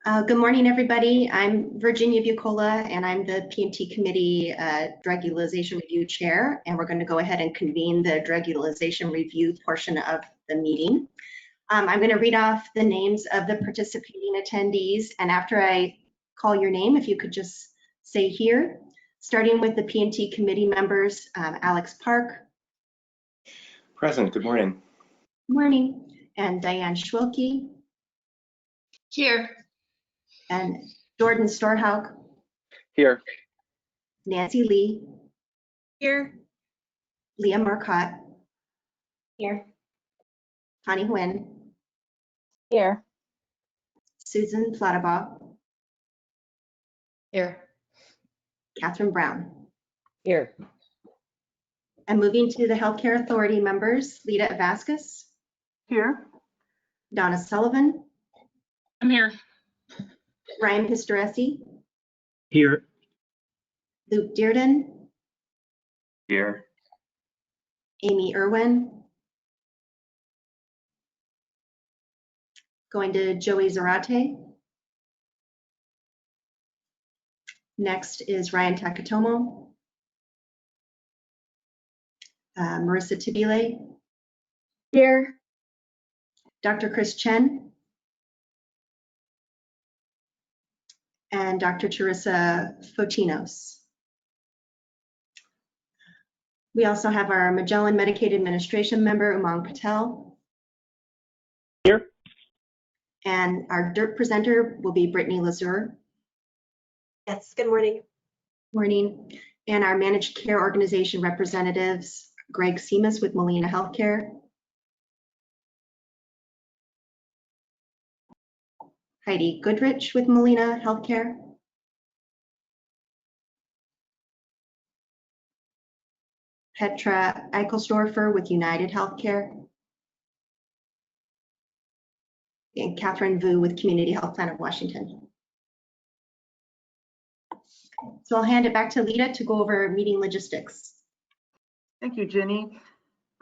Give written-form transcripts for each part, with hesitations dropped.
Good morning, everybody. I'm Virginia Bucola, and I'm the PMT Committee Drug Utilization Review Chair, and we're going to go ahead and convene the Drug Utilization Review portion of the meeting. I'm going to read off the names of the participating attendees, and after I call your name, if you could just say here, starting with the PMT Committee members, Alex Park. Present, good morning. Good morning. And Diane Schwilke. Here. And Jordan Storhaug. Here. Nancy Lee. Here. Leah Marcotte. Here. Connie Nguyen. Here. Susan Flatabaugh. Here. Catherine Brown. Here. And moving to the Healthcare Authority members, Lita Vasquez. Here. Donna Sullivan. I'm here. Ryan Pistoresi. Here. Luke Dearden. Here. Amy Irwin. Going to Joey Zarate. Next is Ryan Takatomo. Marissa Tibile. Here. Dr. Chris Chen. And Dr. Teresa Fotinos. We also have our Magellan Medicaid Administration member, Umang Patel. Here. And our DERP presenter will be Brittany Lazur. Yes, good morning. Morning. And our managed care organization representatives, Greg Seamus with Molina Healthcare. Heidi Goodrich with Molina Healthcare. Petra Eichelsdorfer with United Healthcare. And Catherine Vu with Community Health Plan of Washington. So I'll hand it back to Lita to go over meeting logistics. Thank you, Jenny.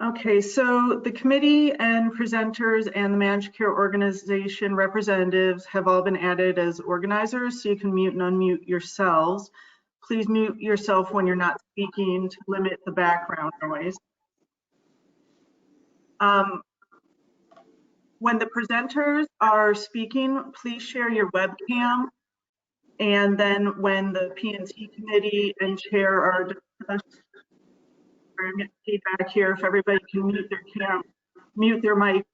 Okay, so the committee and presenters and the managed care organization representatives have all been added as organizers, so you can mute and unmute yourselves. Please mute yourself when you're not speaking to limit the background noise. When the presenters are speaking, please share your webcam. And then when the P&T committee and chair are discussing, I'm getting feedback here if everybody can mute their mic.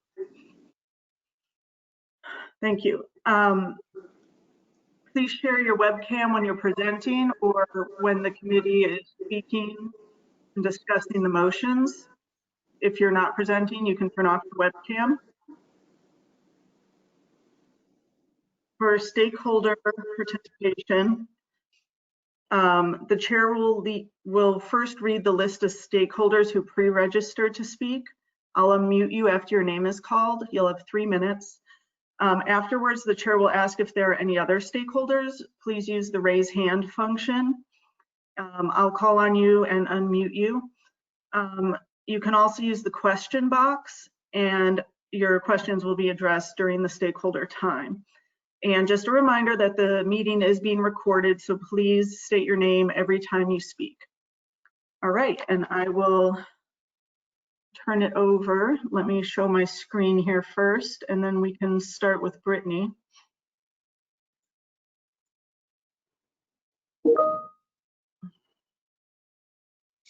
Thank you. Please share your webcam when you're presenting or when the committee is speaking and discussing the motions. If you're not presenting, you can turn off your webcam. For stakeholder participation, the chair will first read the list of stakeholders who pre-registered to speak. I'll unmute you after your name is called. You'll have 3 minutes. Afterwards, the chair will ask if there are any other stakeholders. Please use the raise hand function. I'll call on you and unmute you. You can also use the question box, and your questions will be addressed during the stakeholder time. And just a reminder that the meeting is being recorded, so please state your name every time you speak. All right, and I will turn it over. Let me show my screen here first, and then we can start with Brittany.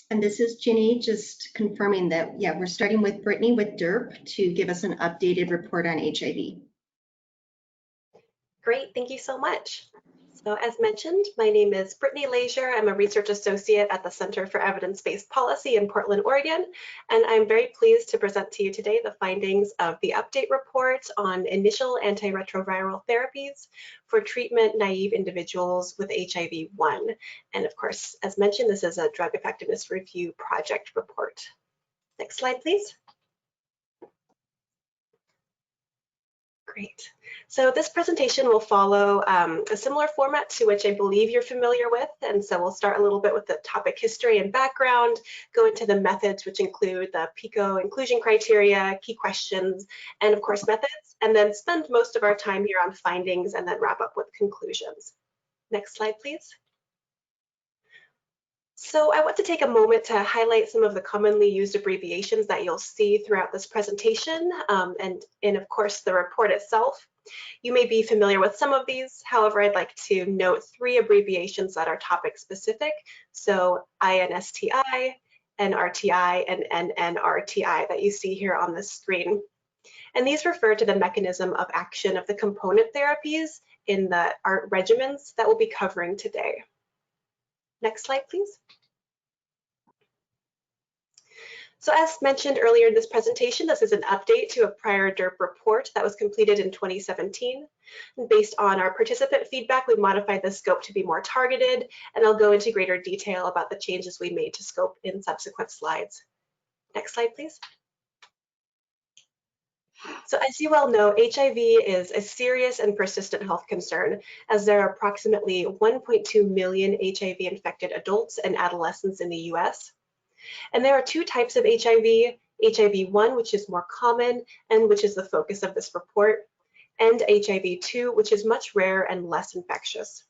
And this is Ginny, just confirming that, yeah, we're starting with Brittany with DERP to give us an updated report on HIV. Great, thank you so much. So as mentioned, my name is Brittany Leisure. I'm a research associate at the Center for Evidence-Based Policy in Portland, Oregon, and I'm very pleased to present to you today the findings of the update report on initial antiretroviral therapies for treatment-naive individuals with HIV-1. And of course, as mentioned, this is a drug effectiveness review project report. Next slide, please. Great. So this presentation will follow a similar format to which I believe you're familiar with. And so we'll start a little bit with the topic history and background, go into the methods, which include the PICO inclusion criteria, key questions, and of course methods, and then spend most of our time here on findings and then wrap up with conclusions. Next slide, please. So I want to take a moment to highlight some of the commonly used abbreviations that you'll see throughout this presentation and in, of course, the report itself. You may be familiar with some of these. However, I'd like to note 3 abbreviations that are topic specific. So INSTI, NRTI, and NNRTI that you see here on the screen. And these refer to the mechanism of action of the component therapies in the ART regimens that we'll be covering today. Next slide, please. So as mentioned earlier in this presentation, this is an update to a prior DERP report that was completed in 2017. And based on our participant feedback, we modified the scope to be more targeted, and I'll go into greater detail about the changes we made to scope in subsequent slides. Next slide, please. So as you well know, HIV is a serious and persistent health concern, as there are approximately 1.2 million HIV-infected adults and adolescents in the US. And there are 2 types of HIV, HIV-1, which is more common and which is the focus of this report, and HIV-2, which is much rarer and less infectious.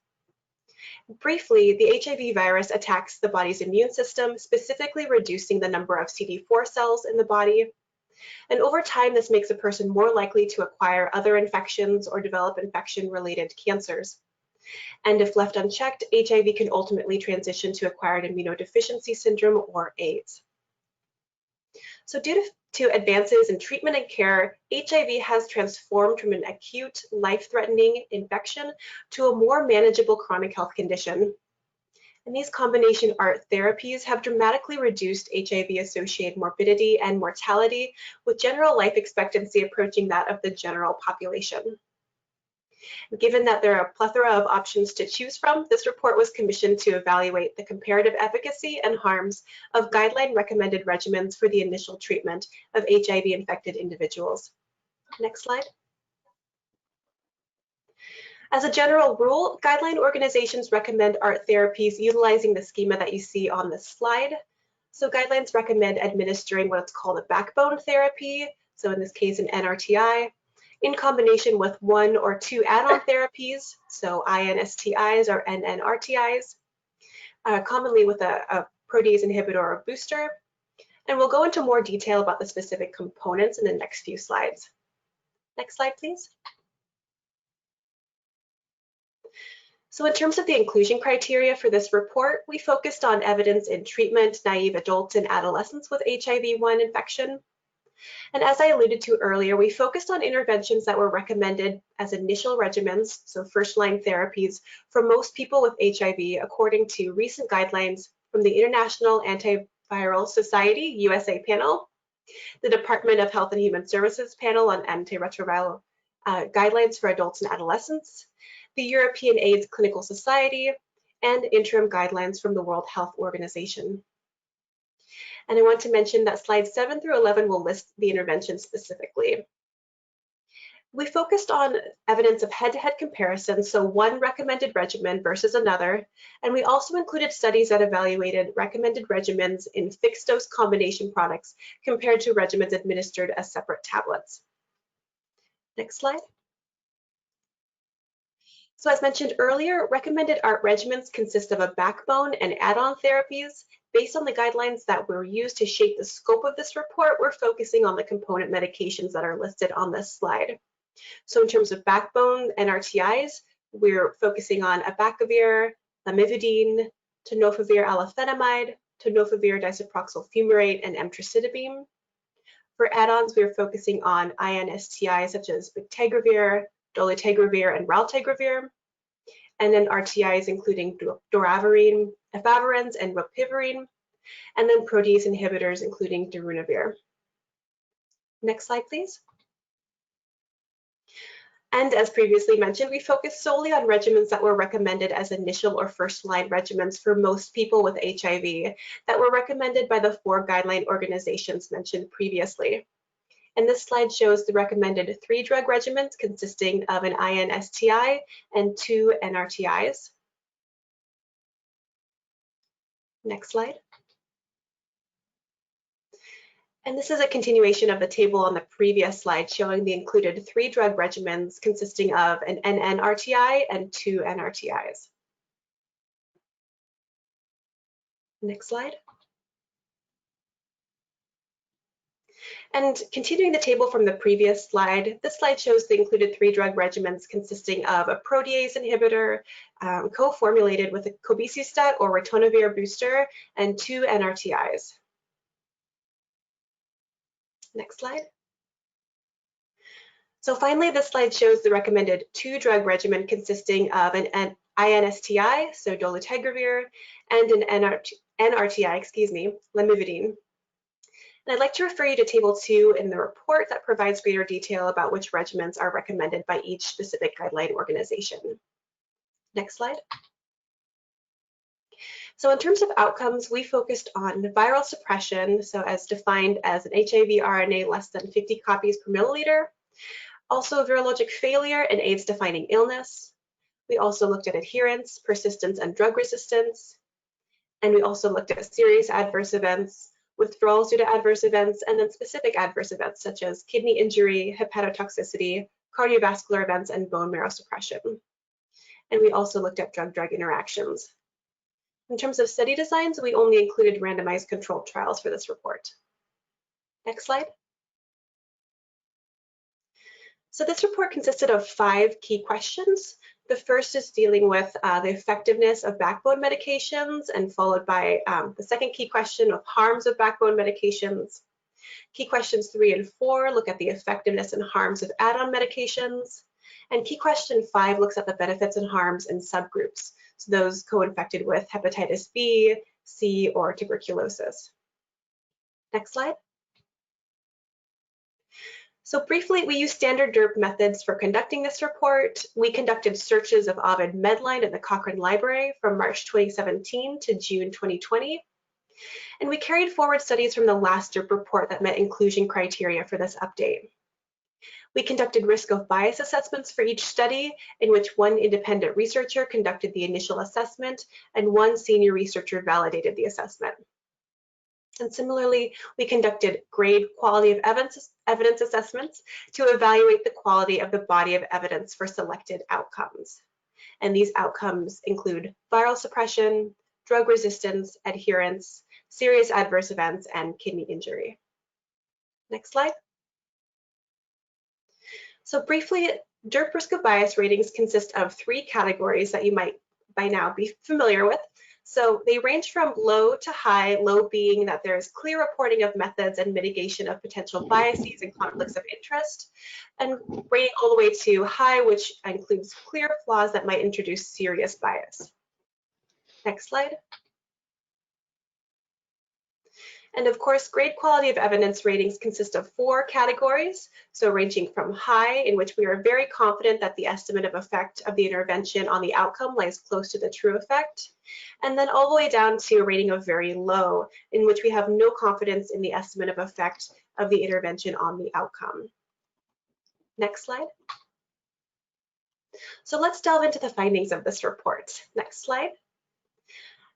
Briefly, the HIV virus attacks the body's immune system, specifically reducing the number of CD4 cells in the body. And over time, this makes a person more likely to acquire other infections or develop infection-related cancers. And if left unchecked, HIV can ultimately transition to acquired immunodeficiency syndrome or AIDS. So due to advances in treatment and care, HIV has transformed from an acute, life-threatening infection to a more manageable chronic health condition. And these combination ART therapies have dramatically reduced HIV-associated morbidity and mortality, with general life expectancy approaching that of the general population. Given that there are a plethora of options to choose from, this report was commissioned to evaluate the comparative efficacy and harms of guideline-recommended regimens for the initial treatment of HIV-infected individuals. Next slide. As a general rule, guideline organizations recommend ART therapies utilizing the schema that you see on this slide. So guidelines recommend administering what's called a backbone therapy, so in this case an NRTI, in combination with 1 or 2 add-on therapies, so INSTIs or NNRTIs, commonly with a protease inhibitor or booster. And we'll go into more detail about the specific components in the next few slides. Next slide, please. So in terms of the inclusion criteria for this report, we focused on evidence in treatment-naive adults and adolescents with HIV-1 infection. And as I alluded to earlier, we focused on interventions that were recommended as initial regimens, so first-line therapies, for most people with HIV according to recent guidelines from the International Antiviral Society USA panel, the Department of Health and Human Services panel on antiretroviral guidelines for adults and adolescents, the European AIDS Clinical Society, and interim guidelines from the World Health Organization. And I want to mention that slides 7 through 11 will list the interventions specifically. We focused on evidence of head-to-head comparisons, so one recommended regimen versus another, and we also included studies that evaluated recommended regimens in fixed-dose combination products compared to regimens administered as separate tablets. Next slide. So as mentioned earlier, recommended ART regimens consist of a backbone and add-on therapies. Based on the guidelines that were used to shape the scope of this report, we're focusing on the component medications that are listed on this slide. So in terms of backbone NRTIs, we're focusing on abacavir, lamivudine, tenofovir alafenamide, tenofovir disoproxil fumarate, and emtricitabine. For add-ons, we're focusing on INSTIs such as bictegravir, dolutegravir, and raltegravir, and then RTIs including doravirine, efavirenz, and rilpivirine, and then protease inhibitors including darunavir. Next slide, please. And as previously mentioned, we focused solely on regimens that were recommended as initial or first-line regimens for most people with HIV that were recommended by the 4 guideline organizations mentioned previously. And this slide shows the recommended 3 drug regimens consisting of an INSTI and 2 NRTIs. Next slide. And this is a continuation of the table on the previous slide showing the included 3 drug regimens consisting of an NNRTI and 2 NRTIs. Next slide. And continuing the table from the previous slide, this slide shows the included 3 drug regimens consisting of a protease inhibitor co-formulated with a cobicistat or ritonavir booster and 2 NRTIs. Next slide. So finally, this slide shows the recommended 2 drug regimen consisting of an INSTI, so dolutegravir, and an NRTI, lamivudine. And I'd like to refer you to Table 2 in the report that provides greater detail about which regimens are recommended by each specific guideline organization. Next slide. So in terms of outcomes, we focused on viral suppression, so as defined as an HIV RNA less than 50 copies per milliliter, also virologic failure and AIDS-defining illness. We also looked at adherence, persistence, and drug resistance. And we also looked at serious adverse events, withdrawals due to adverse events, and then specific adverse events such as kidney injury, hepatotoxicity, cardiovascular events, and bone marrow suppression. And we also looked at drug-drug interactions. In terms of study designs, we only included randomized controlled trials for this report. Next slide. So this report consisted of 5 key questions. The first is dealing with the effectiveness of backbone medications, and followed by the second key question of harms of backbone medications. Key questions 3 and 4 look at the effectiveness and harms of add-on medications. And key question 5 looks at the benefits and harms in subgroups, so those co-infected with hepatitis B, C, or tuberculosis. Next slide. So briefly, we used standard DERP methods for conducting this report. We conducted searches of Ovid Medline at the Cochrane Library from March 2017 to June 2020. And we carried forward studies from the last DERP report that met inclusion criteria for this update. We conducted risk of bias assessments for each study, in which 1 independent researcher conducted the initial assessment and 1 senior researcher validated the assessment. And similarly, we conducted grade quality of evidence assessments to evaluate the quality of the body of evidence for selected outcomes. And these outcomes include viral suppression, drug resistance, adherence, serious adverse events, and kidney injury. Next slide. So briefly, DERP risk of bias ratings consist of 3 categories that you might by now be familiar with. So they range from low to high, low being that there is clear reporting of methods and mitigation of potential biases and conflicts of interest, and rating all the way to high, which includes clear flaws that might introduce serious bias. Next slide. And of course, grade quality of evidence ratings consist of 4 categories, so ranging from high, in which we are very confident that the estimate of effect of the intervention on the outcome lies close to the true effect, and then all the way down to a rating of very low, in which we have no confidence in the estimate of effect of the intervention on the outcome. Next slide. So let's delve into the findings of this report. Next slide.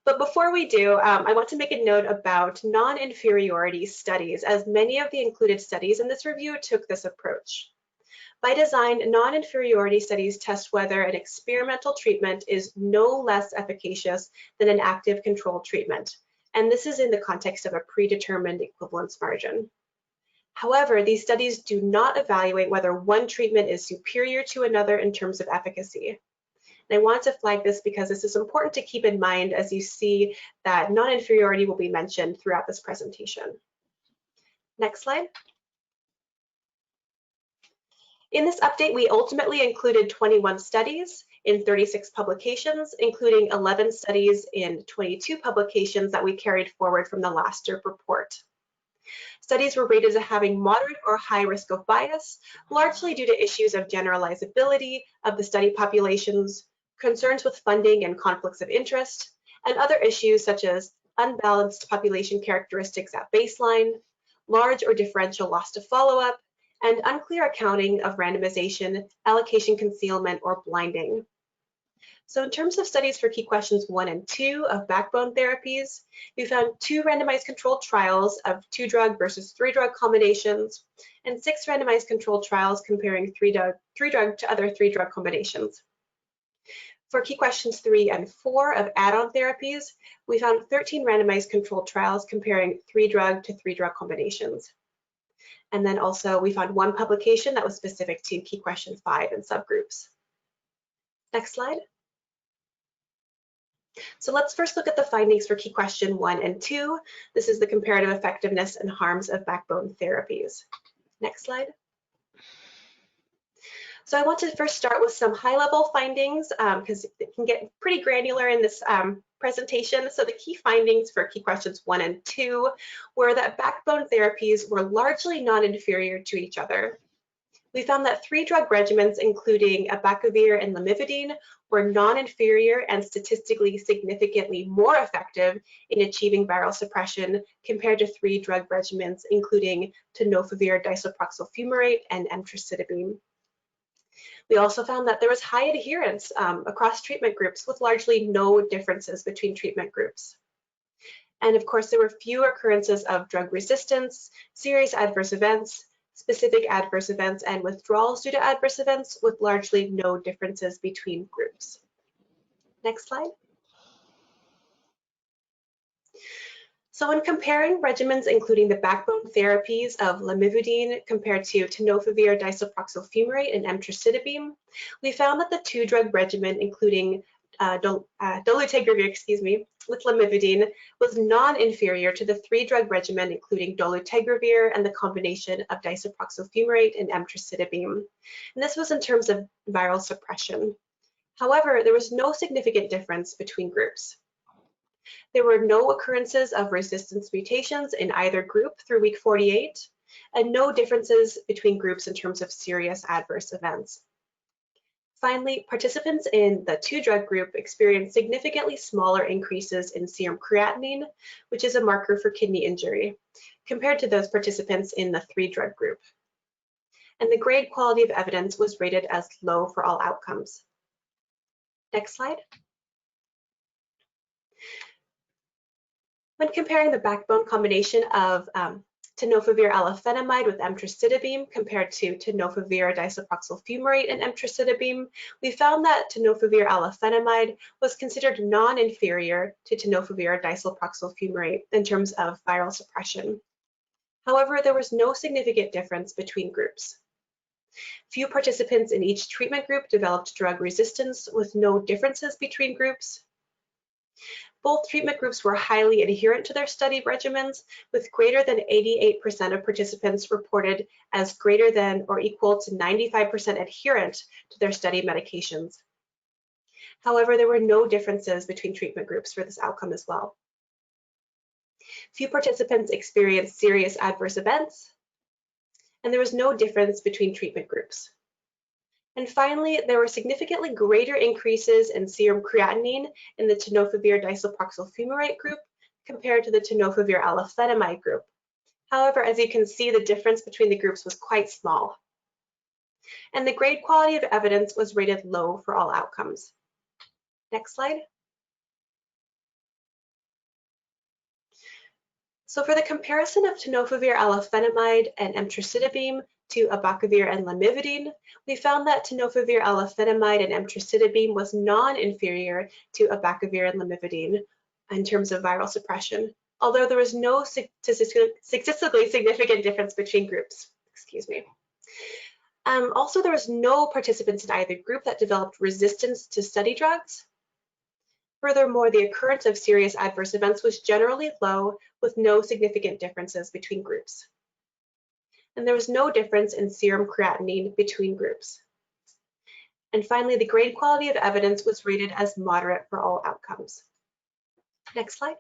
But before we do, I want to make a note about non-inferiority studies, as many of the included studies in this review took this approach. By design, non-inferiority studies test whether an experimental treatment is no less efficacious than an active control treatment, and this is in the context of a predetermined equivalence margin. However, these studies do not evaluate whether one treatment is superior to another in terms of efficacy. And I want to flag this because this is important to keep in mind as you see that non-inferiority will be mentioned throughout this presentation. Next slide. In this update, we ultimately included 21 studies in 36 publications, including 11 studies in 22 publications that we carried forward from the last DERP report. Studies were rated as having moderate or high risk of bias, largely due to issues of generalizability of the study populations, concerns with funding and conflicts of interest, and other issues such as unbalanced population characteristics at baseline, large or differential loss to follow-up, and unclear accounting of randomization, allocation concealment, or blinding. So in terms of studies for key questions 1 and 2 of backbone therapies, we found 2 randomized controlled trials of 2-drug versus 3-drug combinations, and 6 randomized controlled trials comparing 3-drug to other 3-drug combinations. For key questions 3 and 4 of add-on therapies, we found 13 randomized controlled trials comparing 3-drug to 3-drug combinations. And then also we found 1 publication that was specific to key question 5 and subgroups. Next slide. So let's first look at the findings for key question 1 and 2. This is the comparative effectiveness and harms of backbone therapies. Next slide. So I want to first start with some high-level findings because it can get pretty granular in this presentation. So the key findings for key questions 1 and 2 were that backbone therapies were largely non-inferior to each other. We found that 3-drug regimens, including abacavir and lamivudine, were non-inferior and statistically significantly more effective in achieving viral suppression compared to 3-drug regimens, including tenofovir disoproxil fumarate and emtricitabine. We also found that there was high adherence across treatment groups with largely no differences between treatment groups. And of course, there were few occurrences of drug resistance, serious adverse events, specific adverse events, and withdrawals due to adverse events with largely no differences between groups. Next slide. So when comparing regimens, including the backbone therapies of lamivudine compared to tenofovir disoproxil fumarate and emtricitabine, we found that the 2-drug regimen, including dolutegravir, with lamivudine, was non-inferior to the 3-drug regimen, including dolutegravir and the combination of disoproxil fumarate and emtricitabine. And this was in terms of viral suppression. However, there was no significant difference between groups. There were no occurrences of resistance mutations in either group through week 48, and no differences between groups in terms of serious adverse events. Finally, participants in the 2-drug group experienced significantly smaller increases in serum creatinine, which is a marker for kidney injury, compared to those participants in the 3-drug group. And the grade quality of evidence was rated as low for all outcomes. Next slide. When comparing the backbone combination of tenofovir alafenamide with emtricitabine compared to tenofovir disoproxil fumarate and emtricitabine, we found that tenofovir alafenamide was considered non-inferior to tenofovir disoproxil fumarate in terms of viral suppression. However, there was no significant difference between groups. Few participants in each treatment group developed drug resistance with no differences between groups. Both treatment groups were highly adherent to their study regimens, with greater than 88% of participants reported as greater than or equal to 95% adherent to their study medications. However, there were no differences between treatment groups for this outcome as well. Few participants experienced serious adverse events, and there was no difference between treatment groups. And finally, there were significantly greater increases in serum creatinine in the tenofovir disoproxil fumarate group compared to the tenofovir alafenamide group. However, as you can see, the difference between the groups was quite small. And the grade quality of evidence was rated low for all outcomes. Next slide. So for the comparison of tenofovir alafenamide and emtricitabine to abacavir and lamivudine, we found that tenofovir alafenamide and emtricitabine was non-inferior to abacavir and lamivudine in terms of viral suppression, although there was no statistically significant difference between groups. Excuse me. Also, there was no participants in either group that developed resistance to study drugs. Furthermore, the occurrence of serious adverse events was generally low, with no significant differences between groups. And there was no difference in serum creatinine between groups. And finally, the grade quality of evidence was rated as moderate for all outcomes. Next slide.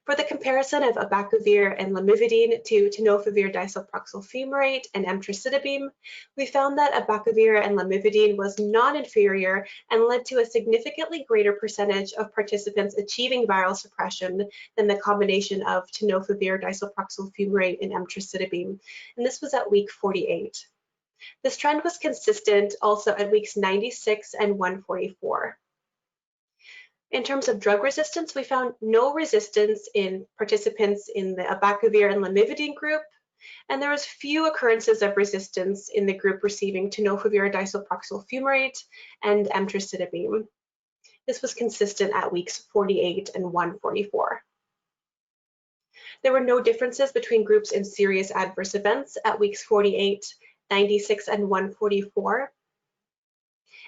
For the comparison of abacavir and lamivudine to tenofovir disulproxyl fumarate and emtricitabine, we found that abacavir and lamivudine was non-inferior and led to a significantly greater percentage of participants achieving viral suppression than the combination of tenofovir disulproxyl fumarate and emtricitabine, and this was at week 48. This trend was consistent also at weeks 96 and 144. In terms of drug resistance, we found no resistance in participants in the abacavir and lamivudine group, and there was few occurrences of resistance in the group receiving tenofovir disulproxyl fumarate and emtricitabine. This was consistent at weeks 48 and 144. There were no differences between groups in serious adverse events at weeks 48, 96, and 144.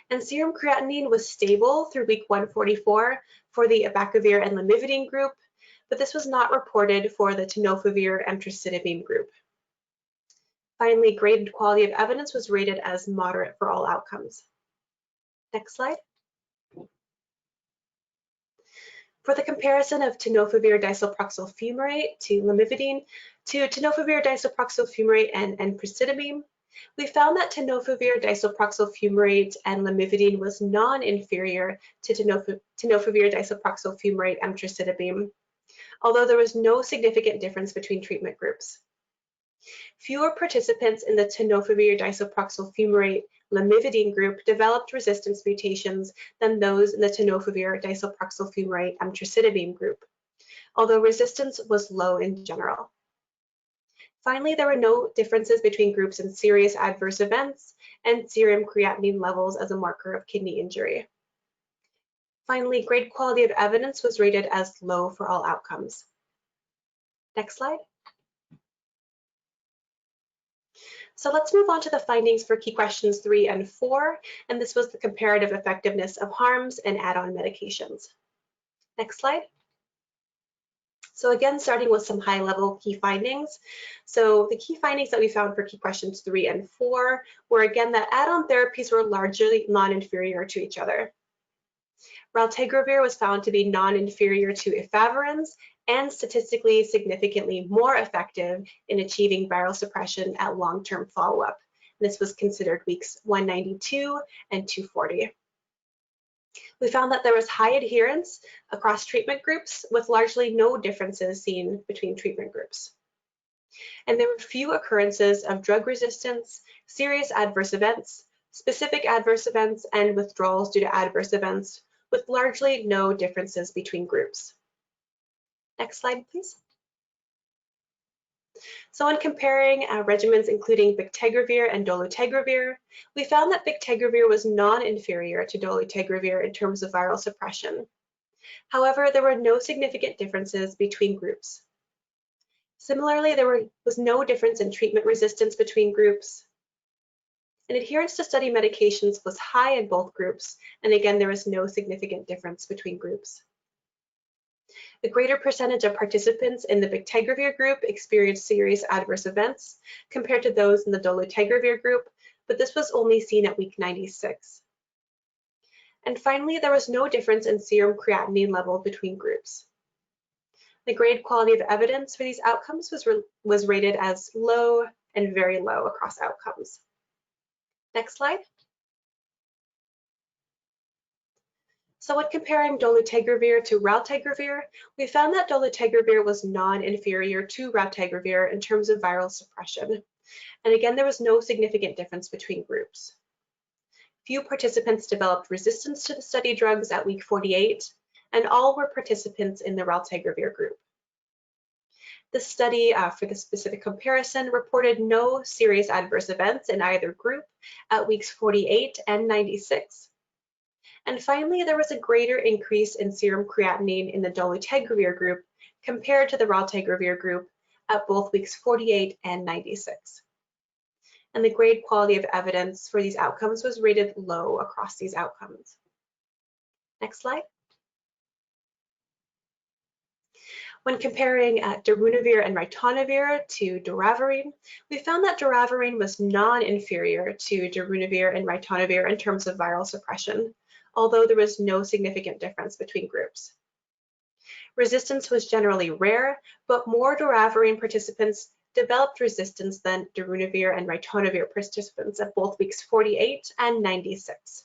And serum creatinine was stable through week 144 for the abacavir and lamivudine group, but this was not reported for the tenofovir emtricitabine group. Finally, graded quality of evidence was rated as moderate for all outcomes. Next slide. For the comparison of tenofovir disulproxyl fumarate to lamivudine to tenofovir disulproxyl fumarate and emtricitabine, we found that tenofovir disulproxyl fumarate and lamivudine was non-inferior to tenofovir disulproxyl fumarate emtricitabine, although there was no significant difference between treatment groups. Fewer participants in the tenofovir disulproxyl fumarate lamivudine group developed resistance mutations than those in the tenofovir disulproxyl fumarate emtricitabine group, although resistance was low in general. Finally, there were no differences between groups in serious adverse events and serum creatinine levels as a marker of kidney injury. Finally, grade quality of evidence was rated as low for all outcomes. Next slide. So let's move on to the findings for key questions 3 and 4, and this was the comparative effectiveness of harms and add-on medications. Next slide. So again, starting with some high-level key findings. So the key findings that we found for key questions 3 and 4 were again that add-on therapies were largely non-inferior to each other. Raltegravir was found to be non-inferior to efavirenz and statistically significantly more effective in achieving viral suppression at long-term follow-up. This was considered weeks 192 and 240. We found that there was high adherence across treatment groups with largely no differences seen between treatment groups. And there were few occurrences of drug resistance, serious adverse events, specific adverse events, and withdrawals due to adverse events, with largely no differences between groups. Next slide, please. So when comparing regimens including bictegravir and dolutegravir, we found that bictegravir was non-inferior to dolutegravir in terms of viral suppression. However, there were no significant differences between groups. Similarly, there was no difference in treatment resistance between groups. And adherence to study medications was high in both groups, and again, there was no significant difference between groups. The greater percentage of participants in the bictegravir group experienced serious adverse events compared to those in the dolutegravir group, but this was only seen at week 96. And finally, there was no difference in serum creatinine level between groups. The grade quality of evidence for these outcomes was rated as low and very low across outcomes. Next slide. So when comparing dolutegravir to raltegravir, we found that dolutegravir was non-inferior to raltegravir in terms of viral suppression. And again, there was no significant difference between groups. Few participants developed resistance to the study drugs at week 48, and all were participants in the raltegravir group. This study, for the specific comparison, reported no serious adverse events in either group at weeks 48 and 96. And finally, there was a greater increase in serum creatinine in the dolutegravir group compared to the raltegravir group at both weeks 48 and 96. And the grade quality of evidence for these outcomes was rated low across these outcomes. Next slide. When comparing darunavir and ritonavir to doravirine, we found that doravirine was non-inferior to darunavir and ritonavir in terms of viral suppression, although there was no significant difference between groups. Resistance was generally rare, but more doravirine participants developed resistance than darunavir and ritonavir participants at both weeks 48 and 96.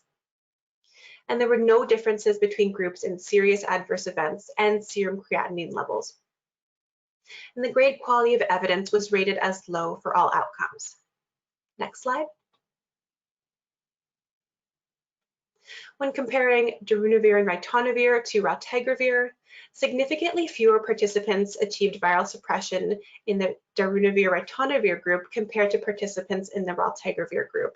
And there were no differences between groups in serious adverse events and serum creatinine levels. And the grade quality of evidence was rated as low for all outcomes. Next slide. When comparing darunavir and ritonavir to raltegravir, significantly fewer participants achieved viral suppression in the darunavir-ritonavir group compared to participants in the raltegravir group.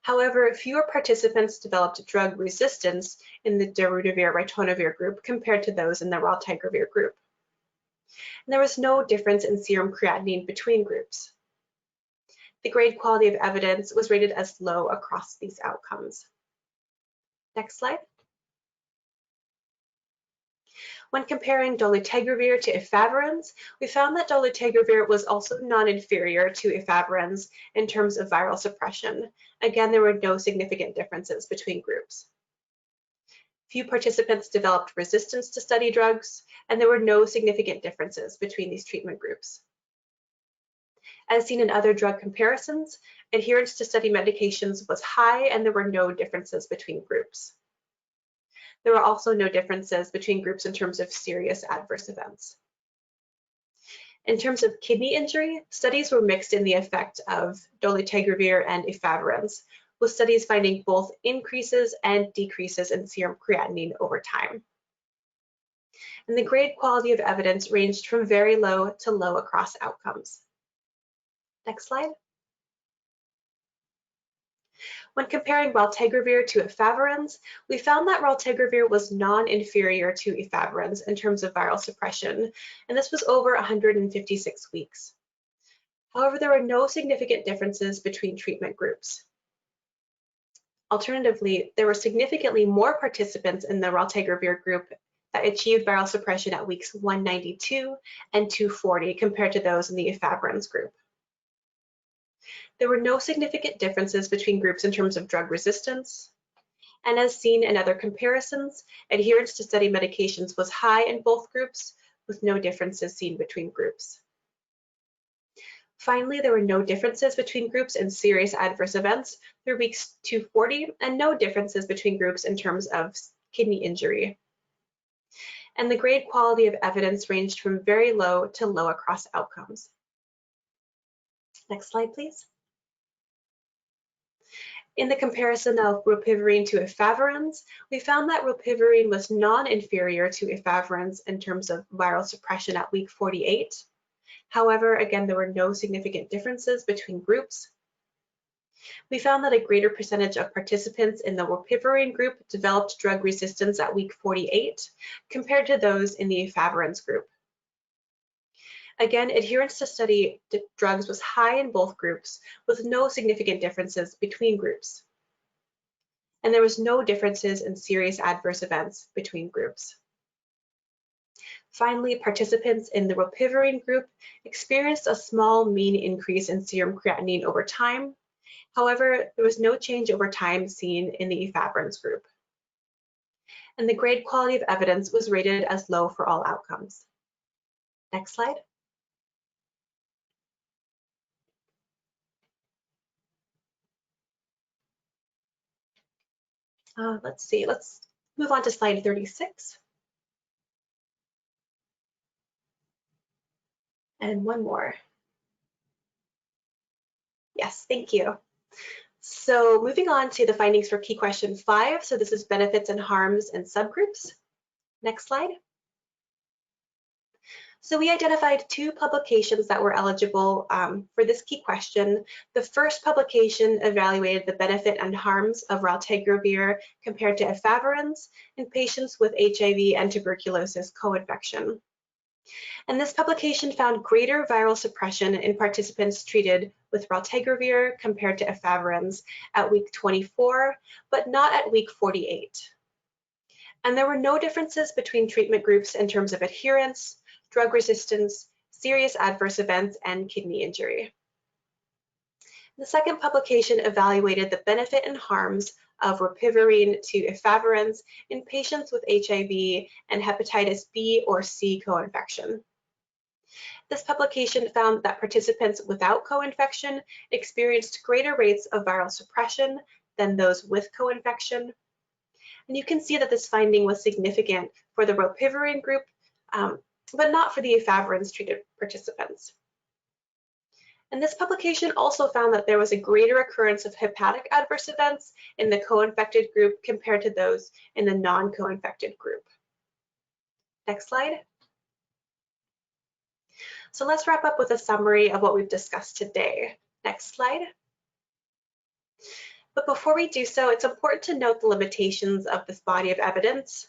However, fewer participants developed drug resistance in the darunavir-ritonavir group compared to those in the raltegravir group. And there was no difference in serum creatinine between groups. The grade quality of evidence was rated as low across these outcomes. Next slide. When comparing dolutegravir to efavirenz, we found that dolutegravir was also non-inferior to efavirenz in terms of viral suppression. Again, there were no significant differences between groups. Few participants developed resistance to study drugs, and there were no significant differences between these treatment groups. As seen in other drug comparisons, adherence to study medications was high, and there were no differences between groups. There were also no differences between groups in terms of serious adverse events. In terms of kidney injury, studies were mixed in the effect of dolutegravir and efavirenz, with studies finding both increases and decreases in serum creatinine over time. And the grade quality of evidence ranged from very low to low across outcomes. Next slide. When comparing raltegravir to efavirenz, we found that raltegravir was non-inferior to efavirenz in terms of viral suppression, and this was over 156 weeks. However, there were no significant differences between treatment groups. Alternatively, there were significantly more participants in the raltegravir group that achieved viral suppression at weeks 192 and 240 compared to those in the efavirenz group. There were no significant differences between groups in terms of drug resistance, and as seen in other comparisons, adherence to study medications was high in both groups, with no differences seen between groups. Finally, there were no differences between groups in serious adverse events through weeks 240, and no differences between groups in terms of kidney injury. And the grade quality of evidence ranged from very low to low across outcomes. Next slide, please. In the comparison of rilpivirine to efavirenz, we found that rilpivirine was non-inferior to efavirenz in terms of viral suppression at week 48. However, again, there were no significant differences between groups. We found that a greater percentage of participants in the rilpivirine group developed drug resistance at week 48 compared to those in the efavirenz group. Again, adherence to study drugs was high in both groups, with no significant differences between groups. And there was no differences in serious adverse events between groups. Finally, participants in the rilpivirine group experienced a small mean increase in serum creatinine over time. However, there was no change over time seen in the efavirenz group. And the grade quality of evidence was rated as low for all outcomes. Next slide. Let's see, let's move on to slide 36. And one more. Yes, thank you. So moving on to the findings for key question 5. So this is benefits and harms and subgroups. Next slide. So we identified 2 publications that were eligible for this key question. The first publication evaluated the benefit and harms of raltegravir compared to efavirenz in patients with HIV and tuberculosis co-infection. And this publication found greater viral suppression in participants treated with raltegravir compared to efavirenz at week 24, but not at week 48. And there were no differences between treatment groups in terms of adherence, drug resistance, serious adverse events, and kidney injury. The second publication evaluated the benefit and harms of rilpivirine to efavirenz in patients with HIV and hepatitis B or C co-infection. This publication found that participants without co-infection experienced greater rates of viral suppression than those with co-infection. And you can see that this finding was significant for the rilpivirine group, but not for the efavirenz treated participants. And this publication also found that there was a greater occurrence of hepatic adverse events in the co-infected group compared to those in the non-co-infected group. Next slide. So let's wrap up with a summary of what we've discussed today. Next slide. But before we do so, it's important to note the limitations of this body of evidence.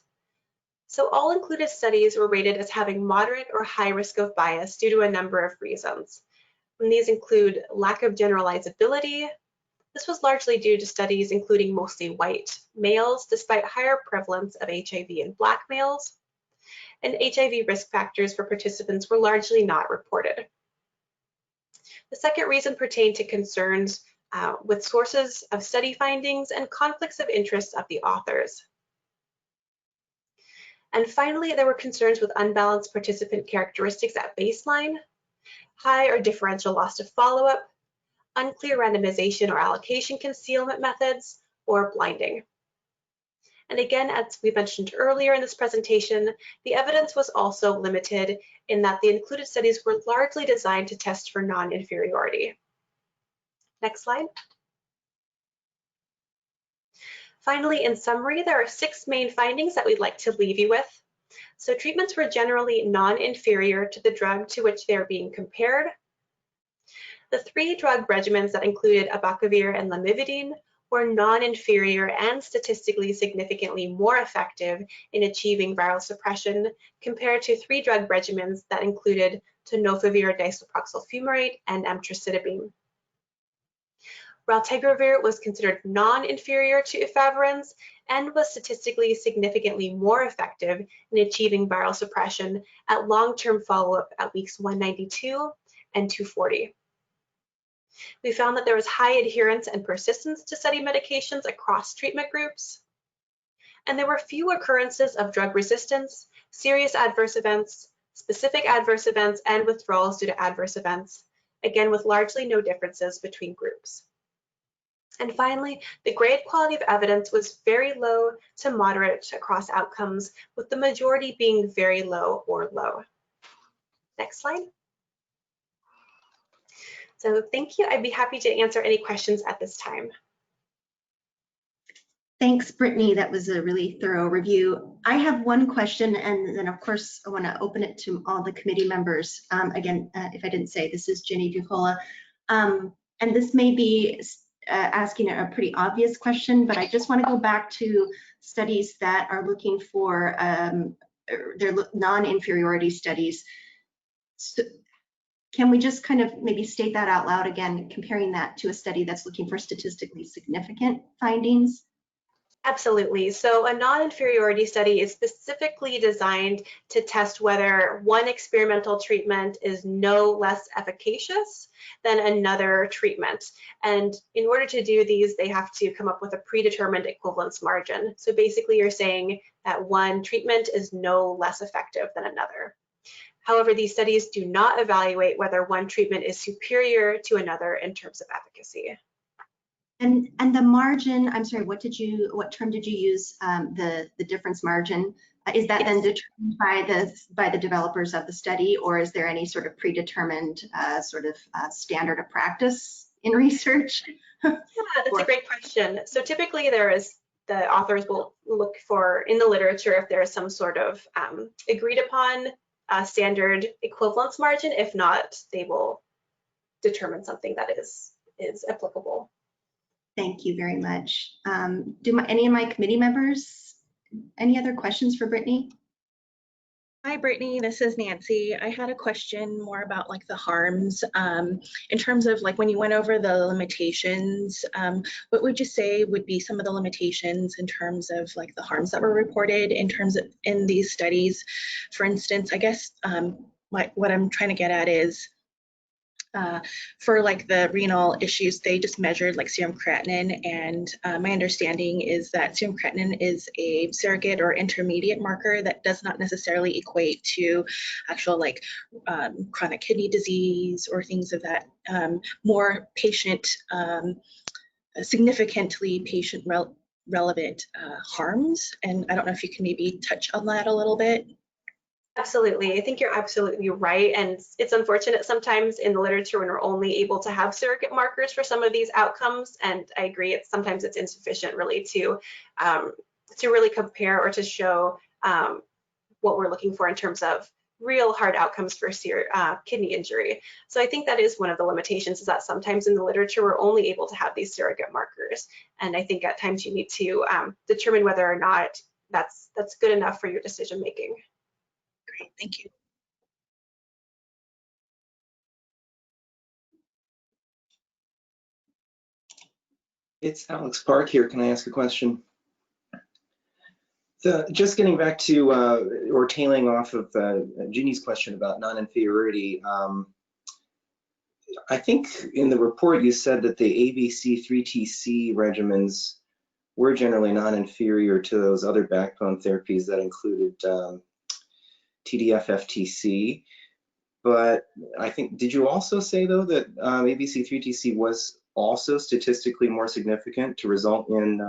So all included studies were rated as having moderate or high risk of bias due to a number of reasons. And these include lack of generalizability. This was largely due to studies including mostly white males, despite higher prevalence of HIV in Black males. And HIV risk factors for participants were largely not reported. The second reason pertained to concerns with sources of study findings and conflicts of interest of the authors. And finally, there were concerns with unbalanced participant characteristics at baseline, high or differential loss to follow-up, unclear randomization or allocation concealment methods, or blinding. And again, as we mentioned earlier in this presentation, the evidence was also limited in that the included studies were largely designed to test for non-inferiority. Next slide. Finally, in summary, there are 6 main findings that we'd like to leave you with. So treatments were generally non-inferior to the drug to which they are being compared. The 3 drug regimens that included abacavir and lamivudine were non-inferior and statistically significantly more effective in achieving viral suppression compared to 3 drug regimens that included tenofovir disoproxil fumarate and emtricitabine. Raltegravir was considered non-inferior to efavirenz and was statistically significantly more effective in achieving viral suppression at long-term follow-up at weeks 192 and 240. We found that there was high adherence and persistence to study medications across treatment groups, and there were few occurrences of drug resistance, serious adverse events, specific adverse events, and withdrawals due to adverse events, again with largely no differences between groups. And finally, the grade quality of evidence was very low to moderate across outcomes, with the majority being very low or low. Next slide. So thank you. I'd be happy to answer any questions at this time. Thanks, Brittany. That was a really thorough review. I have one question, and then of course I want to open it to all the committee members. Again, if I didn't say, this is Jenny Bucola. And this may be asking a pretty obvious question, but I just want to go back to studies that are looking for their non-inferiority studies. So, can we just kind of maybe state that out loud again, comparing that to a study that's looking for statistically significant findings? Absolutely. So a non-inferiority study is specifically designed to test whether one experimental treatment is no less efficacious than another treatment. And in order to do these, they have to come up with a predetermined equivalence margin. So basically you're saying that one treatment is no less effective than another. However, these studies do not evaluate whether one treatment is superior to another in terms of efficacy. And the margin, I'm sorry, what term did you use? The difference margin, is that then determined by the developers of the study, or is there any sort of predetermined standard of practice in research? Yeah, that's a great question. So typically the authors will look for in the literature if there is some sort of agreed upon standard equivalence margin. If not, they will determine something that is applicable. Thank you very much. Do any of my committee members, any other questions for Brittany? Hi, Brittany, this is Nancy. I had a question more about like the harms in terms of like when you went over the limitations, what would you say would be some of the limitations in terms of like the harms that were reported in these studies? For instance, I guess what I'm trying to get at is for like the renal issues, they just measured like serum creatinine, and my understanding is that serum creatinine is a surrogate or intermediate marker that does not necessarily equate to actual like chronic kidney disease or things of that more patient, significantly patient relevant harms. And I don't know if you can maybe touch on that a little bit. Absolutely. I think you're absolutely right. And it's unfortunate sometimes in the literature when we're only able to have surrogate markers for some of these outcomes. And I agree, sometimes it's insufficient really to really compare or to show what we're looking for in terms of real hard outcomes for kidney injury. So I think that is one of the limitations, is that sometimes in the literature we're only able to have these surrogate markers. And I think at times you need to determine whether or not that's good enough for your decision making. Great, thank you. It's Alex Park here. Can I ask a question? Just getting back to, or tailing off of Jeannie's question about non-inferiority, I think in the report you said that the ABC3TC regimens were generally non-inferior to those other backbone therapies that included TDF-FTC. But I think, did you also say though that ABC3TC was also statistically more significant to result in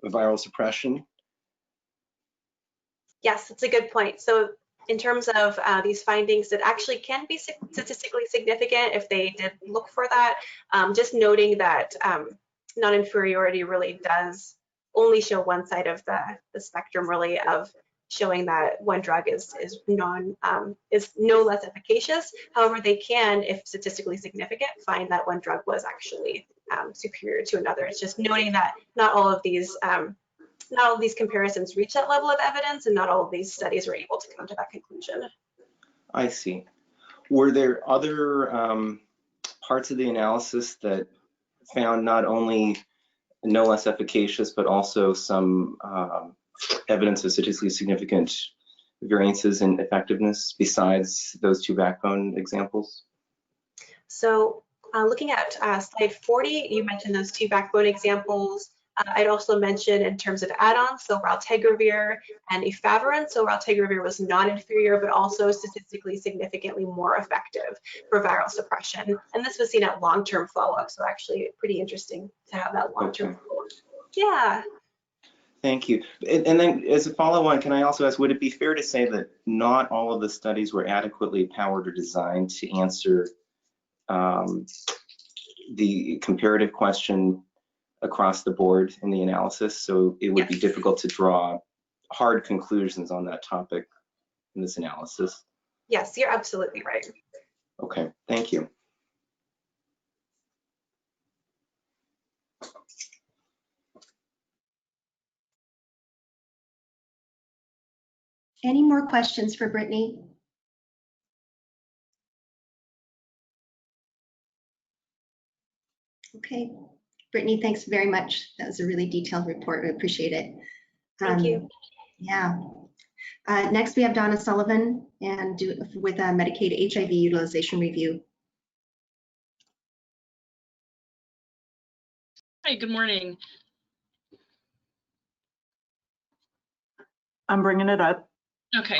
viral suppression? Yes, that's a good point. So in terms of these findings that actually can be statistically significant if they did look for that, just noting that non-inferiority really does only show one side of the spectrum really of showing that one drug is no less efficacious. However, they can, if statistically significant, find that one drug was actually superior to another. It's just noting that not all of these comparisons reach that level of evidence, and not all of these studies were able to come to that conclusion. I see. Were there other parts of the analysis that found not only no less efficacious, but also some evidence of statistically significant variances in effectiveness besides those two backbone examples? So looking at slide 40, you mentioned those two backbone examples. I'd also mention in terms of add-ons, so raltegravir and efavirenz. So raltegravir was non-inferior, but also statistically significantly more effective for viral suppression. And this was seen at long-term follow-up, so actually pretty interesting to have that long-term follow-up. Yeah. Thank you. And then as a follow-on, can I also ask, would it be fair to say that not all of the studies were adequately powered or designed to answer the comparative question across the board in the analysis? So it would be difficult to draw hard conclusions on that topic in this analysis. Yes, you're absolutely right. Okay, thank you. Any more questions for Brittany? Okay, Brittany, thanks very much. That was a really detailed report. We appreciate it. Thank you. Yeah. Next, we have Donna Sullivan and with a Medicaid HIV utilization review. Hi, good morning. I'm bringing it up. Okay.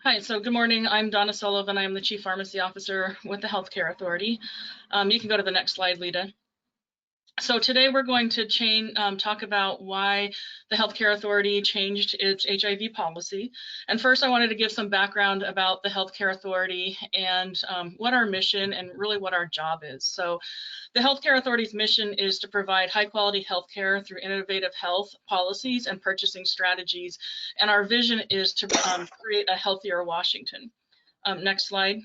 Hi, so good morning. I'm Donna Sullivan. I'm the Chief Pharmacy Officer with the Healthcare Authority. You can go to the next slide, Lita. So today we're going to talk about why the Healthcare Authority changed its HIV policy. And first I wanted to give some background about the Healthcare Authority and what our mission and really what our job is. So the Healthcare Authority's mission is to provide high quality healthcare through innovative health policies and purchasing strategies. And our vision is to create a healthier Washington. Next slide.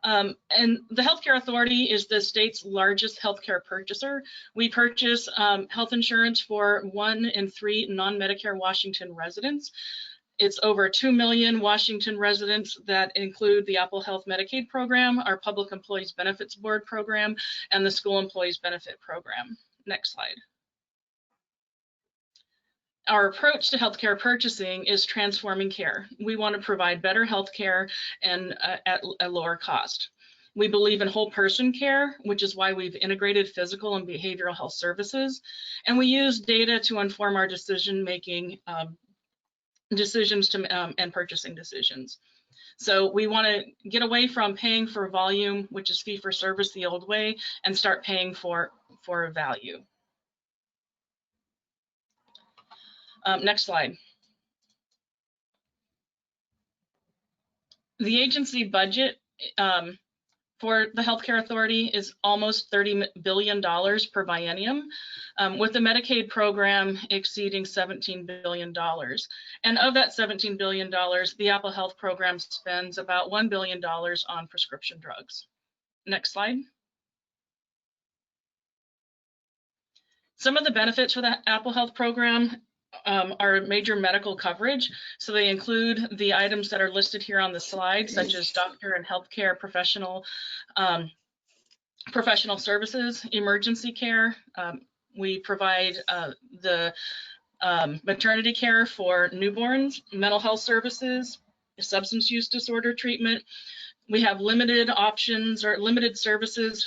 And the Healthcare Authority is the state's largest healthcare purchaser. We purchase health insurance for 1 in 3 non-Medicare Washington residents. It's over 2 million Washington residents that include the Apple Health Medicaid program, our Public Employees Benefits Board program, and the School Employees Benefit program. Next slide. Our approach to healthcare purchasing is transforming care. We want to provide better healthcare and at a lower cost. We believe in whole person care, which is why we've integrated physical and behavioral health services. And we use data to inform our decision-making decisions and purchasing decisions. So we want to get away from paying for volume, which is fee for service the old way, and start paying for value. Next slide. The agency budget for the Healthcare Authority is almost $30 billion per biennium, with the Medicaid program exceeding $17 billion. And of that $17 billion, the Apple Health program spends about $1 billion on prescription drugs. Next slide. Some of the benefits for the Apple Health program are major medical coverage. So they include the items that are listed here on the slide, such as doctor and healthcare professional services, emergency care. We provide the maternity care for newborns, mental health services, substance use disorder treatment. We have limited options or limited services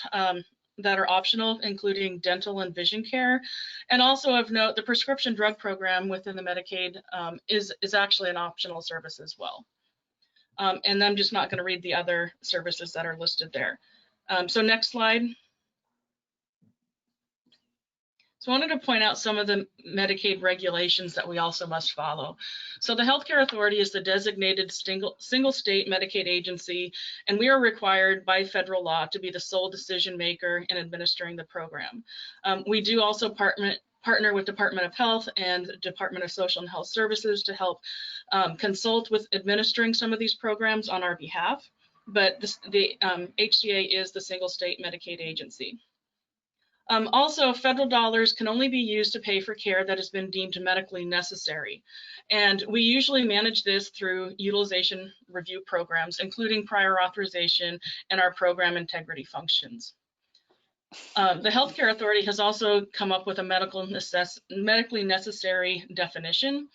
that are optional, including dental and vision care. And also of note, the prescription drug program within the Medicaid is actually an optional service as well. And I'm just not going to read the other services that are listed there. So next slide. So I wanted to point out some of the Medicaid regulations that we also must follow. So the Healthcare Authority is the designated single state Medicaid agency, and we are required by federal law to be the sole decision maker in administering the program. We do also partner with Department of Health and Department of Social and Health Services to help consult with administering some of these programs on our behalf, but the HCA is the single state Medicaid agency. Also, federal dollars can only be used to pay for care that has been deemed medically necessary. And we usually manage this through utilization review programs, including prior authorization and our program integrity functions. The Healthcare Authority has also come up with a medically necessary definition,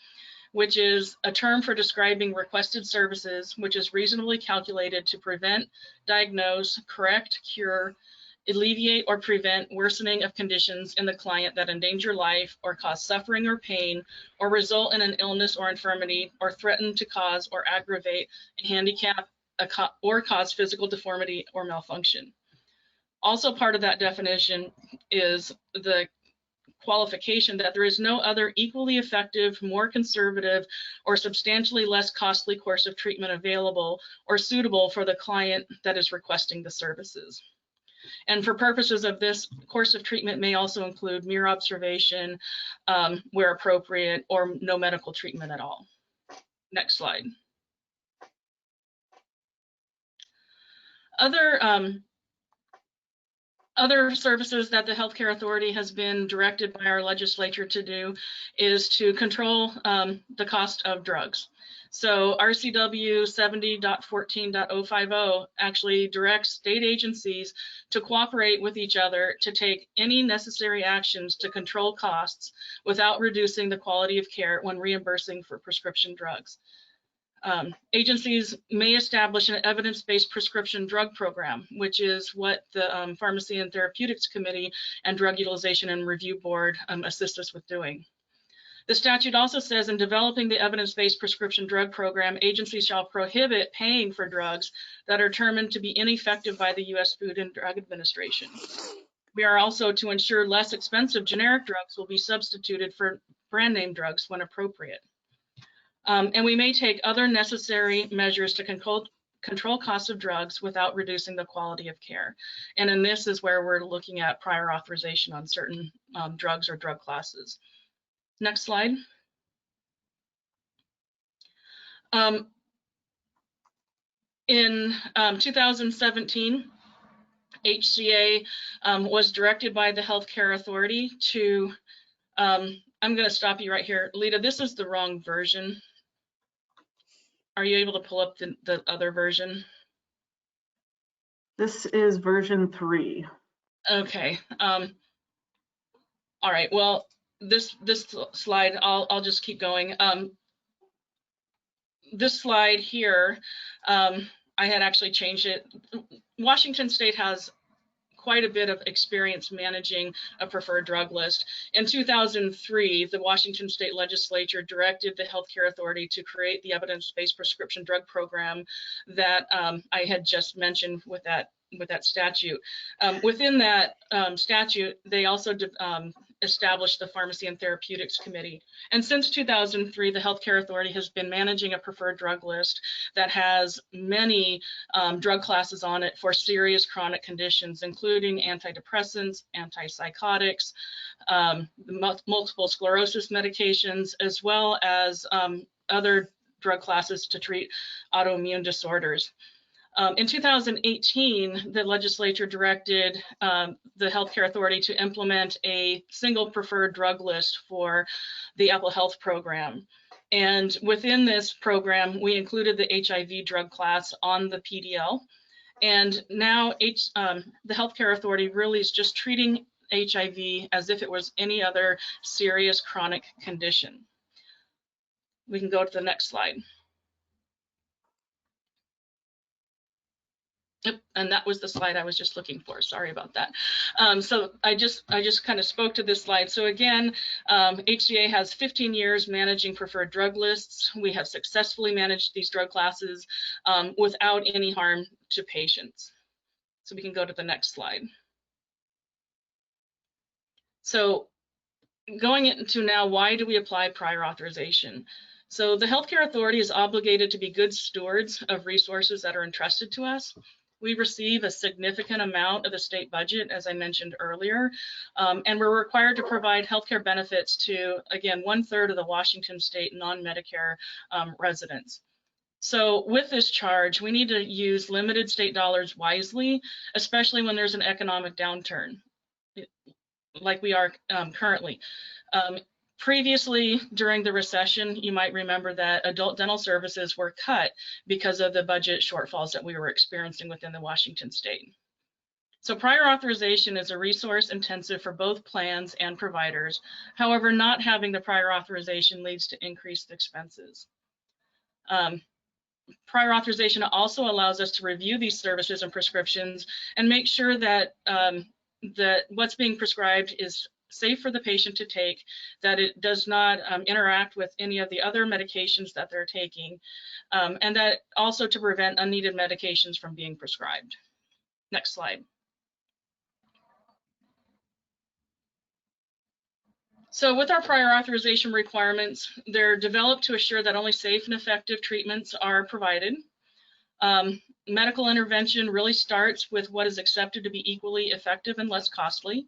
which is a term for describing requested services, which is reasonably calculated to prevent, diagnose, correct, cure, alleviate or prevent worsening of conditions in the client that endanger life or cause suffering or pain or result in an illness or infirmity or threaten to cause or aggravate a handicap or cause physical deformity or malfunction. Also part of that definition is the qualification that there is no other equally effective, more conservative, or substantially less costly course of treatment available or suitable for the client that is requesting the services. And for purposes of this, course of treatment may also include mere observation where appropriate, or no medical treatment at all. Next slide. Other services that the Healthcare Authority has been directed by our legislature to do is to control the cost of drugs. So RCW 70.14.050 actually directs state agencies to cooperate with each other to take any necessary actions to control costs without reducing the quality of care when reimbursing for prescription drugs. Agencies may establish an evidence-based prescription drug program, which is what the Pharmacy and Therapeutics Committee and Drug Utilization and Review Board assist us with doing. The statute also says in developing the evidence-based prescription drug program, agencies shall prohibit paying for drugs that are determined to be ineffective by the U.S. Food and Drug Administration. We are also to ensure less expensive generic drugs will be substituted for brand name drugs when appropriate. And we may take other necessary measures to control costs of drugs without reducing the quality of care. And in this is where we're looking at prior authorization on certain drugs or drug classes. Next slide. In 2017, HCA was directed by the Healthcare Authority to, I'm going to stop you right here. Lita, this is the wrong version. Are you able to pull up the other version? This is version 3. Okay. All right. Well, this slide, I'll just keep going. This slide here, I had actually changed it. Washington State has quite a bit of experience managing a preferred drug list. In 2003, the Washington State Legislature directed the Healthcare Authority to create the evidence-based prescription drug program that I had just mentioned with that statute. Within that statute, they also established the Pharmacy and Therapeutics Committee. And since 2003, the Healthcare Authority has been managing a preferred drug list that has many drug classes on it for serious chronic conditions, including antidepressants, antipsychotics, multiple sclerosis medications, as well as other drug classes to treat autoimmune disorders. In 2018, the legislature directed the Healthcare Authority to implement a single preferred drug list for the Apple Health program. And within this program, we included the HIV drug class on the PDL. And now the Healthcare Authority really is just treating HIV as if it was any other serious chronic condition. We can go to the next slide. Yep, and that was the slide I was just looking for. Sorry about that. So I just kind of spoke to this slide. So again, HCA has 15 years managing preferred drug lists. We have successfully managed these drug classes without any harm to patients. So we can go to the next slide. So going into now, why do we apply prior authorization? So the Healthcare Authority is obligated to be good stewards of resources that are entrusted to us. We receive a significant amount of the state budget, as I mentioned earlier, and we're required to provide healthcare benefits to, again, 1/3 of the Washington State non-Medicare residents. So with this charge, we need to use limited state dollars wisely, especially when there's an economic downturn, like we are currently. Previously, during the recession, you might remember that adult dental services were cut because of the budget shortfalls that we were experiencing within the Washington State. So prior authorization is a resource intensive for both plans and providers. However, not having the prior authorization leads to increased expenses. Prior authorization also allows us to review these services and prescriptions and make sure that, that what's being prescribed is safe for the patient to take, that it does not interact with any of the other medications that they're taking, and that also to prevent unneeded medications from being prescribed. Next slide. So with our prior authorization requirements, they're developed to assure that only safe and effective treatments are provided. Medical intervention really starts with what is accepted to be equally effective and less costly.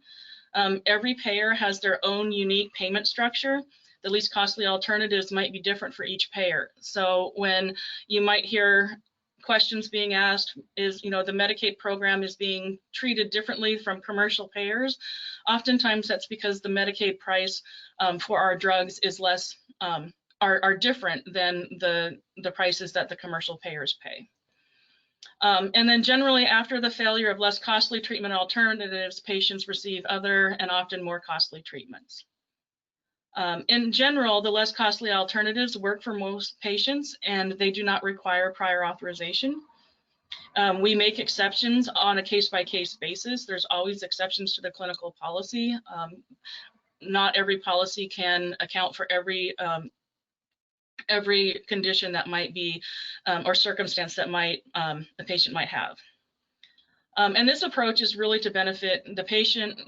Every payer has their own unique payment structure. The least costly alternatives might be different for each payer. So when you might hear questions being asked is, the Medicaid program is being treated differently from commercial payers. Oftentimes that's because the Medicaid price for our drugs is less, are different than the prices that the commercial payers pay. And then generally after the failure of less costly treatment alternatives, patients receive other and often more costly treatments. In general, the less costly alternatives work for most patients and they do not require prior authorization. We make exceptions on a case-by-case basis. There's always exceptions to the clinical policy. Not every policy can account for every condition that might be or circumstance that a patient might have. And this approach is really to benefit the patient,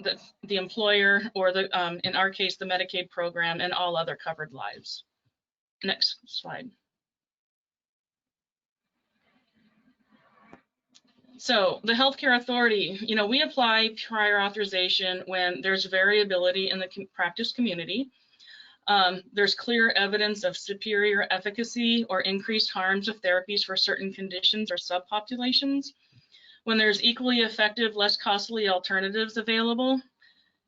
the employer, or in our case, the Medicaid program and all other covered lives. Next slide. So the Healthcare Authority, we apply prior authorization when there's variability in the practice community. There's clear evidence of superior efficacy or increased harms of therapies for certain conditions or subpopulations. When there's equally effective, less costly alternatives available,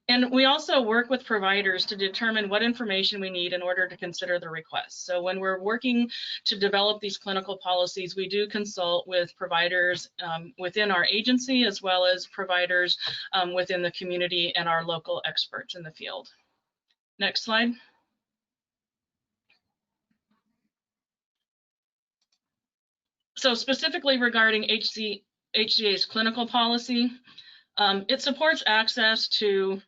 And we also work with providers to determine what information we need in order to consider the request. So when we're working to develop these clinical policies, we do consult with providers within our agency, as well as providers within the community and our local experts in the field. Next slide. So specifically regarding HCA's clinical policy, it supports access to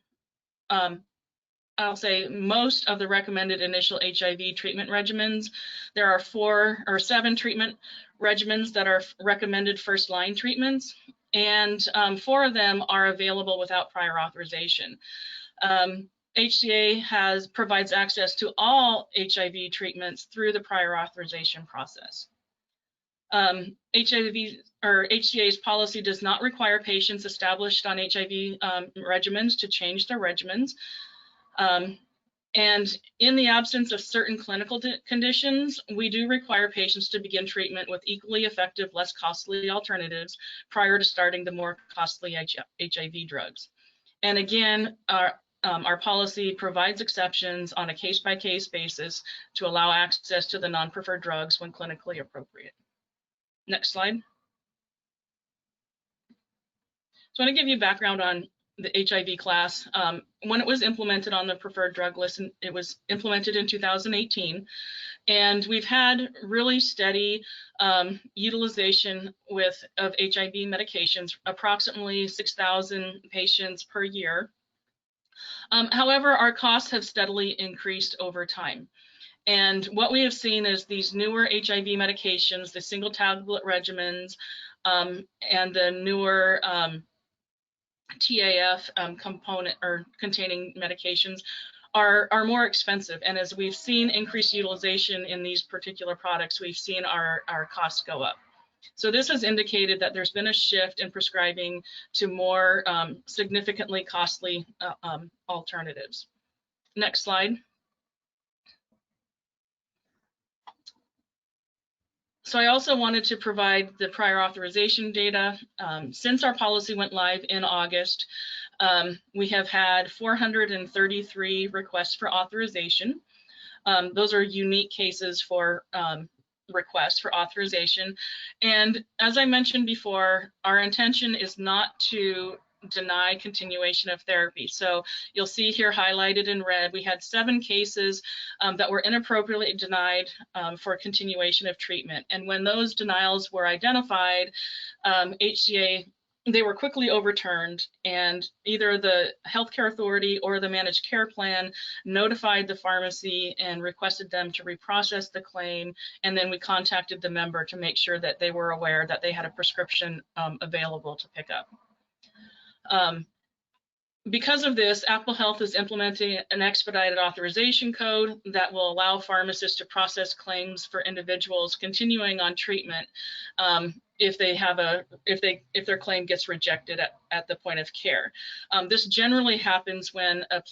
I'll say most of the recommended initial HIV treatment regimens. There are 4 or 7 treatment regimens that are recommended first-line treatments, and 4 of them are available without prior authorization. HCA provides access to all HIV treatments through the prior authorization process. HCA's policy does not require patients established on HIV regimens to change their regimens. And in the absence of certain clinical conditions, we do require patients to begin treatment with equally effective, less costly alternatives prior to starting the more costly HIV drugs. And again, our policy provides exceptions on a case-by-case basis to allow access to the non-preferred drugs when clinically appropriate. Next slide. So I want to give you background on the HIV class. When it was implemented on the preferred drug list, it was implemented in 2018, and we've had really steady utilization of HIV medications, approximately 6,000 patients per year. However, our costs have steadily increased over time. And what we have seen is these newer HIV medications, the single tablet regimens, and the newer TAF component or containing medications are more expensive. And as we've seen increased utilization in these particular products, we've seen our costs go up. So this has indicated that there's been a shift in prescribing to more significantly costly alternatives. Next slide. So I also wanted to provide the prior authorization data. Since our policy went live in August, we have had 433 requests for authorization. Those are unique cases for requests for authorization. And as I mentioned before, our intention is not to deny continuation of therapy. So you'll see here highlighted in red, we had 7 cases that were inappropriately denied for continuation of treatment. And when those denials were identified, HCA, they were quickly overturned, and either the healthcare authority or the managed care plan notified the pharmacy and requested them to reprocess the claim, and then we contacted the member to make sure that they were aware that they had a prescription available to pick up. Because of this, Apple Health is implementing an expedited authorization code that will allow pharmacists to process claims for individuals continuing on treatment if their claim gets rejected at the point of care. This generally happens when a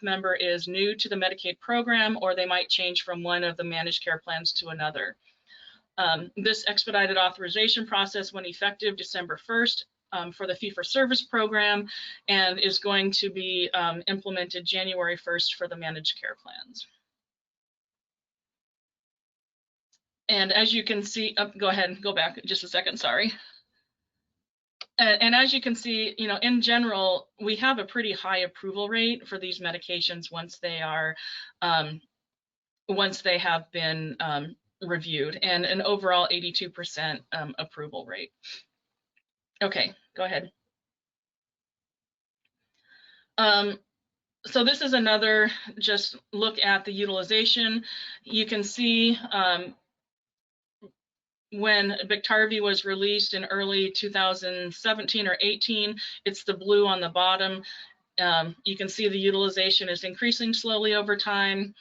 member is new to the Medicaid program, or they might change from one of the managed care plans to another. This expedited authorization process went effective December 1st. For the fee-for-service program, and is going to be implemented January 1st for the managed care plans. And as you can see, go ahead, go back just a second, sorry. And as you can see, in general, we have a pretty high approval rate for these medications once they have been reviewed, and an overall 82% approval rate. Okay, go ahead. So this is another just look at the utilization. You can see when Biktarvy was released in early 2017 or 18, it's the blue on the bottom. You can see the utilization is increasing slowly over time.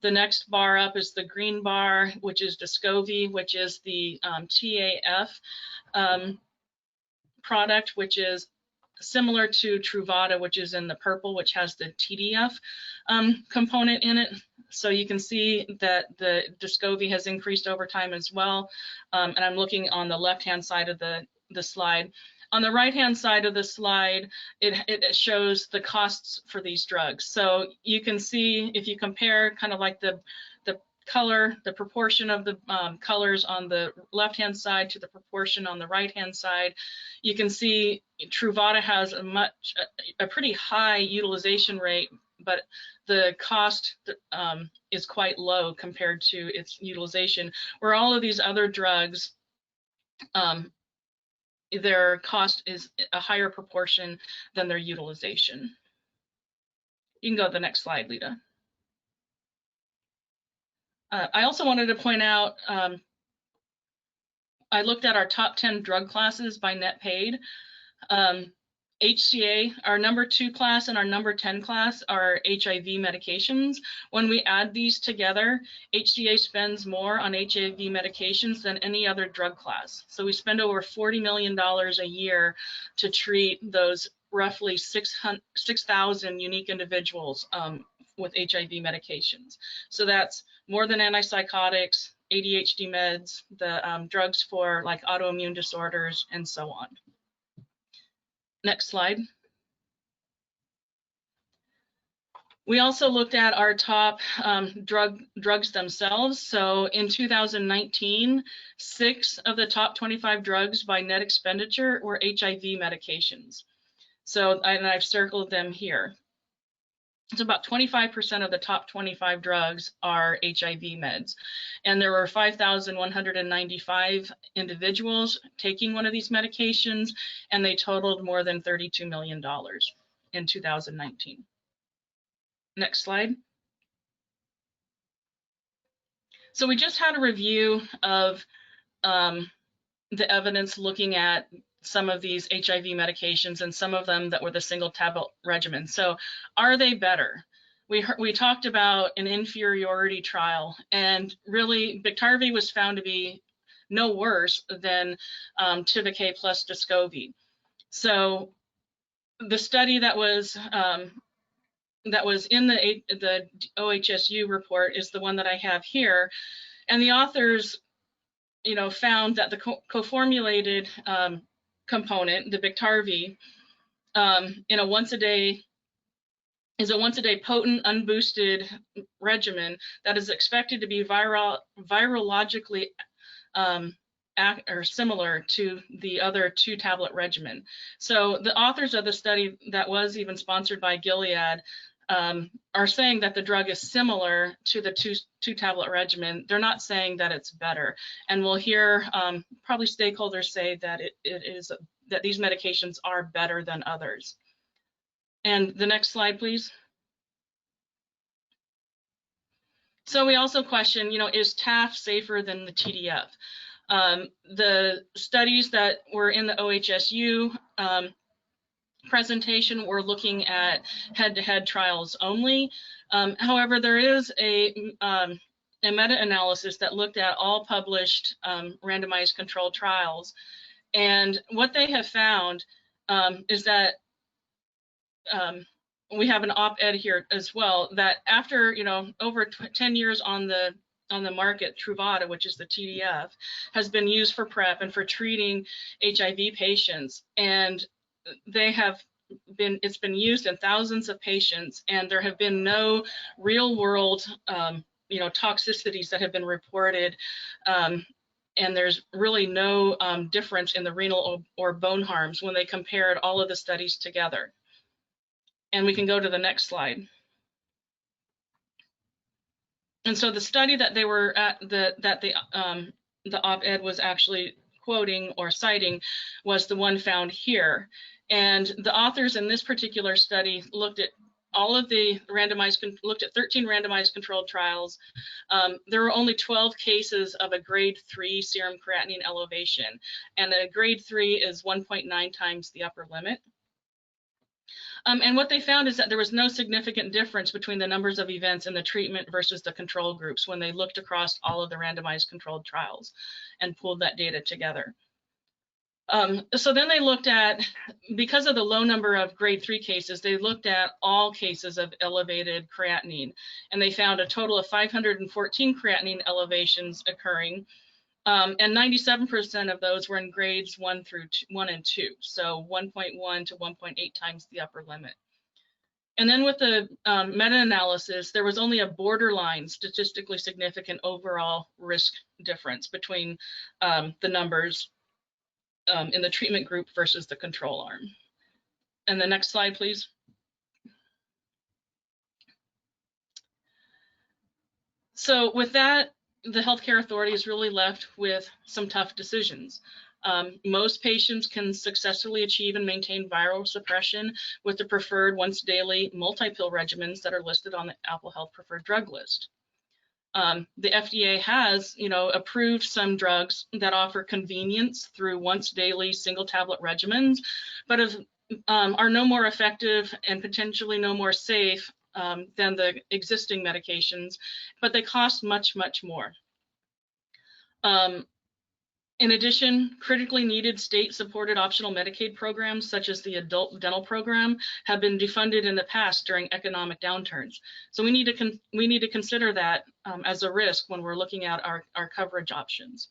The next bar up is the green bar, which is Descovy, which is the TAF product, which is similar to Truvada, which is in the purple, which has the TDF component in it. So you can see that the Descovy has increased over time as well. And I'm looking on the left-hand side of the slide. On the right-hand side of the slide, it shows the costs for these drugs. So you can see, if you compare kind of like the color, the proportion of the colors on the left-hand side to the proportion on the right-hand side, you can see Truvada has a pretty high utilization rate, but the cost is quite low compared to its utilization, where all of these other drugs, their cost is a higher proportion than their utilization. You can go to the next slide, Lita. I also wanted to point out, I looked at our top 10 drug classes by net paid. HCA, our number 2 class and our number 10 class are HIV medications. When we add these together, HCA spends more on HIV medications than any other drug class. So we spend over $40 million a year to treat those roughly 6,000 unique individuals with HIV medications. So that's more than antipsychotics, ADHD meds, the drugs for like autoimmune disorders, and so on. Next slide. We also looked at our top drugs themselves. So in 2019, 6 of the top 25 drugs by net expenditure were HIV medications. So I've circled them here. It's about 25% of the top 25 drugs are HIV meds. And there were 5,195 individuals taking one of these medications, and they totaled more than $32 million in 2019. Next slide. So we just had a review of the evidence looking at some of these HIV medications, and some of them that were the single tablet regimen. So are they better? We talked about an inferiority trial, and really Biktarvy was found to be no worse than Tivicay plus Descovy. So the study that was in the OHSU report is the one that I have here, and the authors, found that the co-formulated component, the Biktarvy, in a once a day potent unboosted regimen that is expected to be virologically or similar to the other 2-tablet regimen. So the authors of the study that was even sponsored by Gilead are saying that the drug is similar to the two-tablet regimen. They're not saying that it's better. And we'll hear probably stakeholders say that that these medications are better than others. And the next slide, please. So we also question, is TAF safer than the TDF? The studies that were in the OHSU presentation were looking at head-to-head trials only. However, there is a meta-analysis that looked at all published randomized controlled trials. And what they have found is that we have an op-ed here as well, that after over 10 years on the market, Truvada, which is the TDF, has been used for PrEP and for treating HIV patients, and it's been used in thousands of patients, and there have been no real-world toxicities that have been reported, and there's really no difference in the renal or bone harms when they compared all of the studies together. And we can go to the next slide. And so the study that they were at, that the op-ed was actually quoting or citing was the one found here. And the authors in this particular study looked at all of the looked at 13 randomized controlled trials. There were only 12 cases of a grade 3 serum creatinine elevation, and a grade 3 is 1.9 times the upper limit. And what they found is that there was no significant difference between the numbers of events in the treatment versus the control groups when they looked across all of the randomized controlled trials and pulled that data together. So then they looked at, because of the low number of grade 3 cases, they looked at all cases of elevated creatinine, and they found a total of 514 creatinine elevations occurring. And 97% of those were in grades 1 and 2, so 1.1 to 1.8 times the upper limit. And then with the meta-analysis, there was only a borderline statistically significant overall risk difference between the numbers in the treatment group versus the control arm. And the next slide, please. So with that, the healthcare authority is really left with some tough decisions. Most patients can successfully achieve and maintain viral suppression with the preferred once daily multi-pill regimens that are listed on the Apple Health preferred drug list. The FDA has, approved some drugs that offer convenience through once daily single tablet regimens, but are no more effective and potentially no more safe than the existing medications, but they cost much, much more. In addition, critically needed state-supported optional Medicaid programs, such as the adult dental program, have been defunded in the past during economic downturns. So we need to consider that as a risk when we're looking at our coverage options.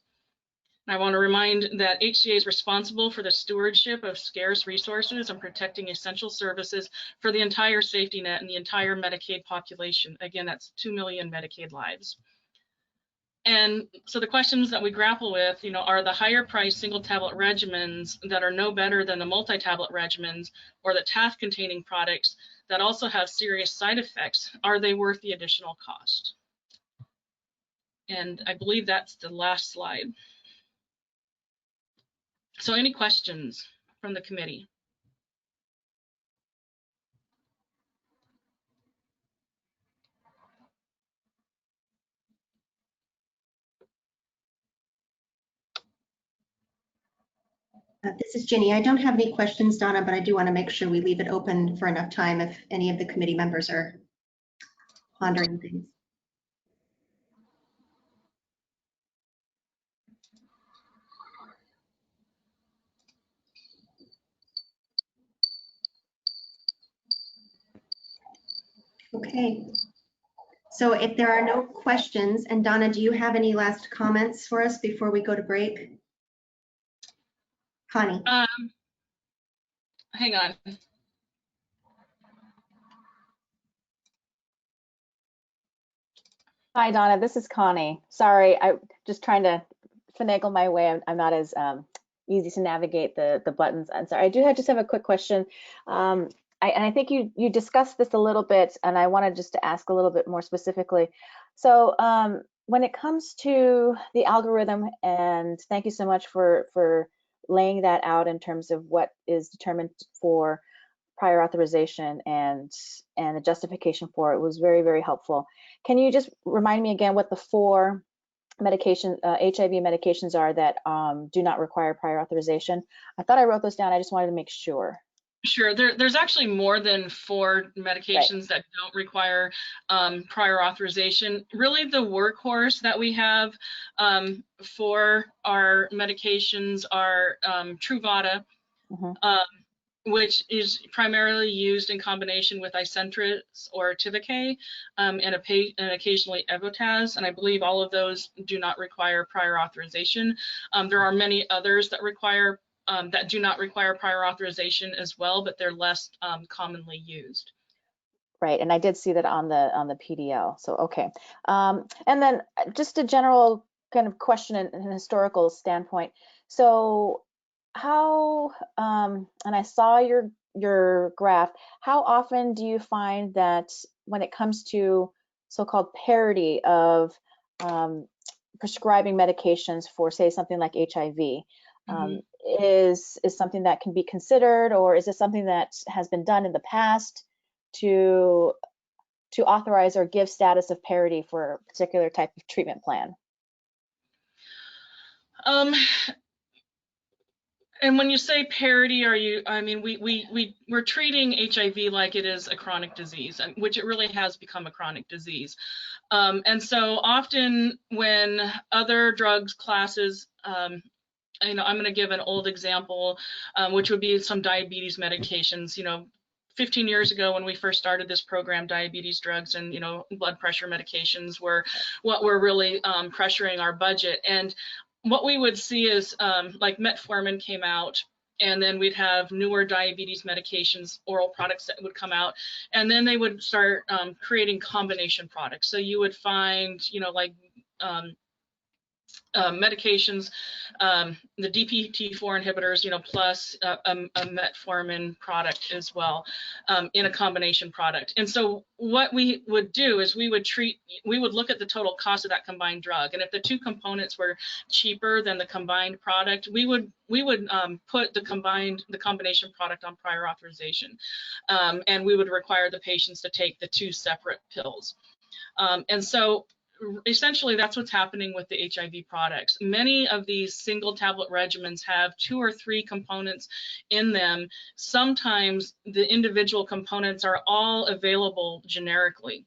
And I want to remind that HCA is responsible for the stewardship of scarce resources and protecting essential services for the entire safety net and the entire Medicaid population. Again, that's 2 million Medicaid lives. And so the questions that we grapple with, are the higher priced single tablet regimens that are no better than the multi-tablet regimens or the TAF containing products that also have serious side effects, are they worth the additional cost? And I believe that's the last slide. So any questions from the committee? This is Ginny. I don't have any questions, Donna, but I do want to make sure we leave it open for enough time if any of the committee members are pondering things. Okay. So if there are no questions, and Donna, do you have any last comments for us before we go to break? Connie. Hang on. Hi, Donna, this is Connie. Sorry, I'm just trying to finagle my way. I'm not as easy to navigate the buttons. I'm sorry, I do just have a quick question. I think you discussed this a little bit, and I wanted just to ask a little bit more specifically. So when it comes to the algorithm, and thank you so much for laying that out in terms of what is determined for prior authorization and the justification for it was very, very helpful. Can you just remind me again what the 4 HIV medications are that do not require prior authorization? I thought I wrote those down. I just wanted to make sure. Sure, there's actually more than 4 medications that don't require prior authorization. Really, the workhorse that we have for our medications are Truvada, which is primarily used in combination with Icentrus or Tivicay, and occasionally Evotaz, and I believe all of those do not require prior authorization. There are many others that require that do not require prior authorization as well, but they're less commonly used. Right, and I did see that on the PDL. So okay, and then just a general kind of question in an historical standpoint. So how and I saw your graph. How often do you find that when it comes to so-called parity of prescribing medications for, say, something like HIV? Is something that can be considered, or is it something that has been done in the past to authorize or give status of parity for a particular type of treatment plan? And when you say parity, we're treating HIV like it is a chronic disease, which it really has become a chronic disease. And so often when other drugs classes, I'm going to give an old example, which would be some diabetes medications. 15 years ago when we first started this program, diabetes drugs and blood pressure medications were what were really pressuring our budget. And what we would see is like metformin came out, and then we'd have newer diabetes medications, oral products that would come out, and then they would start creating combination products. So you would find, you know, like medications, the DPT4 inhibitors, you know, plus a metformin product as well, in a combination product. And so what we would do is we would look at the total cost of that combined drug, and if the two components were cheaper than the combined product, we would put the combination product on prior authorization, and we would require the patients to take the two separate pills. And so essentially that's what's happening with the HIV products. Many of these single tablet regimens have 2 or 3 components in them. Sometimes the individual components are all available generically,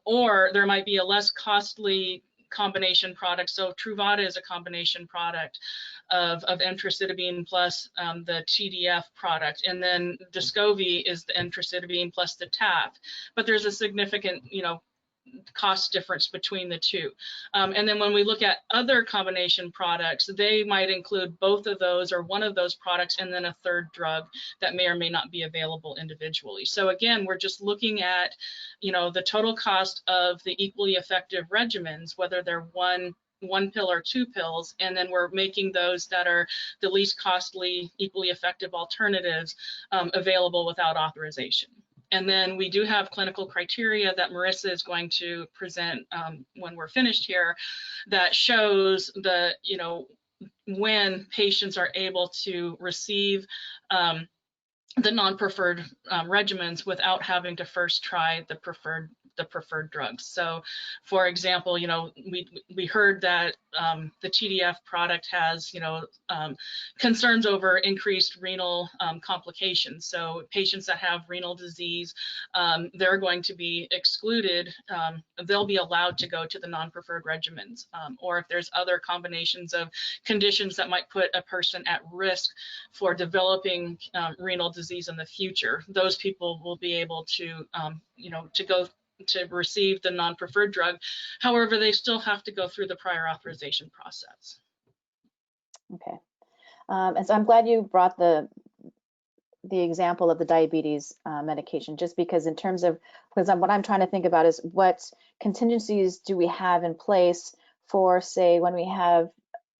or there might be a less costly combination product. So Truvada is a combination product of entrocitabine plus the TDF product, and then Descovy is the entrocitabine plus the TAF. But there's a significant, you know, cost difference between the two. And then when we look at other combination products, they might include both of those or one of those products and then a third drug that may or may not be available individually. So again, we're just looking at, you know, the total cost of the equally effective regimens, whether they're one pill or 2 pills, and then we're making those that are the least costly, equally effective alternatives available without authorization. And then we do have clinical criteria that Marissa is going to present when we're finished here, that shows the, you know, when patients are able to receive the non-preferred regimens without having to first try the preferred drugs. So for example, you know, we heard that the TDF product has, you know, concerns over increased renal complications. So patients that have renal disease, they're going to be excluded. They'll be allowed to go to the non-preferred regimens. Or if there's other combinations of conditions that might put a person at risk for developing renal disease in the future, those people will be able to, you know, to receive the non-preferred drug. However, they still have to go through the prior authorization process. Okay. And so I'm glad you brought the example of the diabetes medication, just because in terms of, because what I'm trying to think about is what contingencies do we have in place for, say, when we have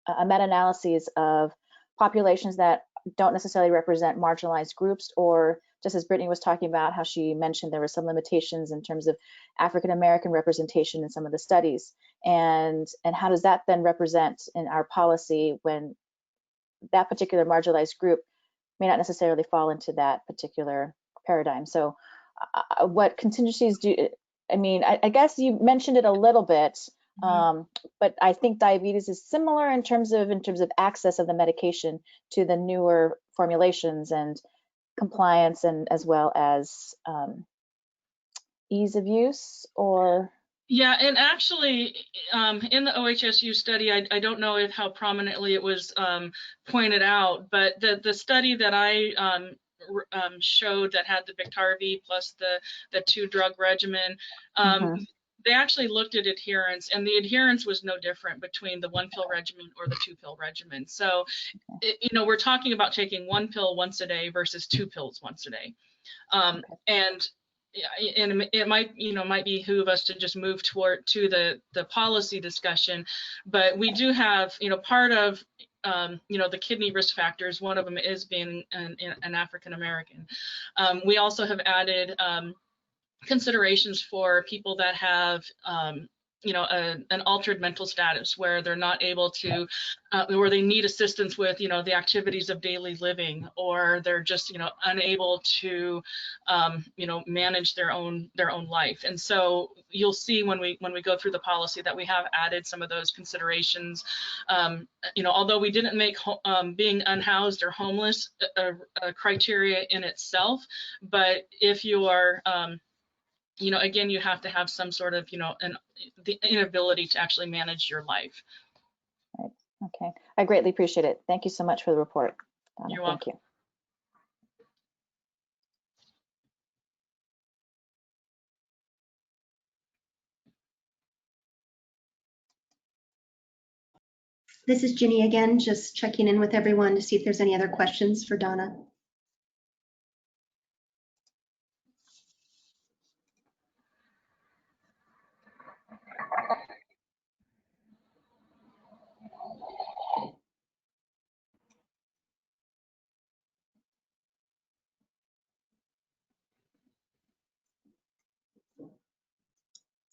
a meta-analysis of populations that don't necessarily represent marginalized groups, or just as Brittany was talking about how she mentioned there were some limitations in terms of African American representation in some of the studies, and how does that then represent in our policy when that particular marginalized group may not necessarily fall into that particular paradigm. So what contingencies do, I mean, I guess you mentioned it a little bit, but I think diabetes is similar in terms of access of the medication to the newer formulations and compliance, and as well as ease of use, or? Yeah, and actually in the OHSU study, I don't know how prominently it was pointed out, but the study that I showed that had the Biktarvy plus the 2-drug regimen, they actually looked at adherence, and the adherence was no different between the 1-pill regimen or the 2-pill regimen. So, you know, we're talking about taking 1 pill once a day versus 2 pills once a day. And it might, you know, might behoove us to just move to the policy discussion, but we do have, you know, part of you know, the kidney risk factors, one of them is being an African American. We also have added considerations for people that have you know, an altered mental status, where they're not able to, where they need assistance with, you know, the activities of daily living, or they're just, you know, unable to, you know, manage their own life. And so you'll see when we go through the policy that we have added some of those considerations. You know, although we didn't make being unhoused or homeless a criteria in itself, but if you are you know, again, you have to have some sort of, you know, the inability to actually manage your life. Right. Okay. I greatly appreciate it. Thank you so much for the report, Donna. You're welcome. Thank you. This is Ginny again, just checking in with everyone to see if there's any other questions for Donna.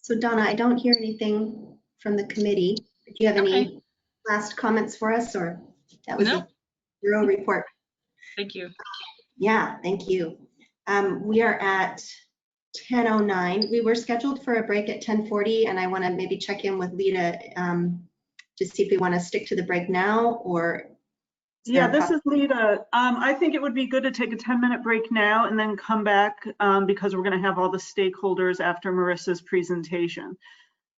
So Donna, I don't hear anything from the committee. Do you have any Okay. last comments for us, or that was No. a thorough report? Thank you. Yeah, thank you. We are at 10:09. We were scheduled for a break at 10:40, and I want to maybe check in with Lita to see if we want to stick to the break now, or Yeah, this is Lita. I think it would be good to take a 10-minute break now and then come back because we're going to have all the stakeholders after Marissa's presentation.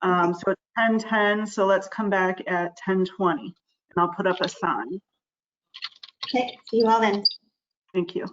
So it's 10:10, so let's come back at 10:20, and I'll put up a sign. Okay, see you all then. Thank you.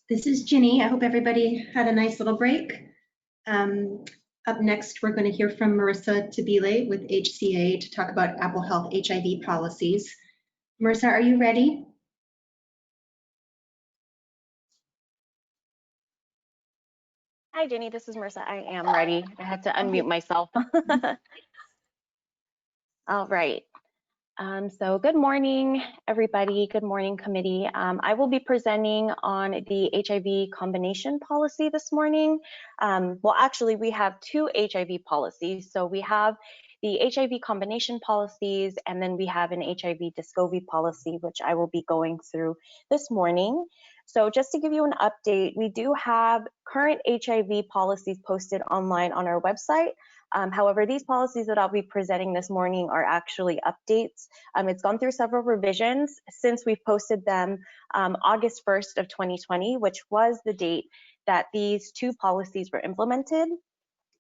This is Ginny. I hope everybody had a nice little break. Up next, we're going to hear from Marissa Tabile with HCA to talk about Apple Health HIV policies. Marissa, are you ready? Hi, Jenny. This is Marissa. I am ready. I had to unmute myself. All right. So good morning, everybody. Good morning, committee. I will be presenting on the HIV combination policy this morning. Well, actually, we have two HIV policies. So we have the HIV combination policies, and then we have an HIV Descovy policy, which I will be going through this morning. So just to give you an update, we do have current HIV policies posted online on our website. However, these policies that I'll be presenting this morning are actually updates. It's gone through several revisions since we posted them August 1st of 2020, which was the date that these two policies were implemented.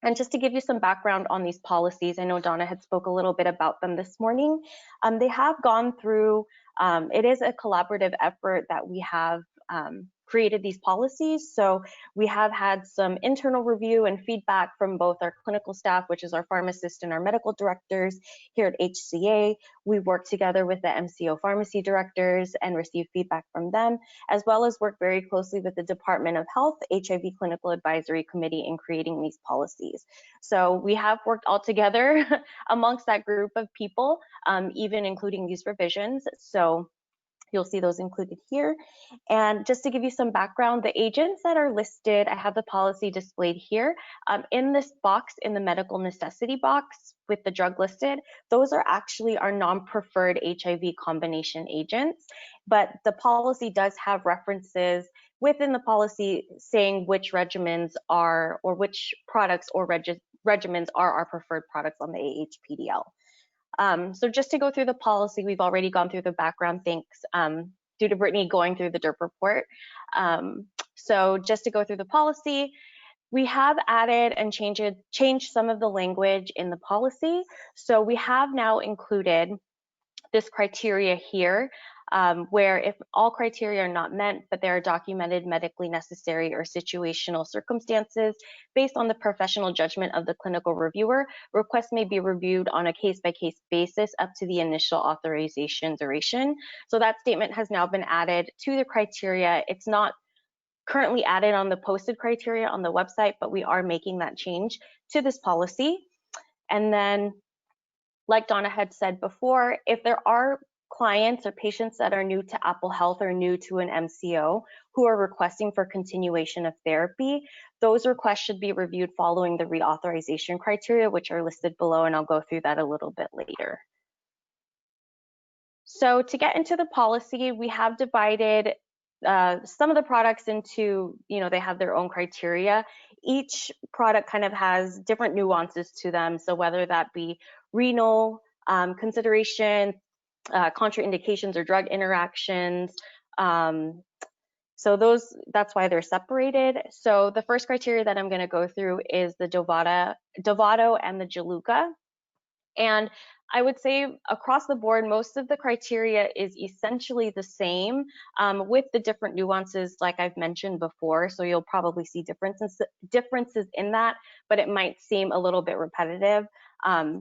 And just to give you some background on these policies, I know Donna had spoke a little bit about them this morning. They have gone through, it is a collaborative effort that we have created these policies. So we have had some internal review and feedback from both our clinical staff, which is our pharmacists and our medical directors here at HCA. We work together with the MCO pharmacy directors and receive feedback from them, as well as work very closely with the Department of Health HIV Clinical Advisory Committee in creating these policies. So we have worked all together amongst that group of people, even including these revisions. So you'll see those included here. And just to give you some background, the agents that are listed, I have the policy displayed here. In this box, in the medical necessity box with the drug listed, those are actually our non-preferred HIV combination agents. But the policy does have references within the policy saying which regimens are, or which products or regimens are our preferred products on the AHPDL. So just to go through the policy, we've already gone through the background, thanks due to Brittany going through the DERP report. So just to go through the policy, we have added and changed some of the language in the policy. So we have now included this criteria here, where if all criteria are not met, but there are documented medically necessary or situational circumstances based on the professional judgment of the clinical reviewer, requests may be reviewed on a case-by-case basis up to the initial authorization duration. So that statement has now been added to the criteria. It's not currently added on the posted criteria on the website, but we are making that change to this policy. And then, like Donna had said before, if there are clients or patients that are new to Apple Health or new to an MCO who are requesting for continuation of therapy, those requests should be reviewed following the reauthorization criteria, which are listed below, and I'll go through that a little bit later. So to get into the policy, we have divided some of the products into, they have their own criteria. Each product kind of has different nuances to them. So whether that be renal consideration, contraindications or drug interactions. So that's why they're separated. So the first criteria that I'm going to go through is the Dovato and the Juluca. And I would say across the board, most of the criteria is essentially the same, with the different nuances like I've mentioned before. So you'll probably see differences in that, but it might seem a little bit repetitive.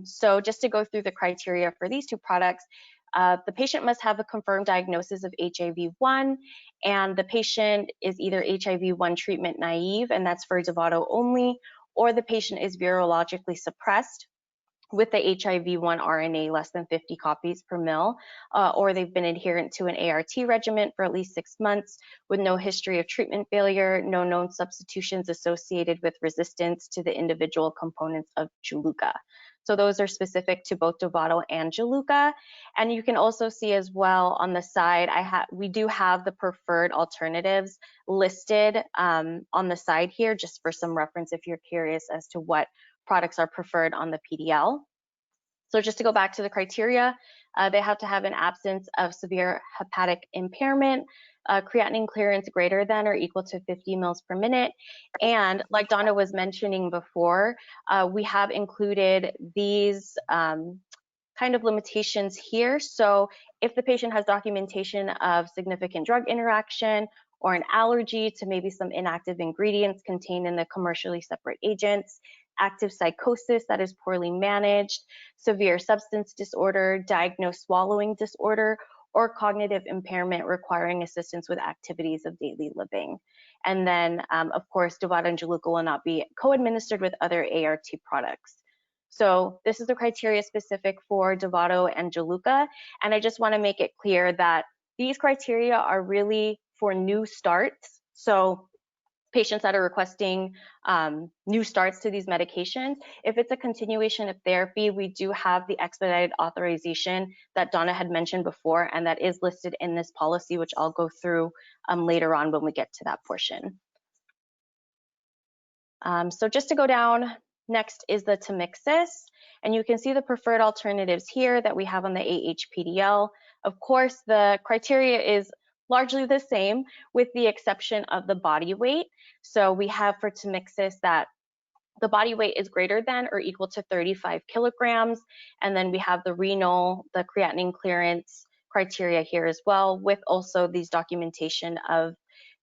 So just to go through the criteria for these two products, the patient must have a confirmed diagnosis of HIV-1, and the patient is either HIV-1 treatment naive, and that's for Dovato only, or the patient is virologically suppressed with the HIV-1 RNA less than 50 copies per mil, or they've been adherent to an ART regimen for at least 6 months with no history of treatment failure, no known substitutions associated with resistance to the individual components of Juluca. So those are specific to both Dovato and Juluca. And you can also see as well on the side, we do have the preferred alternatives listed on the side here, just for some reference if you're curious as to what products are preferred on the PDL. So just to go back to the criteria, they have to have an absence of severe hepatic impairment, creatinine clearance greater than or equal to 50 mils per minute. And like Donna was mentioning before, we have included these kind of limitations here. So if the patient has documentation of significant drug interaction or an allergy to maybe some inactive ingredients contained in the commercially separate agents, active psychosis that is poorly managed, severe substance disorder, diagnosed swallowing disorder, or cognitive impairment requiring assistance with activities of daily living. And then, of course, Dovato and Juluca will not be co-administered with other ART products. So this is the criteria specific for Dovato and Juluca, and I just want to make it clear that these criteria are really for new starts. So patients that are requesting new starts to these medications, if it's a continuation of therapy, we do have the expedited authorization that Donna had mentioned before, and that is listed in this policy, which I'll go through later on when we get to that portion. So just to go down, next is the Temixis, and you can see the preferred alternatives here that we have on the AHPDL. Of course, the criteria is largely the same with the exception of the body weight. So we have for Temixis that the body weight is greater than or equal to 35 kilograms. And then we have the renal, the creatinine clearance criteria here as well, with also these documentation of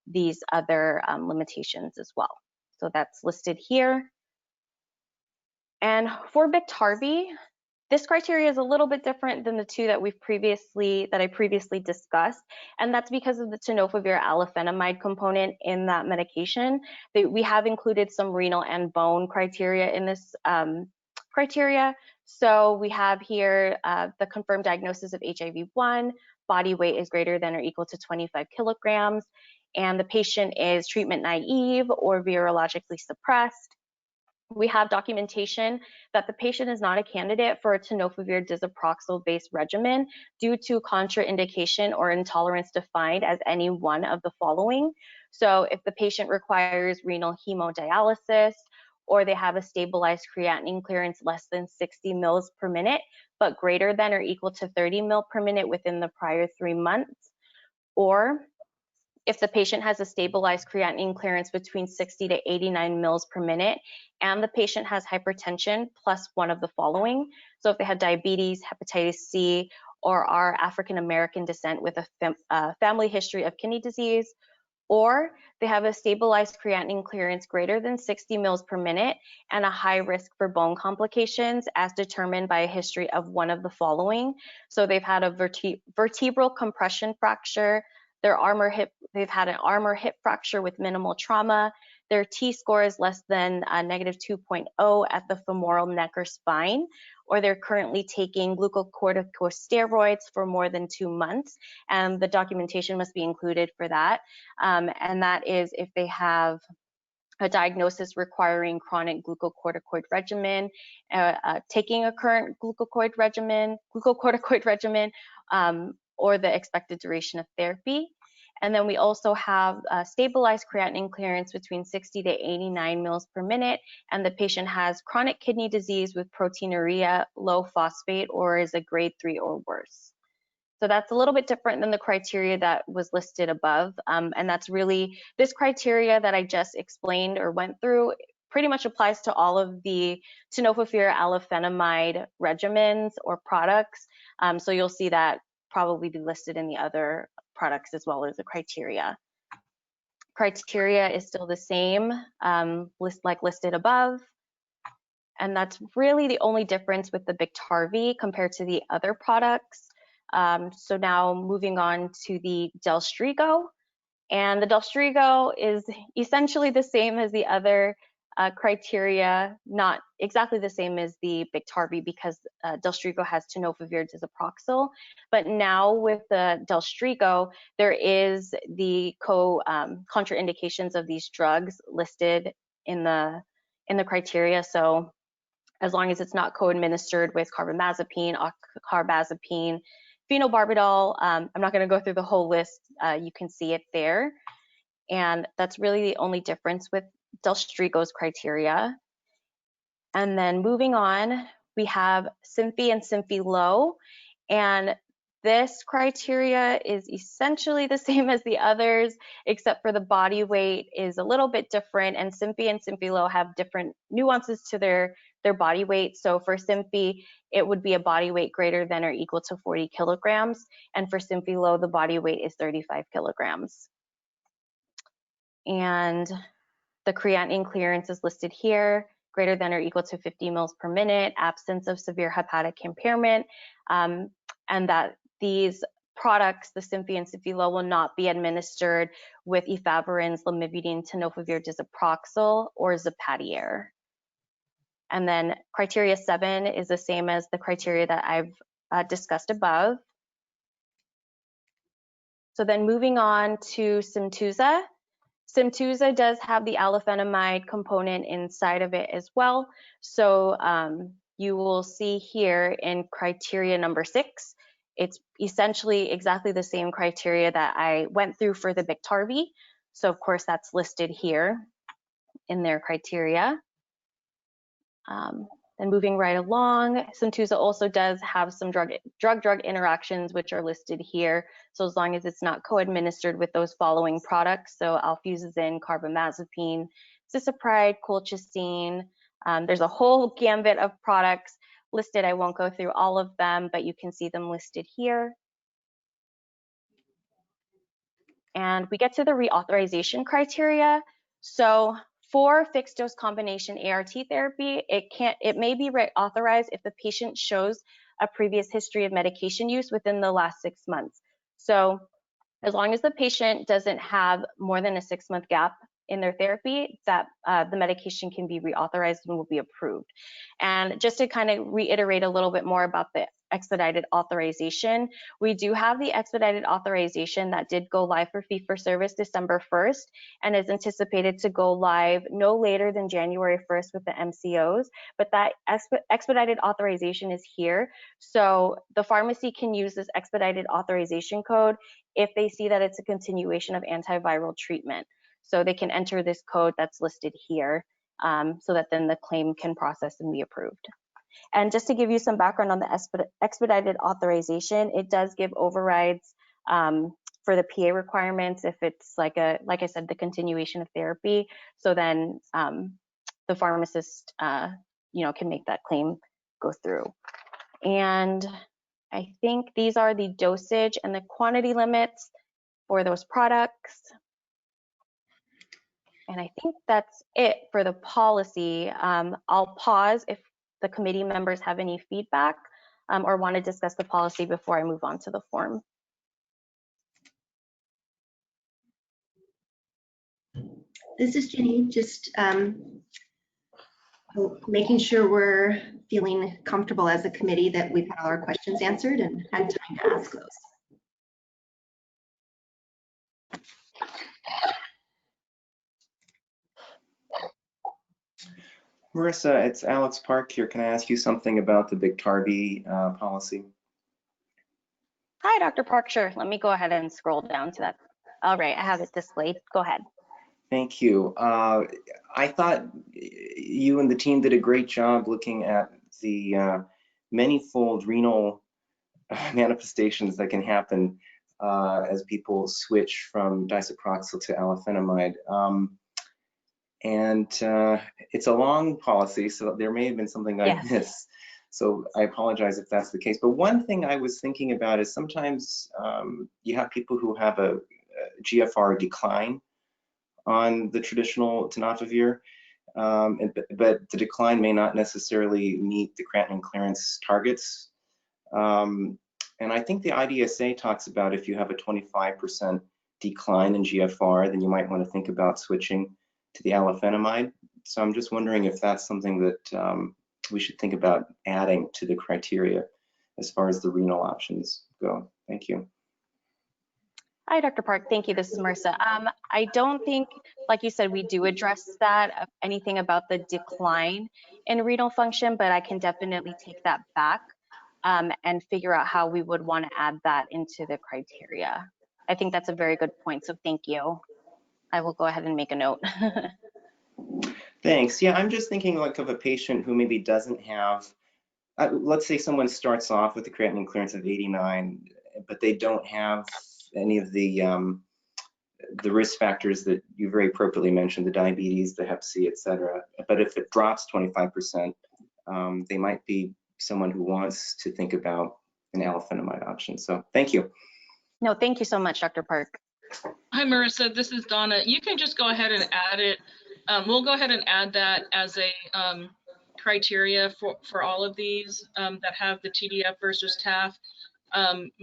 these other limitations as well. So that's listed here. And for Biktarvy, this criteria is a little bit different than the two that I previously discussed, and that's because of the tenofovir alafenamide component in that medication. We have included some renal and bone criteria in this criteria. So we have here the confirmed diagnosis of HIV-1, body weight is greater than or equal to 25 kilograms, and the patient is treatment naive or virologically suppressed. We have documentation that the patient is not a candidate for a tenofovir disoproxil-based regimen due to contraindication or intolerance defined as any one of the following. So if the patient requires renal hemodialysis, or they have a stabilized creatinine clearance less than 60 mils per minute, but greater than or equal to 30 mil per minute within the prior 3 months, or if the patient has a stabilized creatinine clearance between 60 to 89 mils per minute, and the patient has hypertension plus one of the following. So if they have diabetes, hepatitis C, or are African American descent with a family history of kidney disease, or they have a stabilized creatinine clearance greater than 60 mils per minute and a high risk for bone complications as determined by a history of one of the following. So they've had a vertebral compression fracture, they've had an arm or hip fracture with minimal trauma, their T-score is less than -2.0 at the femoral neck or spine, or they're currently taking glucocorticosteroids for more than 2 months, and the documentation must be included for that. And that is if they have a diagnosis requiring chronic glucocorticoid regimen, taking a current glucocorticoid regimen, or the expected duration of therapy. And then we also have stabilized creatinine clearance between 60 to 89 mils per minute, and the patient has chronic kidney disease with proteinuria, low phosphate, or is a grade 3 or worse. So that's a little bit different than the criteria that was listed above, and that's really, this criteria that I just explained or went through pretty much applies to all of the tenofovir alafenamide regimens or products. So you'll see that probably be listed in the other products as well as the criteria. Criteria is still the same, like listed above. And that's really the only difference with the Biktarvy compared to the other products. So now moving on to the Delstrigo. And the Delstrigo is essentially the same as the other criteria, not exactly the same as the Biktarvy because Delstrigo has tenofovir disoproxil. But now with the Delstrigo, there is the contraindications of these drugs listed in the criteria. So as long as it's not co-administered with carbamazepine, carbazepine, phenobarbital, I'm not going to go through the whole list. You can see it there. And that's really the only difference with Delstrigo's criteria. And then moving on, we have Symphy and Symphy Low. And this criteria is essentially the same as the others, except for the body weight is a little bit different. And Symphy and Symphy Low have different nuances to their body weight. So for Symphy, it would be a body weight greater than or equal to 40 kilograms. And for Symphy Low, the body weight is 35 kilograms. And the creatinine clearance is listed here, greater than or equal to 50 mils per minute, absence of severe hepatic impairment, and that these products, the Symphony and Symphilo, will not be administered with efavirenz, lamivudine, tenofovir disoproxil, or Zepatier. And then criteria 7 is the same as the criteria that I've discussed above. So then moving on to Simtuza. Simtuza does have the alafenamide component inside of it as well. So you will see here in criteria number 6, it's essentially exactly the same criteria that I went through for the Biktarvy. So of course that's listed here in their criteria. Then moving right along, Simtuza also does have some drug-drug interactions, which are listed here. So as long as it's not co-administered with those following products, so alfuzosin, carbamazepine, cisapride, colchicine, there's a whole gambit of products listed. I won't go through all of them, but you can see them listed here. And we get to the reauthorization criteria. So for fixed dose combination ART therapy, it may be reauthorized if the patient shows a previous history of medication use within the last 6 months. So as long as the patient doesn't have more than a 6-month gap in their therapy, that the medication can be reauthorized and will be approved. And just to kind of reiterate a little bit more about the expedited authorization, we do have the expedited authorization that did go live for fee-for-service December 1st and is anticipated to go live no later than January 1st with the MCOs, but that expedited authorization is here. So the pharmacy can use this expedited authorization code if they see that it's a continuation of antiviral treatment. So they can enter this code that's listed here so that then the claim can process and be approved. And just to give you some background on the expedited authorization, it does give overrides for the PA requirements if it's like I said, the continuation of therapy. So then the pharmacist, can make that claim go through. And I think these are the dosage and the quantity limits for those products. And I think that's it for the policy. I'll pause if the committee members have any feedback or want to discuss the policy before I move on to the form. This is Jenny, just making sure we're feeling comfortable as a committee that we've had all our questions answered and had time to ask those. Marissa, it's Alex Park here. Can I ask you something about the Biktarvy policy? Hi, Dr. Park. Sure. Let me go ahead and scroll down to that. All right, I have it displayed. Go ahead. Thank you. I thought you and the team did a great job looking at the many-fold renal manifestations that can happen as people switch from disoproxil to alafenamide. And it's a long policy, so there may have been something I missed. So I apologize if that's the case. But one thing I was thinking about is sometimes you have people who have a GFR decline on the traditional tenofovir, but the decline may not necessarily meet the creatinine clearance targets. And I think the IDSA talks about if you have a 25% decline in GFR, then you might want to think about switching to the alafenamide. So I'm just wondering if that's something that we should think about adding to the criteria as far as the renal options go. Thank you. Hi, Dr. Park. Thank you. This is Marissa. I don't think, like you said, we do address that, anything about the decline in renal function, but I can definitely take that back and figure out how we would want to add that into the criteria. I think that's a very good point, so thank you. I will go ahead and make a note. Thanks. Yeah, I'm just thinking like of a patient who maybe doesn't have, let's say someone starts off with a creatinine clearance of 89, but they don't have any of the risk factors that you very appropriately mentioned, the diabetes, the hep C, et cetera. But if it drops 25%, they might be someone who wants to think about an alafenamide option. So thank you. No, thank you so much, Dr. Park. Hi, Marissa. This is Donna. You can just go ahead and add it. We'll go ahead and add that as a criteria for all of these that have the TDF versus TAF.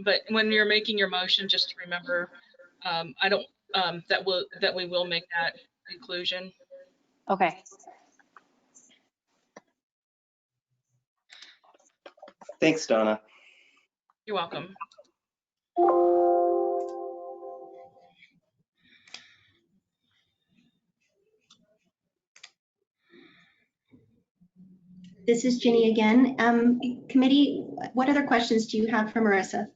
But when you're making your motion, just remember, I don't that we will make that inclusion. Okay. Thanks, Donna. You're welcome. This is Ginny again. Committee, what other questions do you have for Marissa?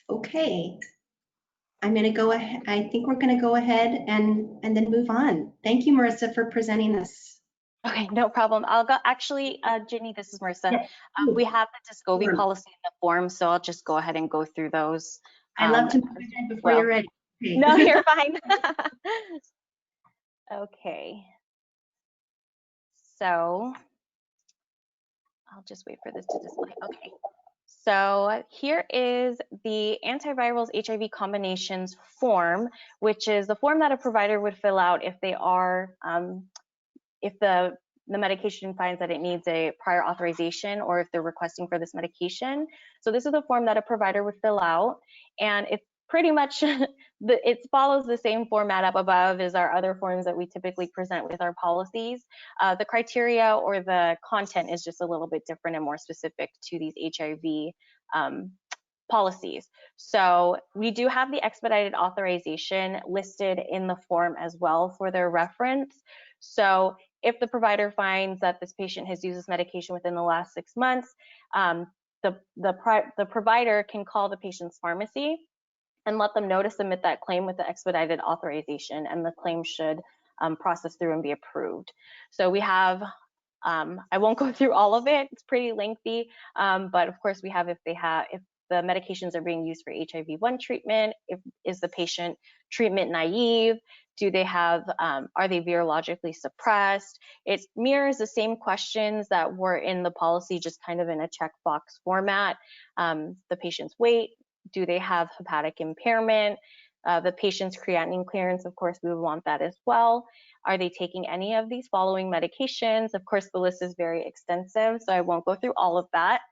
Okay. I'm going to go ahead. I think we're going to go ahead and then move on. Thank you, Marissa, for presenting this. Okay, no problem. I'll go. Actually, Ginny, this is Marissa. Yes. We have the Discovery Sure. policy in the form, so I'll just go ahead and go through those. I love to move ahead before you're ready. Okay. No, you're fine. Okay. So I'll just wait for this to display. Okay. So here is the antivirals HIV combinations form, which is the form that a provider would fill out if they are, if the medication finds that it needs a prior authorization or if they're requesting for this medication. So this is the form that a provider would fill out, and it's pretty much, it follows the same format up above as our other forms that we typically present with our policies. The criteria or the content is just a little bit different and more specific to these HIV policies. So we do have the expedited authorization listed in the form as well for their reference. So if the provider finds that this patient has used this medication within the last 6 months, the provider can call the patient's pharmacy and let them know to submit that claim with the expedited authorization, and the claim should process through and be approved. So we have, I won't go through all of it, it's pretty lengthy, but of course we have if the medications are being used for HIV-1 treatment, is the patient treatment naive, do they have, are they virologically suppressed? It mirrors the same questions that were in the policy, just kind of in a checkbox format. The patient's weight, do they have hepatic impairment? The patient's creatinine clearance, of course, we would want that as well. Are they taking any of these following medications? Of course, the list is very extensive, so I won't go through all of that.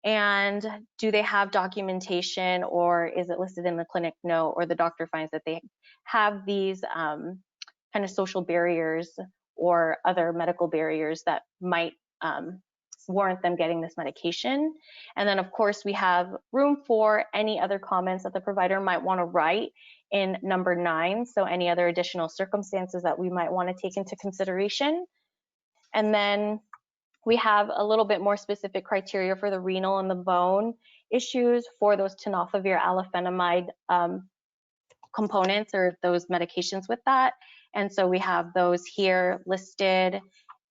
And do they have documentation, or is it listed in the clinic note, or the doctor finds that they have these kind of social barriers or other medical barriers that might warrant them getting this medication. And then of course we have room for any other comments that the provider might want to write in number 9, so any other additional circumstances that we might want to take into consideration. And then we have a little bit more specific criteria for the renal and the bone issues for those tenofovir alafenamide components, or those medications with that. And so we have those here listed.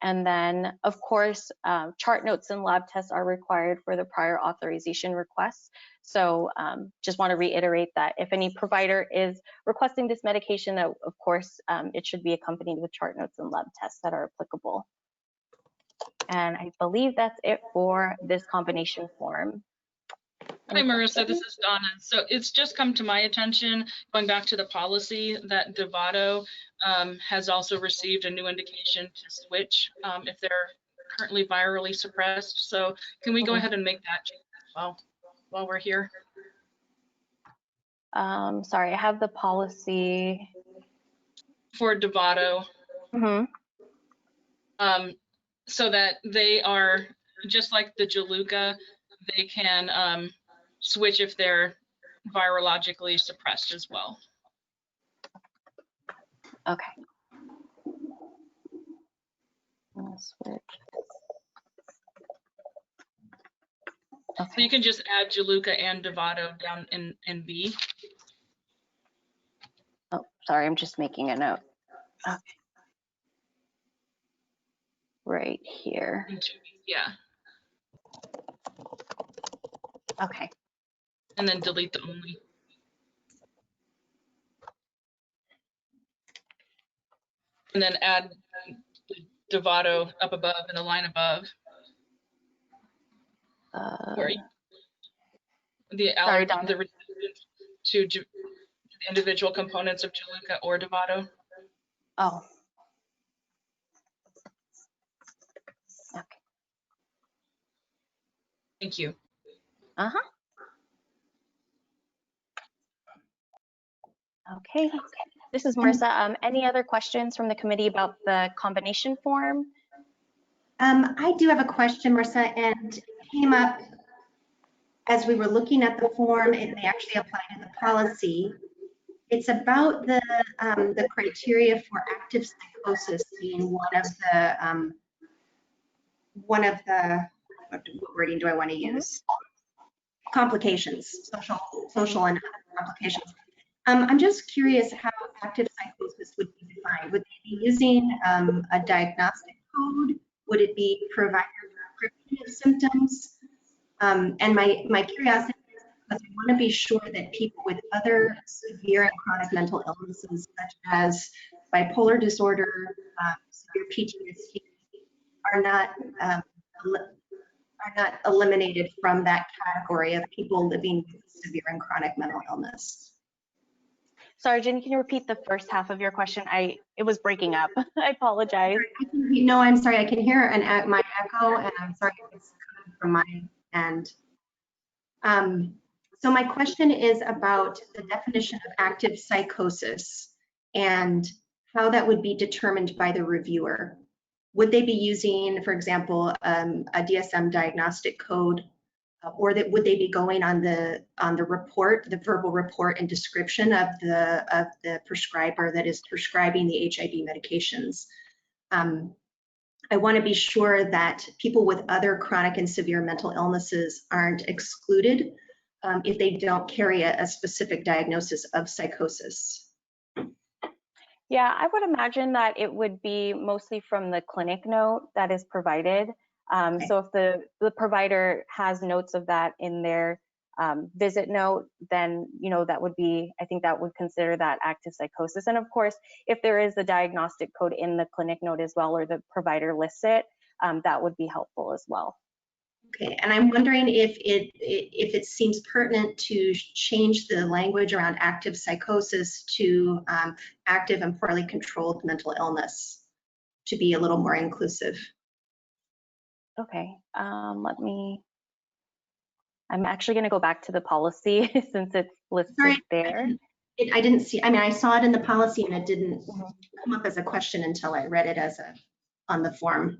And then, of course, chart notes and lab tests are required for the prior authorization requests. So just want to reiterate that if any provider is requesting this medication, of course, it should be accompanied with chart notes and lab tests that are applicable. And I believe that's it for this combination form. Hi, Marissa, this is Donna. So it's just come to my attention, going back to the policy, that Dovato has also received a new indication to switch if they're currently virally suppressed. So can we go ahead and make that change while we're here? Sorry, I have the policy. For Dovato. Mm-hmm. So that they are, just like the Jaluca, they can switch if they're virologically suppressed as well. Okay. Switch. Okay. So you can just add Jaluca and Dovato down in B. Oh, sorry, I'm just making a note. Okay. Right here. Yeah. Okay. And then delete the only. and then add Dovato up above in a line above. Or the sorry, allergy, Donna. the resistance to individual components of Juluca or Dovato. Oh. Okay. Thank you. Uh-huh. Okay. This is Marissa. Any other questions from the committee about the combination form? I do have a question, Marissa, and it came up as we were looking at the form, and they actually applied to the policy. It's about the criteria for active psychosis being one of the what wording do I want to use? Complications, social and other complications. I'm just curious how active psychosis would be defined. Would they be using a diagnostic code? Would it be provider description of symptoms? And my curiosity is because I want to be sure that people with other severe and chronic mental illnesses, such as bipolar disorder, severe PTSD, are not eliminated from that category of people living with severe and chronic mental illness. Sorry, Jenny, can you repeat the first half of your question? It was breaking up. I apologize. No, I'm sorry. I can hear my echo, and I'm sorry if it's coming from my end. So my question is about the definition of active psychosis and how that would be determined by the reviewer. Would they be using, for example, a DSM diagnostic code, or would they be going on the report, the verbal report and description of the prescriber that is prescribing the HIV medications? I want to be sure that people with other chronic and severe mental illnesses aren't excluded if they don't carry a specific diagnosis of psychosis. Yeah, I would imagine that it would be mostly from the clinic note that is provided. Okay. So if the provider has notes of that in their visit note, then that would be, I think that would consider that active psychosis. And of course, if there is a diagnostic code in the clinic note as well, or the provider lists it, that would be helpful as well. Okay, and I'm wondering if it seems pertinent to change the language around active psychosis to active and poorly controlled mental illness to be a little more inclusive. Okay, I'm actually going to go back to the policy since it's listed there. I didn't see, I mean, I saw it in the policy and it didn't come up as a question until I read it on the form.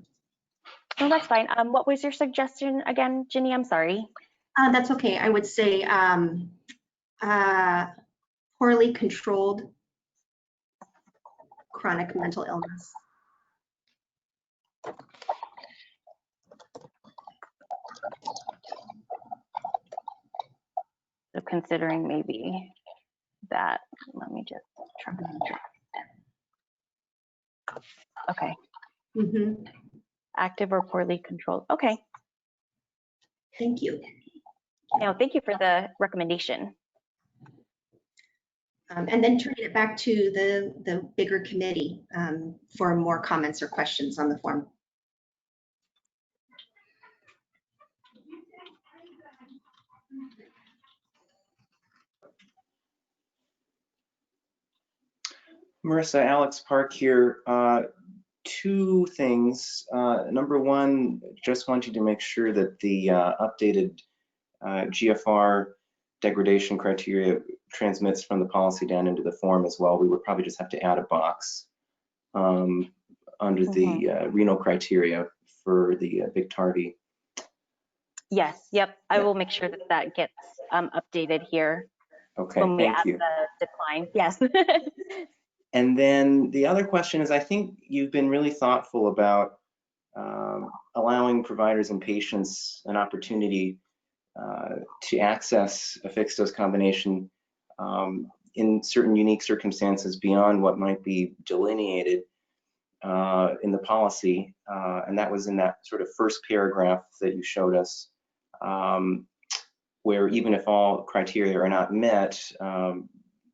No, that's fine. What was your suggestion again, Ginny? I'm sorry. That's okay. I would say poorly controlled chronic mental illness. So considering maybe that, let me just try. Okay. Mm-hmm. Active or poorly controlled. Okay. Thank you. No, thank you for the recommendation. And then turning it back to the bigger committee for more comments or questions on the form. Marissa, Alex Park here. Two things. Number one, just wanted to make sure that the updated GFR degradation criteria transmits from the policy down into the form as well. We would probably just have to add a box under the renal criteria for the Biktarvy. Yes, yep. I will make sure that that gets updated here. Okay, when we thank add you. The decline. Yes. And then the other question is, I think you've been really thoughtful about allowing providers and patients an opportunity to access a fixed dose combination in certain unique circumstances beyond what might be delineated in the policy. And that was in that sort of first paragraph that you showed us, where even if all criteria are not met,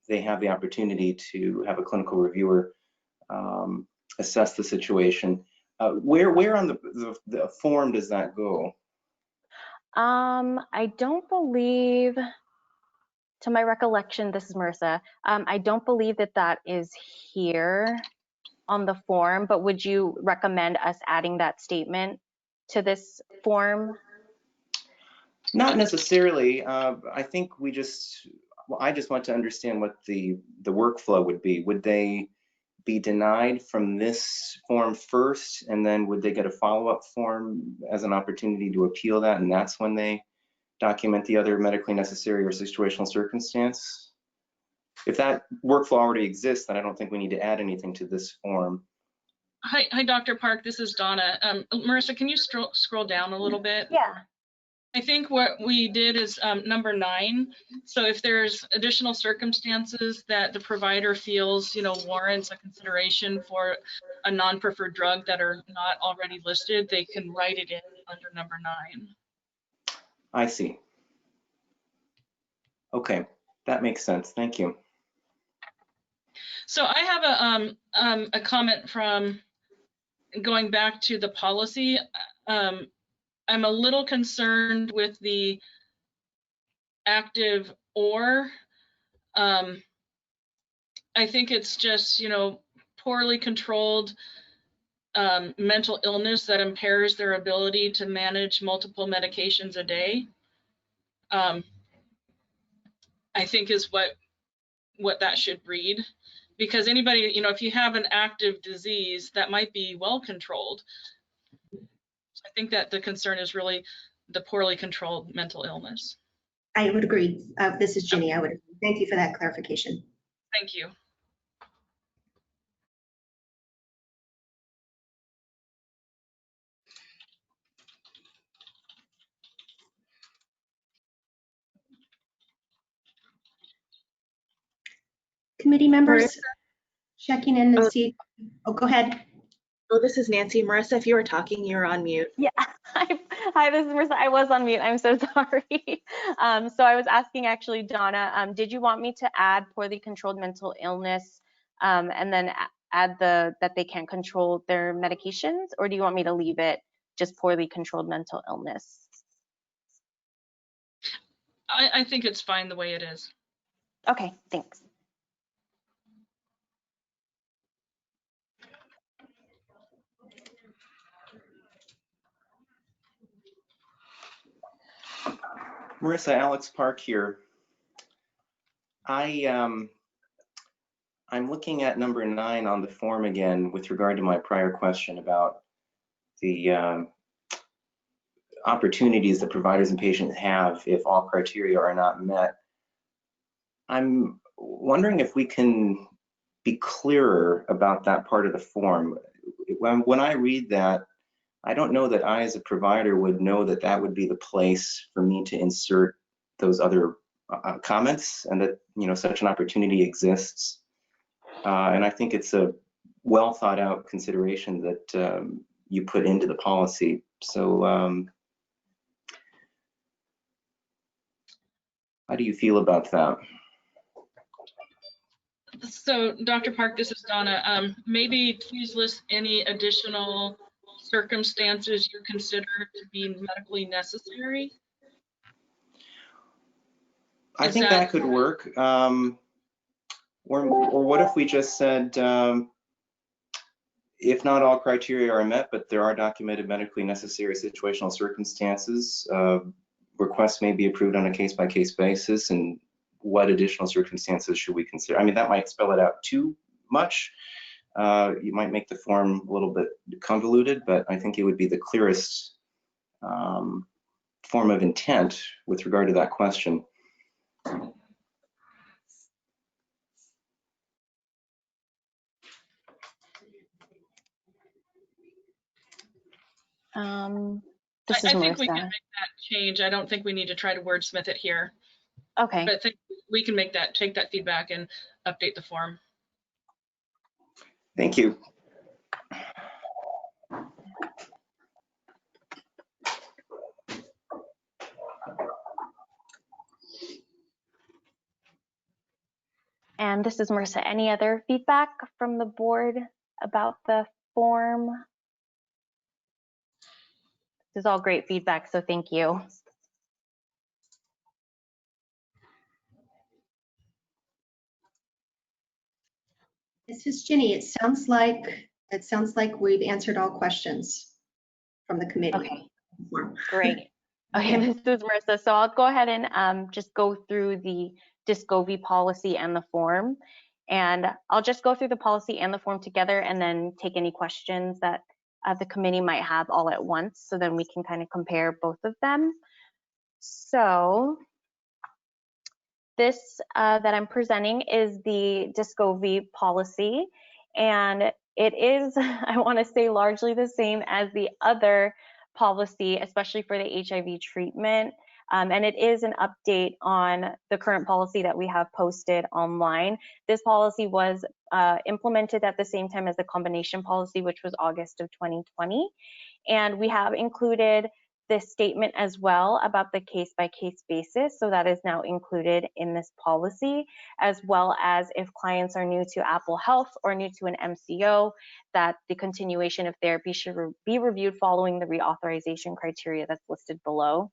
they have the opportunity to have a clinical reviewer assess the situation. Where on the form does that go? I don't believe, to my recollection, this is Marissa, I don't believe that that is here on the form, but would you recommend us adding that statement to this form? Not necessarily. I think I just want to understand what the workflow would be. Would they be denied from this form first, and then would they get a follow-up form as an opportunity to appeal that, and that's when they document the other medically necessary or situational circumstance? If that workflow already exists, then I don't think we need to add anything to this form. Hi, Dr. Park, this is Donna. Marissa, can you scroll down a little bit? Yeah. I think what we did is number 9. So if there's additional circumstances that the provider feels, warrants a consideration for a non-preferred drug that are not already listed, they can write it in under number 9. I see. Okay, that makes sense. Thank you. So I have a comment from going back to the policy. I'm a little concerned with the active or. I think it's just, poorly controlled mental illness that impairs their ability to manage multiple medications a day. I think is what that should read, because anybody, if you have an active disease that might be well controlled. I think that the concern is really the poorly controlled mental illness. I would agree. This is Ginny. I would agree. Thank you for that clarification. Thank you. Committee members Marissa? checking in to see. Oh, go ahead. Oh, this is Nancy. Marissa, if you were talking, you're on mute. Yeah. Hi, this is Marissa. I was on mute. I'm so sorry. So I was asking actually, Donna, did you want me to add poorly controlled mental illness and then add that they can't control their medications, or do you want me to leave it just poorly controlled mental illness? I think it's fine the way it is. Okay, thanks. Marissa, Alex Park here. I'm looking at number 9 on the form again with regard to my prior question about the opportunities that providers and patients have if all criteria are not met. I'm wondering if we can be clearer about that part of the form. When I read that, I don't know that I as a provider would know that that would be the place for me to insert those other comments, and that such an opportunity exists. And I think it's a well thought out consideration that you put into the policy. So how do you feel about that? So Dr. Park, this is Donna. Maybe please list any additional circumstances you consider to be medically necessary. I think that could work. Or what if we just said, if not all criteria are met, but there are documented medically necessary situational circumstances, requests may be approved on a case-by-case basis, and what additional circumstances should we consider? I mean, that might spell it out too much. You might make the form a little bit convoluted, but I think it would be the clearest form of intent with regard to that question. This is I think we can Marissa. make that change. I don't think we need to try to wordsmith it here. Okay. But I think we can take that feedback and update the form. Thank you. And this is Marissa. Any other feedback from the board about the form. This is all great feedback, so thank you. This is Ginny. It sounds like we've answered all questions from the committee. Okay, great. Okay, this is Marissa. So I'll go ahead and just go through the Discovery policy and the form. And I'll just go through the policy and the form together and then take any questions that the committee might have all at once. So then we can kind of compare both of them. So this that I'm presenting is the Discovery policy. And it is, I want to say, largely the same as the other policy, especially for the HIV treatment. And it is an update on the current policy that we have posted online. This policy was implemented at the same time as the combination policy, which was August of 2020. And we have included this statement as well about the case-by-case basis. So that is now included in this policy, as well as if clients are new to Apple Health or new to an MCO, that the continuation of therapy should be reviewed following the reauthorization criteria that's listed below.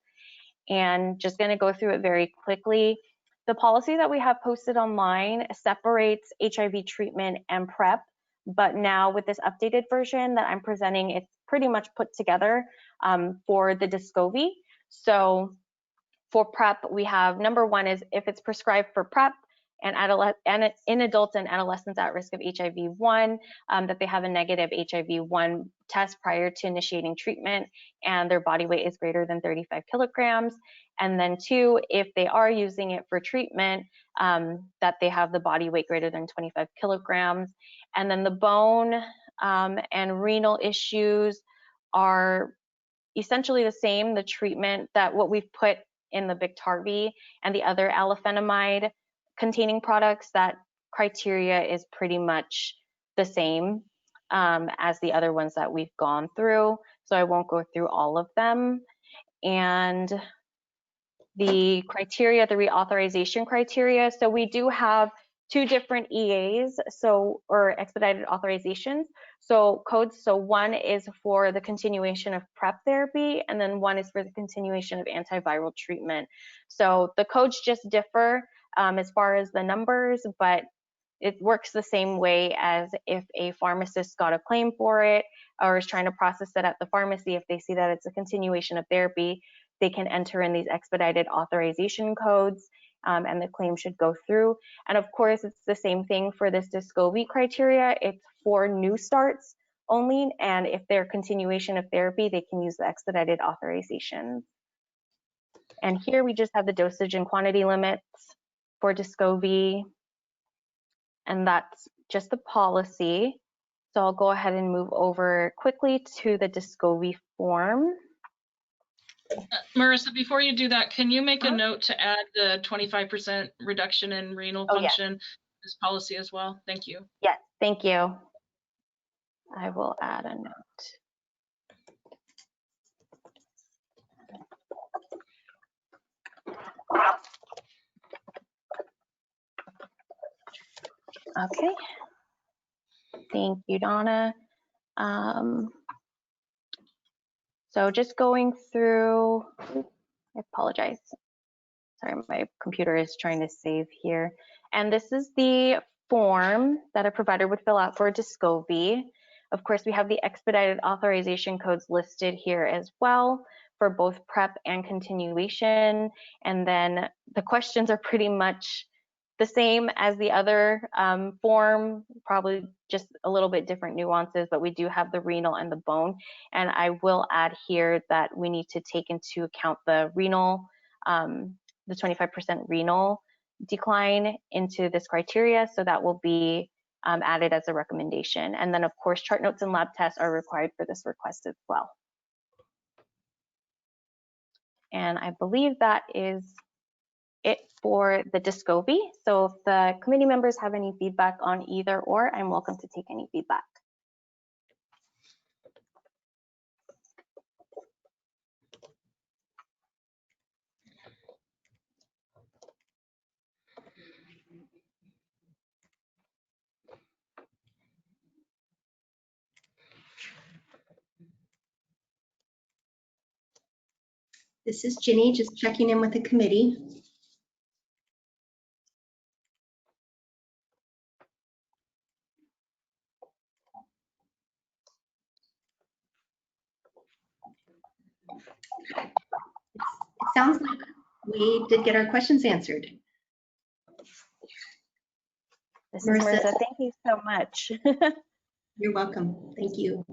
And just going to go through it very quickly. The policy that we have posted online separates HIV treatment and PrEP, but now with this updated version that I'm presenting, it's pretty much put together for the Discovery. So for PrEP, we have number one is if it's prescribed for PrEP and in adults and adolescents at risk of HIV-1, that they have a negative HIV-1 test prior to initiating treatment and their body weight is greater than 35 kilograms. And then two, if they are using it for treatment, that they have the body weight greater than 25 kilograms. And then the bone and renal issues are essentially the same. The treatment that what we've put in the Biktarvy and the other alafenamide containing products, that criteria is pretty much the same as the other ones that we've gone through. So I won't go through all of them. And the criteria, the reauthorization criteria. So we do have two different EAs, or expedited authorizations. So codes, so one is for the continuation of PrEP therapy, and then one is for the continuation of antiviral treatment. So the codes just differ as far as the numbers, but it works the same way as if a pharmacist got a claim for it or is trying to process it at the pharmacy. If they see that it's a continuation of therapy, they can enter in these expedited authorization codes and the claim should go through. And of course, it's the same thing for this Discovery criteria. It's for new starts only, and if they're continuation of therapy, they can use the expedited authorization. And here we just have the dosage and quantity limits for Discovery, and that's just the policy. So I'll go ahead and move over quickly to the Discovery form. Marissa, before you do that, can you make a note to add the 25% reduction in renal function to this policy as well? Thank you. Yes, thank you. I will add a note. Okay. Thank you, Donna. So just going through, I apologize. Sorry, my computer is trying to save here. And this is the form that a provider would fill out for Discovery. Of course, we have the expedited authorization codes listed here as well for both PrEP and continuation. And then the questions are pretty much the same as the other form, probably just a little bit different nuances, but we do have the renal and the bone. And I will add here that we need to take into account the renal, the 25% renal decline into this criteria. So that will be added as a recommendation. And then of course, chart notes and lab tests are required for this request as well. And I believe that is it for the Discovery. So if the committee members have any feedback on either or, I'm welcome to take any feedback. This is Ginny, just checking in with the committee. It sounds like we did get our questions answered. This is Marissa. Marissa. Thank you so much. You're welcome. Thank you.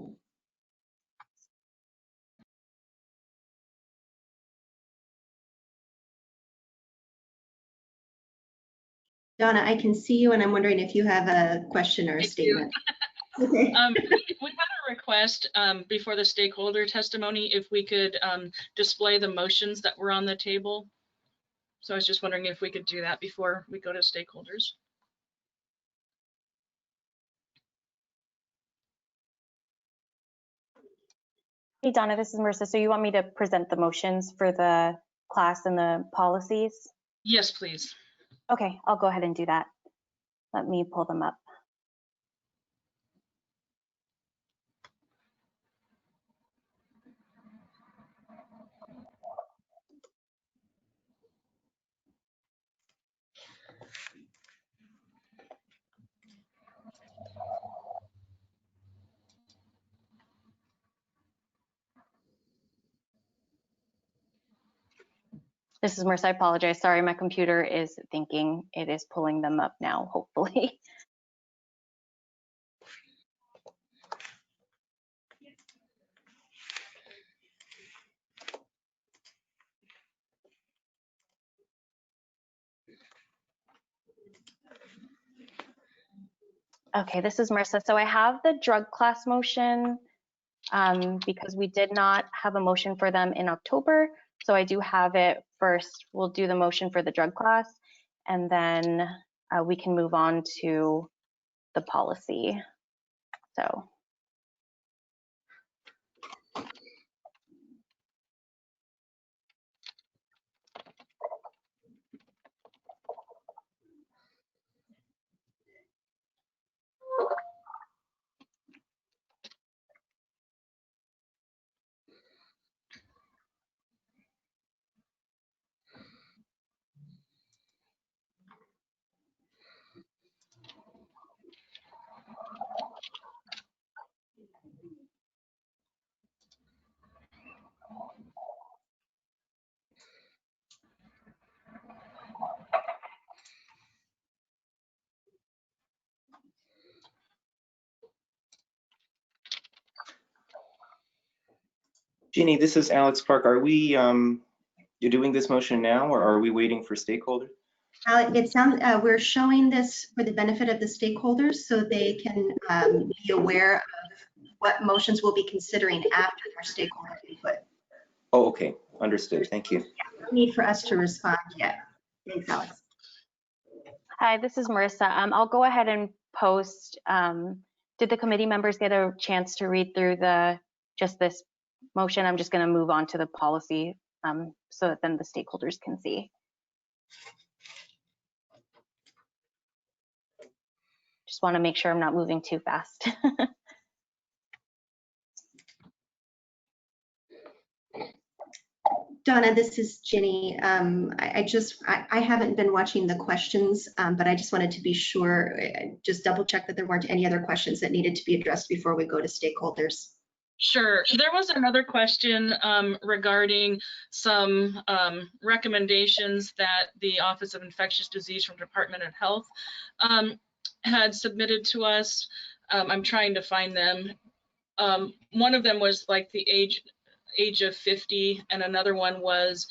Donna, I can see you and I'm wondering if you have a question or a statement. Okay. We had a request before the stakeholder testimony if we could display the motions that were on the table. So I was just wondering if we could do that before we go to stakeholders. Hey, Donna, this is Marissa. So you want me to present the motions for the class and the policies? Yes, please. Okay, I'll go ahead and do that. Let me pull them up. This is Marissa. I apologize. Sorry, my computer is thinking it is pulling them up now, hopefully. Okay, this is Marissa. So I have the drug class motion because we did not have a motion for them in October. So I do have it first. We'll do the motion for the drug class, and then we can move on to the policy. So. Jeannie, this is Alex Clark. Are we, you're doing this motion now, or are we waiting for stakeholders? It sounds we're showing this for the benefit of the stakeholders so they can be aware of what motions we'll be considering after our stakeholder input. Oh, okay. Understood. Thank you. No need for us to respond yet. Thanks, Alex. Hi, this is Marissa. I'll go ahead and post. Did the committee members get a chance to read through just this motion? I'm just going to move on to the policy so that then the stakeholders can see. Just want to make sure I'm not moving too fast. Donna, this is Ginny. I haven't been watching the questions, but I just wanted to be sure, just double check that there weren't any other questions that needed to be addressed before we go to stakeholders. Sure. There was another question regarding some recommendations that the Office of Infectious Disease from Department of Health had submitted to us. I'm trying to find them. One of them was like the age of 50, and another one was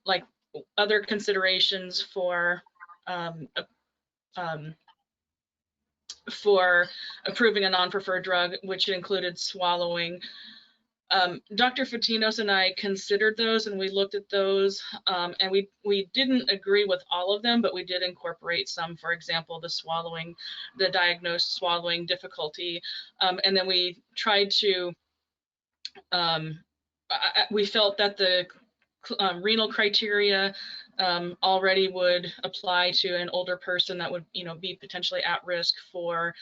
like other considerations for approving a non-preferred drug, which included swallowing. Dr. Fatinos and I considered those, and we looked at those, and we didn't agree with all of them, but we did incorporate some. For example, the diagnosed swallowing difficulty, and then we tried to. We felt that the renal criteria already would apply to an older person that would, be potentially at risk for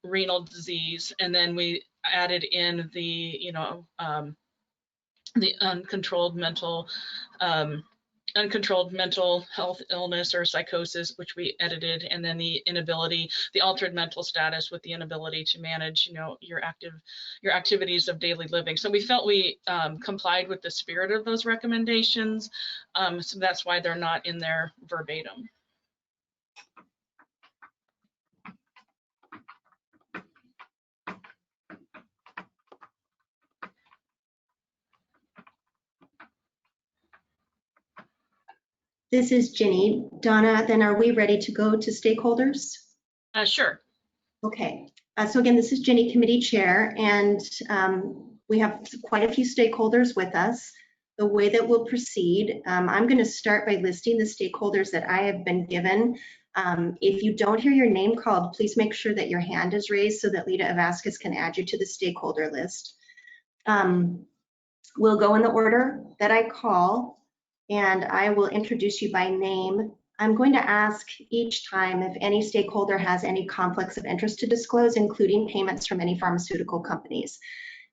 renal disease, and then we added in the, the uncontrolled mental health illness or psychosis, which we edited, and then the inability, the altered mental status with the inability to manage, your activities of daily living. So we felt we complied with the spirit of those recommendations. So that's why they're not in there verbatim. This is Ginny. Donna, then are we ready to go to stakeholders? Sure. Okay. So again, this is Ginny, committee chair, and we have quite a few stakeholders with us. The way that we'll proceed, I'm going to start by listing the stakeholders that I have been given. If you don't hear your name called, please make sure that your hand is raised so that Lita Avasquez can add you to the stakeholder list. We'll go in the order that I call, and I will introduce you by name. I'm going to ask each time if any stakeholder has any conflicts of interest to disclose, including payments from any pharmaceutical companies.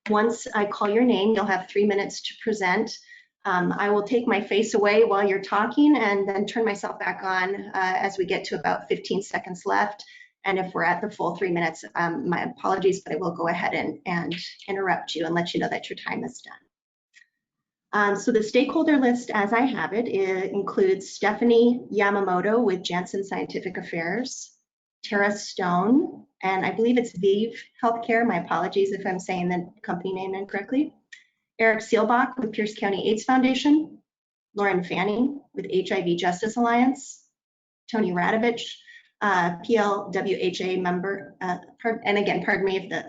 Once I call your name, you'll have 3 minutes to present. I will take my face away while you're talking and then turn myself back on as we get to about 15 seconds left. And if we're at the full 3 minutes, my apologies, but I will go ahead and interrupt you and let you know that your time is done. So the stakeholder list, as I have it, includes Stephanie Yamamoto with Janssen Scientific Affairs, Tara Stone, and I believe it's Vive Healthcare. My apologies if I'm saying the company name incorrectly. Eric Seelbach with Pierce County AIDS Foundation, Lauren Fanning with HIV Justice Alliance, Tony Radovich, PLWHA member, and again, pardon me if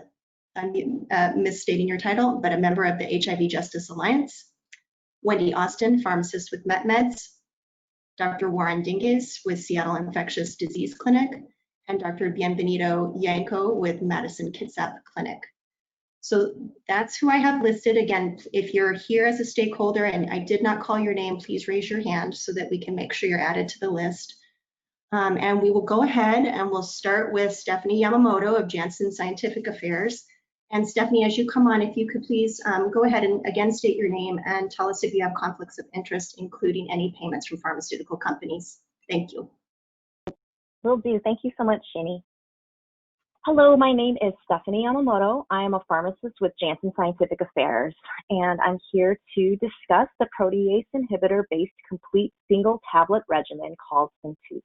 I'm misstating your title, but a member of the HIV Justice Alliance. Wendy Austin, pharmacist with MetMeds, Dr. Warren Dinges with Seattle Infectious Disease Clinic, and Dr. Bienvenido Yanko with Madison Kitsap Clinic. So that's who I have listed. Again, if you're here as a stakeholder and I did not call your name, please raise your hand so that we can make sure you're added to the list. And we will go ahead and we'll start with Stephanie Yamamoto of Janssen Scientific Affairs. And Stephanie, as you come on, if you could please go ahead and again state your name and tell us if you have conflicts of interest, including any payments from pharmaceutical companies. Thank you. Will do. Thank you so much, Shani. Hello, my name is Stephanie Yamamoto. I am a pharmacist with Janssen Scientific Affairs, and I'm here to discuss the protease inhibitor-based complete single tablet regimen called Syntuza.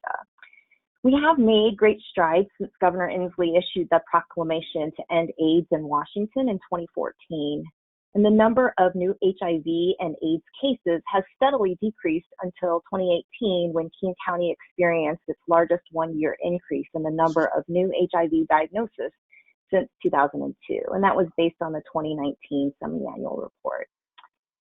We have made great strides since Governor Inslee issued the proclamation to end AIDS in Washington in 2014. And the number of new HIV and AIDS cases has steadily decreased until 2018, when King County experienced its largest one-year increase in the number of new HIV diagnoses since 2002. And that was based on the 2019 semi-annual report.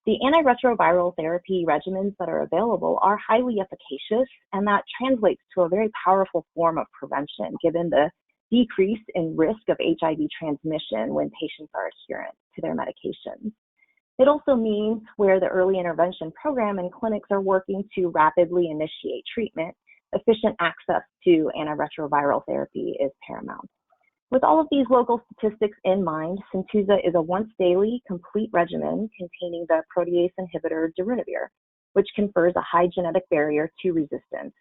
The antiretroviral therapy regimens that are available are highly efficacious, and that translates to a very powerful form of prevention, given the decrease in risk of HIV transmission when patients are adherent to their medications. It also means where the early intervention program and clinics are working to rapidly initiate treatment, efficient access to antiretroviral therapy is paramount. With all of these local statistics in mind, Syntuza is a once-daily complete regimen containing the protease inhibitor darunavir, which confers a high genetic barrier to resistance,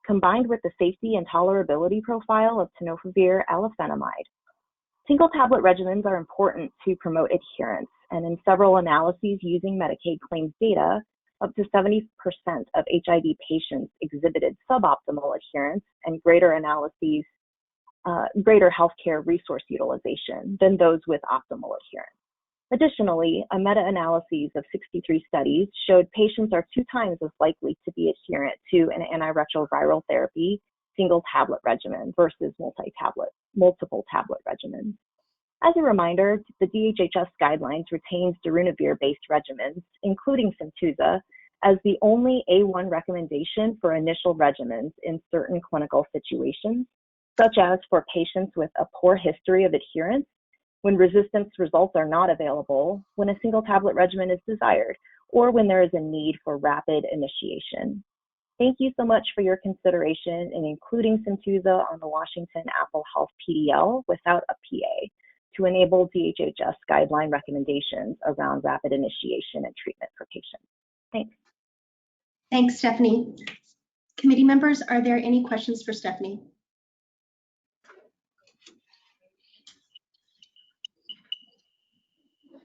combined with the safety and tolerability profile of tenofovir alafenamide. Single tablet regimens are important to promote adherence, and in several analyses using Medicaid claims data, up to 70% of HIV patients exhibited suboptimal adherence, and greater healthcare resource utilization than those with optimal adherence. Additionally, a meta-analysis of 63 studies showed patients are 2 times as likely to be adherent to an antiretroviral therapy single tablet regimen versus multiple tablet regimens. As a reminder, the DHHS guidelines retains darunavir-based regimens, including Syntuza, as the only A1 recommendation for initial regimens in certain clinical situations, such as for patients with a poor history of adherence, when resistance results are not available, when a single tablet regimen is desired, or when there is a need for rapid initiation. Thank you so much for your consideration in including Syntuza on the Washington Apple Health PDL without a PA to enable DHHS guideline recommendations around rapid initiation and treatment for patients. Thanks. Thanks, Stephanie. Committee members, are there any questions for Stephanie?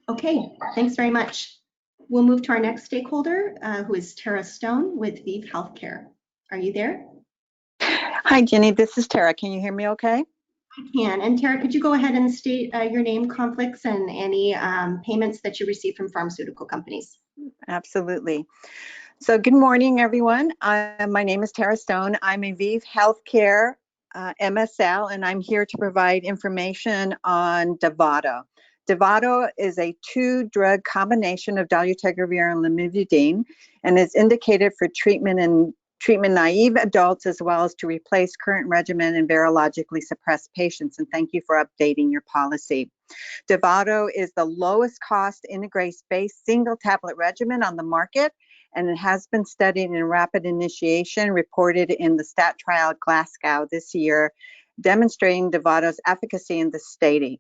Okay, thanks very much. We'll move to our next stakeholder, who is Tara Stone with ViV Healthcare. Are you there? Hi, Jenny. This is Tara. Can you hear me okay? I can. And Tara, could you go ahead and state your name, conflicts, and any payments that you receive from pharmaceutical companies? Absolutely. So good morning, everyone. My name is Tara Stone. I'm a ViV Healthcare MSL, and I'm here to provide information on Dovato. Dovato is a two-drug combination of dolutegravir and lamivudine, and is indicated for treatment in treatment-naive adults, as well as to replace current regimen in virologically suppressed patients. And thank you for updating your policy. Dovato is the lowest cost integrase-based single tablet regimen on the market, and it has been studied in rapid initiation, reported in the STAT trial Glasgow this year, demonstrating Dovato's efficacy in this setting.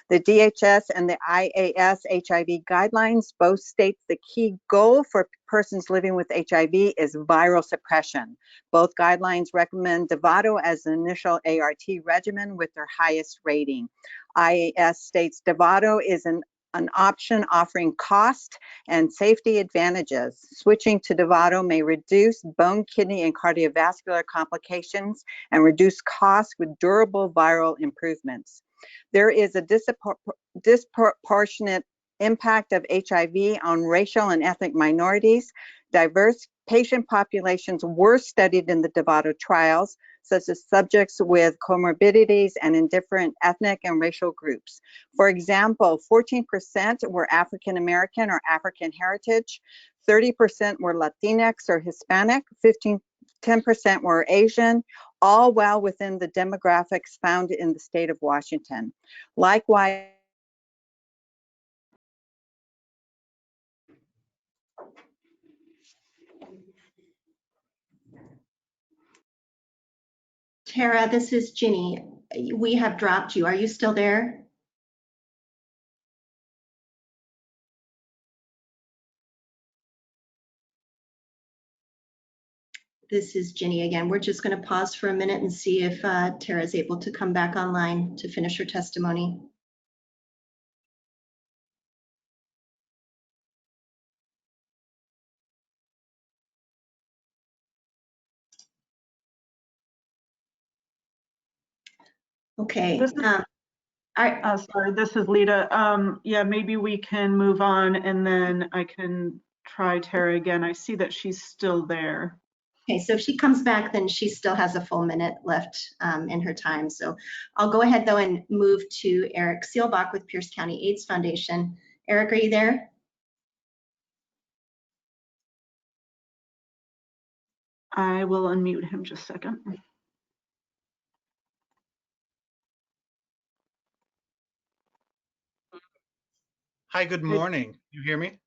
The DHS and the IAS HIV guidelines both state the key goal for persons living with HIV is viral suppression. Both guidelines recommend Dovato as an initial ART regimen with their highest rating. IAS states Dovato is an option offering cost and safety advantages. Switching to Dovato may reduce bone, kidney, and cardiovascular complications and reduce costs with durable viral improvements. There is a disproportionate impact of HIV on racial and ethnic minorities. Diverse patient populations were studied in the Dovato trials, such as subjects with comorbidities and in different ethnic and racial groups. For example, 14% were African American or African heritage, 30% were Latinx or Hispanic, 10% were Asian, all well within the demographics found in the state of Washington. Likewise, Tara, this is Ginny. We have dropped you. Are you still there? This is Ginny again. We're just going to pause for a minute and see if Tara is able to come back online to finish her testimony. Okay. Sorry, this is Lita. Yeah, maybe we can move on and then I can try Tara again. I see that she's still there. Okay, so if she comes back, then she still has a full minute left in her time. So I'll go ahead though and move to Eric Seelbach with Pierce County AIDS Foundation. Eric, are you there? I will unmute him just a second. Hi, good morning. You hear me?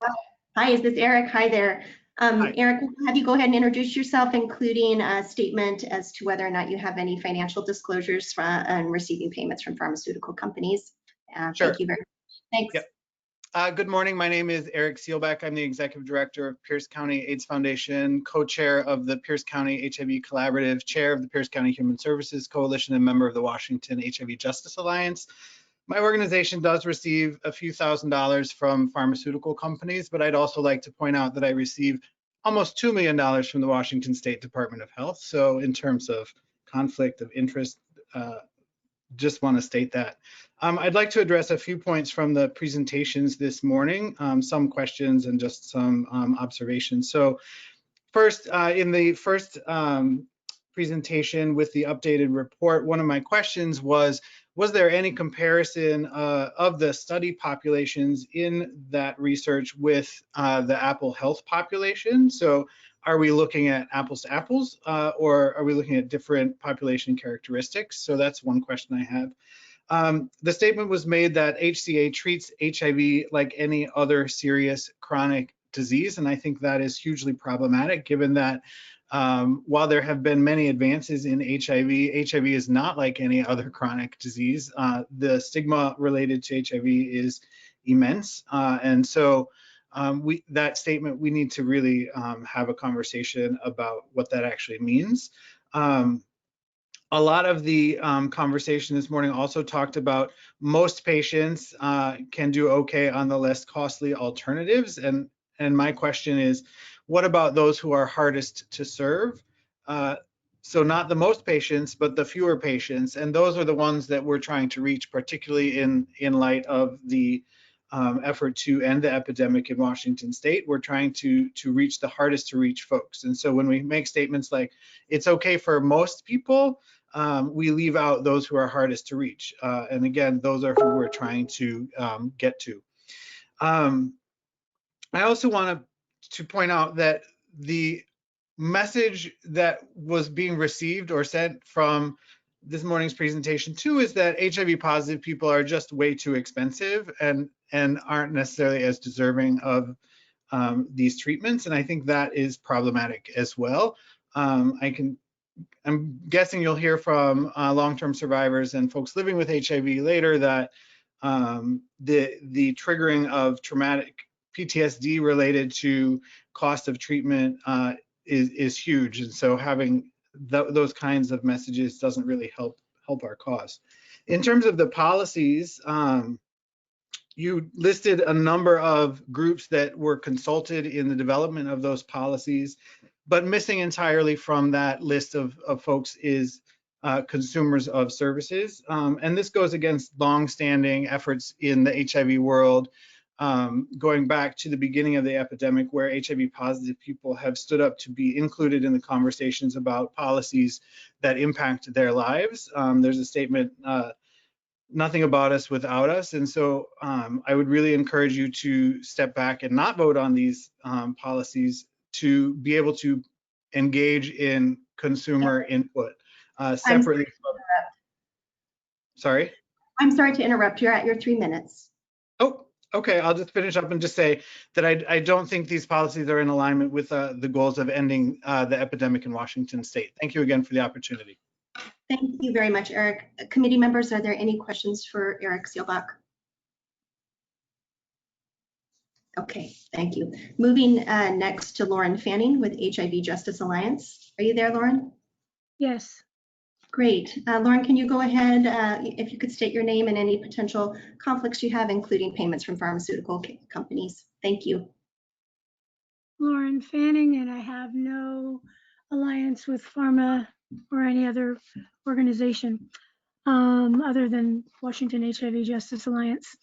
Hi, is this Eric? Hi there. Eric, have you go ahead and introduce yourself, including a statement as to whether or not you have any financial disclosures and receiving payments from pharmaceutical companies. Sure. Thank you very much. Thanks. Yep. Good morning. My name is Eric Seelbach. I'm the Executive Director of Pierce County AIDS Foundation, co-chair of the Pierce County HIV Collaborative, chair of the Pierce County Human Services Coalition, and member of the Washington HIV Justice Alliance. My organization does receive a few $1,000s from pharmaceutical companies, but I'd also like to point out that I receive almost $2 million from the Washington State Department of Health. So in terms of conflict of interest, just want to state that. I'd like to address a few points from the presentations this morning, some questions and just some observations. So first, in the first presentation with the updated report, one of my questions was there any comparison of the study populations in that research with the Apple Health population? So are we looking at apples to apples, or are we looking at different population characteristics? So that's one question I have. The statement was made that HCA treats HIV like any other serious chronic disease. And I think that is hugely problematic, given that while there have been many advances in HIV is not like any other chronic disease. The stigma related to HIV is immense. And so that statement, we need to really have a conversation about what that actually means. A lot of the conversation this morning also talked about most patients can do okay on the less costly alternatives. And my question is, what about those who are hardest to serve? So not the most patients, but the fewer patients. And those are the ones that we're trying to reach, particularly in light of the effort to end the epidemic in Washington State. We're trying to reach the hardest to reach folks. And so when we make statements like, it's okay for most people, we leave out those who are hardest to reach. And again, those are who we're trying to get to. I also want to point out that the message that was being received or sent from this morning's presentation too is that HIV positive people are just way too expensive and aren't necessarily as deserving of these treatments. And I think that is problematic as well. I'm guessing you'll hear from long-term survivors and folks living with HIV later that the triggering of traumatic PTSD related to cost of treatment is huge. And so having those kinds of messages doesn't really help our cause. In terms of the policies, you listed a number of groups that were consulted in the development of those policies, but missing entirely from that list of folks is consumers of services. And this goes against longstanding efforts in the HIV world, going back to the beginning of the epidemic, where HIV positive people have stood up to be included in the conversations about policies that impact their lives. There's a statement, nothing about us without us. And so I would really encourage you to step back and not vote on these policies, to be able to engage in consumer input separately. Sorry? I'm sorry to interrupt. You're at your 3 minutes. Oh, okay. I'll just finish up and just say that I don't think these policies are in alignment with the goals of ending the epidemic in Washington State. Thank you again for the opportunity. Thank you very much, Eric. Committee members, are there any questions for Eric Seelbach? Okay, thank you. Moving next to Lauren Fanning with HIV Justice Alliance. Are you there, Lauren? Yes. Great. Lauren, can you go ahead, if you could state your name and any potential conflicts you have, including payments from pharmaceutical companies. Thank you. Lauren Fanning, and I have no alliance with pharma or any other organization other than Washington HIV Justice Alliance.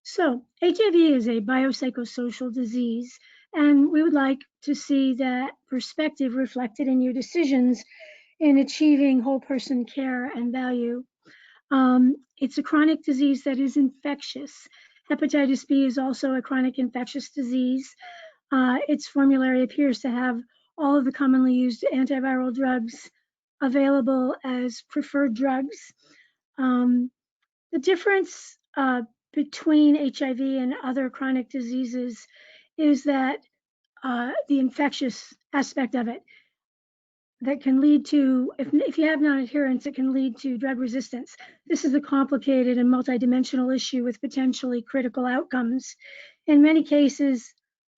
So HIV is a biopsychosocial disease, and we would like to see that perspective reflected in your decisions in achieving whole person care and value. It's a chronic disease that is infectious. Hepatitis B is also a chronic infectious disease. Its formulary appears to have all of the commonly used antiviral drugs available as preferred drugs. The difference between HIV and other chronic diseases is that the infectious aspect of it that can lead to, if you have non-adherence, it can lead to drug resistance. This is a complicated and multidimensional issue with potentially critical outcomes. In many cases,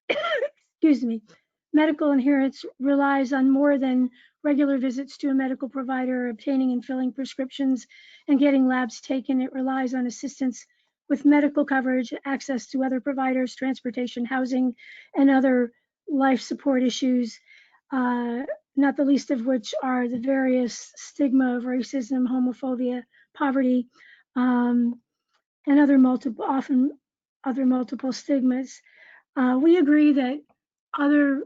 excuse me, medical adherence relies on more than regular visits to a medical provider, obtaining and filling prescriptions, and getting labs taken. It relies on assistance with medical coverage, access to other providers, transportation, housing, and other life support issues, not the least of which are the various stigma of racism, homophobia, poverty, and often other multiple stigmas. We agree that other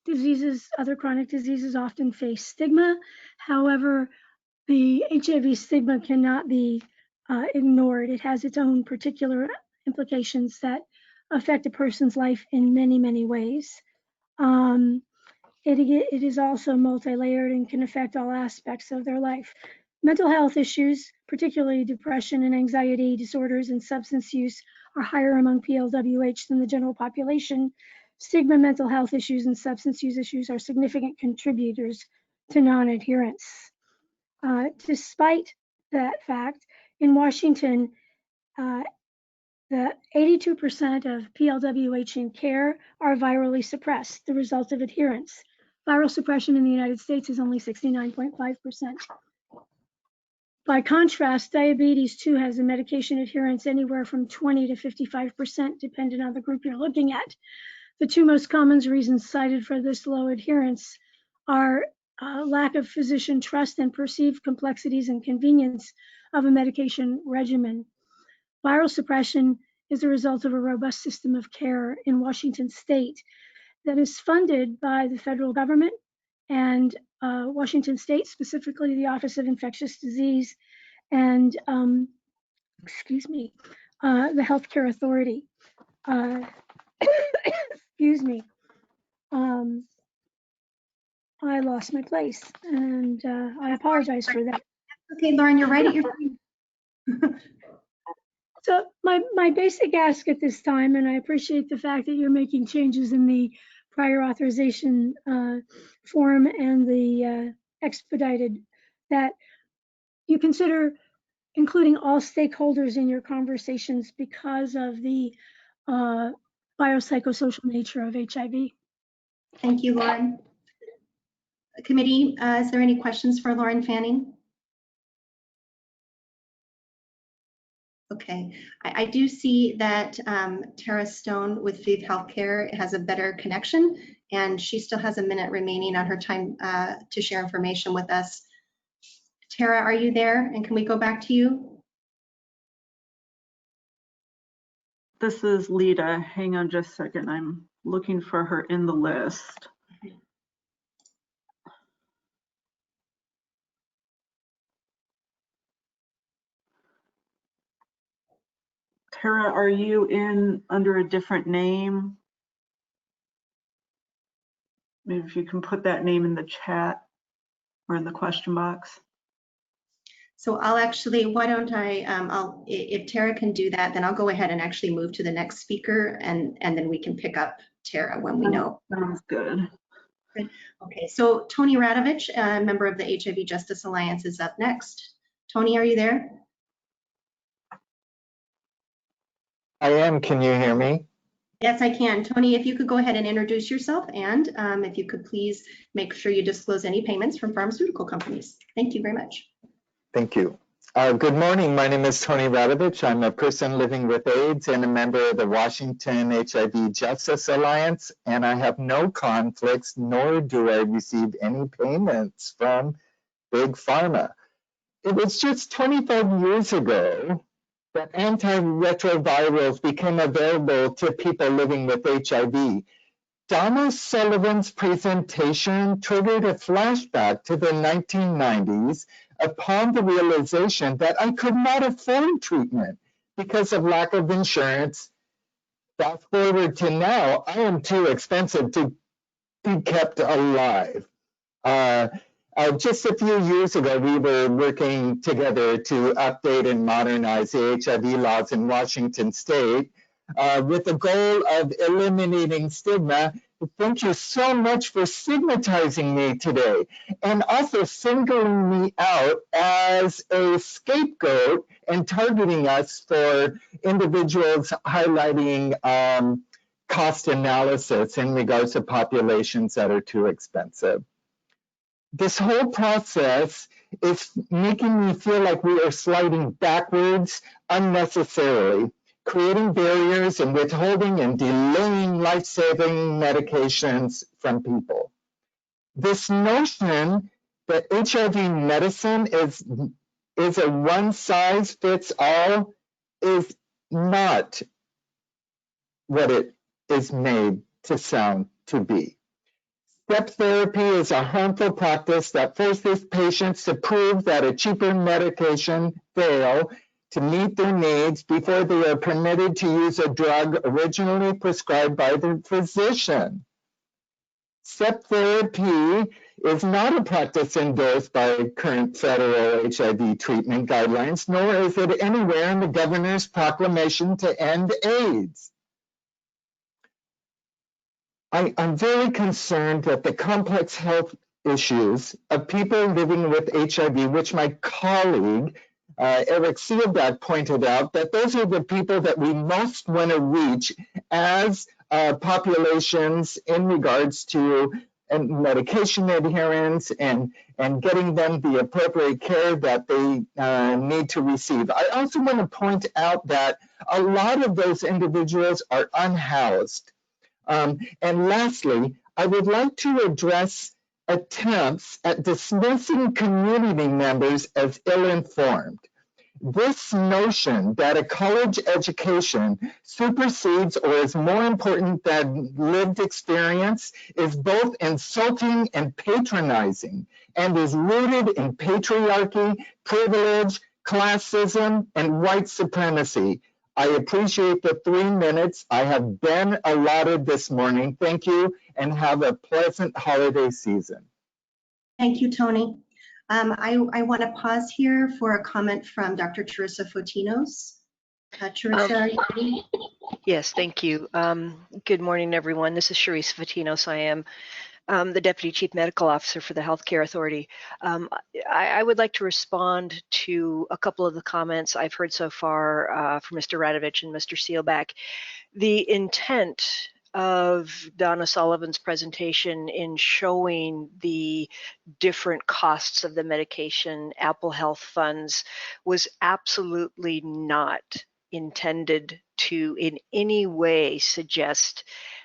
diseases, other chronic diseases often face stigma. However, the HIV stigma cannot be ignored. It has its own particular implications that affect a person's life in many, many ways. It is also multi-layered and can affect all aspects of their life. Mental health issues, particularly depression and anxiety disorders and substance use, are higher among PLWH than the general population. Stigma, mental health issues, and substance use issues are significant contributors to non-adherence. Despite that fact, in Washington, the 82% of PLWH in care are virally suppressed, the result of adherence. Viral suppression in the United States is only 69.5%. By contrast, diabetes too has a medication adherence anywhere from 20 to 55%, depending on the group you're looking at. The two most common reasons cited for this low adherence are lack of physician trust and perceived complexities and convenience of a medication regimen. Viral suppression is a result of a robust system of care in Washington state that is funded by the federal government and Washington state, specifically the Office of Infectious Disease and, the Healthcare Authority. Excuse me. I lost my place and I apologize for that. Okay, Lauren, you're right at your time. So my basic ask at this time, and I appreciate the fact that you're making changes in the prior authorization form and the expedited, that you consider including all stakeholders in your conversations because of the biopsychosocial nature of HIV. Thank you, Lauren. Committee, is there any questions for Lauren Fanning? Okay, I do see that Tara Stone with Vive Healthcare has a better connection, and she still has a minute remaining on her time to share information with us. Tara, are you there? And can we go back to you? This is Lita. Hang on just a second. I'm looking for her in the list. Tara, are you in under a different name? Maybe if you can put that name in the chat or in the question box. So I'll actually, why don't I, if Tara can do that, then I'll go ahead and actually move to the next speaker, and then we can pick up Tara when we know. Sounds good. Okay, so Tony Radovich, a member of the HIV Justice Alliance, is up next. Tony, are you there? I am. Can you hear me? Yes, I can. Tony, if you could go ahead and introduce yourself, and if you could please make sure you disclose any payments from pharmaceutical companies. Thank you very much. Thank you. Good morning. My name is Tony Radovich. I'm a person living with AIDS and a member of the Washington HIV Justice Alliance, and I have no conflicts, nor do I receive any payments from Big Pharma. It was just 25 years ago that antiretrovirals became available to people living with HIV. Donna Sullivan's presentation triggered a flashback to the 1990s upon the realization that I could not afford treatment because of lack of insurance. Fast forward to now, I am too expensive to be kept alive. Just a few years ago, we were working together to update and modernize the HIV laws in Washington state with the goal of eliminating stigma. Thank you so much for stigmatizing me today and also singling me out as a scapegoat and targeting us for individuals highlighting cost analysis in regards to populations that are too expensive. This whole process is making me feel like we are sliding backwards unnecessarily, creating barriers and withholding and delaying life-saving medications from people. This notion that HIV medicine is a one-size-fits-all is not what it is made to sound to be. Step therapy is a harmful practice that forces patients to prove that a cheaper medication fail to meet their needs before they are permitted to use a drug originally prescribed by the physician. Step therapy is not a practice endorsed by current federal HIV treatment guidelines, nor is it anywhere in the governor's proclamation to end AIDS. I'm very concerned that the complex health issues of people living with HIV, which my colleague Eric Seelbach pointed out, that those are the people that we most want to reach as populations in regards to medication adherence and getting them the appropriate care that they need to receive. I also want to point out that a lot of those individuals are unhoused. And lastly, I would like to address attempts at dismissing community members as ill-informed. This notion that a college education supersedes or is more important than lived experience is both insulting and patronizing, and is rooted in patriarchy, privilege, classism, and white supremacy. I appreciate the 3 minutes I have been allotted this morning. Thank you, and have a pleasant holiday season. Thank you, Tony. I want to pause here for a comment from Dr. Teresa Fotinos. Teresa, are you ready? Yes, thank you. Good morning, everyone. This is Charisse Fotinos. I am the Deputy Chief Medical Officer for the Healthcare Authority. I would like to respond to a couple of the comments I've heard so far from Mr. Radovich and Mr. Seelbach. The intent of Donna Sullivan's presentation in showing the different costs of the medication Apple Health funds was absolutely not intended to in any way suggest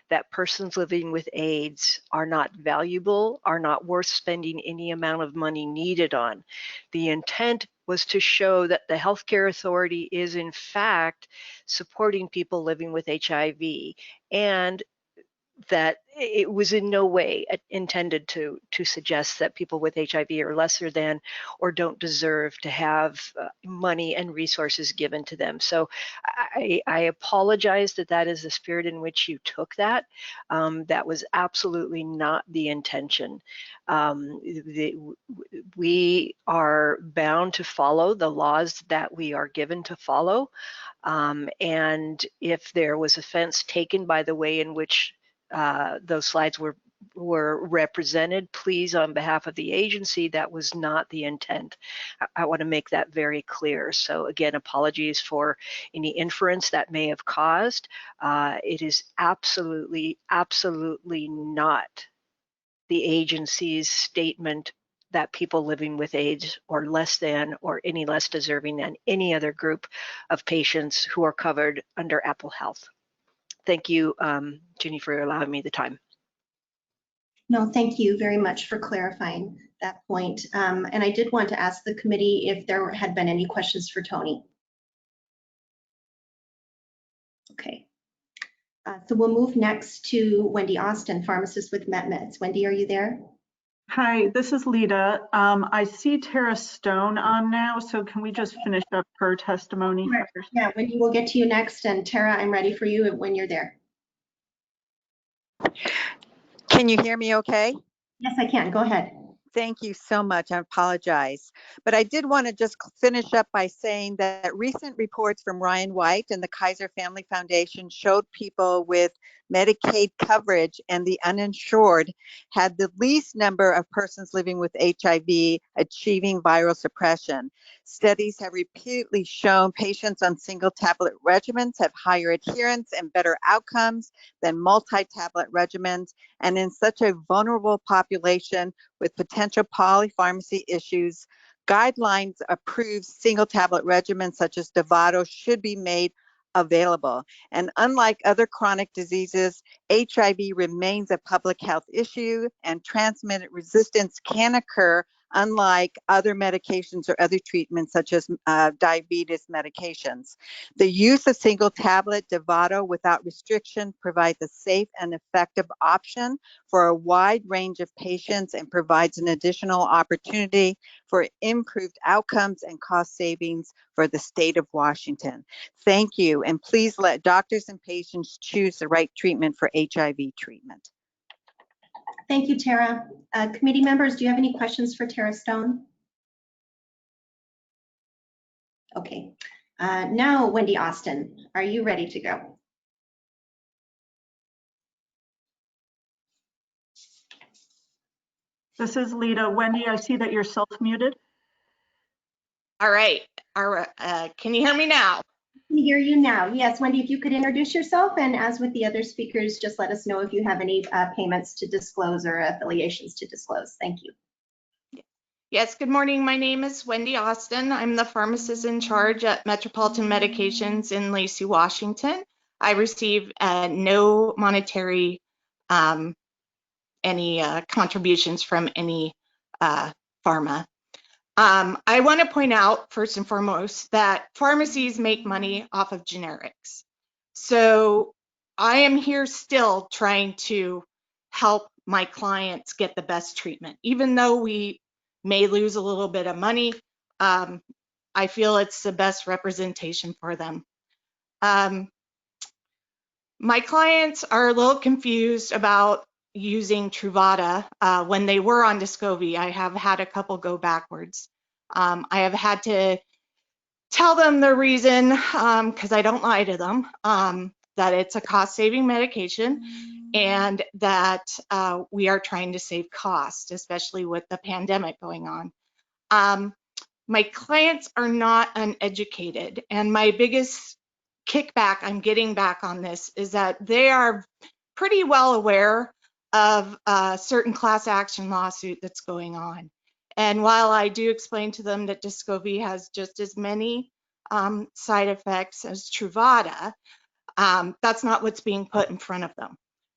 that persons living with AIDS are not valuable, are not worth spending any amount of money needed on. The intent was to show that the Healthcare Authority is in fact supporting people living with HIV, and that it was in no way intended to suggest that people with HIV are lesser than or don't deserve to have money and resources given to them. So I apologize that is the spirit in which you took that. That was absolutely not the intention. We are bound to follow the laws that we are given to follow. And if there was offense taken by the way in which those slides were represented, please, on behalf of the agency, that was not the intent. I want to make that very clear. So again, apologies for any inference that may have caused. It is absolutely, absolutely not the agency's statement that people living with AIDS are less than or any less deserving than any other group of patients who are covered under Apple Health. Thank you, Ginny, for allowing me the time. No, thank you very much for clarifying that point. And I did want to ask the committee if there had been any questions for Tony. Okay. So we'll move next to Wendy Austin, pharmacist with MetMeds. Wendy, are you there? Hi, this is Lita. I see Tara Stone on now, so can we just finish up her testimony first? Yeah, Wendy, we'll get to you next. And Tara, I'm ready for you when you're there. Can you hear me okay? Yes, I can. Go ahead. Thank you so much. I apologize. But I did want to just finish up by saying that recent reports from Ryan White and the Kaiser Family Foundation showed people with Medicaid coverage and the uninsured had the least number of persons living with HIV achieving viral suppression. Studies have repeatedly shown patients on single tablet regimens have higher adherence and better outcomes than multi-tablet regimens, and in such a vulnerable population with potential polypharmacy issues, guidelines approved single tablet regimens such as Dovato should be made available. And unlike other chronic diseases, HIV remains a public health issue, and transmitted resistance can occur unlike other medications or other treatments such as diabetes medications. The use of single tablet Dovato without restriction provides a safe and effective option for a wide range of patients and provides an additional opportunity for improved outcomes and cost savings for the state of Washington. Thank you, and please let doctors and patients choose the right treatment for HIV treatment. Thank you, Tara. Committee members, do you have any questions for Tara Stone? Okay. Now, Wendy Austin, are you ready to go? This is Lita. Wendy, I see that you're self-muted. All right. Can you hear me now? I can hear you now. Yes, Wendy, if you could introduce yourself, and as with the other speakers, just let us know if you have any payments to disclose or affiliations to disclose. Thank you. Yes, good morning. My name is Wendy Austin. I'm the pharmacist in charge at Metropolitan Medications in Lacey, Washington. I receive no monetary any contributions from any pharma. I want to point out first and foremost that pharmacies make money off of generics. So I am here still trying to help my clients get the best treatment. Even though we may lose a little bit of money, I feel it's the best representation for them. My clients are a little confused about using Truvada when they were on Descovy. I have had a couple go backwards. I have had to tell them the reason, because I don't lie to them, that it's a cost-saving medication and that we are trying to save cost, especially with the pandemic going on. My clients are not uneducated, and my biggest kickback I'm getting back on this is that they are pretty well aware of a certain class action lawsuit that's going on. And while I do explain to them that Descovy has just as many side effects as Truvada, that's not what's being put in front of them.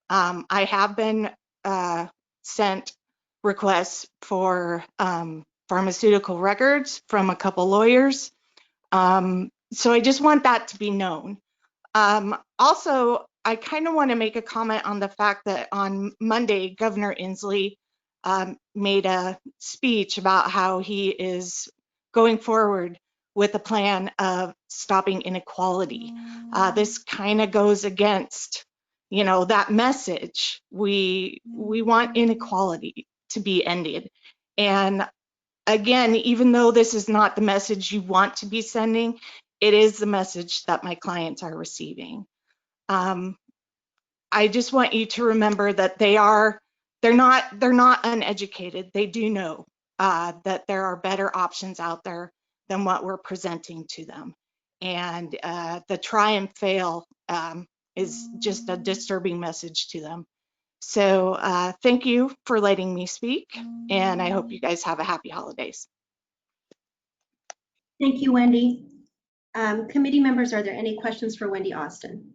I have been sent requests for pharmaceutical records from a couple lawyers. So I just want that to be known. Also, I kind of want to make a comment on the fact that on Monday, Governor Inslee made a speech about how he is going forward with a plan of stopping inequality. This kind of goes against, you know, that message. We want inequality to be ended. And again, even though this is not the message you want to be sending, it is the message that my clients are receiving. I just want you to remember that they're not uneducated. They do know that there are better options out there than what we're presenting to them. And the try and fail is just a disturbing message to them. So thank you for letting me speak, and I hope you guys have a happy holidays. Thank you, Wendy. Committee members, are there any questions for Wendy Austin?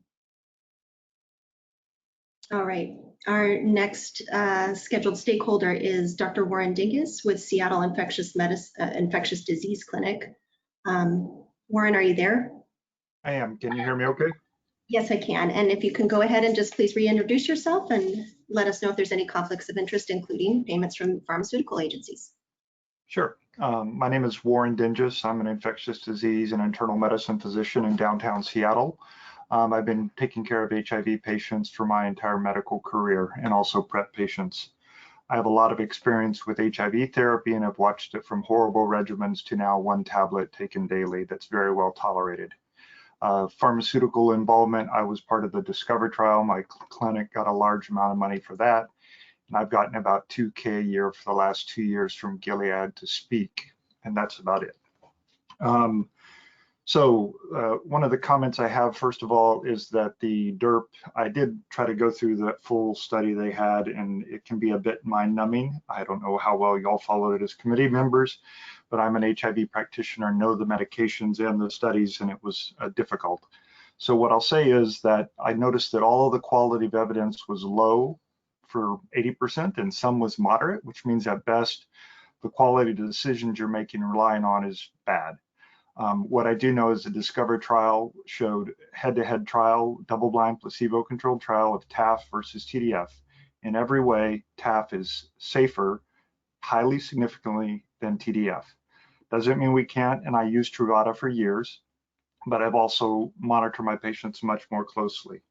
All right, our next scheduled stakeholder is Dr. Warren Dingus with Seattle Infectious Disease Clinic. Warren, are you there? I am. Can you hear me okay? Yes, I can. And if you can go ahead and just please reintroduce yourself and let us know if there's any conflicts of interest, including payments from pharmaceutical agencies. Sure. My name is Warren Dingus. I'm an infectious disease and internal medicine physician in downtown Seattle. I've been taking care of HIV patients for my entire medical career and also PrEP patients. I have a lot of experience with HIV therapy and have watched it from horrible regimens to now one tablet taken daily that's very well tolerated. Pharmaceutical involvement, I was part of the Discover trial. My clinic got a large amount of money for that. And I've gotten about $2,000 a year for the last 2 years from Gilead to speak, and that's about it. One of the comments I have, first of all, is that the DERP, I did try to go through that full study they had, and it can be a bit mind-numbing. I don't know how well y'all followed it as committee members, but I'm an HIV practitioner, know the medications and the studies, and it was difficult. So what I'll say is that I noticed that all of the quality of evidence was low for 80%, and some was moderate, which means at best, the quality of the decisions you're making and relying on is bad. What I do know is the Discover trial showed head-to-head trial, double-blind placebo-controlled trial of TAF versus TDF. In every way, TAF is safer, highly significantly than TDF. Doesn't mean we can't, and I used Truvada for years, but I've also monitored my patients much more closely.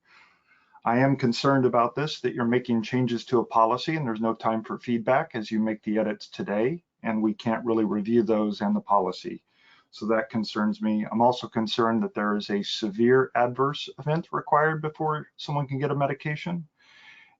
I am concerned about this, that you're making changes to a policy and there's no time for feedback as you make the edits today, and we can't really review those and the policy. So that concerns me. I'm also concerned that there is a severe adverse event required before someone can get a medication.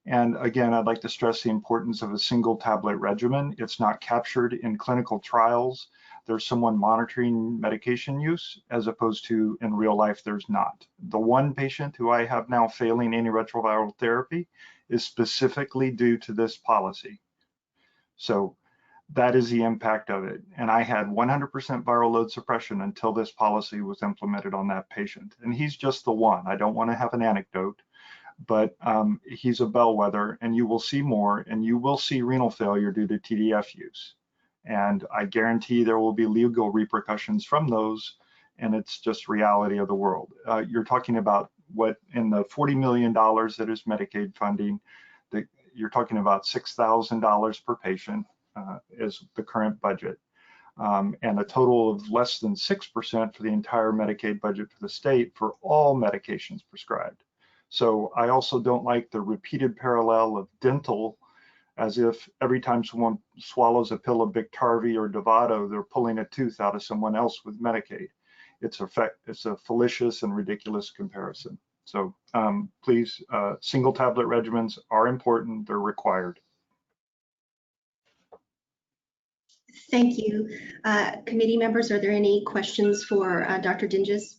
And again, I'd like to stress the importance of a single tablet regimen. It's not captured in clinical trials. There's someone monitoring medication use, as opposed to in real life, there's not. The one patient who I have now failing antiretroviral therapy is specifically due to this policy. So that is the impact of it. And I had 100% viral load suppression until this policy was implemented on that patient. And he's just the one. I don't want to have an anecdote, but he's a bellwether, and you will see more, and you will see renal failure due to TDF use. And I guarantee there will be legal repercussions from those, and it's just reality of the world. You're talking about what in the $40 million that is Medicaid funding, that you're talking about $6,000 per patient is the current budget, and a total of less than 6% for the entire Medicaid budget for the state for all medications prescribed. So I also don't like the repeated parallel of dental, as if every time someone swallows a pill of Biktarvy or Dovato, they're pulling a tooth out of someone else with Medicaid. It's a fallacious and ridiculous comparison. So please, single tablet regimens are important, they're required. Thank you. Committee members, are there any questions for Dr. Dinges?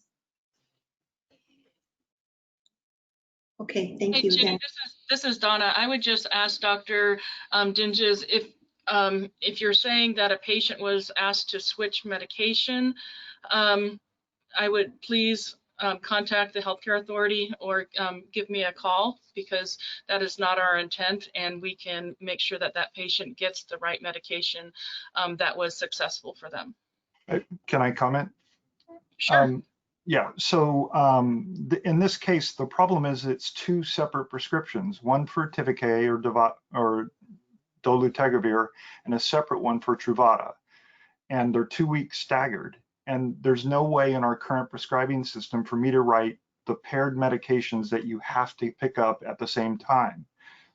Okay, thank you Jenny, again. this is Donna. I would just ask Dr. Dinges if you're saying that a patient was asked to switch medication, I would please contact the healthcare authority or give me a call, because that is not our intent, and we can make sure that that patient gets the right medication that was successful for them. Can I comment? Sure. Yeah, so in this case, the problem is it's two separate prescriptions, one for Tivicay or dolutegravir and a separate one for Truvada. And they're 2 weeks staggered. And there's no way in our current prescribing system for me to write the paired medications that you have to pick up at the same time.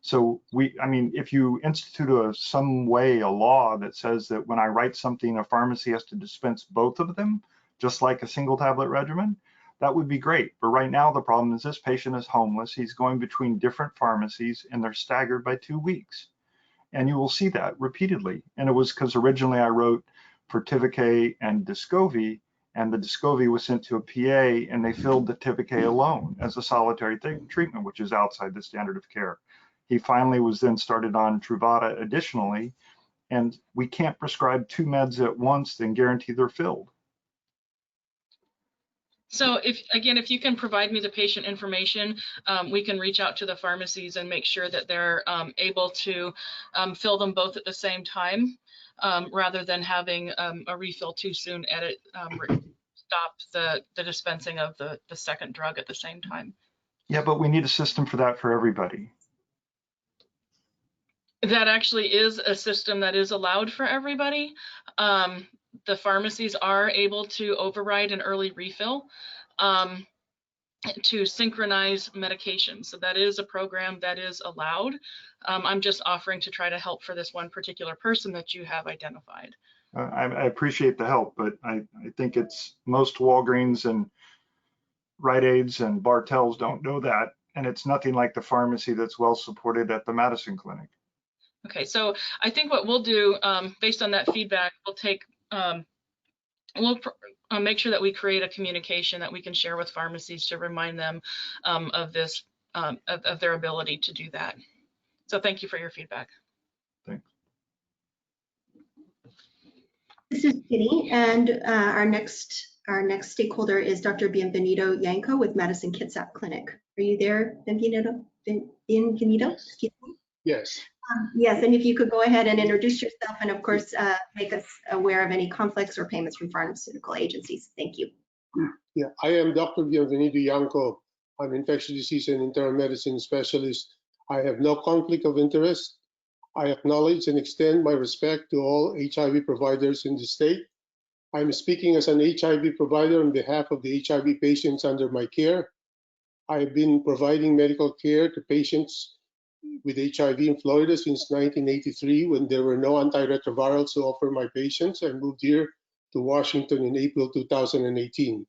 So I mean, if you institute some way, a law that says that when I write something, a pharmacy has to dispense both of them, just like a single tablet regimen, that would be great. But right now, the problem is this patient is homeless. He's going between different pharmacies, and they're staggered by 2 weeks. And you will see that repeatedly. And it was because originally I wrote for Tivicay and Descovy, and the Descovy was sent to a PA, and they filled the Tivicay alone as a solitary treatment, which is outside the standard of care. He finally was then started on Truvada additionally, and we can't prescribe 2 meds at once and guarantee they're filled. So if you can provide me the patient information, we can reach out to the pharmacies and make sure that they're able to fill them both at the same time, rather than having a refill too soon and it stop the dispensing of the second drug at the same time. Yeah, but we need a system for that for everybody. That actually is a system that is allowed for everybody. The pharmacies are able to override an early refill to synchronize medications. So that is a program that is allowed. I'm just offering to try to help for this one particular person that you have identified. I appreciate the help, but I think it's most Walgreens and Rite Aids and Bartels don't know that. And it's nothing like the pharmacy that's well supported at the Madison Clinic. Okay, so I think what we'll do, based on that feedback, we'll take, we'll make sure that we create a communication that we can share with pharmacies to remind them of this, of their ability to do that. So thank you for your feedback. Thanks. This is Ginny, and our next stakeholder is Dr. Bienvenido Yanko with Madison Kitsap Clinic. Are you there, Bienvenido? Excuse me. Yes. Yes, and if you could go ahead and introduce yourself, and of course, make us aware of any conflicts or payments from pharmaceutical agencies. Thank you. Yeah, I am Dr. Bienvenido Yanko. I'm infectious disease and internal medicine specialist. I have no conflict of interest. I acknowledge and extend my respect to all HIV providers in the state. I'm speaking as an HIV provider on behalf of the HIV patients under my care. I have been providing medical care to patients with HIV in Florida since 1983, when there were no antiretrovirals to offer my patients. I moved here to Washington in April 2018.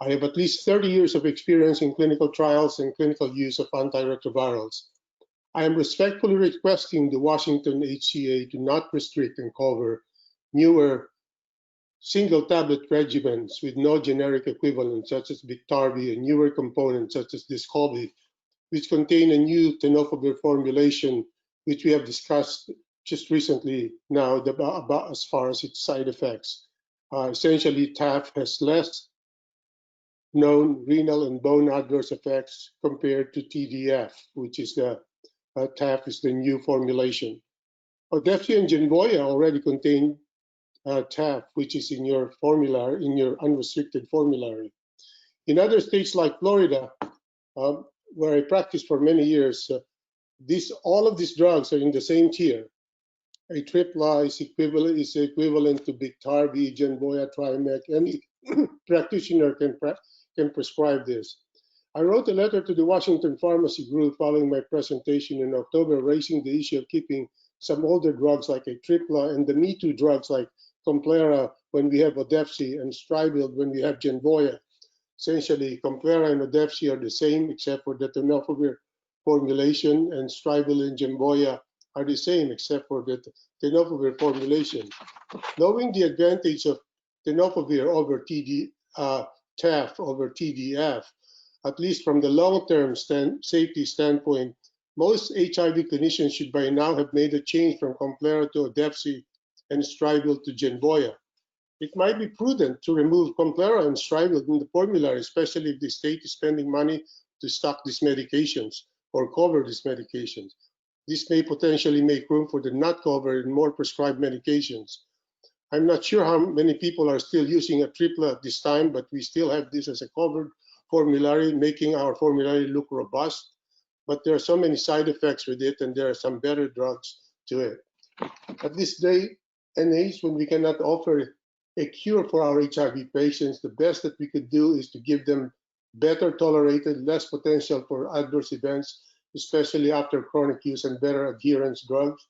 I have at least 30 years of experience in clinical trials and clinical use of antiretrovirals. I am respectfully requesting the Washington HCA to not restrict and cover newer single tablet regimens with no generic equivalent, such as Biktarvy, and newer components such as Descovy, which contain a new tenofovir formulation, which we have discussed just recently now about as far as its side effects. Essentially, TAF has less known renal and bone adverse effects compared to TDF, which is the TAF is the new formulation. Odefsey and Genvoya already contain TAF, which is in your formulary, in your unrestricted formulary. In other states like Florida, where I practiced for many years, all of these drugs are in the same tier. A tripla is equivalent to Biktarvy, Genvoya, Triamek. Any practitioner can prescribe this. I wrote a letter to the Washington Pharmacy Group following my presentation in October, raising the issue of keeping some older drugs like a tripla and the Me Too drugs like Complera when we have Odefsey and Stribild when we have Genvoya. Essentially, Complera and Odefsey are the same except for the tenofovir formulation, and Stribild and Genvoya are the same except for the tenofovir formulation. Knowing the advantage of tenofovir over TAF over TDF, at least from the long-term safety standpoint, most HIV clinicians should by now have made a change from Complera to Odefsey and Stribild to Genvoya. It might be prudent to remove Complera and Stribild in the formulary, especially if the state is spending money to stock these medications or cover these medications. This may potentially make room for the not covered and more prescribed medications. I'm not sure how many people are still using a tripla at this time, but we still have this as a covered formulary, making our formulary look robust. But there are so many side effects with it, and there are some better drugs to it. At this day and age, when we cannot offer a cure for our HIV patients, the best that we could do is to give them better tolerated, less potential for adverse events, especially after chronic use, and better adherence drugs.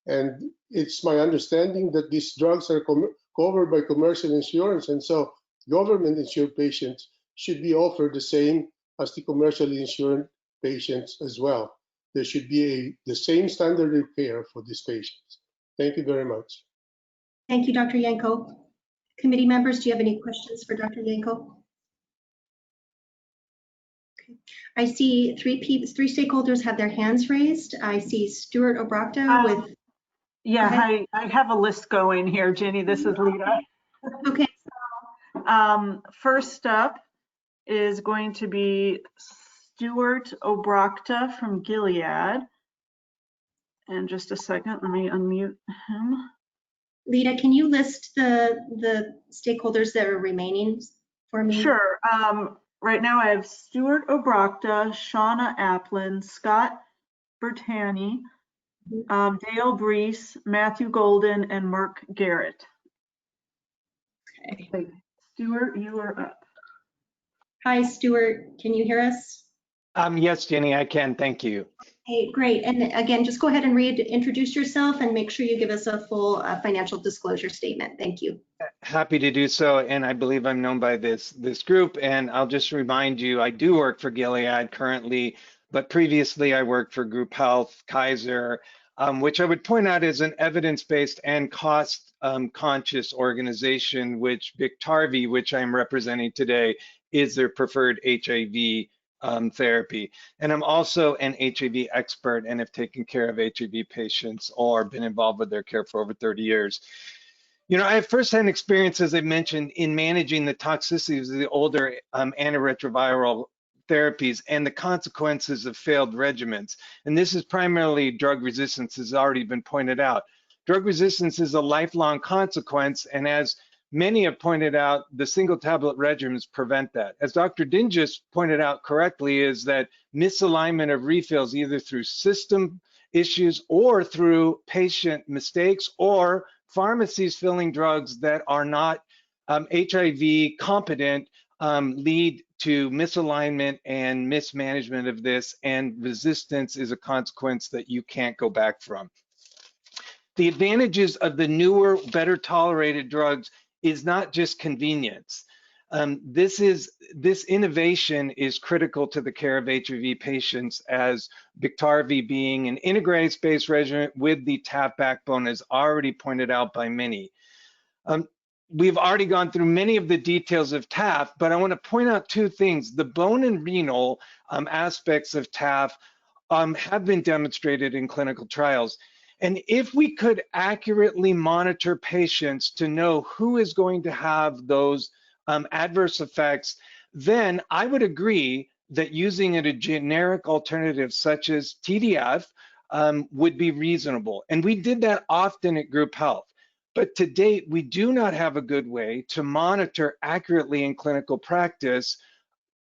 And it's my understanding that these drugs are covered by commercial insurance, and so government insured patients should be offered the same as the commercially insured patients as well. There should be the same standard of care for these patients. Thank you very much. Thank you, Dr. Yanko. Committee members, do you have any questions for Dr. Yanko? Okay. I see three stakeholders have their hands raised. I see Stuart Obrocta with. Yeah, I have a list going here, Jenny. This is Lita. Okay. First up is going to be Stuart Obrocta from Gilead. And just a second, let me unmute him. Lita, can you list the stakeholders that are remaining for me? Sure. Right now I have Stuart Obrocta, Shauna Applin, Scott Bertani, Dale Brees, Matthew Golden, and Mark Garrett. Okay. Stuart, you are up. Hi, Stuart. Can you hear us? Yes, Jenny, I can. Thank you. Hey, great. And again, just go ahead and introduce yourself and make sure you give us a full financial disclosure statement. Thank you. Happy to do so, and I believe I'm known by this group. And I'll just remind you, I do work for Gilead currently, but previously I worked for Group Health, Kaiser, which I would point out is an evidence-based and cost-conscious organization, which Biktarvy, which I'm representing today, is their preferred HIV therapy. And I'm also an HIV expert and have taken care of HIV patients or been involved with their care for over 30 years. You know, I have firsthand experience, as I mentioned, in managing the toxicities of the older antiretroviral therapies and the consequences of failed regimens. And this is primarily drug resistance, has already been pointed out. Drug resistance is a lifelong consequence, and as many have pointed out, the single tablet regimens prevent that. As Dr. Dinges pointed out correctly, is that misalignment of refills either through system issues or through patient mistakes or pharmacies filling drugs that are not HIV competent lead to misalignment and mismanagement of this, and resistance is a consequence that you can't go back from. The advantages of the newer, better tolerated drugs is not just convenience. This innovation is critical to the care of HIV patients, as Biktarvy being an integrase-based regimen with the TAF backbone, as already pointed out by many. We've already gone through many of the details of TAF, but I want to point out two things. The bone and renal aspects of TAF have been demonstrated in clinical trials. And if we could accurately monitor patients to know who is going to have those adverse effects, then I would agree that using a generic alternative such as TDF would be reasonable. And we did that often at Group Health. But to date, we do not have a good way to monitor accurately in clinical practice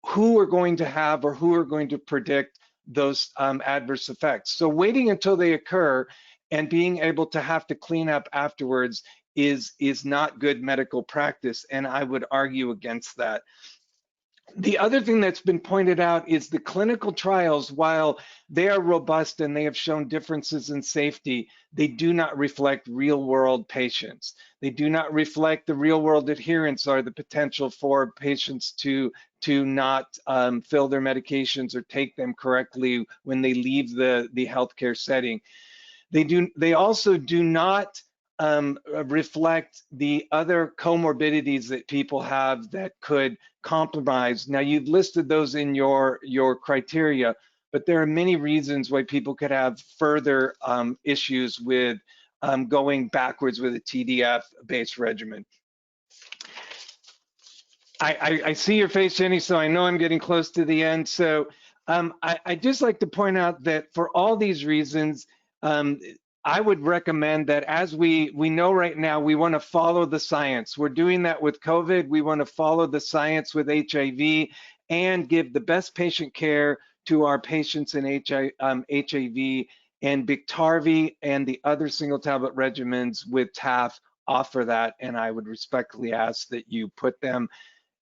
who are going to have or who are going to predict those adverse effects. So waiting until they occur and being able to have to clean up afterwards is not good medical practice, and I would argue against that. The other thing that's been pointed out is the clinical trials, while they are robust and they have shown differences in safety, they do not reflect real-world patients. They do not reflect the real-world adherence or the potential for patients to not fill their medications or take them correctly when they leave the healthcare setting. They also do not reflect the other comorbidities that people have that could compromise. Now, you've listed those in your criteria, but there are many reasons why people could have further issues with going backwards with a TDF-based regimen. I see your face, Jenny, so I know I'm getting close to the end. So I'd just like to point out that for all these reasons, I would recommend that, as we know right now, we want to follow the science. We're doing that with COVID. We want to follow the science with HIV and give the best patient care to our patients in HIV, and Biktarvy and the other single tablet regimens with TAF offer that. And I would respectfully ask that you put them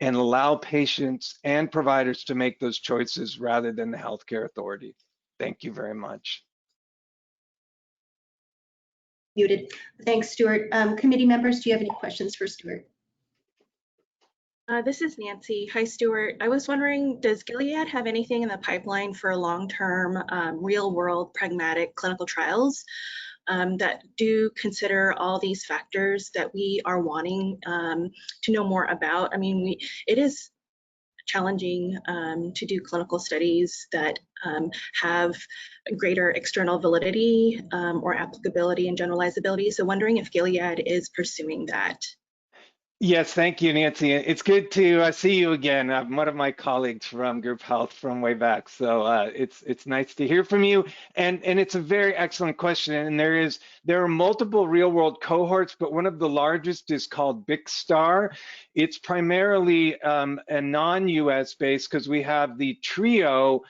and allow patients and providers to make those choices rather than the healthcare authority. Thank you very much. Muted. Thanks, Stuart. Committee members, do you have any questions for Stuart? This is Nancy. Hi, Stuart. I was wondering, does Gilead have anything in the pipeline for long-term, real-world, pragmatic clinical trials that do consider all these factors that we are wanting to know more about? I mean, it is challenging to do clinical studies that have greater external validity or applicability and generalizability. So wondering if Gilead is pursuing that. Yes, thank you, Nancy. It's good to see you again. I'm one of my colleagues from Group Health from way back, so it's nice to hear from you. And it's a very excellent question. And there are multiple real-world cohorts, but one of the largest is called BICSTAR. It's primarily a non-US based, because we have the TRIO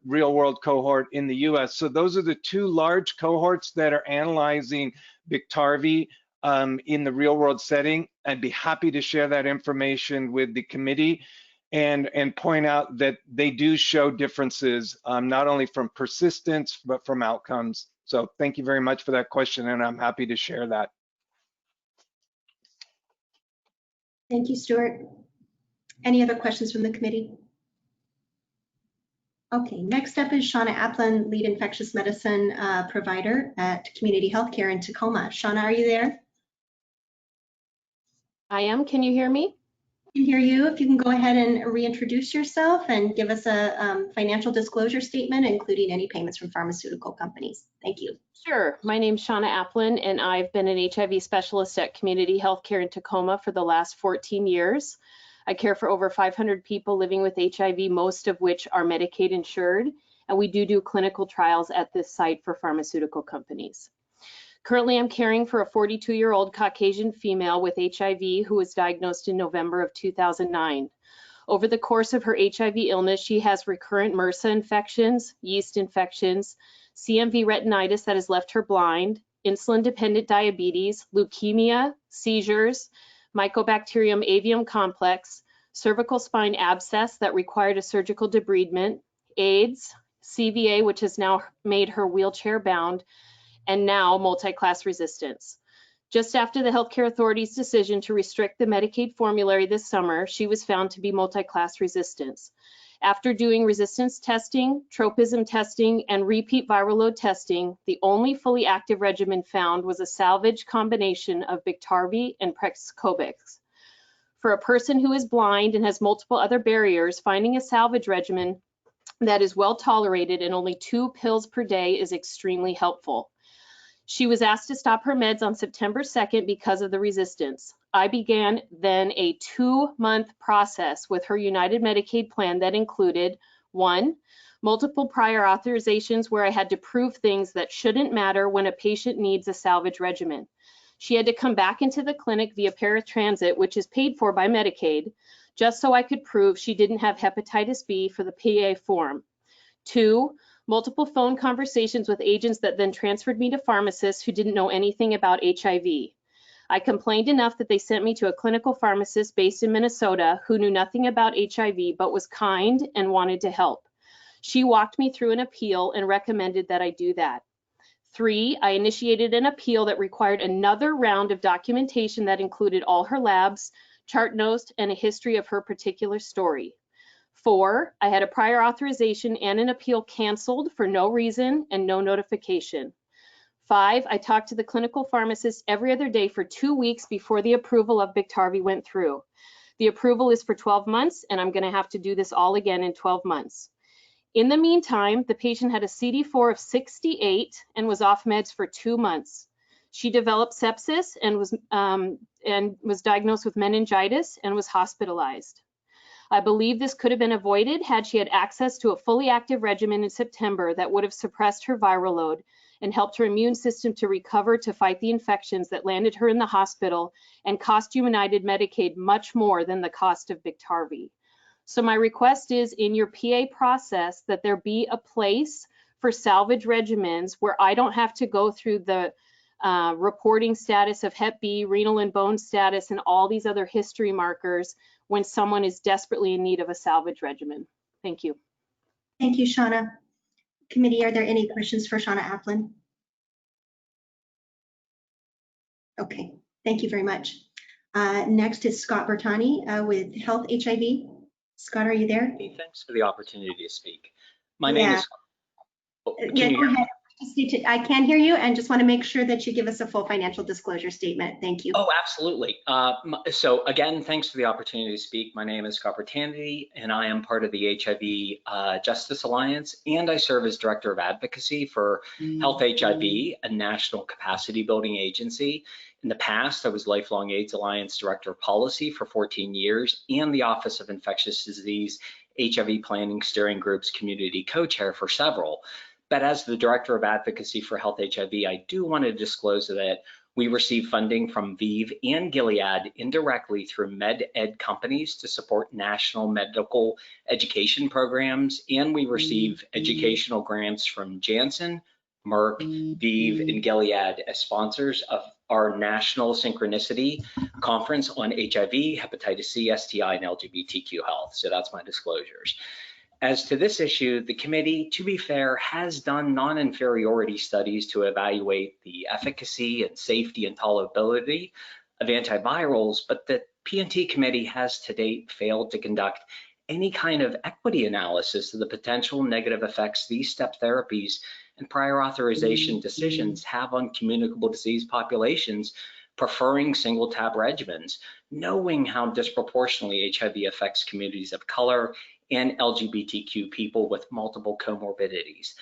real-world cohort in the US. So those are the two large cohorts that are analyzing Biktarvy in the real world setting. I'd be happy to share that information with the committee and point out that they do show differences, not only from persistence, but from outcomes. So thank you very much for that question, and I'm happy to share that. Thank you, Stuart. Any other questions from the committee? Okay, next up is Shauna Applin, lead infectious medicine provider at Community Healthcare in Tacoma. Shauna, are you there? I am. Can you hear me? I can hear you. If you can go ahead and reintroduce yourself and give us a financial disclosure statement, including any payments from pharmaceutical companies. Thank you. Sure. My name's Shauna Applin, and I've been an HIV specialist at Community Healthcare in Tacoma for the last 14 years. I care for over 500 people living with HIV, most of which are Medicaid insured, and we do clinical trials at this site for pharmaceutical companies. Currently, I'm caring for a 42-year-old Caucasian female with HIV who was diagnosed in November of 2009. Over the course of her HIV illness, she has recurrent MRSA infections, yeast infections, CMV retinitis that has left her blind, insulin-dependent diabetes, leukemia, seizures, Mycobacterium avium complex, cervical spine abscess that required a surgical debridement, AIDS, CVA, which has now made her wheelchair bound, and now multi-class resistance. Just after the healthcare authority's decision to restrict the Medicaid formulary this summer, she was found to be multi-class resistance. After doing resistance testing, tropism testing, and repeat viral load testing, the only fully active regimen found was a salvage combination of Biktarvy and Paxlovid. For a person who is blind and has multiple other barriers, finding a salvage regimen that is well tolerated and only 2 pills per day is extremely helpful. She was asked to stop her meds on September 2nd because of the resistance. I began then a 2-month process with her United Medicaid plan that included 1, multiple prior authorizations where I had to prove things that shouldn't matter when a patient needs a salvage regimen. She had to come back into the clinic via paratransit, which is paid for by Medicaid, just so I could prove she didn't have hepatitis B for the PA form. 2, multiple phone conversations with agents that then transferred me to pharmacists who didn't know anything about HIV. I complained enough that they sent me to a clinical pharmacist based in Minnesota who knew nothing about HIV but was kind and wanted to help. She walked me through an appeal and recommended that I do that. 3, I initiated an appeal that required another round of documentation that included all her labs, chart notes, and a history of her particular story. 4, I had a prior authorization and an appeal canceled for no reason and no notification. 5, I talked to the clinical pharmacist every other day for 2 weeks before the approval of Biktarvy went through. The approval is for 12 months, and I'm going to have to do this all again in 12 months. In the meantime, the patient had a CD4 of 68 and was off meds for 2 months. She developed sepsis and was diagnosed with meningitis and was hospitalized. I believe this could have been avoided had she had access to a fully active regimen in September that would have suppressed her viral load and helped her immune system to recover to fight the infections that landed her in the hospital and cost United Medicaid much more than the cost of Biktarvy. So my request is in your PA process that there be a place for salvage regimens where I don't have to go through the reporting status of Hep B, renal and bone status, and all these other history markers when someone is desperately in need of a salvage regimen. Thank you. Thank you, Shauna. Committee, are there any questions for Shauna Applin? Okay, thank you very much. Next is Scott Bertani with Health HIV. Scott, are you there? Hey, thanks for the opportunity to speak. My name is. Oh, Yeah, go ahead. I can hear you and just want to make sure that you give us a full financial disclosure statement. Thank you. Oh, absolutely. So again, thanks for the opportunity to speak. My name is Scott Bertani, and I am part of the HIV Justice Alliance, and I serve as Director of Advocacy for Health HIV, a national capacity building agency. In the past, I was Lifelong AIDS Alliance Director of Policy for 14 years and the Office of Infectious Disease HIV Planning Steering Group's Community Co-Chair for several. But as the Director of Advocacy for Health HIV, I do want to disclose that we receive funding from ViiV and Gilead indirectly through med ed companies to support national medical education programs, and we receive educational grants from Janssen, Merck, ViiV, and Gilead as sponsors of our National Synchronicity Conference on HIV, Hepatitis C, STI, and LGBTQ health. So that's my disclosures. As to this issue, the committee, to be fair, has done non-inferiority studies to evaluate the efficacy and safety and tolerability of antivirals, but the P&T committee has to date failed to conduct any kind of equity analysis of the potential negative effects these step therapies and prior authorization decisions have on communicable disease populations preferring single tab regimens, knowing how disproportionately HIV affects communities of color and LGBTQ people with multiple comorbidities.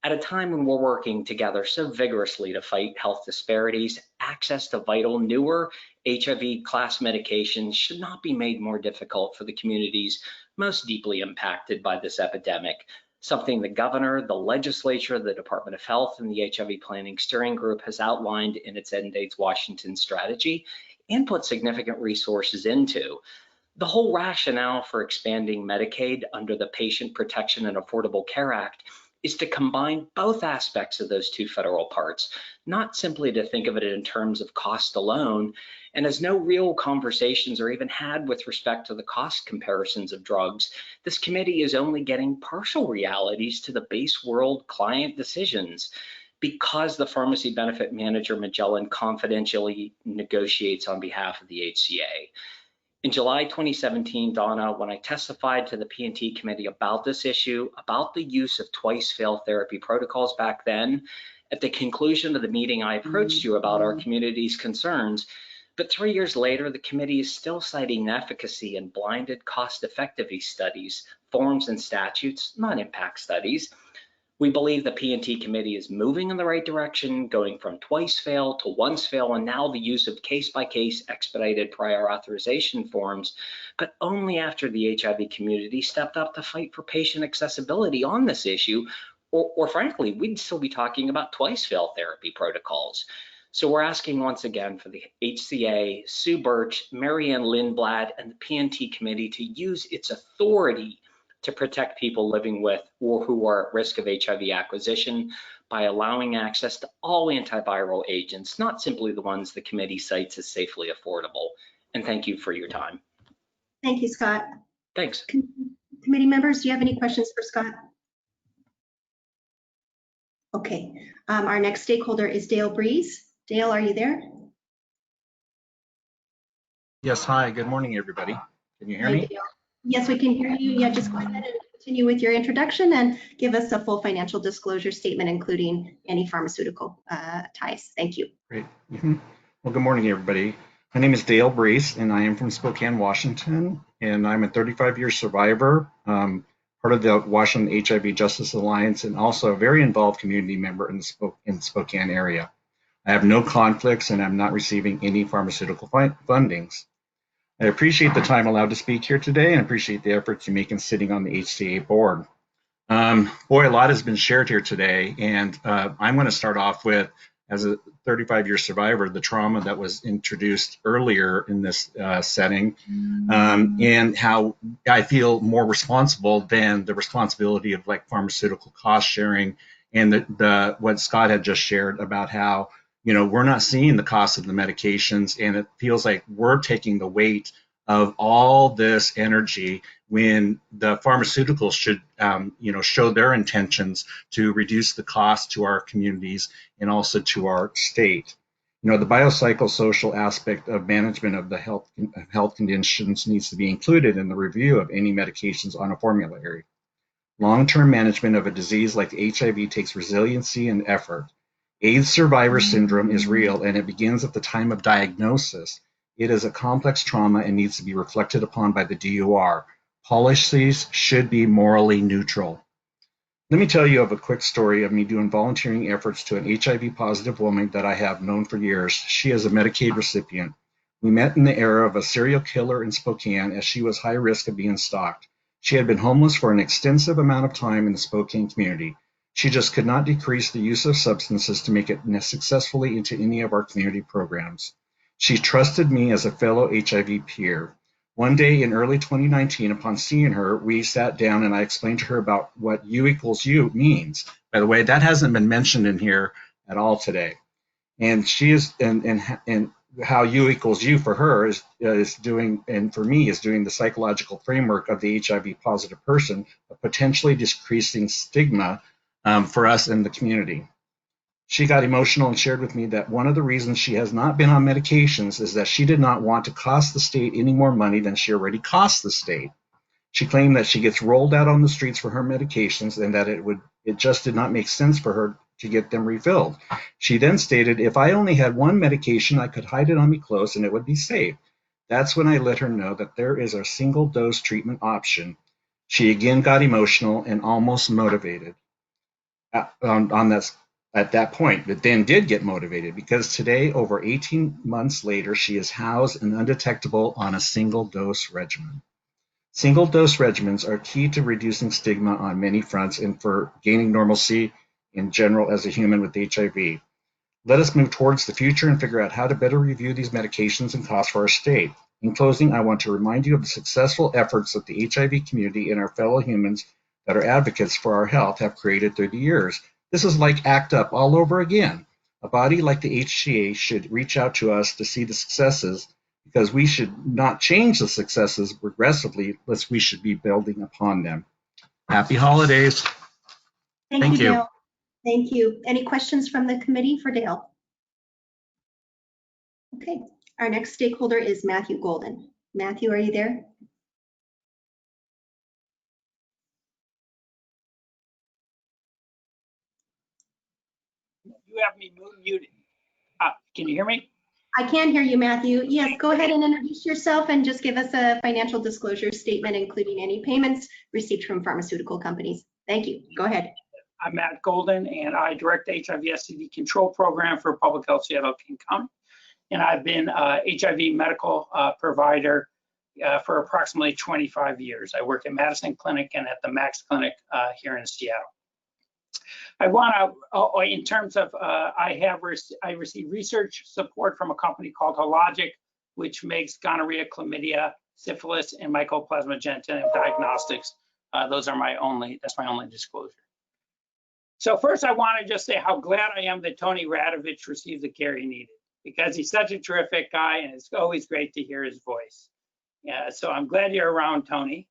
At a time when we're working together so vigorously to fight health disparities, access to vital newer HIV class medications should not be made more difficult for the communities most deeply impacted by this epidemic, something the governor, the legislature, the Department of Health, and the HIV Planning Steering Group has outlined in its End AIDS Washington strategy and put significant resources into. The whole rationale for expanding Medicaid under the Patient Protection and Affordable Care Act is to combine both aspects of those two federal parts, not simply to think of it in terms of cost alone. And as no real conversations are even had with respect to the cost comparisons of drugs, this committee is only getting partial realities to the base world client decisions because the pharmacy benefit manager Magellan confidentially negotiates on behalf of the HCA. In July 2017, Donna, when I testified to the P&T committee about this issue, about the use of twice-fail therapy protocols back then, at the conclusion of the meeting, I approached you about our community's concerns. But 3 years later, the committee is still citing efficacy in blinded cost-effectiveness studies, forms and statutes, not impact studies. We believe the P&T committee is moving in the right direction, going from twice fail to once fail, and now the use of case-by-case expedited prior authorization forms, but only after the HIV community stepped up to fight for patient accessibility on this issue, or frankly, we'd still be talking about twice fail therapy protocols. So we're asking once again for the HCA, Sue Birch, Marianne Lindblad, and the P&T committee to use its authority to protect people living with or who are at risk of HIV acquisition by allowing access to all antiviral agents, not simply the ones the committee cites as safely affordable. And thank you for your time. Thank you, Scott. Thanks. Committee members, do you have any questions for Scott? Okay, our next stakeholder is Dale Breeze. Dale, are you there? Yes, hi, good morning, everybody. Can you hear me? Dale. Yes, we can hear you. Yeah, just go ahead and continue with your introduction and give us a full financial disclosure statement, including any pharmaceutical ties. Thank you. Great. Well, good morning, everybody. My name is Dale Breeze, and I am from Spokane, Washington, and I'm a 35-year survivor, part of the Washington HIV Justice Alliance, and also a very involved community member in the Spokane area. I have no conflicts, and I'm not receiving any pharmaceutical fundings. I appreciate the time allowed to speak here today and appreciate the efforts you make in sitting on the HCA board. Boy, a lot has been shared here today, and I'm going to start off with, as a 35-year survivor, the trauma that was introduced earlier in this setting, and how I feel more responsible than the responsibility of like pharmaceutical cost sharing, and what Scott had just shared about how, you know, we're not seeing the cost of the medications, and it feels like we're taking the weight of all this energy when the pharmaceuticals should, you know, show their intentions to reduce the cost to our communities and also to our state. You know, the biopsychosocial aspect of management of the health conditions needs to be included in the review of any medications on a formulary. Long-term management of a disease like HIV takes resiliency and effort. AIDS survivor syndrome is real, and it begins at the time of diagnosis. It is a complex trauma and needs to be reflected upon by the DUR. Policies should be morally neutral. Let me tell you of a quick story of me doing volunteering efforts to an HIV positive woman that I have known for years. She is a Medicaid recipient. We met in the era of a serial killer in Spokane as she was high risk of being stalked. She had been homeless for an extensive amount of time in the Spokane community. She just could not decrease the use of substances to make it successfully into any of our community programs. She trusted me as a fellow HIV peer. One day in early 2019, upon seeing her, we sat down and I explained to her about what U equals U means. By the way, that hasn't been mentioned in here at all today. And she is, and how U equals U for her is doing, and for me is doing the psychological framework of the HIV positive person, of potentially decreasing stigma for us in the community. She got emotional and shared with me that one of the reasons she has not been on medications is that she did not want to cost the state any more money than she already costs the state. She claimed that she gets rolled out on the streets for her medications and that it just did not make sense for her to get them refilled. She then stated, if I only had one medication, I could hide it on me close and it would be safe. That's when I let her know that there is a single dose treatment option. She again got emotional and almost motivated. At that point, but then did get motivated because today, over 18 months later, she is housed and undetectable on a single dose regimen. Single dose regimens are key to reducing stigma on many fronts and for gaining normalcy in general as a human with HIV. Let us move towards the future and figure out how to better review these medications and costs for our state. In closing, I want to remind you of the successful efforts of the HIV community and our fellow humans that our advocates for our health have created through the years. This is like ACT UP all over again. A body like the HCA should reach out to us to see the successes, because we should not change the successes regressively, unless we should be building upon them. Happy holidays. Thank you, Dale. Thank you. Any questions from the committee for Dale? Okay, our next stakeholder is Matthew Golden. Matthew, are you there? You have me muted. Can you hear me? I can hear you, Matthew. Yes, go ahead and introduce yourself and just give us a financial disclosure statement, including any payments received from pharmaceutical companies. Thank you. Go ahead. I'm Matt Golden, and I direct the HIV STD control program for Public Health Seattle King County. And I've been a HIV medical provider for approximately 25 years. I work at Madison Clinic and at the Max Clinic here in Seattle. I want to, in terms of, I receive research support from a company called Hologic, which makes gonorrhea, chlamydia, syphilis, and mycoplasma diagnostics. That's my only disclosure. So first, I want to just say how glad I am that Tony Radovich received the care he needed, because he's such a terrific guy, and it's always great to hear his voice. Yeah, so I'm glad you're around, Tony.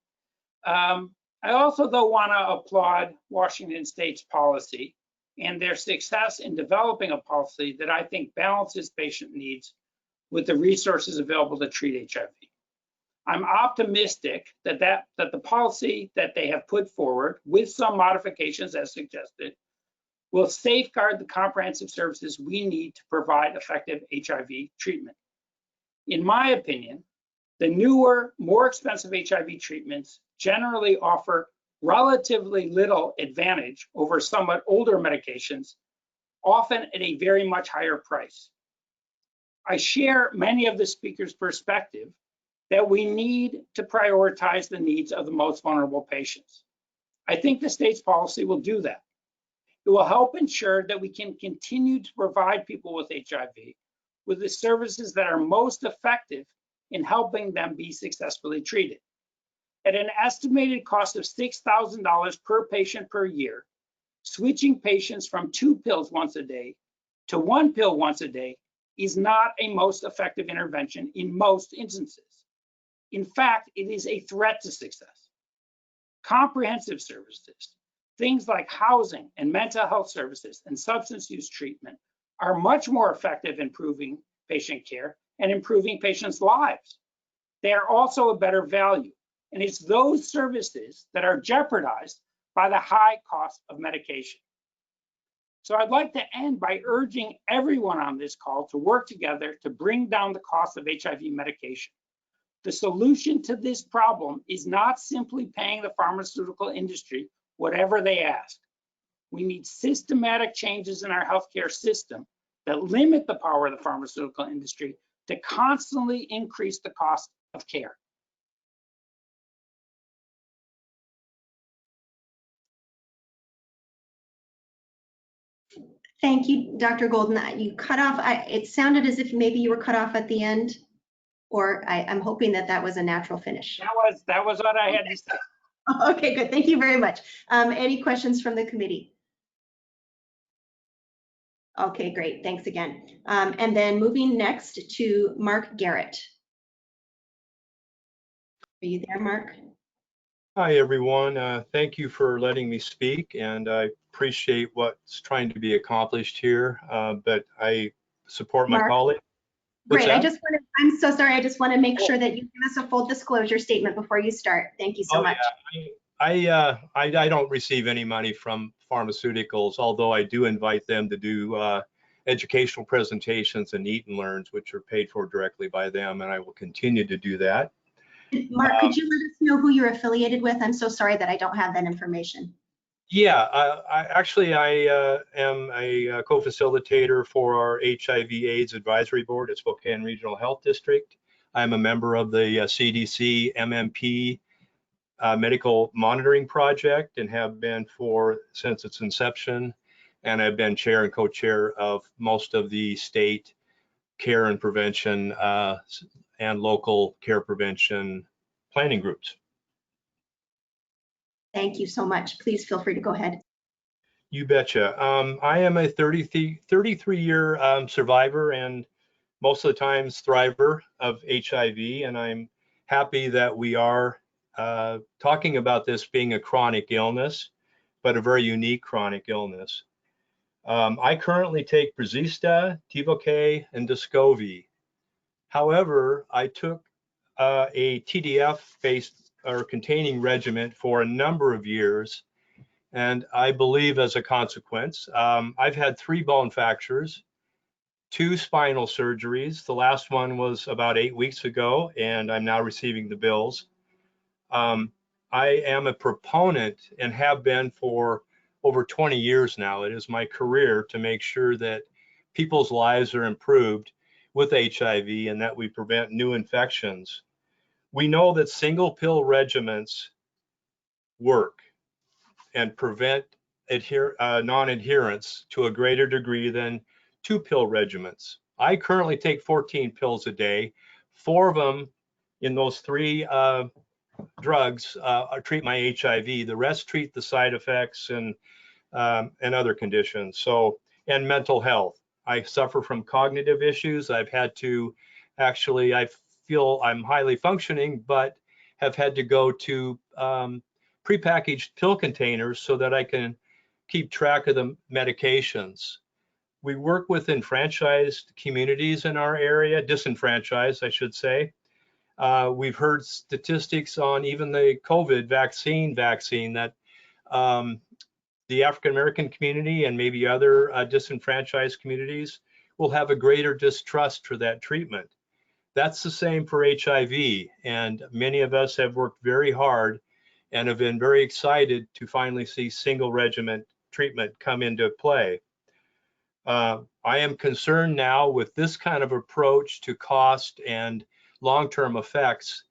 I also, though, want to applaud Washington State's policy and their success in developing a policy that I think balances patient needs with the resources available to treat HIV. I'm optimistic that the policy that they have put forward, with some modifications as suggested, will safeguard the comprehensive services we need to provide effective HIV treatment. In my opinion, the newer, more expensive HIV treatments generally offer relatively little advantage over somewhat older medications, often at a very much higher price. I share many of the speakers' perspective that we need to prioritize the needs of the most vulnerable patients. I think the state's policy will do that. It will help ensure that we can continue to provide people with HIV with the services that are most effective in helping them be successfully treated. At an estimated cost of $6,000 per patient per year, switching patients from 2 pills once a day to 1 pill once a day is not a most effective intervention in most instances. In fact, it is a threat to success. Comprehensive services, things like housing and mental health services and substance use treatment, are much more effective in improving patient care and improving patients' lives. They are also a better value, and it's those services that are jeopardized by the high cost of medication. So I'd like to end by urging everyone on this call to work together to bring down the cost of HIV medication. The solution to this problem is not simply paying the pharmaceutical industry whatever they ask. We need systematic changes in our healthcare system that limit the power of the pharmaceutical industry to constantly increase the cost of care. Thank you, Dr. Golden. You cut off, it sounded as if maybe you were cut off at the end, or I'm hoping that that was a natural finish. That was what I had to say. Okay, good. Thank you very much. Any questions from the committee? Okay, great. Thanks again. And then moving next to Mark Garrett. Are you there, Mark? Hi, everyone. Thank you for letting me speak, and I appreciate what's trying to be accomplished here, but I support my colleague. Great. I'm so sorry. I just want to make sure that you give us a full disclosure statement before you start. Thank you so much. Yeah. I don't receive any money from pharmaceuticals, although I do invite them to do educational presentations and eat and learns, which are paid for directly by them, and I will continue to do that. Mark, could you let us know who you're affiliated with? I'm so sorry that I don't have that information. Yeah, I am a co-facilitator for our HIV/AIDS Advisory Board at Spokane Regional Health District. I'm a member of the CDC MMP Medical Monitoring Project and have been since its inception. And I've been chair and co-chair of most of the state care and prevention and local care prevention planning groups. Thank you so much. Please feel free to go ahead. You betcha. I am a 33-year survivor and most of the times thriver of HIV, and I'm happy that we are talking about this being a chronic illness, but a very unique chronic illness. I currently take Brazista, Tivocay, and Descovy. However, I took a TDF-based or containing regimen for a number of years, and I believe as a consequence, I've had 3 bone fractures, 2 spinal surgeries. The last one was about 8 weeks ago, and I'm now receiving the bills. I am a proponent and have been for over 20 years now. It is my career to make sure that people's lives are improved with HIV and that we prevent new infections. We know that single pill regimens work and prevent non-adherence to a greater degree than 2 pill regimens. I currently take 14 pills a day. 4 of them in those 3 drugs treat my HIV. The rest treat the side effects and other conditions. So, and mental health. I suffer from cognitive issues. I've had to actually, I feel I'm highly functioning, but have had to go to prepackaged pill containers so that I can keep track of the medications. We work with enfranchised communities in our area, disenfranchised, I should say. We've heard statistics on even the COVID vaccine that the African-American community and maybe other disenfranchised communities will have a greater distrust for that treatment. That's the same for HIV, and many of us have worked very hard and have been very excited to finally see single regimen treatment come into play. I am concerned now with this kind of approach to cost and long-term effects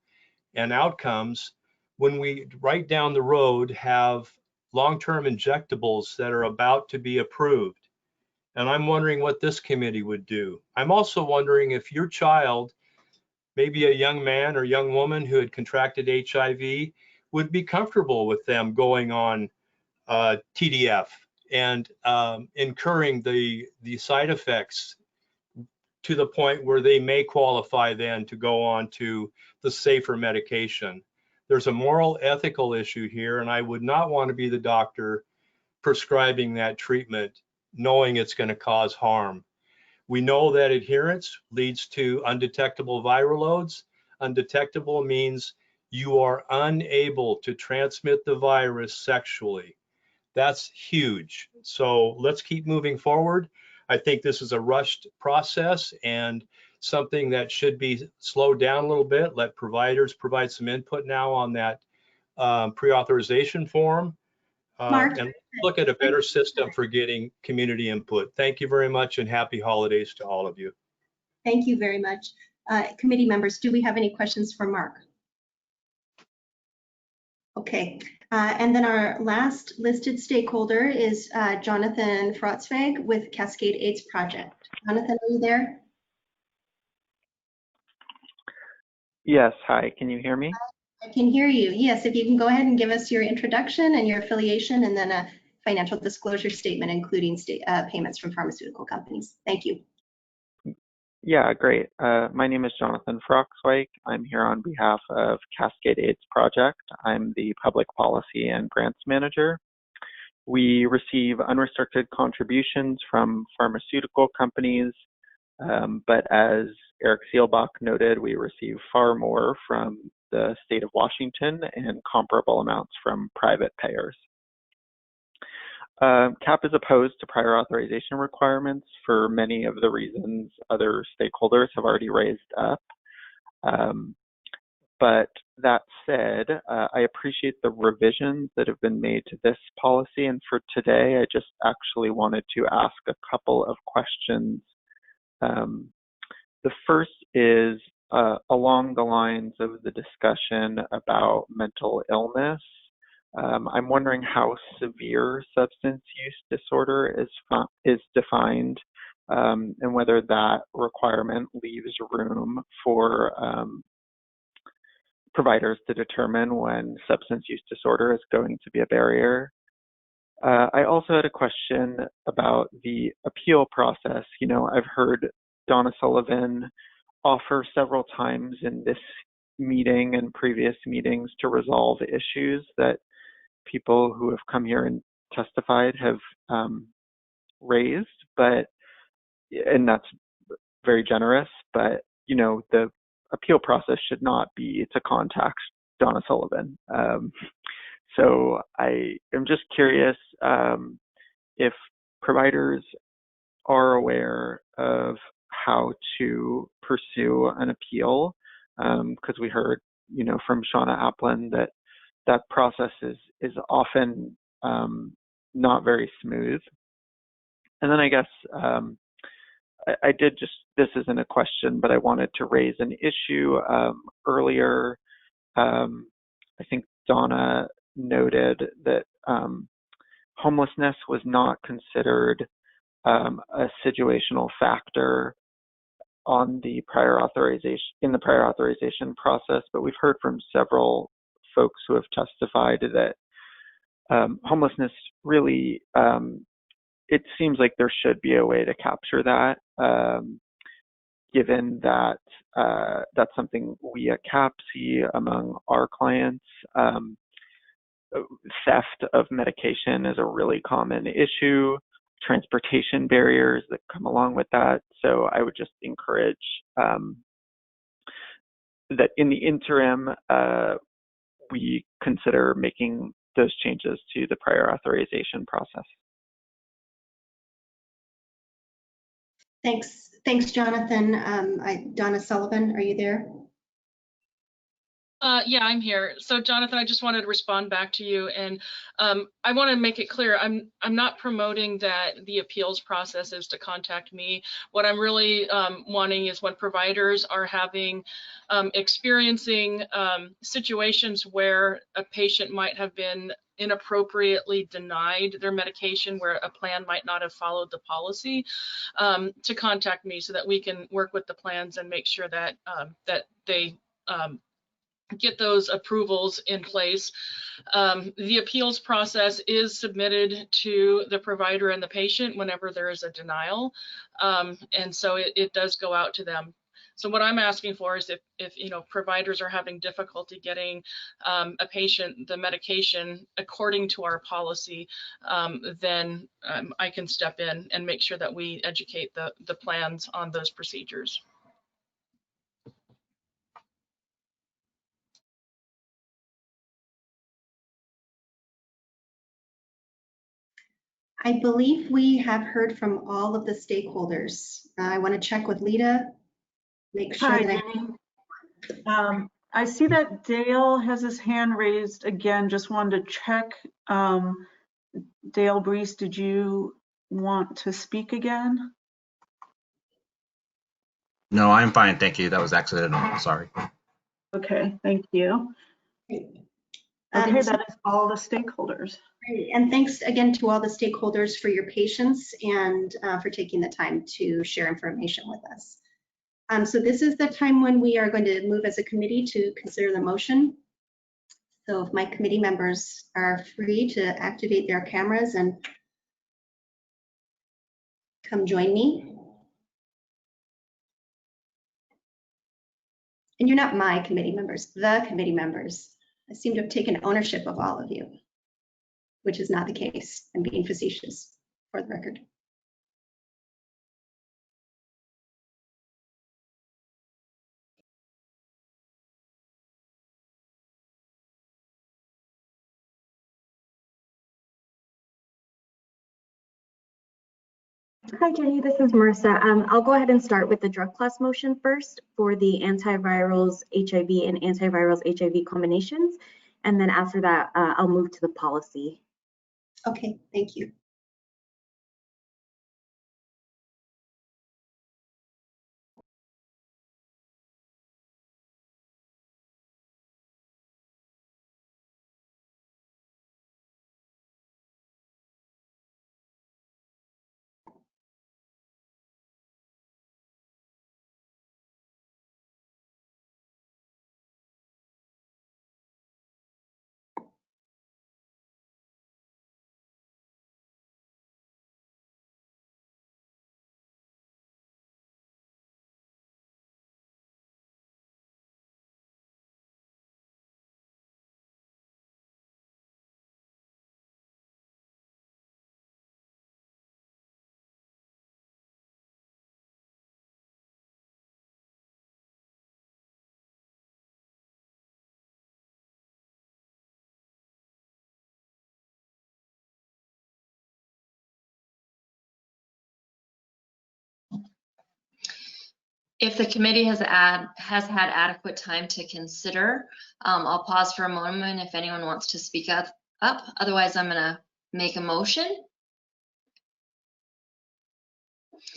and outcomes when we right down the road have long-term injectables that are about to be approved. And I'm wondering what this committee would do. I'm also wondering if your child, maybe a young man or young woman who had contracted HIV, would be comfortable with them going on TDF and incurring the side effects to the point where they may qualify then to go on to the safer medication. There's a moral ethical issue here, and I would not want to be the doctor prescribing that treatment knowing it's going to cause harm. We know that adherence leads to undetectable viral loads. Undetectable means you are unable to transmit the virus sexually. That's huge. So let's keep moving forward. I think this is a rushed process and something that should be slowed down a little bit. Let providers provide some input now on that pre-authorization form and look at a better system for getting community input. Thank you very much and happy holidays to all of you. Thank you very much. Committee members, do we have any questions for Mark? Okay, and then our last listed stakeholder is Jonathan Frotzweg with Cascade AIDS Project. Jonathan, are you there? Yes, hi, can you hear me? I can hear you. Yes, if you can go ahead and give us your introduction and your affiliation and then a financial disclosure statement, including payments from pharmaceutical companies. Thank you. Yeah, great. My name is Jonathan Frotzweg. I'm here on behalf of Cascade AIDS Project. I'm the Public Policy and Grants Manager. We receive unrestricted contributions from pharmaceutical companies, but as Eric Seelbach noted, we receive far more from the state of Washington and comparable amounts from private payers. CAP is opposed to prior authorization requirements for many of the reasons other stakeholders have already raised up. But that said, I appreciate the revisions that have been made to this policy. And for today, I just actually wanted to ask a couple of questions. The first is along the lines of the discussion about mental illness. I'm wondering how severe substance use disorder is defined and whether that requirement leaves room for providers to determine when substance use disorder is going to be a barrier. I also had a question about the appeal process. You know, I've heard Donna Sullivan offer several times in this meeting and previous meetings to resolve issues that people who have come here and testified have raised, and that's very generous, but you know, the appeal process should not be to contact Donna Sullivan. So I am just curious if providers are aware of how to pursue an appeal, because we heard, you know, from Shauna Applin that that process is often not very smooth. And then I guess I did just, this isn't a question, but I wanted to raise an issue earlier. I think Donna noted that homelessness was not considered a situational factor on the prior authorization, in the prior authorization process, but we've heard from several folks who have testified that homelessness really, it seems like there should be a way to capture that, given that that's something we at CAP see among our clients. Theft of medication is a really common issue, transportation barriers that come along with that. So I would just encourage that in the interim, we consider making those changes to the prior authorization process. Thanks, Jonathan. Donna Sullivan, are you there? Yeah, I'm here. So Jonathan, I just wanted to respond back to you, and I want to make it clear, I'm not promoting that the appeals process is to contact me. What I'm really wanting is when providers are experiencing situations where a patient might have been inappropriately denied their medication, where a plan might not have followed the policy, to contact me so that we can work with the plans and make sure that that they get those approvals in place. The appeals process is submitted to the provider and the patient whenever there is a denial, and so it does go out to them. So what I'm asking for is if you know, providers are having difficulty getting a patient the medication according to our policy, then I can step in and make sure that we educate the plans on those procedures. I believe we have heard from all of the stakeholders. I want to check with Lita, make sure Hi, that Jenny. I see that Dale has his hand raised again. Just wanted to check. Dale Brees, did you want to speak again? No, I'm fine, thank you. That was accidental, sorry. Okay, thank you. Okay, that is all the stakeholders. Great. And thanks again to all the stakeholders for your patience and for taking the time to share information with us. So this is the time when we are going to move as a committee to consider the motion. So if my committee members are free to activate their cameras and come join me. And you're not my committee members, the committee members. I seem to have taken ownership of all of you, which is not the case. I'm being facetious, for the record. Hi, Jenny, this is Marissa. I'll go ahead and start with the drug class motion first for the antivirals HIV and antivirals HIV combinations. And then after that, I'll move to the policy. Okay, thank you. If the committee has had adequate time to consider, I'll pause for a moment if anyone wants to speak up. Otherwise, I'm going to make a motion.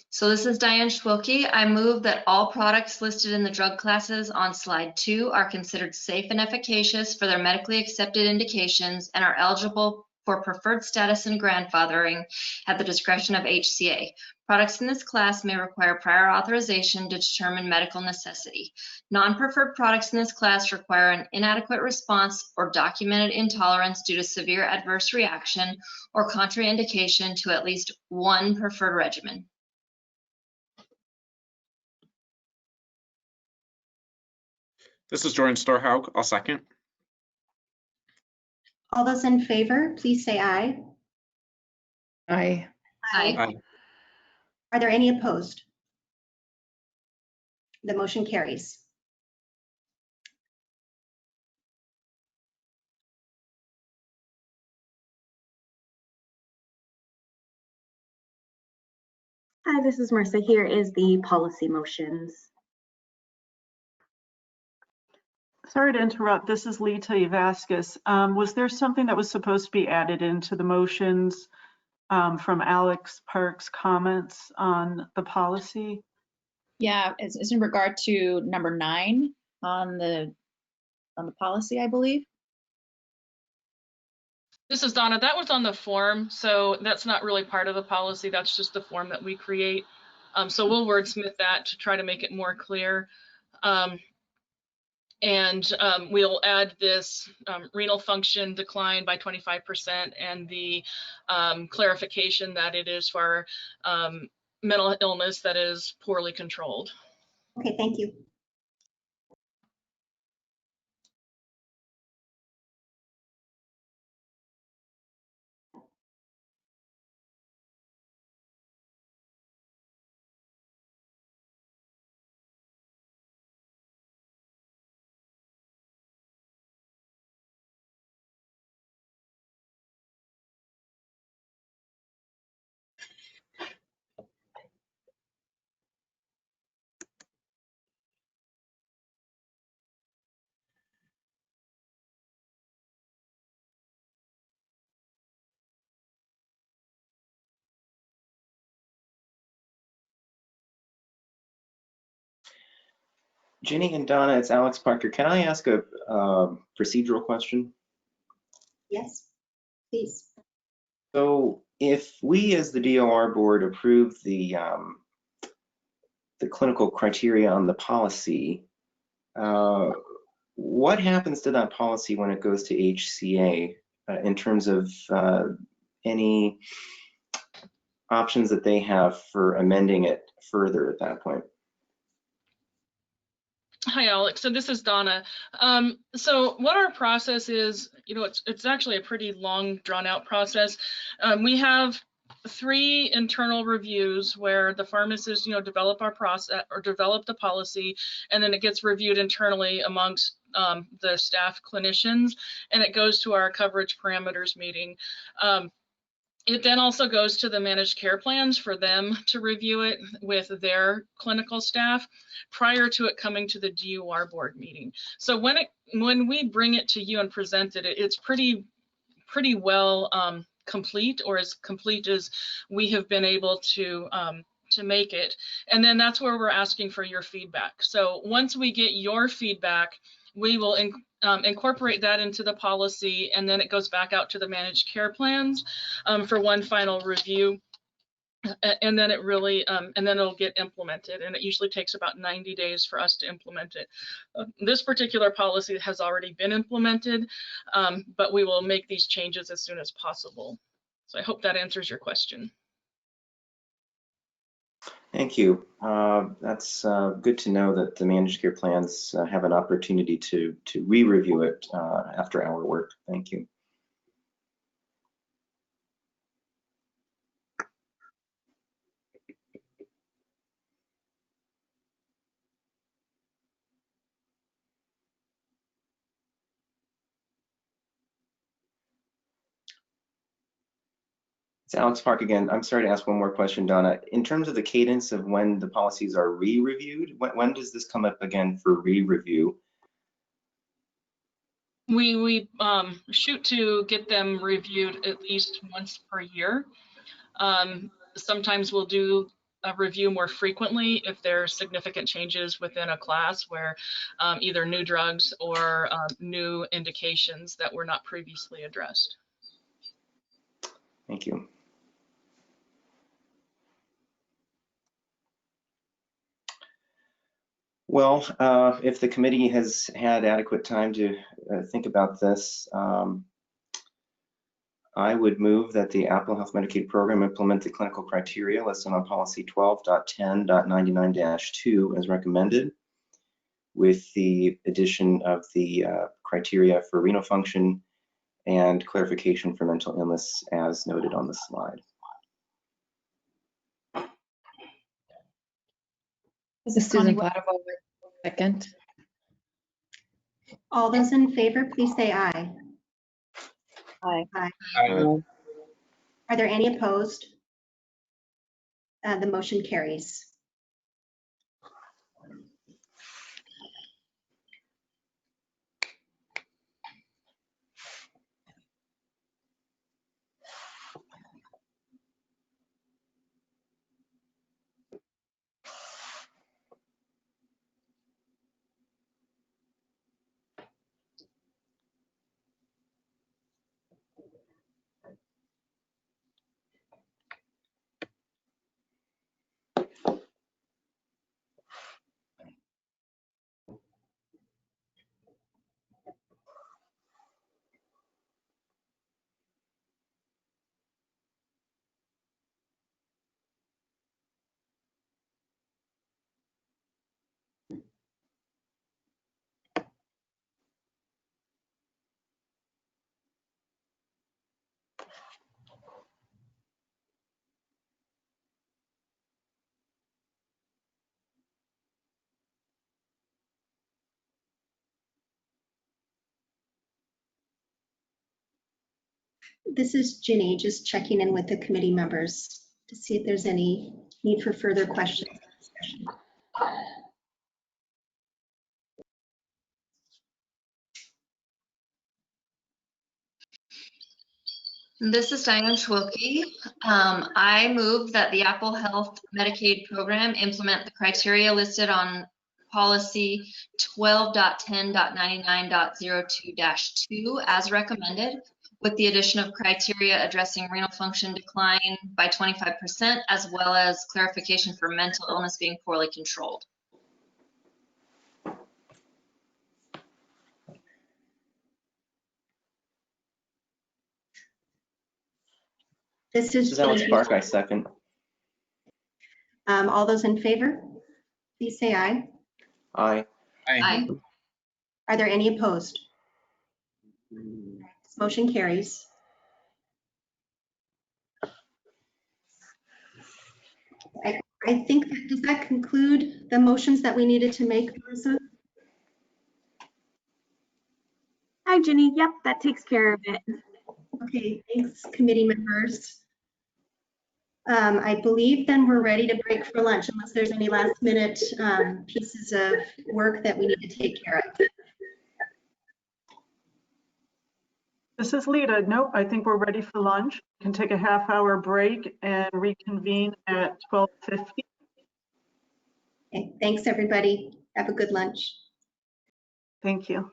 So this is Diane Schwilke. I move that all products listed in the drug classes on slide 2 are considered safe and efficacious for their medically accepted indications and are eligible for preferred status and grandfathering at the discretion of HCA. Products in this class may require prior authorization to determine medical necessity. Non-preferred products in this class require an inadequate response or documented intolerance due to severe adverse reaction or contraindication to at least one preferred regimen. This is Jordan Storhaug. I'll second. All those in favor, please say aye. Aye. Aye. Are there any opposed? The motion carries. Hi, this is Marissa. Here is the policy motions. Sorry to interrupt. This is Lita Vasquez. Was there something that was supposed to be added into the motions from Alex Park's comments on the policy? Yeah, it's in regard to number 9 on the policy, I believe. This is Donna. That was on the form, so that's not really part of the policy. That's just the form that we create. So we'll wordsmith that to try to make it more clear. We'll add this renal function decline by 25% and the clarification that it is for mental illness that is poorly controlled. Okay, thank you. Jenny and Donna, it's Alex Parker. Can I ask a procedural question? Yes, please. So if we as the DOR board approve the clinical criteria on the policy, what happens to that policy when it goes to HCA in terms of any options that they have for amending it further at that point? Hi, Alex. So this is Donna. So what our process is, it's actually a pretty long, drawn-out process. We have 3 internal reviews where the pharmacists, develop our process or develop the policy, and then it gets reviewed internally amongst the staff clinicians, and it goes to our coverage parameters meeting. It then also goes to the managed care plans for them to review it with their clinical staff prior to it coming to the DUR board meeting. So when we bring it to you and present it, it's pretty well complete, or as complete as we have been able to make it. And then that's where we're asking for your feedback. So once we get your feedback, we will incorporate that into the policy, and then it goes back out to the managed care plans for one final review, and then it'll get implemented, and it usually takes about 90 days for us to implement it. This particular policy has already been implemented, but we will make these changes as soon as possible. So I hope that answers your question. Thank you. That's good to know that the managed care plans have an opportunity to re-review it after our work. Thank you. It's Alex Park again. I'm sorry to ask one more question, Donna. In terms of the cadence of when the policies are re-reviewed, when does this come up again for re-review? We shoot to get them reviewed at least once per year. Sometimes we'll do a review more frequently if there are significant changes within a class where either new drugs or new indications that were not previously addressed. Thank you. Well, if the committee has had adequate time to think about this, I would move that the Apple Health Medicaid program implement the clinical criteria listed on policy 12.10.99-2 as recommended, with the addition of the criteria for renal function and clarification for mental illness as noted on the slide. This is Susan Platteville, second. All those in favor, please say aye. Aye. Aye. Aye. Are there any opposed? The motion carries. This is Ginny, just checking in with the committee members to see if there's any need for further questions. This is Diane Schwilke. I move that the Apple Health Medicaid program implement the criteria listed on policy 12.10.99.02-2 as recommended, with the addition of criteria addressing renal function decline by 25%, as well as clarification for mental illness being poorly controlled. This is Alex Park, I second. All those in favor, please say aye. Aye. Aye. Are there any opposed? This motion carries. I think, does that conclude the motions that we needed to make, Marissa? Hi, Ginny. Yep, that takes care of it. Okay, thanks, committee members. I believe then we're ready to break for lunch unless there's any last minute pieces of work that we need to take care of. This is Lita. No, I think we're ready for lunch. We can take a half-hour break and reconvene at 12:50. Okay, thanks, everybody. Have a good lunch. Thank you.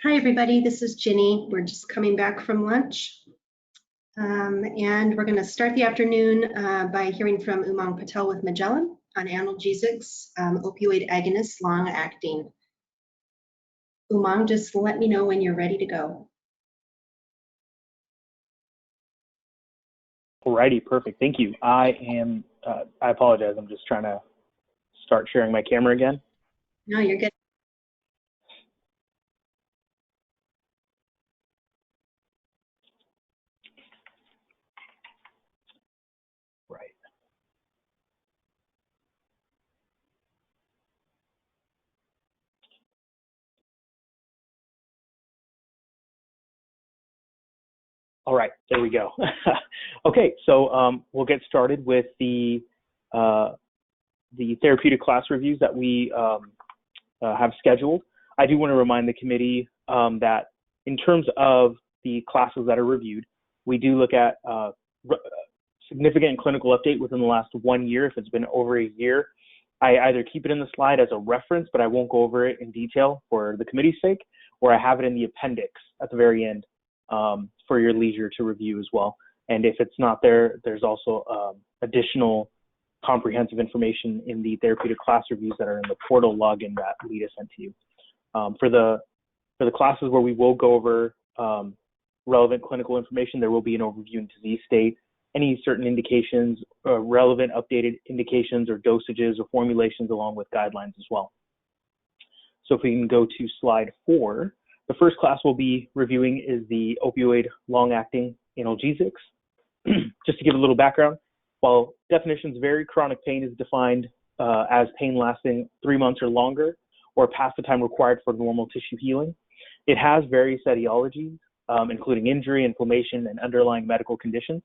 Hi, everybody. This is Ginny. We're just coming back from lunch. And we're going to start the afternoon by hearing from Umang Patel with Magellan on analgesics, opioid agonists, long-acting. Umang, just let me know when you're ready to go. Alrighty, perfect. Thank you. I apologize. I'm just trying to start sharing my camera again. No, you're good. Right. All right, there we go. Okay, so we'll get started with the therapeutic class reviews that we have scheduled. I do want to remind the committee that in terms of the classes that are reviewed, we do look at significant clinical update within the last 1 year. If it's been over a year, I either keep it in the slide as a reference, but I won't go over it in detail for the committee's sake, or I have it in the appendix at the very end for your leisure to review as well. And if it's not there, there's also additional comprehensive information in the therapeutic class reviews that are in the portal login that Lita sent to you. For the classes where we will go over relevant clinical information, there will be an overview in disease state, any certain indications, relevant updated indications or dosages or formulations along with guidelines as well. So if we can go to slide 4, the first class we'll be reviewing is the opioid long-acting analgesics. Just to give a little background, while definitions vary, chronic pain is defined as pain lasting 3 months or longer, or past the time required for normal tissue healing. It has various etiologies, including injury, inflammation, and underlying medical conditions.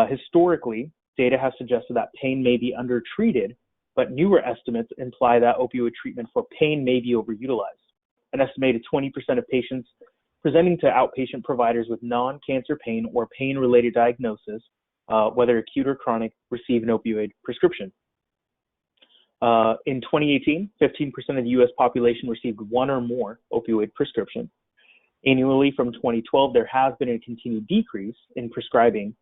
Historically, data has suggested that pain may be undertreated, but newer estimates imply that opioid treatment for pain may be overutilized. An estimated 20% of patients presenting to outpatient providers with non-cancer pain or pain-related diagnosis, whether acute or chronic, receive an opioid prescription. In 2018, 15% of the US population received 1 or more opioid prescriptions. Annually from 2012, there has been a continued decrease in prescribing.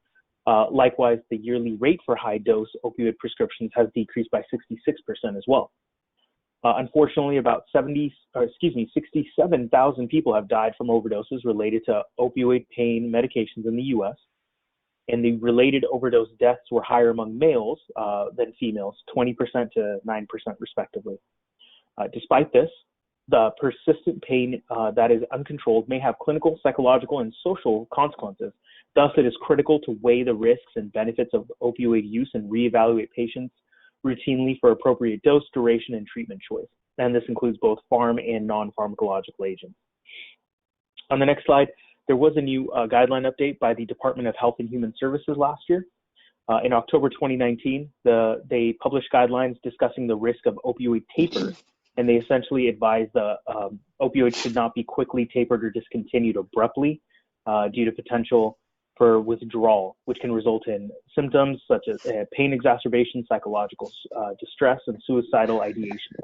Likewise, the yearly rate for high-dose opioid prescriptions has decreased by 66% as well. Unfortunately, about 67,000 people have died from overdoses related to opioid pain medications in the US, and the related overdose deaths were higher among males than females, 20% to 9% respectively. Despite this, the persistent pain that is uncontrolled may have clinical, psychological, and social consequences. Thus, it is critical to weigh the risks and benefits of opioid use and reevaluate patients routinely for appropriate dose, duration, and treatment choice. And this includes both pharm and non-pharmacological agents. On the next slide, there was a new guideline update by the Department of Health and Human Services last year. In October 2019, they published guidelines discussing the risk of opioid taper, and they essentially advised the opioids should not be quickly tapered or discontinued abruptly due to potential for withdrawal, which can result in symptoms such as pain exacerbation, psychological distress, and suicidal ideation.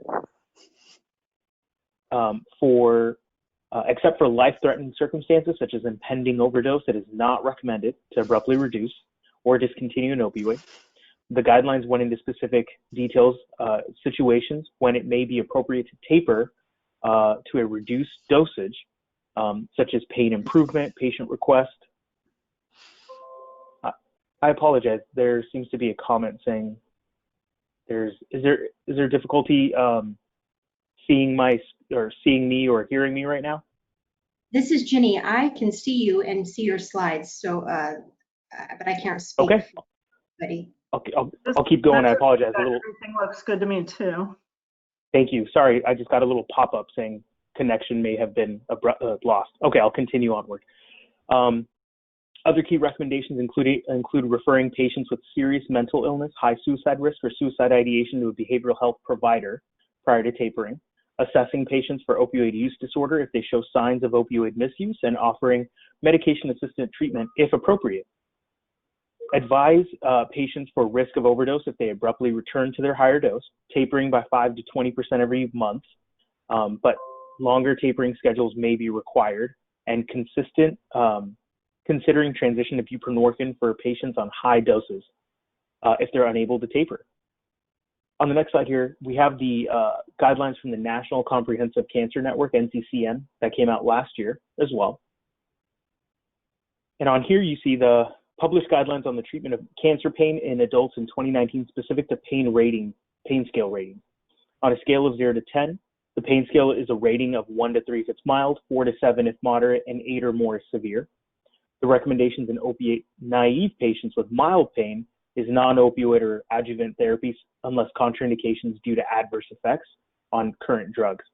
For Except for life-threatening circumstances such as impending overdose, it is not recommended to abruptly reduce or discontinue an opioid. The guidelines went into specific details, situations when it may be appropriate to taper to a reduced dosage, such as pain improvement, patient request. I apologize. There seems to be a comment saying is there difficulty seeing me or hearing me right now? This is Ginny. I can see you and see your slides, so but I can't speak. Okay. Buddy. I'll keep going. I apologize. Everything looks good to me too. Thank you. Sorry, I just got a little pop-up saying connection may have been lost. Okay, I'll continue onward. Other key recommendations include referring patients with serious mental illness, high suicide risk, or suicide ideation to a behavioral health provider prior to tapering, assessing patients for opioid use disorder if they show signs of opioid misuse, and offering medication-assisted treatment if appropriate. Advise patients for risk of overdose if they abruptly return to their higher dose, tapering by 5 to 20% every month, but longer tapering schedules may be required, and considering transition to buprenorphine for patients on high doses if they're unable to taper. On the next slide here, we have the guidelines from the National Comprehensive Cancer Network, NCCN, that came out last year as well. And on here you see the published guidelines on the treatment of cancer pain in adults in 2019 specific to pain scale rating. On a scale of 0 to 10, the pain scale is a rating of 1 to 3 if it's mild, 4 to 7 if moderate, and 8 or more if severe. The recommendations in opiate-naive patients with mild pain is non-opioid or adjuvant therapies unless contraindications due to adverse effects on current drugs.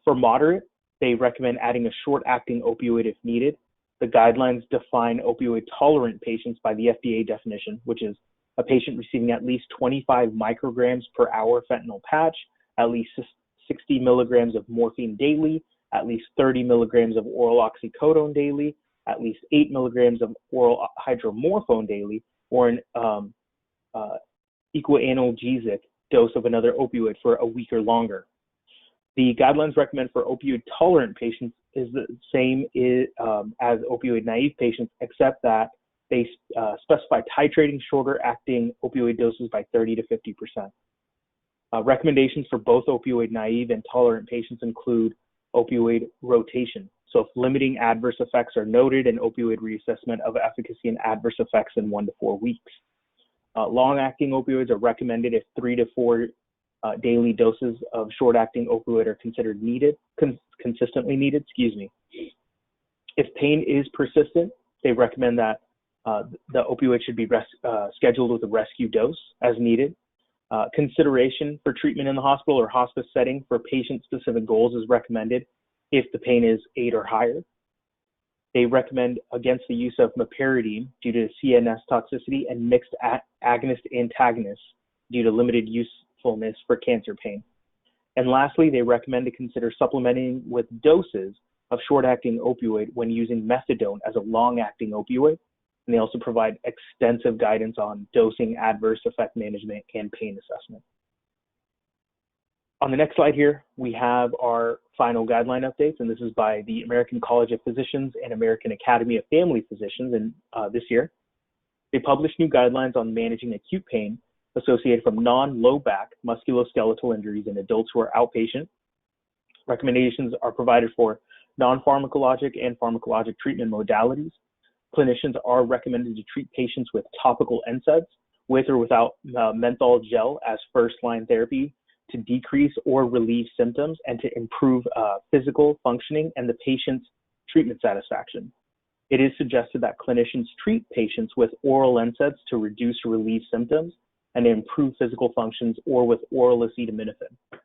For moderate, they recommend adding a short-acting opioid if needed. The guidelines define opioid-tolerant patients by the FDA definition, which is a patient receiving at least 25 micrograms per hour fentanyl patch, at least 60 milligrams of morphine daily, at least 30 milligrams of oral oxycodone daily, at least 8 milligrams of oral hydromorphone daily, or an equianalgesic dose of another opioid for a week or longer. The guidelines recommend for opioid-tolerant patients is the same as opioid-naive patients, except that they specify titrating shorter-acting opioid doses by 30 to 50%. Recommendations for both opioid-naive and tolerant patients include opioid rotation. So if limiting adverse effects are noted, an opioid reassessment of efficacy and adverse effects in 1 to 4 weeks. Long-acting opioids are recommended if 3 to 4 daily doses of short-acting opioid are considered consistently needed. If pain is persistent, they recommend that the opioid should be scheduled with a rescue dose as needed. Consideration for treatment in the hospital or hospice setting for patient-specific goals is recommended if the pain is 8 or higher. They recommend against the use of meperidine due to CNS toxicity and mixed agonist-antagonist due to limited usefulness for cancer pain. And lastly, they recommend to consider supplementing with doses of short-acting opioid when using methadone as a long-acting opioid. And they also provide extensive guidance on dosing, adverse effect management, and pain assessment. On the next slide here, we have our final guideline updates, and this is by the American College of Physicians and American Academy of Family Physicians this year. They published new guidelines on managing acute pain associated from non-low back musculoskeletal injuries in adults who are outpatient. Recommendations are provided for non-pharmacologic and pharmacologic treatment modalities. Clinicians are recommended to treat patients with topical NSAIDs with or without menthol gel as first-line therapy to decrease or relieve symptoms and to improve physical functioning and the patient's treatment satisfaction. It is suggested that clinicians treat patients with oral NSAIDs to reduce or relieve symptoms and improve physical functions or with oral acetaminophen.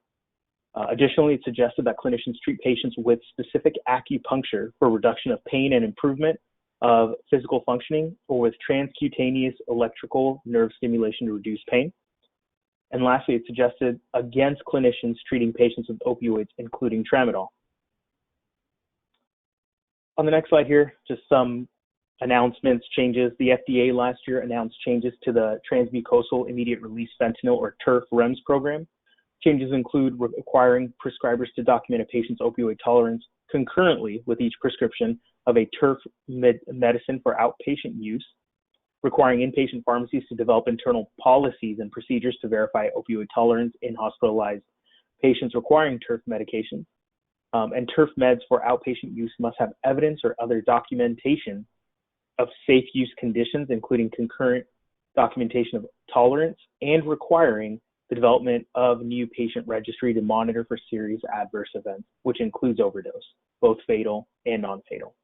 Additionally, it's suggested that clinicians treat patients with specific acupuncture for reduction of pain and improvement of physical functioning or with transcutaneous electrical nerve stimulation to reduce pain. And lastly, it's suggested against clinicians treating patients with opioids, including tramadol. On the next slide here, just some announcements, changes. The FDA last year announced changes to the transmucosal immediate release fentanyl or TERF REMS program. Changes include requiring prescribers to document a patient's opioid tolerance, concurrently with each prescription of a TERP medicine for outpatient use, requiring inpatient pharmacies to develop internal policies and procedures to verify opioid tolerance in hospitalized patients requiring TERP medications. And TERP meds for outpatient use must have evidence or other documentation of safe use conditions, including concurrent documentation of tolerance, and requiring the development of new patient registry to monitor for serious adverse events, which includes overdose, both fatal and non-fatal.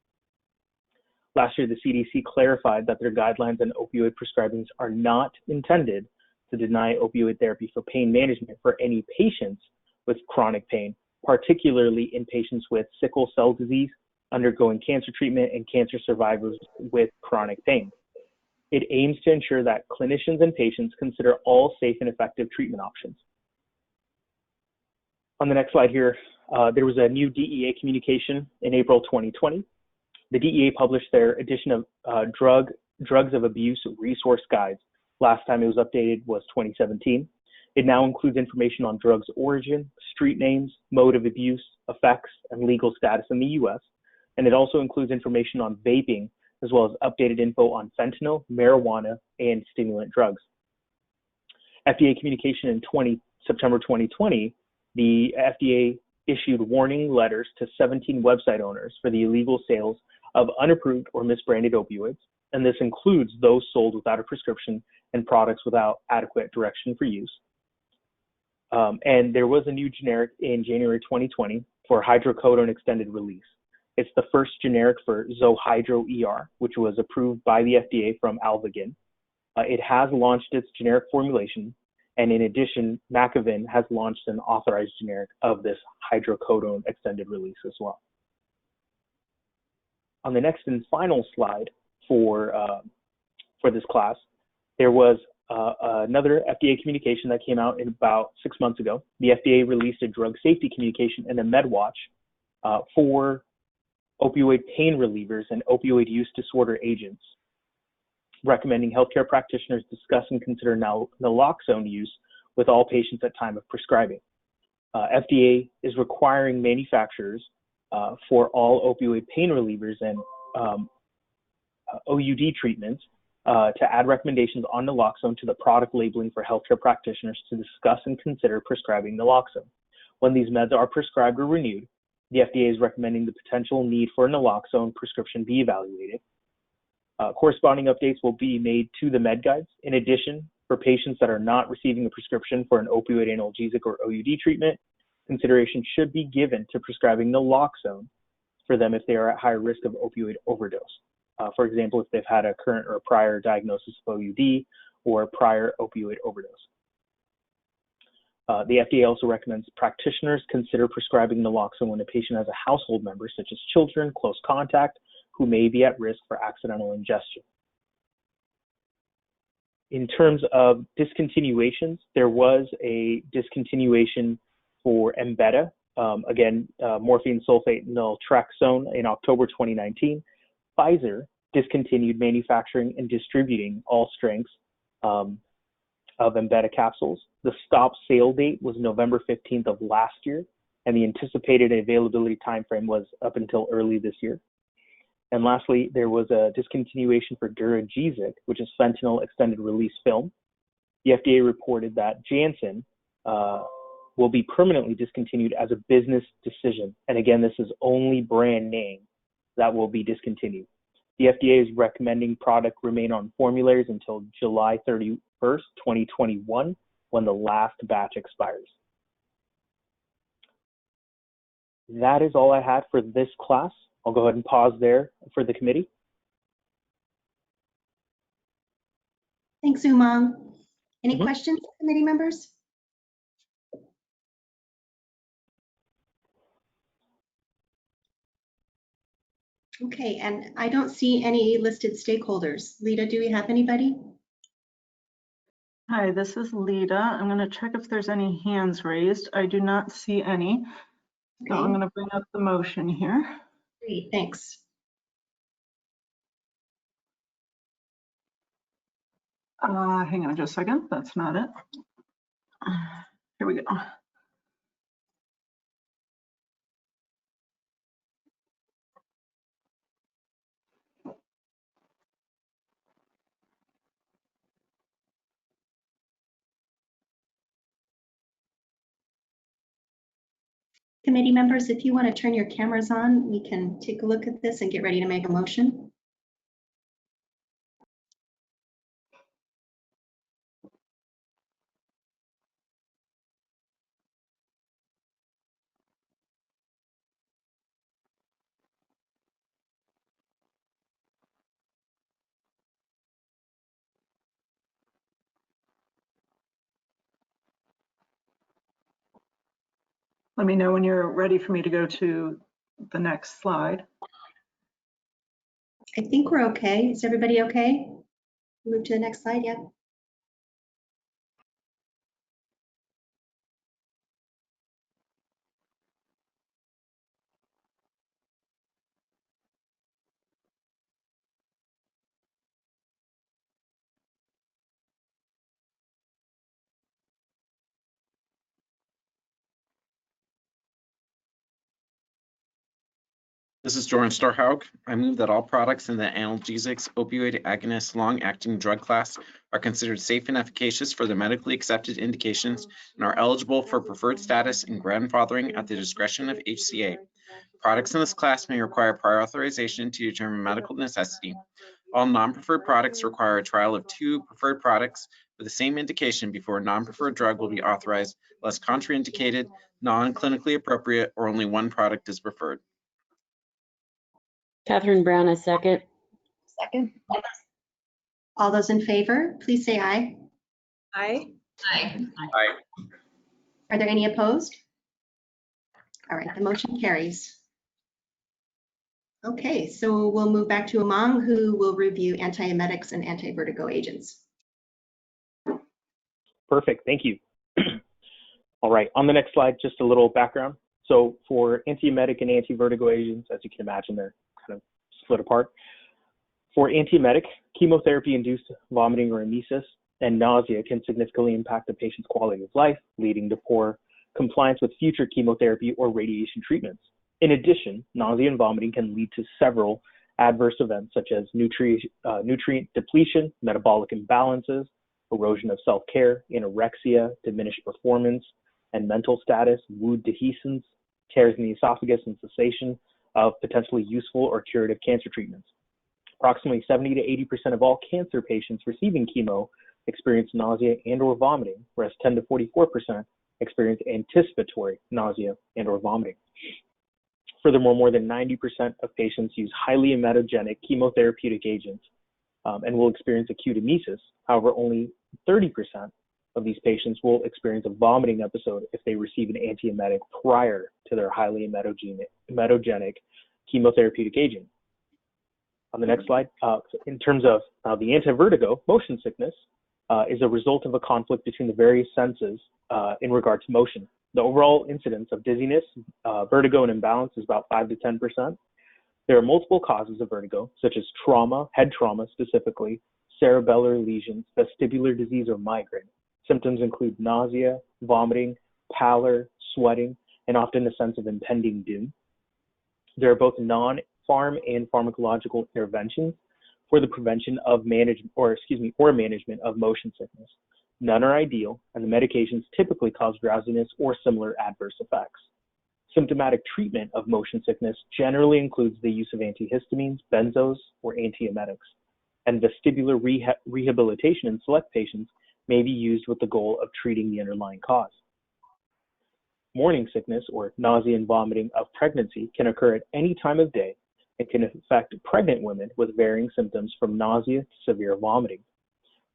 Last year, the CDC clarified that their guidelines on opioid prescribings are not intended to deny opioid therapy for pain management for any patients with chronic pain, particularly in patients with sickle cell disease, undergoing cancer treatment, and cancer survivors with chronic pain. It aims to ensure that clinicians and patients consider all safe and effective treatment options. On the next slide here, there was a new DEA communication in April 2020. The DEA published their edition of Drugs of Abuse Resource Guides. Last time it was updated was 2017. It now includes information on drugs' origin, street names, mode of abuse, effects, and legal status in the US. And it also includes information on vaping, as well as updated info on fentanyl, marijuana, and stimulant drugs. FDA communication in September 2020, the FDA issued warning letters to 17 website owners for the illegal sales of unapproved or misbranded opioids, and this includes those sold without a prescription and products without adequate direction for use. And there was a new generic in January 2020 for hydrocodone extended release. It's the first generic for Zohydro ER, which was approved by the FDA from Alvogen. It has launched its generic formulation, and in addition, Macavin has launched an authorized generic of this hydrocodone extended release as well. On the next and final slide for this class, there was another FDA communication that came out in about 6 months ago. The FDA released a drug safety communication and a MedWatch for opioid pain relievers and opioid use disorder agents, recommending healthcare practitioners discuss and consider naloxone use with all patients at time of prescribing. FDA is requiring manufacturers for all opioid pain relievers and OUD treatments to add recommendations on naloxone to the product labeling for healthcare practitioners to discuss and consider prescribing naloxone. When these meds are prescribed or renewed, the FDA is recommending the potential need for a naloxone prescription be evaluated. Corresponding updates will be made to the med guides. In addition, for patients that are not receiving a prescription for an opioid analgesic or OUD treatment, consideration should be given to prescribing naloxone for them if they are at higher risk of opioid overdose. For example, if they've had a current or prior diagnosis of OUD or prior opioid overdose. The FDA also recommends practitioners consider prescribing naloxone when a patient has a household member, such as children, close contact, who may be at risk for accidental ingestion. In terms of discontinuations, there was a discontinuation for Embeda, morphine sulfate naltrexone in October 2019. Pfizer discontinued manufacturing and distributing all strengths of Embeda capsules. The stop sale date was November 15th of last year, and the anticipated availability timeframe was up until early this year. And lastly, there was a discontinuation for Duragesic, which is fentanyl extended release film. The FDA reported that Janssen will be permanently discontinued as a business decision. And again, this is only brand name that will be discontinued. The FDA is recommending product remain on formularies until July 31st, 2021, when the last batch expires. That is all I had for this class. I'll go ahead and pause there for the committee. Thanks, Umang. Any questions, committee members? Okay, and I don't see any listed stakeholders. Lita, do we have anybody? Hi, this is Lita. I'm going to check if there's any hands raised. I do not see any. So I'm going to bring up the motion here. Great, thanks. Hang on just a second. That's not it. Here we go. Committee members, if you want to turn your cameras on, we can take a look at this and get ready to make a motion. Let me know when you're ready for me to go to the next slide. I think we're okay. Is everybody okay? Move to the next slide, yeah. This is Jordan Starhaug. I move that all products in the analgesics, opioid agonist, long-acting drug class are considered safe and efficacious for the medically accepted indications and are eligible for preferred status and grandfathering at the discretion of HCA. Products in this class may require prior authorization to determine medical necessity. All non-preferred products require a trial of 2 preferred products with the same indication before a non-preferred drug will be authorized unless contraindicated, non-clinically appropriate, or only one product is preferred. Catherine Brown, a second. Second. All those in favor, please say aye. Aye. Aye. Aye. Are there any opposed? All right, the motion carries. Okay, so we'll move back to Among, who will review antiemetics and anti-vertigo agents. Perfect, thank you. All right, on the next slide, just a little background. So for antiemetic and anti-vertigo agents, as you can imagine, they're kind of split apart. For antiemetic, chemotherapy-induced vomiting or emesis and nausea can significantly impact the patient's quality of life, leading to poor compliance with future chemotherapy or radiation treatments. In addition, nausea and vomiting can lead to several adverse events such as nutrient depletion, metabolic imbalances, erosion of self-care, anorexia, diminished performance and mental status, wound dehiscence, tears in the esophagus, and cessation of potentially useful or curative cancer treatments. Approximately 70 to 80% of all cancer patients receiving chemo experience nausea and or vomiting, whereas 10 to 44% experience anticipatory nausea and or vomiting. Furthermore, more than 90% of patients use highly emetogenic chemotherapeutic agents and will experience acute emesis. However, only 30% of these patients will experience a vomiting episode if they receive an antiemetic prior to their highly emetogenic chemotherapeutic agent. On the next slide, in terms of the anti-vertigo, motion sickness is a result of a conflict between the various senses in regard to motion. The overall incidence of dizziness, vertigo, and imbalance is about 5 to 10%. There are multiple causes of vertigo, such as trauma, head trauma specifically, cerebellar lesions, vestibular disease, or migraine. Symptoms include nausea, vomiting, pallor, sweating, and often a sense of impending doom. There are both non-pharm and pharmacological interventions for the prevention of management of motion sickness. None are ideal, and the medications typically cause drowsiness or similar adverse effects. Symptomatic treatment of motion sickness generally includes the use of antihistamines, benzos, or antiemetics, and vestibular rehabilitation in select patients may be used with the goal of treating the underlying cause. Morning sickness, or nausea and vomiting of pregnancy, can occur at any time of day and can affect pregnant women with varying symptoms from nausea to severe vomiting.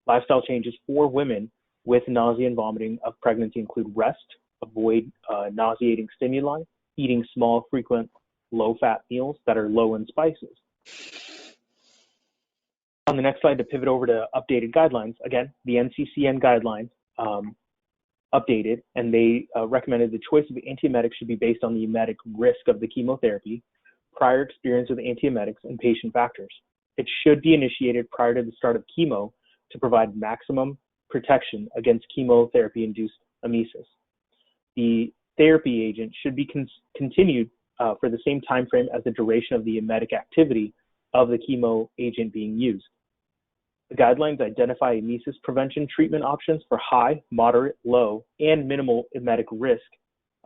Lifestyle changes for women with nausea and vomiting of pregnancy include rest, avoid nauseating stimuli, eating small, frequent, low-fat meals that are low in spices. On the next slide, to pivot over to updated guidelines, again, the NCCN guidelines updated, and they recommended the choice of antiemetics should be based on the emetic risk of the chemotherapy, prior experience with antiemetics, and patient factors. It should be initiated prior to the start of chemo to provide maximum protection against chemotherapy-induced emesis. The therapy agent should be continued for the same time frame as the duration of the emetic activity of the chemo agent being used. The guidelines identify emesis prevention treatment options for high, moderate, low, and minimal emetic risk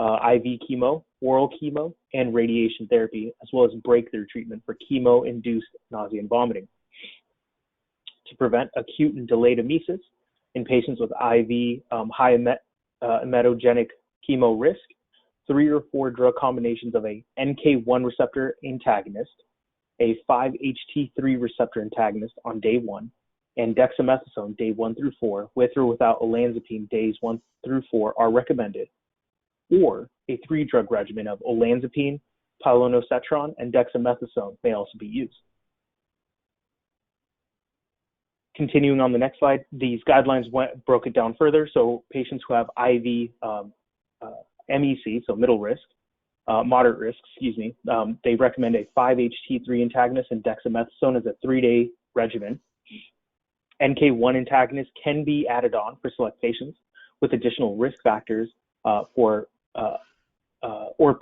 IV chemo, oral chemo, and radiation therapy, as well as breakthrough treatment for chemo-induced nausea and vomiting. To prevent acute and delayed emesis in patients with IV high emetogenic chemo risk, 3 or 4 drug combinations of a NK1 receptor antagonist, a 5-HT3 receptor antagonist on day 1, and dexamethasone day 1 through 4, with or without olanzapine days 1 through 4 are recommended, or a 3-drug regimen of olanzapine, palonosetron, and dexamethasone may also be used. Continuing on the next slide, these guidelines broke it down further. So patients who have IV MEC, so middle risk, moderate risk, they recommend a 5-HT3 antagonist and dexamethasone as a 3-day regimen. NK1 antagonists can be added on for select patients with additional risk factors or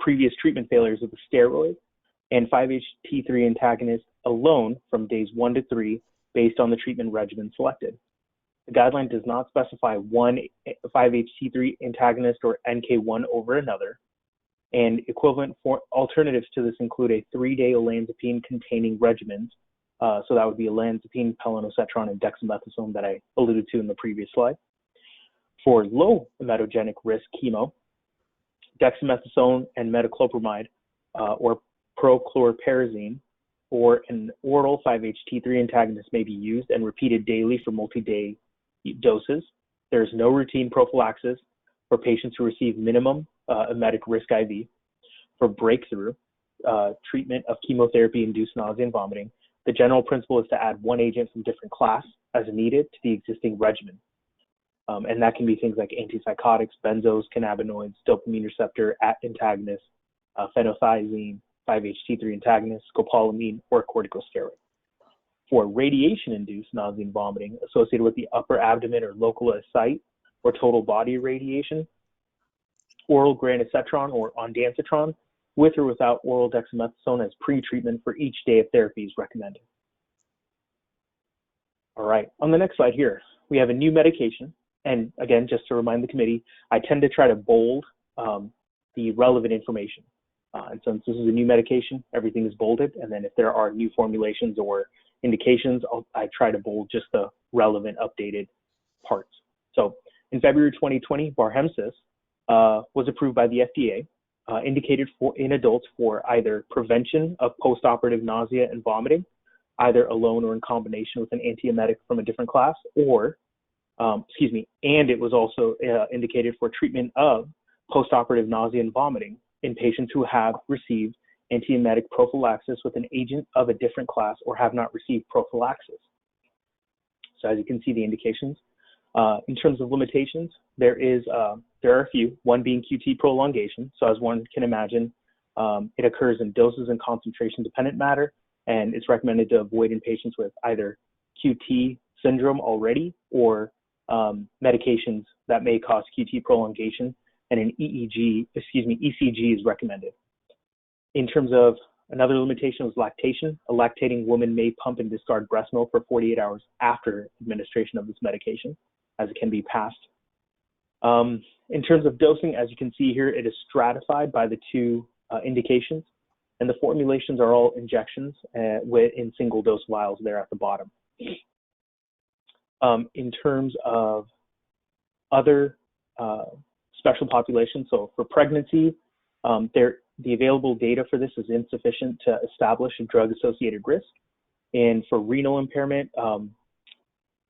previous treatment failures with a steroid, and 5-HT3 antagonists alone from days 1 to 3 based on the treatment regimen selected. The guideline does not specify one 5-HT3 antagonist or NK1 over another, and equivalent alternatives to this include a 3-day olanzapine containing regimens. So that would be olanzapine, palonosetron, and dexamethasone that I alluded to in the previous slide. For low emetogenic risk chemo, dexamethasone and metoclopramide or prochlorperazine or an oral 5-HT3 antagonist may be used and repeated daily for multi-day doses. There is no routine prophylaxis for patients who receive minimum emetic risk IV. For breakthrough treatment of chemotherapy-induced nausea and vomiting, the general principle is to add one agent from different class as needed to the existing regimen. And that can be things like antipsychotics, benzos, cannabinoids, dopamine receptor antagonists, phenothiazine, 5-HT3 antagonists, scopolamine, or corticosteroid. For radiation-induced nausea and vomiting associated with the upper abdomen or localized site or total body radiation, oral granisetron or ondansetron with or without oral dexamethasone as pre-treatment for each day of therapy is recommended. All right, on the next slide here, we have a new medication. And again, just to remind the committee, I tend to try to bold the relevant information. And since this is a new medication, everything is bolded. And then if there are new formulations or indications, I try to bold just the relevant updated parts. So in February 2020, Barhemsys was approved by the FDA, indicated in adults for either prevention of postoperative nausea and vomiting, either alone or in combination with an antiemetic from a different class, or, and it was also indicated for treatment of postoperative nausea and vomiting in patients who have received antiemetic prophylaxis with an agent of a different class or have not received prophylaxis. So as you can see, the indications. In terms of limitations, there are a few, one being QT prolongation. So as one can imagine, it occurs in doses and concentration dependent matter, and it's recommended to avoid in patients with either QT syndrome already or medications that may cause QT prolongation, and an ECG is recommended. In terms of another limitation was lactation. A lactating woman may pump and discard breast milk for 48 hours after administration of this medication, as it can be passed. In terms of dosing, as you can see here, it is stratified by the two indications, and the formulations are all injections in single dose vials there at the bottom. In terms of other special populations, so for pregnancy, the available data for this is insufficient to establish a drug-associated risk. And for renal impairment,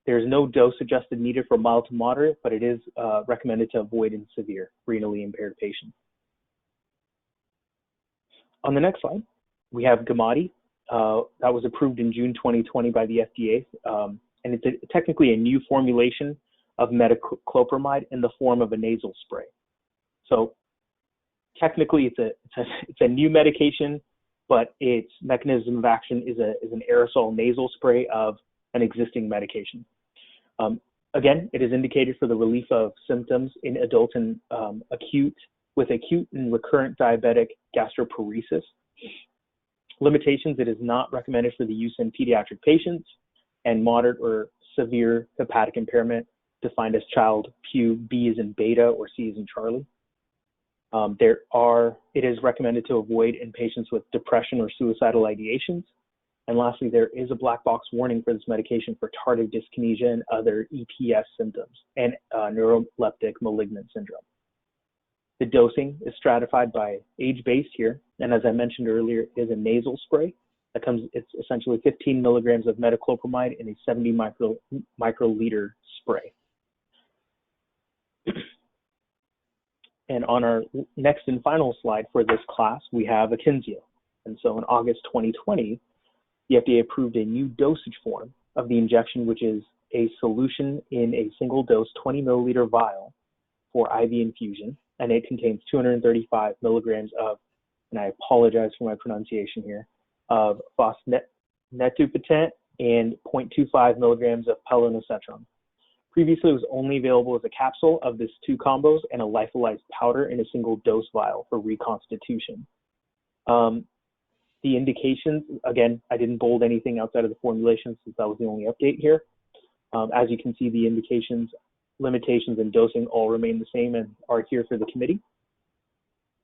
there's no dose adjusted needed for mild to moderate, but it is recommended to avoid in severe renally impaired patients. On the next slide, we have Gamadi. That was approved in June 2020 by the FDA, and it's technically a new formulation of metoclopramide in the form of a nasal spray. So technically, it's a new medication, but its mechanism of action is an aerosol nasal spray of an existing medication. Again, it is indicated for the relief of symptoms in adults in acute and recurrent diabetic gastroparesis. Limitations: it is not recommended for the use in pediatric patients, and moderate or severe hepatic impairment, defined as child Q, B is in beta, or C is in Charlie. It is recommended to avoid in patients with depression or suicidal ideations. And lastly, there is a black box warning for this medication for tardive dyskinesia and other EPS symptoms and neuroleptic malignant syndrome. The dosing is stratified by age-based here, and as I mentioned earlier, is a nasal spray that it's essentially 15 milligrams of metoclopramide in a 70 microliter spray. And on our next and final slide for this class, we have Akynzeo. And so in August 2020, the FDA approved a new dosage form of the injection, which is a solution in a single dose 20 milliliter vial for IV infusion. And it contains 235 milligrams of, and I apologize for my pronunciation here, of fosmetupitante and 0.25 milligrams of pelonosetron. Previously, it was only available as a capsule of this 2 combos and a lyophilized powder in a single dose vial for reconstitution. The indications, again, I didn't bold anything outside of the formulation since that was the only update here. As you can see, the indications, limitations, and dosing all remain the same and are here for the committee.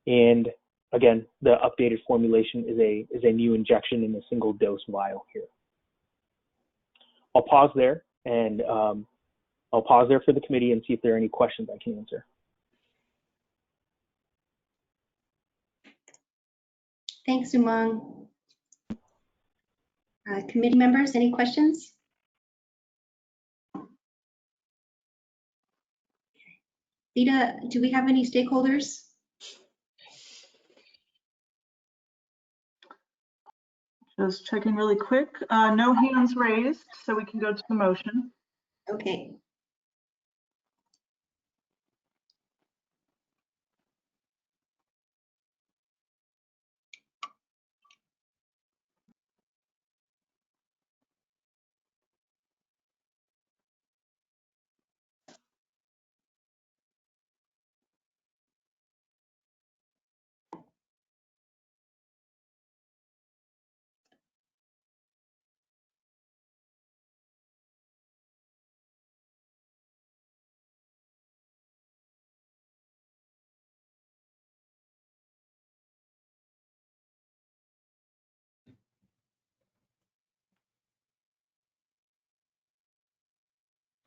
And again, the updated formulation is a new injection in a single dose vial here. I'll pause there and I'll pause there for the committee and see if there are any questions I can answer. Thanks, Umang. Committee members, any questions? Lita, do we have any stakeholders? Just checking really quick. No hands raised, so we can go to the motion. Okay.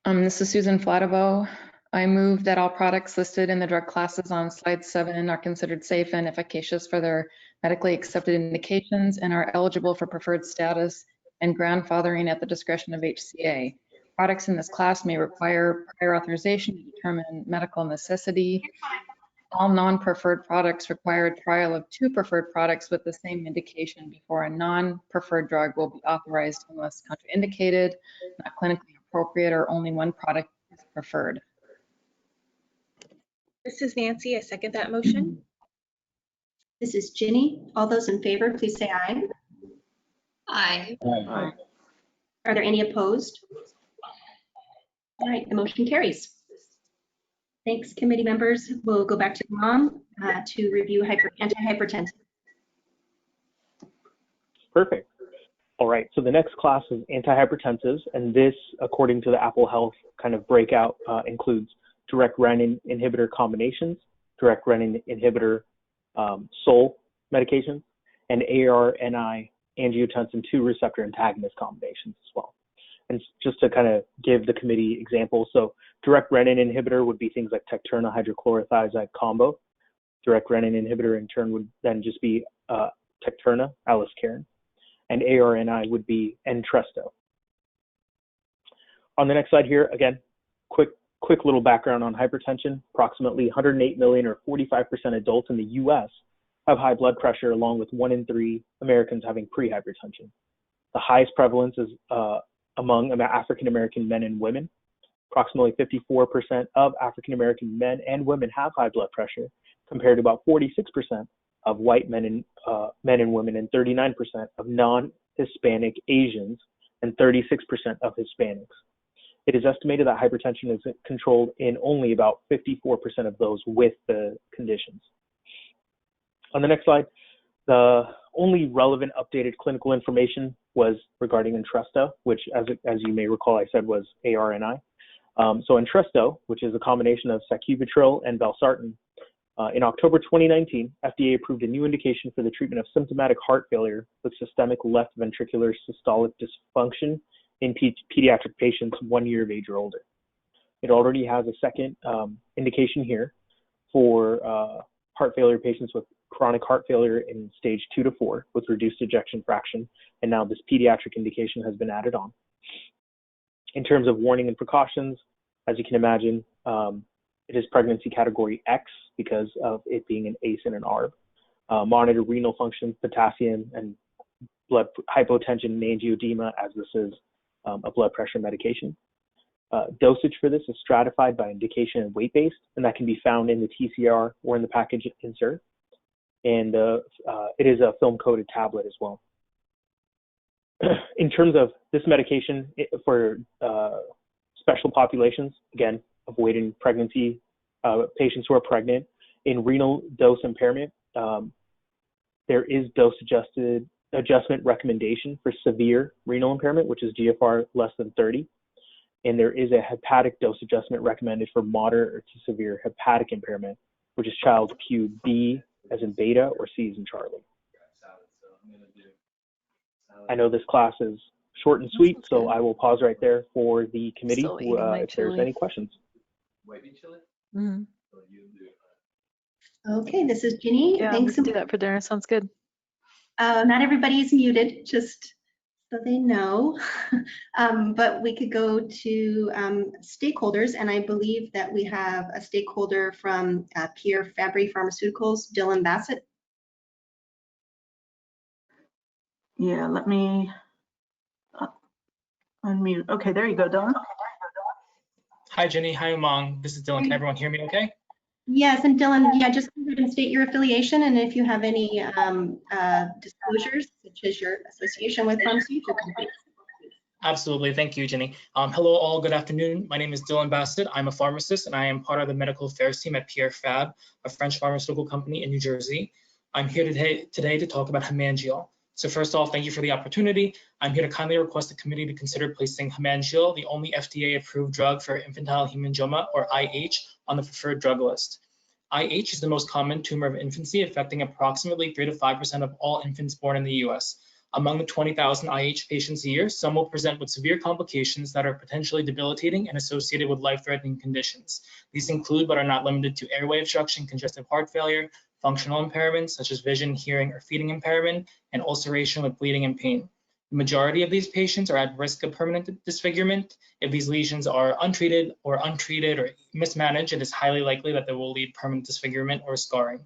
This is Susan Flatovo. I move that all products listed in the drug classes on slide 7 are considered safe and efficacious for their medically accepted indications and are eligible for preferred status and grandfathering at the discretion of HCA. Products in this class may require prior authorization to determine medical necessity. All non-preferred products require a trial of 2 preferred products with the same indication before a non-preferred drug will be authorized unless contraindicated, not clinically appropriate, or only one product is preferred. This is Nancy. I second that motion. This is Ginny. All those in favor, please say aye. Aye. Aye. Are there any opposed? All right, the motion carries. Thanks, committee members. We'll go back to Mom to review antihypertensive. Perfect. All right, so the next class is antihypertensives, and this, according to the Apple Health kind of breakout, includes direct renin inhibitor combinations, direct renin inhibitor SOL medications, and ARNI angiotensin II receptor antagonist combinations as well. And just to kind of give the committee examples, so direct renin inhibitor would be things like Tecturna hydrochlorothiazide combo. Direct renin inhibitor in turn would then just be Tecturna, aliskiren. And ARNI would be Entresto. On the next slide here, again, quick little background on hypertension. Approximately 108 million or 45% adults in the US have high blood pressure, along with 1 in 3 Americans having pre-hypertension. The highest prevalence is among African American men and women. Approximately 54% of African American men and women have high blood pressure, compared to about 46% of white men and women, and 39% of non-Hispanic Asians, and 36% of Hispanics. It is estimated that hypertension is controlled in only about 54% of those with the conditions. On the next slide, the only relevant updated clinical information was regarding Entresto, which, as you may recall, I said was ARNI. So Entresto, which is a combination of sacubitril and valsartan, In October 2019, FDA approved a new indication for the treatment of symptomatic heart failure with systemic left ventricular systolic dysfunction in pediatric patients 1 year of age or older. It already has a second indication here for heart failure patients with chronic heart failure in stage 2 to 4 with reduced ejection fraction, and now this pediatric indication has been added on. In terms of warning and precautions, as you can imagine, it is pregnancy category X because of it being an ACE and an ARB. Monitor renal function, potassium, and blood hypotension and angioedema, as this is a blood pressure medication. Dosage for this is stratified by indication and weight-based, and that can be found in the TCR or in the package insert. And it is a film-coated tablet as well. In terms of this medication for special populations, again, avoiding pregnancy, patients who are pregnant, in renal dose impairment, there is dose adjustment recommendation for severe renal impairment, which is GFR less than 30. And there is a hepatic dose adjustment recommended for moderate to severe hepatic impairment, which is child QB as in beta or C as in Charlie. I know this class is short and sweet, so I will pause right there for the committee if there's any questions. Mm-hmm. Okay, this is Ginny. Yeah, Thanks. we can do that for dinner. Sounds good. Not everybody's muted, just so they know. But we could go to stakeholders, and I believe that we have a stakeholder from Pierre Fabre Pharmaceuticals, Dylan Bassett. Yeah, let me unmute. Okay, there you go, Dylan. Hi, Jenny. Hi, Umang. This is Dylan. Can everyone hear me okay? Yes, and Dylan, yeah, just go ahead and state your affiliation, and if you have any disclosures, such as your association with pharmaceutical companies. Absolutely. Thank you, Jenny. Hello, all. Good afternoon. My name is Dylan Bassett. I'm a pharmacist, and I am part of the medical affairs team at Pierre Fabre, a French pharmaceutical company in New Jersey. I'm here today to talk about hemangiol. So first off, thank you for the opportunity. I'm here to kindly request the committee to consider placing hemangiol, the only FDA-approved drug for infantile hemangioma, or IH, on the preferred drug list. IH is the most common tumor of infancy, affecting approximately 3 to 5% of all infants born in the US. Among the 20,000 IH patients a year, some will present with severe complications that are potentially debilitating and associated with life-threatening conditions. These include, but are not limited to, airway obstruction, congestive heart failure, functional impairments such as vision, hearing, or feeding impairment, and ulceration with bleeding and pain. The majority of these patients are at risk of permanent disfigurement. If these lesions are untreated or mismanaged, it is highly likely that they will lead permanent disfigurement or scarring.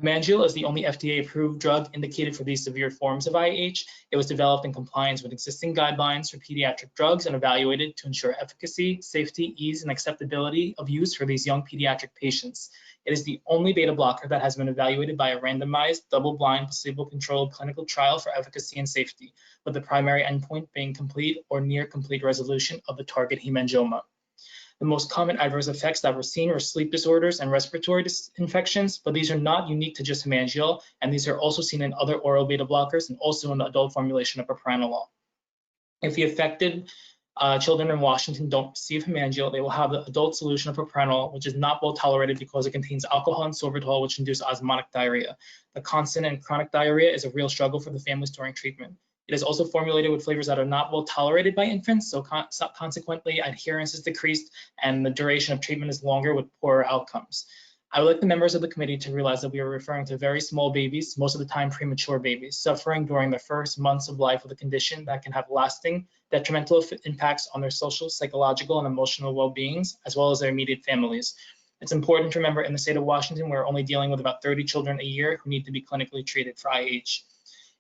Hemangiol is the only FDA-approved drug indicated for these severe forms of IH. It was developed in compliance with existing guidelines for pediatric drugs and evaluated to ensure efficacy, safety, ease, and acceptability of use for these young pediatric patients. It is the only beta blocker that has been evaluated by a randomized, double-blind, placebo-controlled clinical trial for efficacy and safety, with the primary endpoint being complete or near complete resolution of the target hemangioma. The most common adverse effects that were seen were sleep disorders and respiratory infections, but these are not unique to just hemangiol, and these are also seen in other oral beta blockers and also in the adult formulation of propranolol. If the affected children in Washington don't receive hemangiol, they will have the adult solution of propranolol, which is not well tolerated because it contains alcohol and sorbitol, which induce osmotic diarrhea. The constant and chronic diarrhea is a real struggle for the families during treatment. It is also formulated with flavors that are not well tolerated by infants, so consequently adherence is decreased and the duration of treatment is longer with poorer outcomes. I would like the members of the committee to realize that we are referring to very small babies, most of the time premature babies, suffering during the first months of life with a condition that can have lasting detrimental impacts on their social, psychological, and emotional well-beings, as well as their immediate families. It's important to remember in the state of Washington, we're only dealing with about 30 children a year who need to be clinically treated for IH.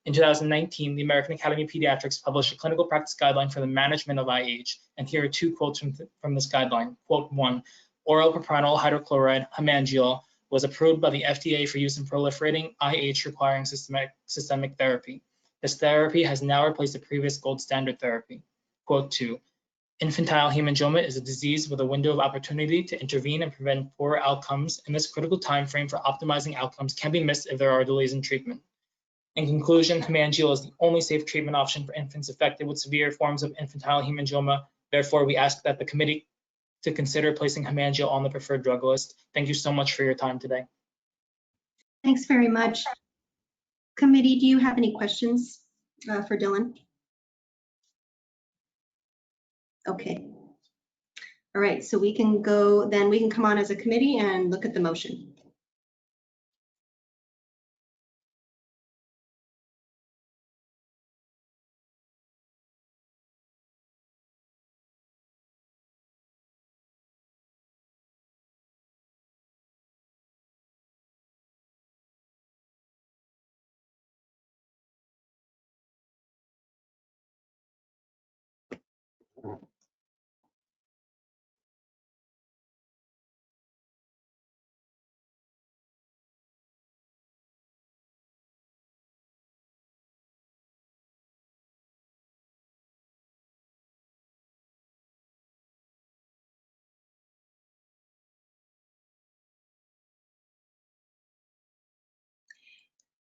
In 2019, the American Academy of Pediatrics published a clinical practice guideline for the management of IH, and here are 2 quotes from this guideline. Quote 1, oral propranolol hydrochloride, hemangiol, was approved by the FDA for use in proliferating IH requiring systemic therapy. This therapy has now replaced the previous gold standard therapy. Quote 2, infantile hemangioma is a disease with a window of opportunity to intervene and prevent poor outcomes, and this critical time frame for optimizing outcomes can be missed if there are delays in treatment. In conclusion, hemangiol is the only safe treatment option for infants affected with severe forms of infantile hemangioma. Therefore, we ask that the committee to consider placing hemangiol on the preferred drug list. Thank you so much for your time today. Thanks very much. Committee, do you have any questions for Dylan? Okay. All right, so we can go, then we can come on as a committee and look at the motion.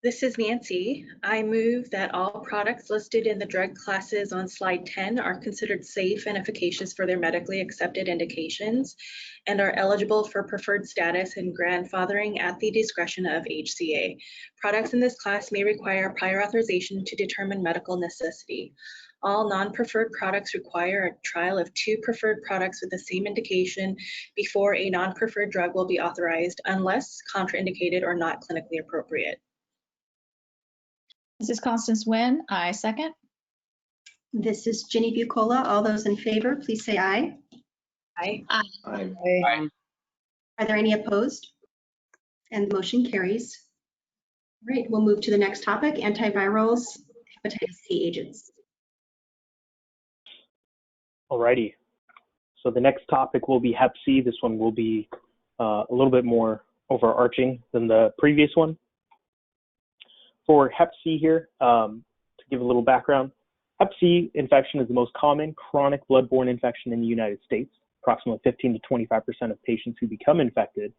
This is Nancy. I move that all products listed in the drug classes on slide 10 are considered safe and efficacious for their medically accepted indications and are eligible for preferred status and grandfathering at the discretion of HCA. Products in this class may require prior authorization to determine medical necessity. All non-preferred products require a trial of 2 preferred products with the same indication before a non-preferred drug will be authorized unless contraindicated or not clinically appropriate. This is Constance Nguyen. I second. This is Ginny Bucola. All those in favor, please say aye. Aye. Aye. Aye. Are there any opposed? And the motion carries. All right, we'll move to the next topic, antivirals, hepatitis C agents. Alrighty. So the next topic will be Hep C. This one will be a little bit more overarching than the previous one. For Hep C here, to give a little background, Hep C infection is the most common chronic bloodborne infection in the United States. Approximately 15 to 25% of patients who become infected,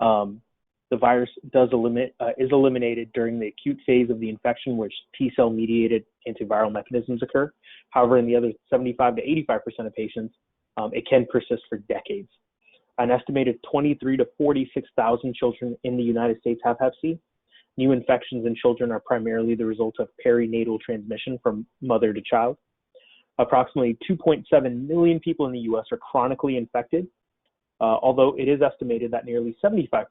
the virus is eliminated during the acute phase of the infection, which T-cell mediated antiviral mechanisms occur. However, in the other 75 to 85% of patients, it can persist for decades. An estimated 23 to 46,000 children in the United States have Hep C. New infections in children are primarily the result of perinatal transmission from mother to child. Approximately 2.7 million people in the US are chronically infected, although it is estimated that nearly 75%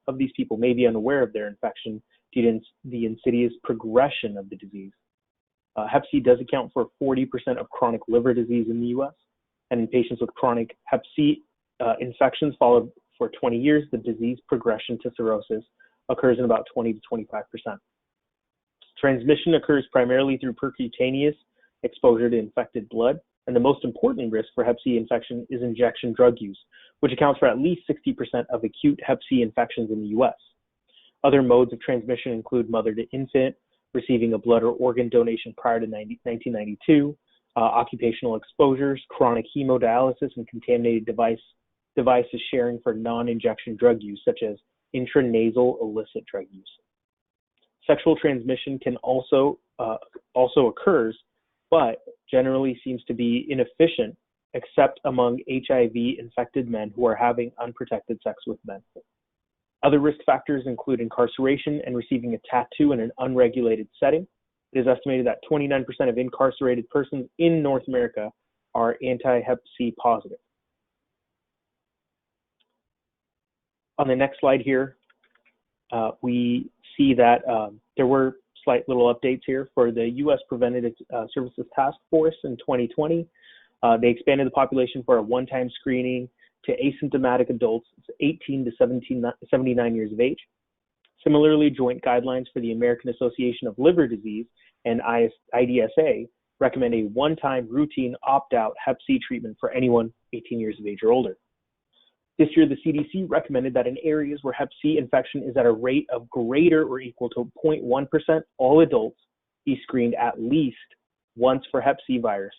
of these people may be unaware of their infection due to the insidious progression of the disease. Hep C does account for 40% of chronic liver disease in the US, and in patients with chronic Hep C infections followed for 20 years, the disease progression to cirrhosis occurs in about 20 to 25%. Transmission occurs primarily through percutaneous exposure to infected blood, and the most important risk for Hep C infection is injection drug use, which accounts for at least 60% of acute Hep C infections in the US. Other modes of transmission include mother to infant, receiving a blood or organ donation prior to 1992, occupational exposures, chronic hemodialysis, and contaminated devices sharing for non-injection drug use, such as intranasal illicit drug use. Sexual transmission can also occurs, but generally seems to be inefficient, except among HIV-infected men who are having unprotected sex with men. Other risk factors include incarceration and receiving a tattoo in an unregulated setting. It is estimated that 29% of incarcerated persons in North America are anti-Hep C positive. On the next slide here, we see that there were slight little updates here for the U.S. Preventative Services Task Force in 2020. They expanded the population for a one-time screening to asymptomatic adults 18 to 79 years of age. Similarly, joint guidelines for the American Association of Liver Disease and IDSA recommend a one-time routine opt-out Hep C treatment for anyone 18 years of age or older. This year, the CDC recommended that in areas where Hep C infection is at a rate of greater or equal to 0.1%, all adults be screened at least once for Hep C virus,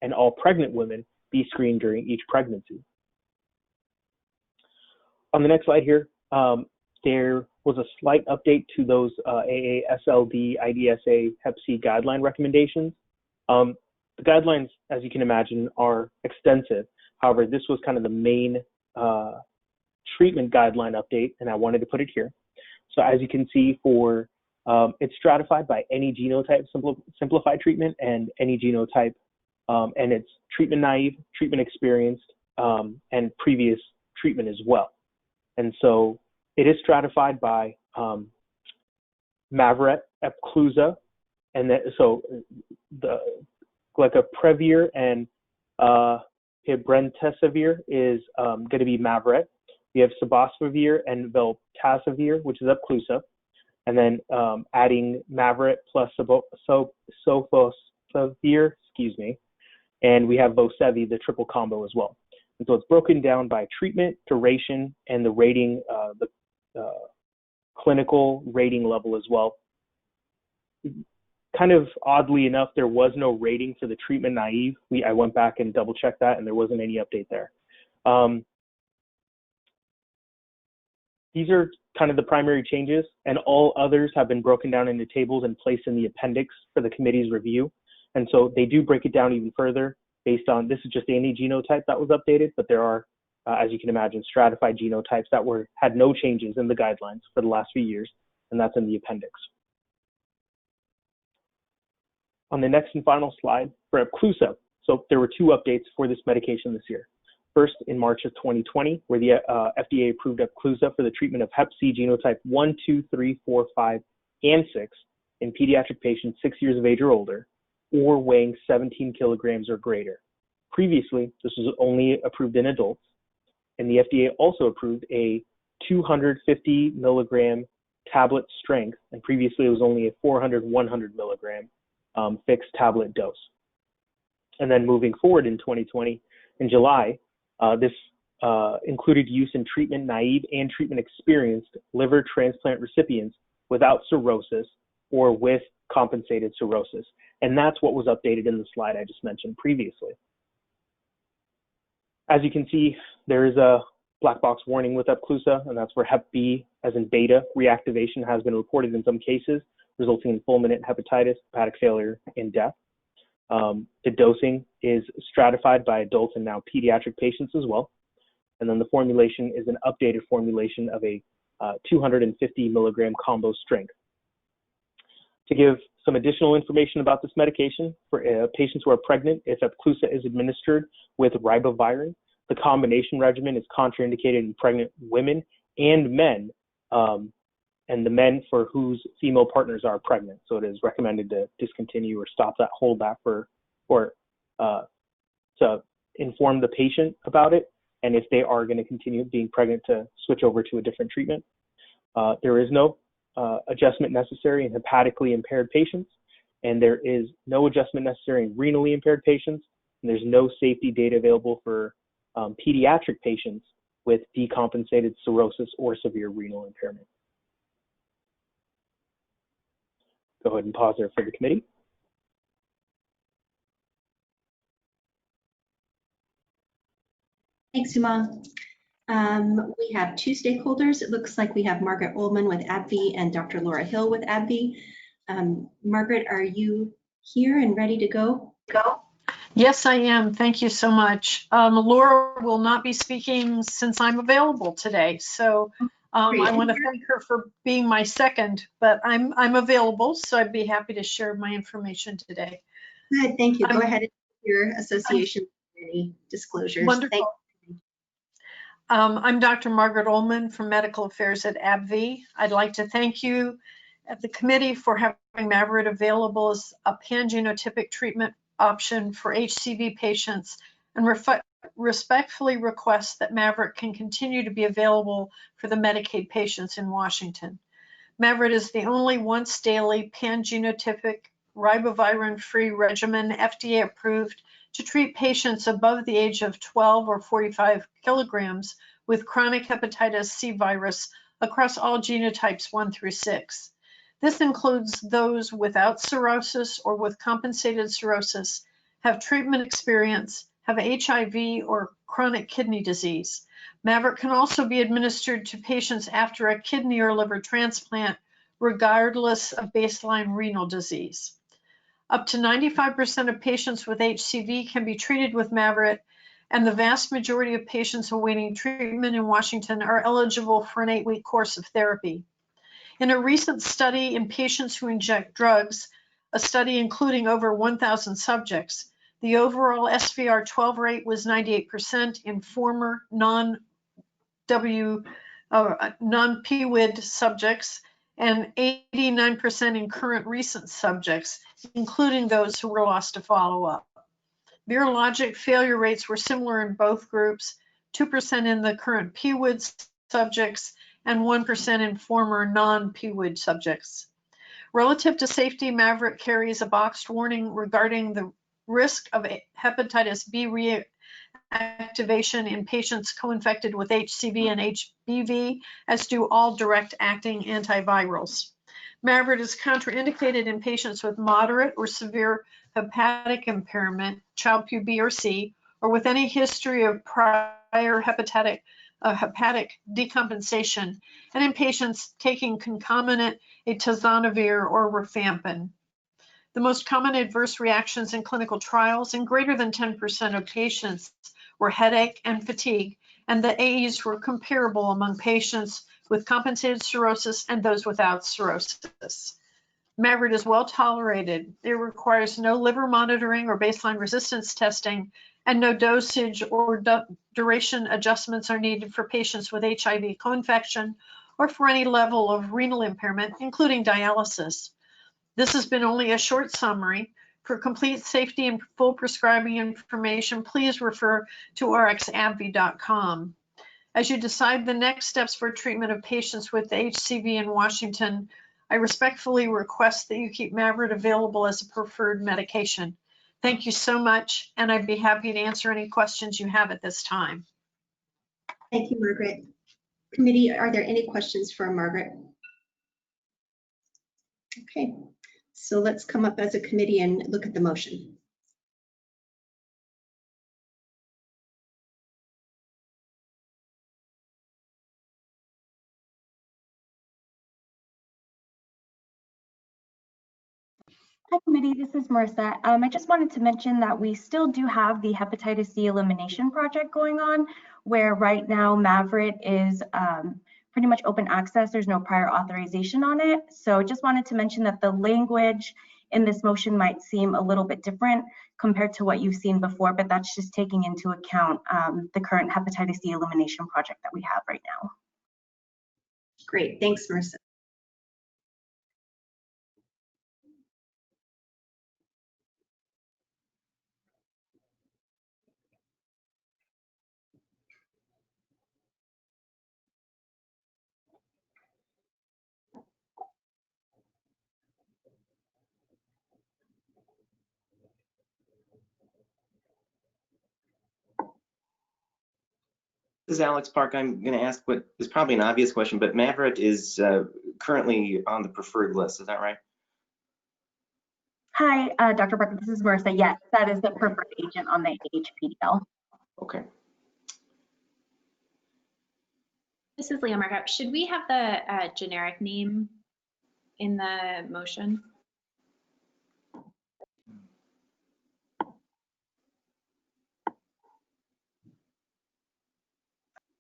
and all pregnant women be screened during each pregnancy. On the next slide here, there was a slight update to those AASLD, IDSA, Hep C guideline recommendations. The guidelines, as you can imagine, are extensive. However, this was kind of the main treatment guideline update, and I wanted to put it here. So as you can see, for it's stratified by any genotype simplified treatment and any genotype, and it's treatment naive, treatment experienced, and previous treatment as well. And so it is stratified by Mavorite, Epclusa, and then so the Glycoprevir and Ibrentasavir is going to be Mavorite. We have Sabosvir and Veltasavir, which is Epclusa, and then adding Mavorite plus Sofosbuvir, and we have Vosevi, the triple combo as well. And so it's broken down by treatment, duration, and the rating, the clinical rating level as well. Kind of oddly enough, there was no rating for the treatment naive. I went back and double checked that, and there wasn't any update there. These are kind of the primary changes, and all others have been broken down into tables and placed in the appendix for the committee's review. And so they do break it down even further based on, this is just any genotype that was updated, but there are, as you can imagine, stratified genotypes that had no changes in the guidelines for the last few years, and that's in the appendix. On the next and final slide for Epclusa, so there were two updates for this medication this year. First, in March of 2020, where the FDA approved Epclusa for the treatment of Hep C genotype 1, 2, 3, 4, 5, and 6 in pediatric patients 6 years of age or older, or weighing 17 kilograms or greater. Previously, this was only approved in adults, and the FDA also approved a 250 milligram tablet strength, and previously it was only a 100 milligram fixed tablet dose. And then moving forward in 2020, in July, this included use in treatment naive and treatment experienced liver transplant recipients without cirrhosis or with compensated cirrhosis. And that's what was updated in the slide I just mentioned previously. As you can see, there is a black box warning with Epclusa, and that's where Hep B, as in beta, reactivation has been reported in some cases, resulting in fulminant hepatitis, hepatic failure, and death. The dosing is stratified by adults and now pediatric patients as well. And then the formulation is an updated formulation of a 250 milligram combo strength. To give some additional information about this medication, for patients who are pregnant, if Epclusa is administered with ribavirin, the combination regimen is contraindicated in pregnant women and men, and the men for whose female partners are pregnant. So it is recommended to discontinue or stop that, hold that to inform the patient about it, and if they are going to continue being pregnant, to switch over to a different treatment. There is no adjustment necessary in hepatically impaired patients, and there is no adjustment necessary in renally impaired patients, and there's no safety data available for pediatric patients with decompensated cirrhosis or severe renal impairment. Go ahead and pause there for the committee. Thanks, Suma. We have two stakeholders. It looks like we have Margaret Ullman with AbbVie and Dr. Laura Hill with AbbVie. Margaret, are you here and ready to go? Yes, I am. Thank you so much. Laura will not be speaking since I'm available today. So I want to thank her for being my second, but I'm available, so I'd be happy to share my information today. Good, thank you. Go ahead and your association disclosures. Wonderful. I'm Dr. Margaret Ullman from Medical Affairs at AbbVie. I'd like to thank you at the committee for having Mavorite available as a pan-genotypic treatment option for HCV patients, and respectfully request that Mavorite can continue to be available for the Medicaid patients in Washington. Mavorite is the only once daily pan-genotypic ribavirin-free regimen FDA approved to treat patients above the age of 12 or 45 kilograms with chronic hepatitis C virus across all genotypes 1 through 6. This includes those without cirrhosis or with compensated cirrhosis, have treatment experience, have HIV or chronic kidney disease. Mavorite can also be administered to patients after a kidney or liver transplant, regardless of baseline renal disease. Up to 95% of patients with HCV can be treated with Mavorite, and the vast majority of patients awaiting treatment in Washington are eligible for an 8-week course of therapy. In a recent study in patients who inject drugs, a study including over 1,000 subjects, the overall SVR12 rate was 98% in former non-PWID subjects and 89% in current recent subjects, including those who were lost to follow-up. Virologic failure rates were similar in both groups, 2% in the current PWID subjects and 1% in former non-PWID subjects. Relative to safety, Maverick carries a boxed warning regarding the risk of hepatitis B reactivation in patients co-infected with HCV and HBV, as do all direct-acting antivirals. Maverick is contraindicated in patients with moderate or severe hepatic impairment, Child-Pugh B or C, or with any history of prior hepatic decompensation, and in patients taking concomitant atazanavir or rifampin. The most common adverse reactions in clinical trials in greater than 10% of patients were headache and fatigue, and the AEs were comparable among patients with compensated cirrhosis and those without cirrhosis. Maverick is well tolerated. It requires no liver monitoring or baseline resistance testing, and no dosage or duration adjustments are needed for patients with HIV co-infection or for any level of renal impairment, including dialysis. This has been only a short summary. For complete safety and full prescribing information, please refer to rxabbvie.com. As you decide the next steps for treatment of patients with HCV in Washington, I respectfully request that you keep Maverick available as a preferred medication. Thank you so much, and I'd be happy to answer any questions you have at this time. Thank you, Margaret. Committee, are there any questions for Margaret? Okay, so let's come up as a committee and look at the motion. Hi, committee. This is Marissa. I just wanted to mention that we still do have the hepatitis C elimination project going on, where right now Maverick is pretty much open access. There's no prior authorization on it. So just wanted to mention that the language in this motion might seem a little bit different compared to what you've seen before, but that's just taking into account the current hepatitis C elimination project that we have right now. Great, thanks, Marissa. This is Alex Park. I'm going to ask what is probably an obvious question, but Maverick is currently on the preferred list. Is that right? Hi, Dr. Parker. This is Marissa. Yes, that is the preferred agent on the HPDL. Okay. This is Leah Markup. Should we have the generic name in the motion?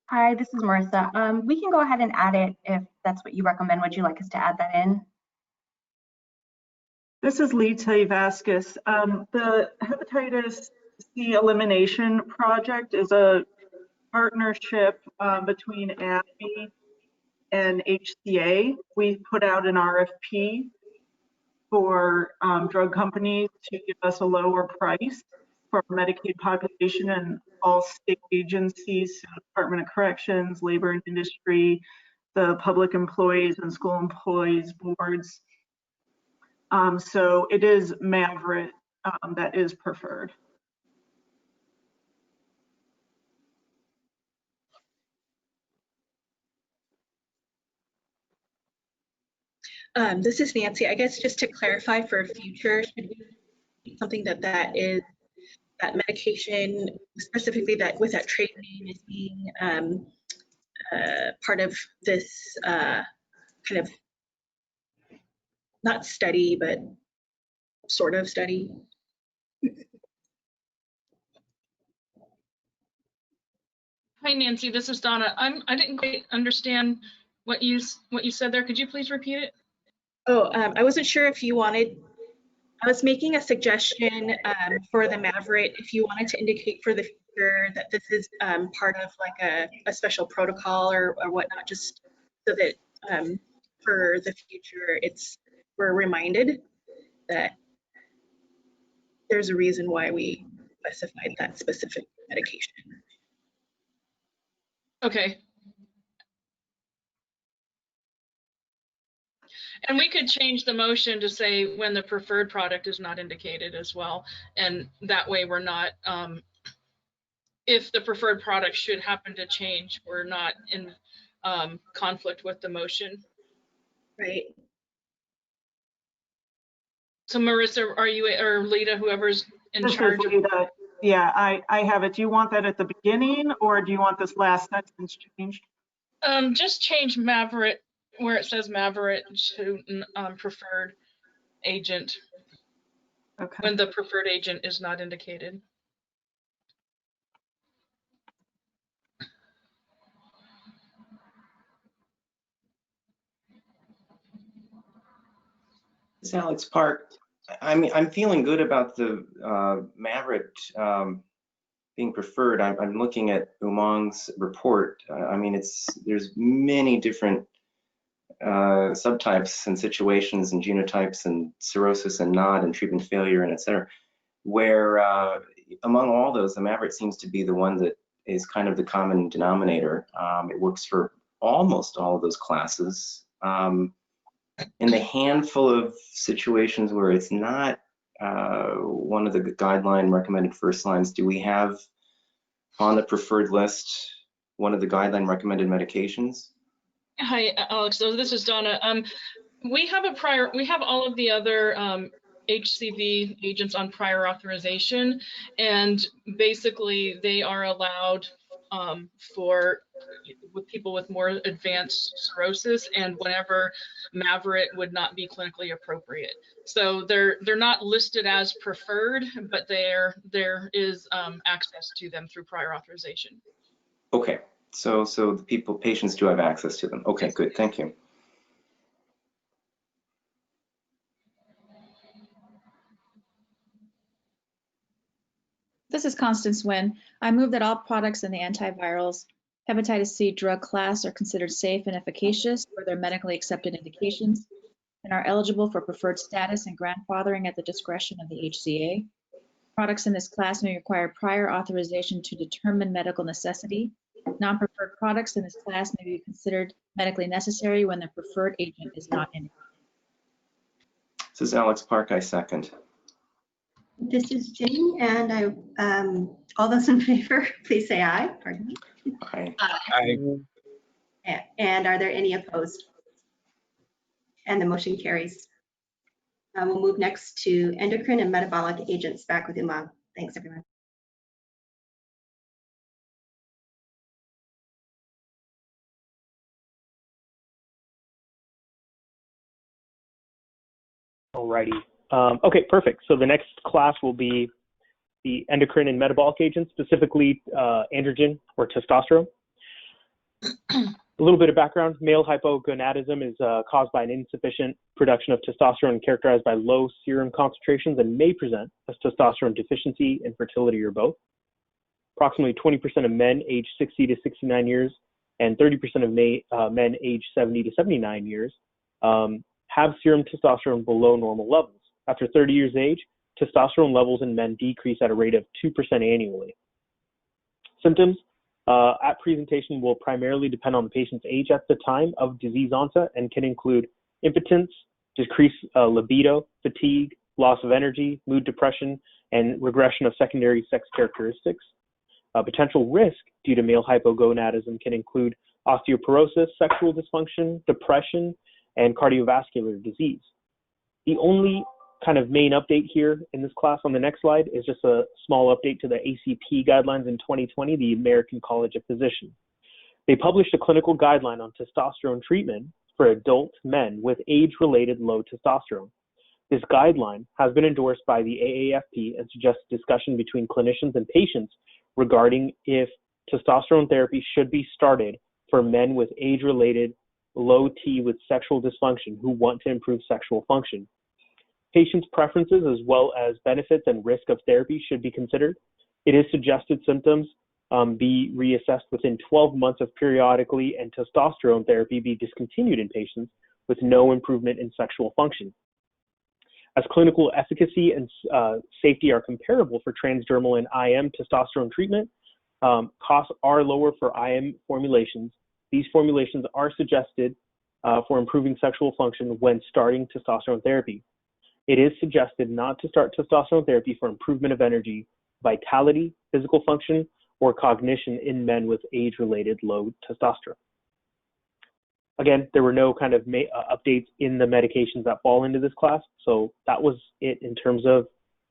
Hi, this is Marissa. We can go ahead and add it if that's what you recommend. Would you like us to add that in? This is Lita Vasquez. The hepatitis C elimination project is a partnership between AbbVie and HCA. We put out an RFP for drug companies to give us a lower price for our Medicaid population, and all state agencies, Department of Corrections, Labor and Industry, the public employees and school employees boards. So it is Maverick that is preferred. This is Nancy. I guess just to clarify for future, should we something that is that medication, specifically that with that trade name, is being part of this kind of not study, but sort of study? Hi, Nancy, this is Donna. I didn't quite understand what you said there. Could you please repeat it? Oh, I wasn't sure if you wanted, I was making a suggestion for the Maverick, if you wanted to indicate for the future that this is part of like a special protocol or whatnot, just so that for the future we're reminded that there's a reason why we specified that specific medication. Okay. And we could change the motion to say when the preferred product is not indicated as well. And that way we're not, if the preferred product should happen to change, we're not in conflict with the motion. Right. So Marissa, are you, or Lita, whoever's in This charge? is Lita. Yeah, I have it. Do you want that at the beginning or do you want this last sentence changed? Just change Maverick, where it says Maverick, to preferred agent. Okay. When the preferred agent is not indicated. This is Alex Park. I mean, I'm feeling good about the Maverick being preferred. I'm looking at Umang's report. I mean, there's many different subtypes and situations and genotypes and cirrhosis and NOD and treatment failure and et cetera, where among all those, the Maverick seems to be the one that is kind of the common denominator. It works for almost all of those classes. In the handful of situations where it's not one of the guideline recommended first lines, do we have on the preferred list one of the guideline recommended medications? Hi, Alex. So this is Donna. We have all of the other HCV agents on prior authorization, and basically they are allowed with people with more advanced cirrhosis, and whenever Maverick would not be clinically appropriate. So they're not listed as preferred, but there is access to them through prior authorization. Okay, so the patients do have access to them. Okay, good, thank you. This is Constance Nguyen. I move that all products in the antivirals hepatitis C drug class are considered safe and efficacious for their medically accepted indications and are eligible for preferred status and grandfathering at the discretion of the HCA. Products in this class may require prior authorization to determine medical necessity. Non-preferred products in this class may be considered medically necessary when the preferred agent is not indicated. This is Alex Park, I second. This is Jenny, and all those in favor, please say aye. Pardon me. Aye. Aye. And are there any opposed? And the motion carries. We'll move next to endocrine and metabolic agents, back with Umang. Thanks, everyone. Alrighty. Okay, perfect. So the next class will be the endocrine and metabolic agents, specifically androgen or testosterone. A little bit of background: male hypogonadism is caused by an insufficient production of testosterone characterized by low serum concentrations and may present as testosterone deficiency, infertility, or both. Approximately 20% of men aged 60 to 69 years and 30% of men aged 70 to 79 years have serum testosterone below normal levels. After 30 years of age, testosterone levels in men decrease at a rate of 2% annually. Symptoms at presentation will primarily depend on the patient's age at the time of disease onset and can include impotence, decreased libido, fatigue, loss of energy, mood depression, and regression of secondary sex characteristics. Potential risk due to male hypogonadism can include osteoporosis, sexual dysfunction, depression, and cardiovascular disease. The only kind of main update here in this class on the next slide is just a small update to the ACP guidelines in 2020, the American College of Physicians. They published a clinical guideline on testosterone treatment for adult men with age-related low testosterone. This guideline has been endorsed by the AAFP and suggests discussion between clinicians and patients regarding if testosterone therapy should be started for men with age-related low T with sexual dysfunction who want to improve sexual function. Patients' preferences as well as benefits and risk of therapy should be considered. It is suggested symptoms be reassessed within 12 months of periodically and testosterone therapy be discontinued in patients with no improvement in sexual function. As clinical efficacy and safety are comparable for transdermal and IM testosterone treatment, costs are lower for IM formulations. These formulations are suggested for improving sexual function when starting testosterone therapy. It is suggested not to start testosterone therapy for improvement of energy, vitality, physical function, or cognition in men with age-related low testosterone. Again, there were no kind of updates in the medications that fall into this class, so that was it in terms of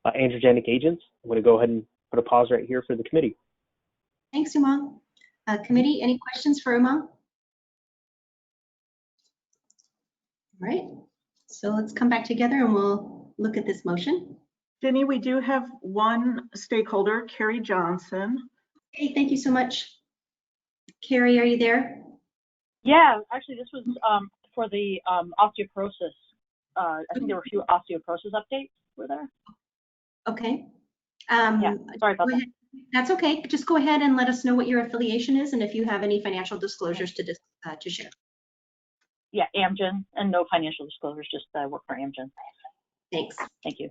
androgenic agents. I'm going to go ahead and put a pause right here for the committee. Thanks, Umang. Committee, any questions for Umang? All right, so let's come back together and we'll look at this motion. Jenny, we do have one stakeholder, Carrie Johnson. Hey, thank you so much. Carrie, are you there? Yeah, actually, this was for the osteoporosis. I think there were a few osteoporosis updates. Were there? Okay. Yeah, sorry about that. That's okay. Just go ahead and let us know what your affiliation is and if you have any financial disclosures to share. Yeah, Amgen, and no financial disclosures, just work for Amgen. Thanks. Thank you.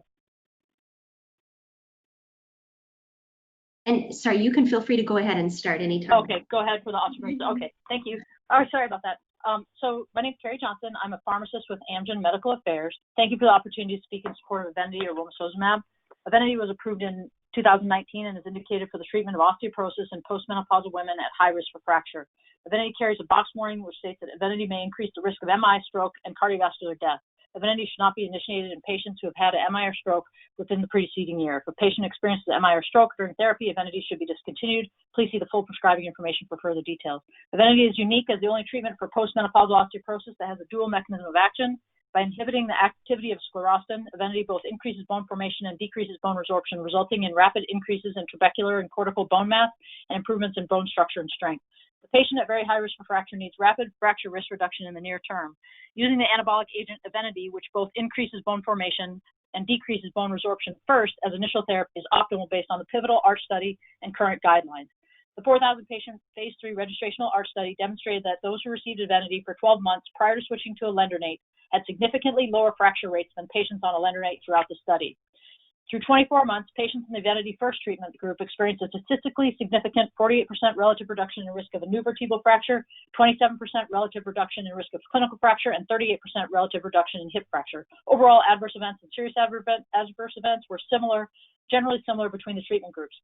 And sorry, you can feel free to go ahead and start anytime. Okay, go ahead for the osteoporosis. Okay, thank you. Oh, sorry about that. So my name is Carrie Johnson. I'm a pharmacist with Amgen Medical Affairs. Thank you for the opportunity to speak in support of Evenity or romosozumab. Evenity was approved in 2019 and is indicated for the treatment of osteoporosis in postmenopausal women at high risk for fracture. Evenity carries a box warning which states that Evenity may increase the risk of MI, stroke, and cardiovascular death. Evenity should not be initiated in patients who have had an MI or stroke within the preceding year. If a patient experiences MI or stroke during therapy, Evenity should be discontinued. Please see the full prescribing information for further details. Evenity is unique as the only treatment for postmenopausal osteoporosis that has a dual mechanism of action. By inhibiting the activity of sclerostin, Evenity both increases bone formation and decreases bone resorption, resulting in rapid increases in trabecular and cortical bone mass and improvements in bone structure and strength. The patient at very high risk for fracture needs rapid fracture risk reduction in the near term. Using the anabolic agent Evenity, which both increases bone formation and decreases bone resorption first as initial therapy, is optimal based on the pivotal ARCH study and current guidelines. The 4,000 patient phase 3 registrational ARCH study demonstrated that those who received Evenity for 12 months prior to switching to alendronate had significantly lower fracture rates than patients on alendronate throughout the study. Through 24 months, patients in the Evenity first treatment group experienced a statistically significant 48% relative reduction in risk of a new vertebral fracture, 27% relative reduction in risk of clinical fracture, and 38% relative reduction in hip fracture. Overall, adverse events and serious adverse events were generally similar between the treatment groups.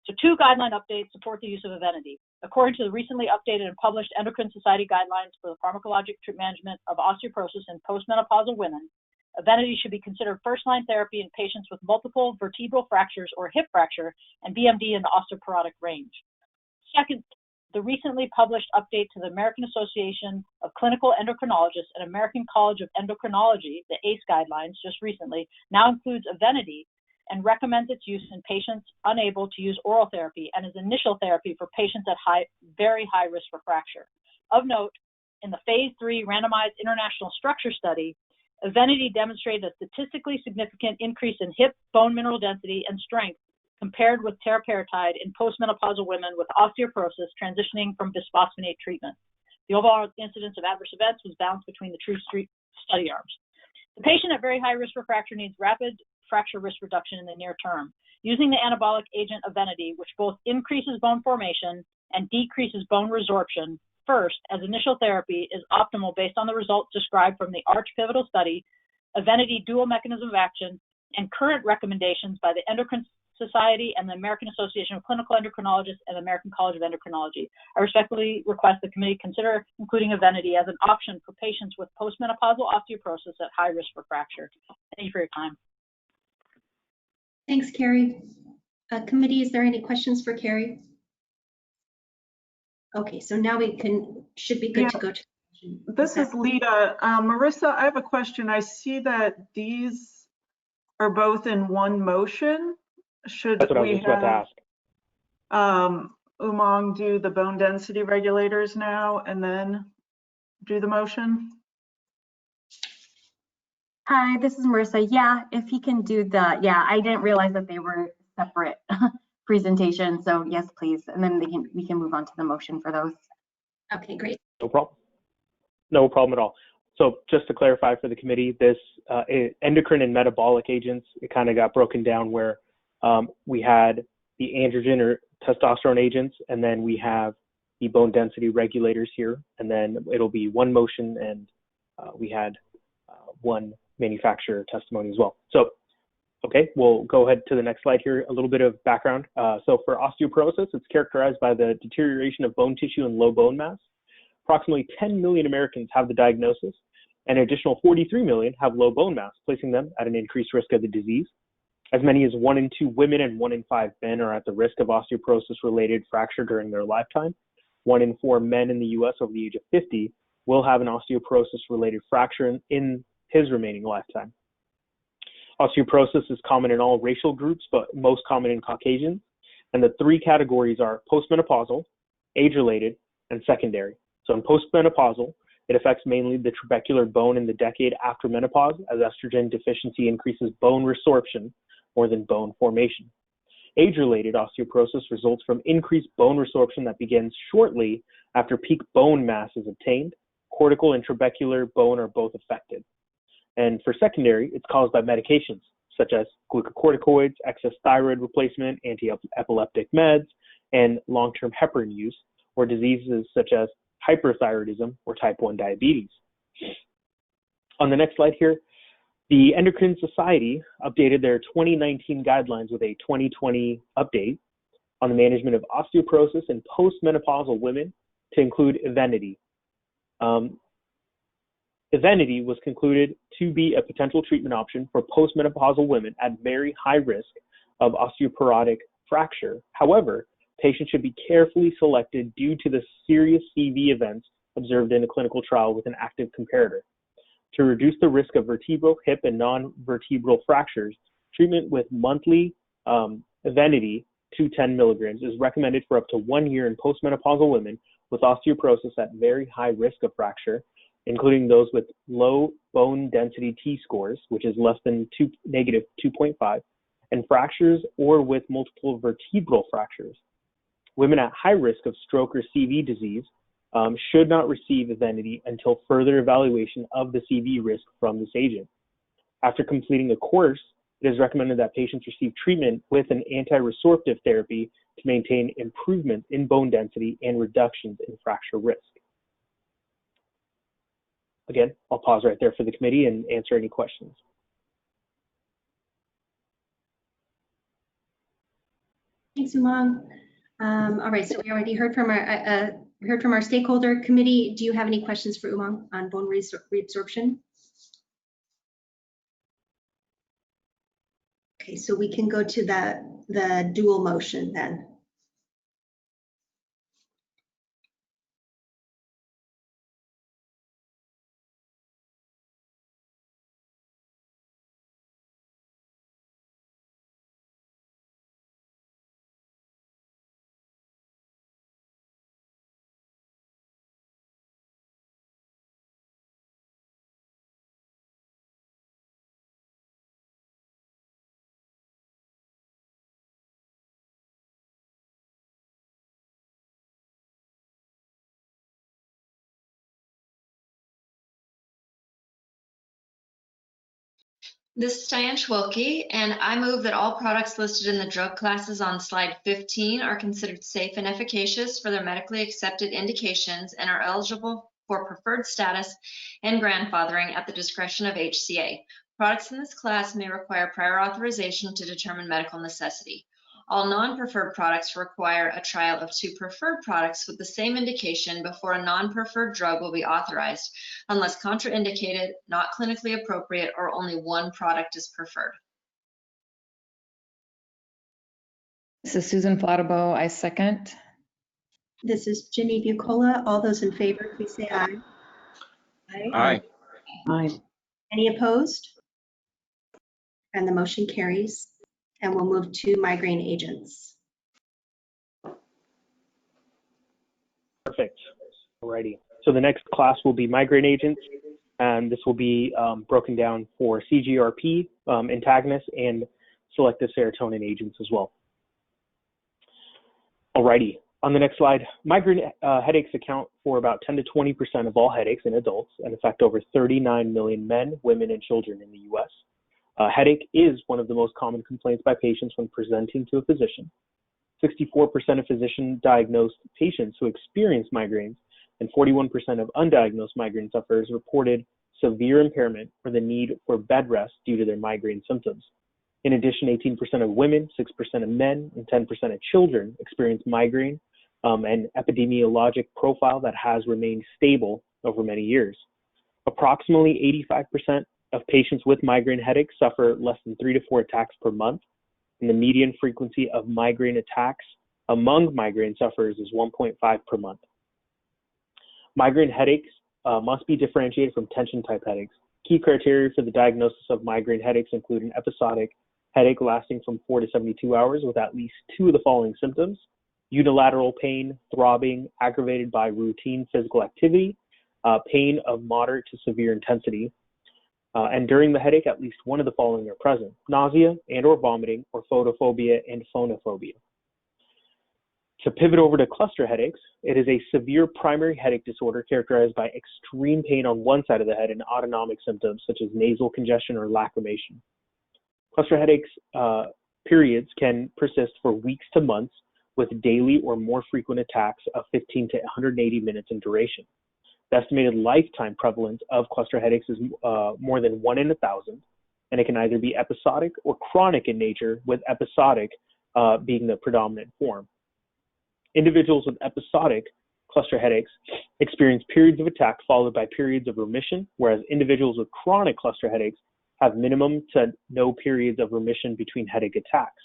So 2 guideline updates support the use of Evenity. According to the recently updated and published Endocrine Society guidelines for the pharmacologic management of osteoporosis in postmenopausal women, Evenity should be considered first-line therapy in patients with multiple vertebral fractures or hip fracture and BMD in the osteoporotic range. Second, the recently published update to the American Association of Clinical Endocrinologists and American College of Endocrinology, the ACE guidelines just recently, now includes Evenity and recommends its use in patients unable to use oral therapy and as initial therapy for patients at very high risk for fracture. Of note, in the phase 3 randomized international structure study, Evenity demonstrated a statistically significant increase in hip bone mineral density and strength compared with teriparatide in postmenopausal women with osteoporosis transitioning from bisphosphonate treatment. The overall incidence of adverse events was balanced between the two study arms. The patient at very high risk for fracture needs rapid fracture risk reduction in the near term. Using the anabolic agent Evenity, which both increases bone formation and decreases bone resorption, first as initial therapy is optimal based on the results described from the ARCH pivotal study, Evenity dual mechanism of action, and current recommendations by the Endocrine Society and the American Association of Clinical Endocrinologists and the American College of Endocrinology. I respectfully request the committee consider including Evenity as an option for patients with postmenopausal osteoporosis at high risk for fracture. Thank you for your time. Thanks, Carrie. Committee, is there any questions for Carrie? Okay, so now we should be good to go to. This is Lita. Marissa, I have a question. I see that these are both in one motion. Should That's what we I was just about to ask. Umang do the bone density regulators now and then do the motion? Hi, this is Marissa. Yeah, if he can do the, yeah, I didn't realize that they were separate presentations. So yes, please. And then we can move on to the motion for those. Okay, great. No problem. No problem at all. So just to clarify for the committee, this endocrine and metabolic agents, it kind of got broken down where we had the androgen or testosterone agents, and then we have the bone density regulators here, and then it'll be one motion, and we had one manufacturer testimony as well. So, okay, we'll go ahead to the next slide here, a little bit of background. So for osteoporosis, it's characterized by the deterioration of bone tissue and low bone mass. Approximately 10 million Americans have the diagnosis, and an additional 43 million have low bone mass, placing them at an increased risk of the disease. As many as 1 in 2 women and 1 in 5 men are at the risk of osteoporosis-related fracture during their lifetime. 1 in 4 men in the U.S. over the age of 50 will have an osteoporosis-related fracture in his remaining lifetime. Osteoporosis is common in all racial groups, but most common in Caucasians. And the 3 categories are postmenopausal, age-related, and secondary. So in postmenopausal, it affects mainly the trabecular bone in the decade after menopause, as estrogen deficiency increases bone resorption more than bone formation. Age-related osteoporosis results from increased bone resorption that begins shortly after peak bone mass is obtained. Cortical and trabecular bone are both affected. And for secondary, it's caused by medications such as glucocorticoids, excess thyroid replacement, anti-epileptic meds, and long-term heparin use, or diseases such as hyperthyroidism or type 1 diabetes. On the next slide here, the Endocrine Society updated their 2019 guidelines with a 2020 update on the management of osteoporosis in postmenopausal women to include Evenity. Evenity was concluded to be a potential treatment option for postmenopausal women at very high risk of osteoporotic fracture. However, patients should be carefully selected due to the serious CV events observed in a clinical trial with an active comparator. To reduce the risk of vertebral, hip, and non-vertebral fractures, treatment with monthly Evenity 210 milligrams is recommended for up to 1 year in postmenopausal women with osteoporosis at very high risk of fracture, including those with low bone density T-scores, which is less than negative 2.5, and fractures or with multiple vertebral fractures. Women at high risk of stroke or CV disease should not receive Evenity until further evaluation of the CV risk from this agent. After completing a course, it is recommended that patients receive treatment with an anti-resorptive therapy to maintain improvement in bone density and reductions in fracture risk. Again, I'll pause right there for the committee and answer any questions. Thanks, Umang. All right, so we already heard from our stakeholder committee. Do you have any questions for Umang on bone reabsorption? Okay, so we can go to the dual motion then. This is Diane Schwilke, and I move that all products listed in the drug classes on slide 15 are considered safe and efficacious for their medically accepted indications and are eligible for preferred status and grandfathering at the discretion of HCA. Products in this class may require prior authorization to determine medical necessity. All non-preferred products require a trial of 2 preferred products with the same indication before a non-preferred drug will be authorized, unless contraindicated, not clinically appropriate, or only one product is preferred. This is Susan Flattabo. I second. This is Ginny Bucola. All those in favor, please say aye. Aye. Aye. Any opposed? And the motion carries. And we'll move to migraine agents. Perfect. Alrighty. So the next class will be migraine agents, and this will be broken down for CGRP antagonists and selective serotonin agents as well. Alrighty, on the next slide, migraine headaches account for about 10 to 20% of all headaches in adults and affect over 39 million men, women, and children in the US. Headache is one of the most common complaints by patients when presenting to a physician. 64% of physician-diagnosed patients who experience migraines and 41% of undiagnosed migraine sufferers reported severe impairment or the need for bed rest due to their migraine symptoms. In addition, 18% of women, 6% of men, and 10% of children experience migraine, an epidemiologic profile that has remained stable over many years. Approximately 85% of patients with migraine headaches suffer less than 3 to 4 attacks per month, and the median frequency of migraine attacks among migraine sufferers is 1.5 per month. Migraine headaches must be differentiated from tension-type headaches. Key criteria for the diagnosis of migraine headaches include an episodic headache lasting from 4 to 72 hours with at least 2 of the following symptoms: unilateral pain, throbbing, aggravated by routine physical activity, pain of moderate to severe intensity, and during the headache, at least one of the following are present: nausea and or vomiting, or photophobia and phonophobia. To pivot over to cluster headaches, it is a severe primary headache disorder characterized by extreme pain on one side of the head and autonomic symptoms such as nasal congestion or lacrimation. Cluster headaches periods can persist for weeks to months with daily or more frequent attacks of 15 to 180 minutes in duration. The estimated lifetime prevalence of cluster headaches is more than 1 in 1,000, and it can either be episodic or chronic in nature, with episodic being the predominant form. Individuals with episodic cluster headaches experience periods of attack followed by periods of remission, whereas individuals with chronic cluster headaches have minimum to no periods of remission between headache attacks.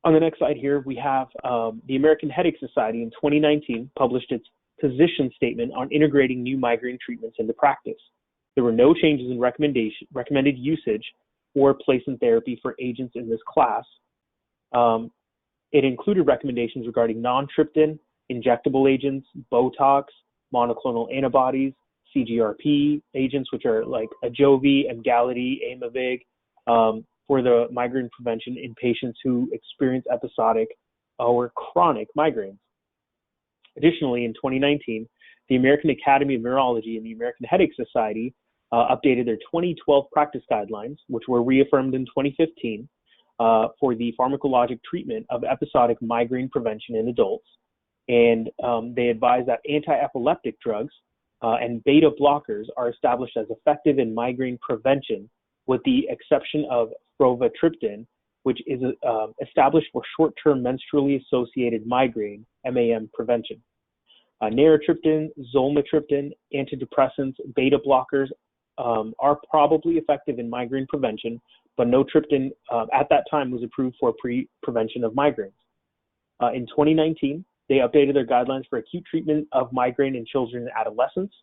On the next slide here, we have the American Headache Society in 2019 published its position statement on integrating new migraine treatments into practice. There were no changes in recommended usage or placement therapy for agents in this class. It included recommendations regarding non-triptan, injectable agents, Botox, monoclonal antibodies, CGRP agents, which are like Ajovy, Emgality, Aimovig, for the migraine prevention in patients who experience episodic or chronic migraines. Additionally, in 2019, the American Academy of Neurology and the American Headache Society updated their 2012 practice guidelines, which were reaffirmed in 2015, for the pharmacologic treatment of episodic migraine prevention in adults. And they advise that anti-epileptic drugs and beta blockers are established as effective in migraine prevention, with the exception of provatriptan, which is established for short-term menstrually associated migraine, MAM, prevention. Naratriptan, zolmitriptan, antidepressants, beta blockers are probably effective in migraine prevention, but no triptan at that time was approved for prevention of migraines. In 2019, they updated their guidelines for acute treatment of migraine in children and adolescents.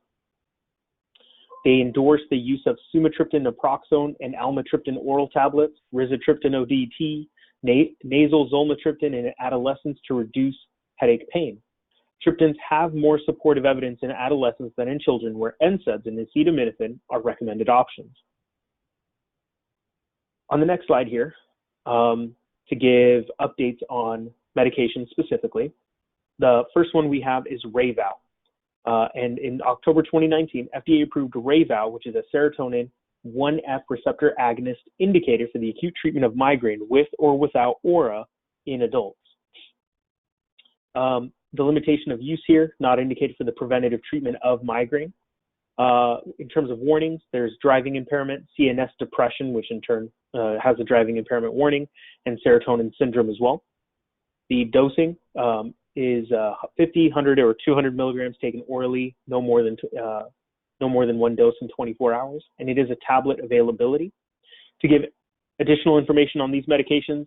They endorsed the use of sumatriptan naproxone and almatriptan oral tablets, rizatriptan ODT, nasal zolmitriptan in adolescents to reduce headache pain. Triptans have more supportive evidence in adolescents than in children, where NSAIDs and acetaminophen are recommended options. On the next slide here, to give updates on medications specifically, the first one we have is Rayvow. And in October 2019, FDA approved Rayvow, which is a serotonin 1F receptor agonist indicated for the acute treatment of migraine with or without aura in adults. The limitation of use here, not indicated for the preventative treatment of migraine. In terms of warnings, there's driving impairment, CNS depression, which in turn has a driving impairment warning, and serotonin syndrome as well. The dosing is 50, 100, or 200 milligrams taken orally, no more than one dose in 24 hours, and it is a tablet availability. To give additional information on these medications,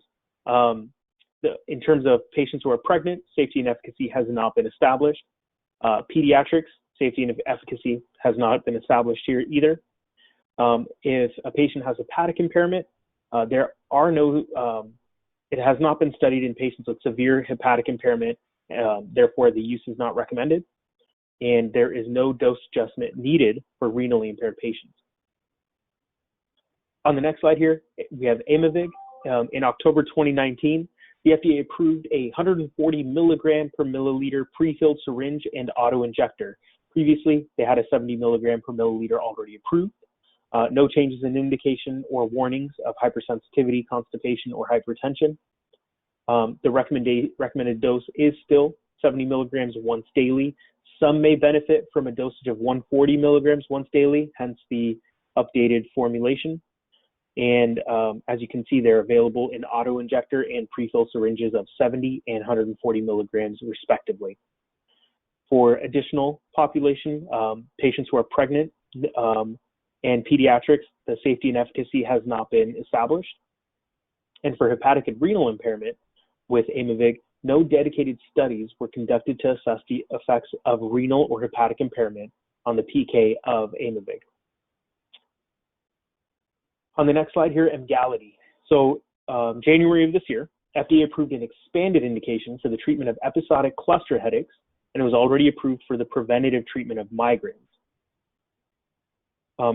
in terms of patients who are pregnant, safety and efficacy has not been established. Pediatrics, safety and efficacy has not been established here either. If a patient has hepatic impairment, there are no, it has not been studied in patients with severe hepatic impairment, therefore the use is not recommended. and there is no dose adjustment needed for renally impaired patients. On the next slide here, we have Aimovig. In October 2019, the FDA approved a 140 milligram per milliliter pre-filled syringe and auto-injector. Previously, they had a 70 milligram per milliliter already approved. No changes in indication or warnings of hypersensitivity, constipation, or hypertension. The recommended dose is still 70 milligrams once daily. Some may benefit from a dosage of 140 milligrams once daily, hence the updated formulation. And as you can see, they're available in auto-injector and pre-filled syringes of 70 and 140 milligrams respectively. For additional population, patients who are pregnant and pediatrics, the safety and efficacy has not been established. And for hepatic and renal impairment with Aimovig, no dedicated studies were conducted to assess the effects of renal or hepatic impairment on the PK of Aimovig. On the next slide here, Emgality. So January of this year, FDA approved an expanded indication for the treatment of episodic cluster headaches, and it was already approved for the preventative treatment of migraines.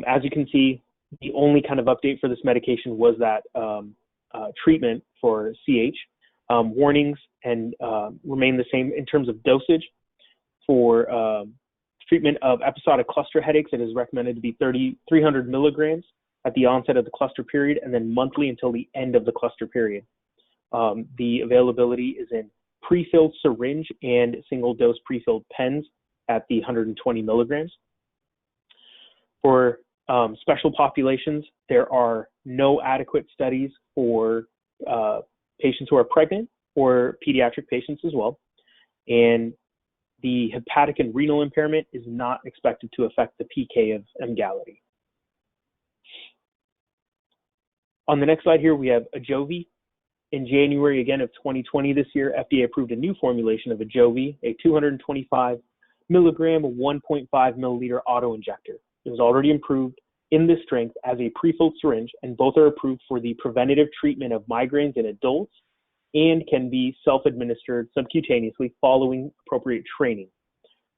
As you can see, the only kind of update for this medication was that treatment for CH. Warnings and remain the same in terms of dosage. For treatment of episodic cluster headaches, it is recommended to be 300 milligrams at the onset of the cluster period, and then monthly until the end of the cluster period. The availability is in pre-filled syringe and single-dose pre-filled pens at the 120 milligrams. For special populations, there are no adequate studies for patients who are pregnant or pediatric patients as well. And the hepatic and renal impairment is not expected to affect the PK of Emgality. On the next slide here, we have Ajovy. In January, again, of 2020 this year, FDA approved a new formulation of Ajovy, a 225 milligram, 1.5 milliliter auto-injector. It was already approved in this strength as a pre-filled syringe, and both are approved for the preventative treatment of migraines in adults and can be self-administered subcutaneously following appropriate training.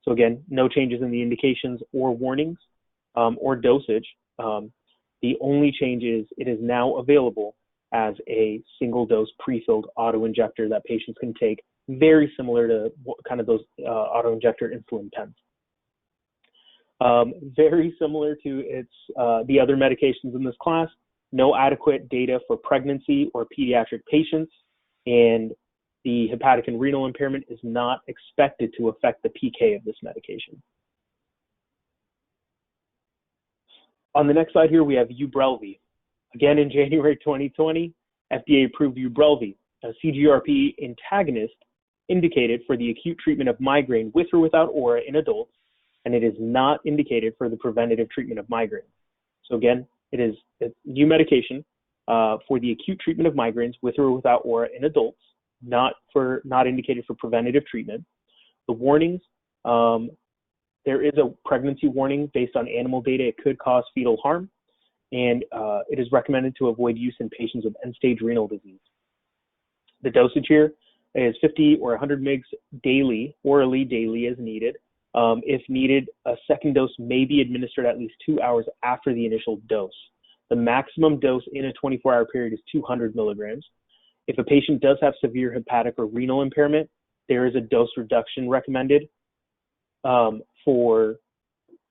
So again, no changes in the indications or warnings or dosage. The only change is it is now available as a single-dose pre-filled auto-injector that patients can take, very similar to kind of those auto-injector insulin pens. Very similar to the other medications in this class, no adequate data for pregnancy or pediatric patients, and the hepatic and renal impairment is not expected to affect the PK of this medication. On the next slide here, we have Ubrelvy. Again, in January 2020, FDA approved Ubrelvy, a CGRP antagonist indicated for the acute treatment of migraine with or without aura in adults, and it is not indicated for the preventative treatment of migraine. So again, it is a new medication for the acute treatment of migraines with or without aura in adults, not indicated for preventative treatment. The warnings, there is a pregnancy warning based on animal data. It could cause fetal harm, and it is recommended to avoid use in patients with end-stage renal disease. The dosage here is 50 or 100 mg daily, orally daily as needed. If needed, a second dose may be administered at least 2 hours after the initial dose. The maximum dose in a 24-hour period is 200 milligrams. If a patient does have severe hepatic or renal impairment, there is a dose reduction recommended for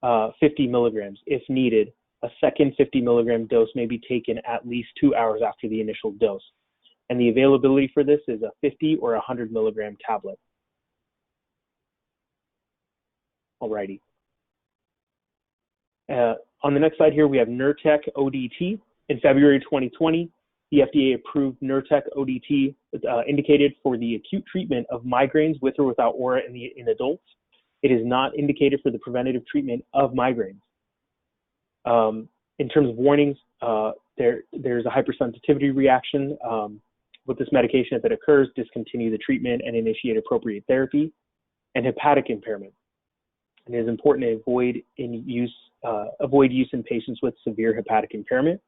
50 milligrams. If needed, a second 50 milligram dose may be taken at least 2 hours after the initial dose. And the availability for this is a 50 or 100 milligram tablet. Alrighty. On the next slide here, we have Nurtec ODT. In February 2020, the FDA approved Nurtec ODT indicated for the acute treatment of migraines with or without aura in adults. It is not indicated for the preventative treatment of migraines. In terms of warnings, there's a hypersensitivity reaction with this medication. If it occurs, discontinue the treatment and initiate appropriate therapy. And hepatic impairment. It is important to avoid use in patients with severe hepatic impairment.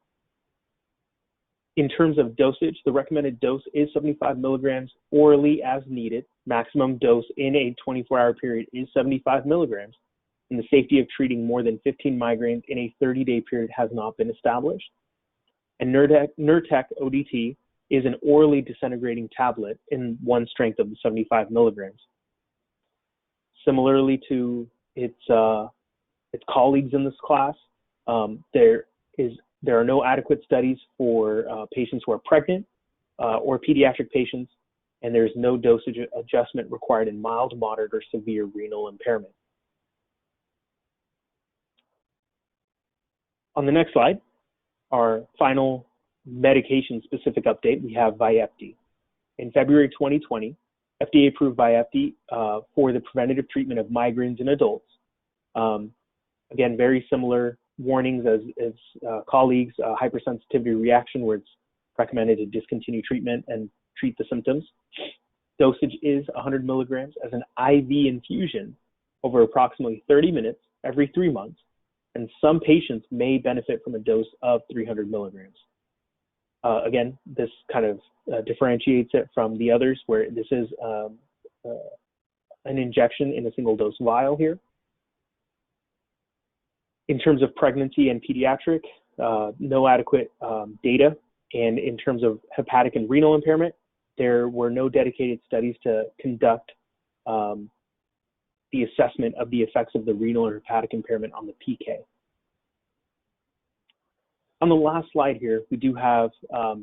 In terms of dosage, the recommended dose is 75 milligrams orally as needed. Maximum dose in a 24-hour period is 75 milligrams. And the safety of treating more than 15 migraines in a 30-day period has not been established. And Nurtec ODT is an orally disintegrating tablet in one strength of the 75 milligrams. Similarly to its colleagues in this class, there are no adequate studies for patients who are pregnant or pediatric patients, and there's no dosage adjustment required in mild, moderate, or severe renal impairment. On the next slide, our final medication-specific update, we have Vyepti. In February 2020, FDA approved Vyepti for the preventative treatment of migraines in adults. Again, very similar warnings as colleagues, hypersensitivity reaction where it's recommended to discontinue treatment and treat the symptoms. Dosage is 100 milligrams as an IV infusion over approximately 30 minutes every 3 months, and some patients may benefit from a dose of 300 milligrams. Again, this kind of differentiates it from the others where this is an injection in a single dose vial here. In terms of pregnancy and pediatric, no adequate data. And in terms of hepatic and renal impairment, there were no dedicated studies to conduct the assessment of the effects of the renal or hepatic impairment on the PK. On the last slide here, we do have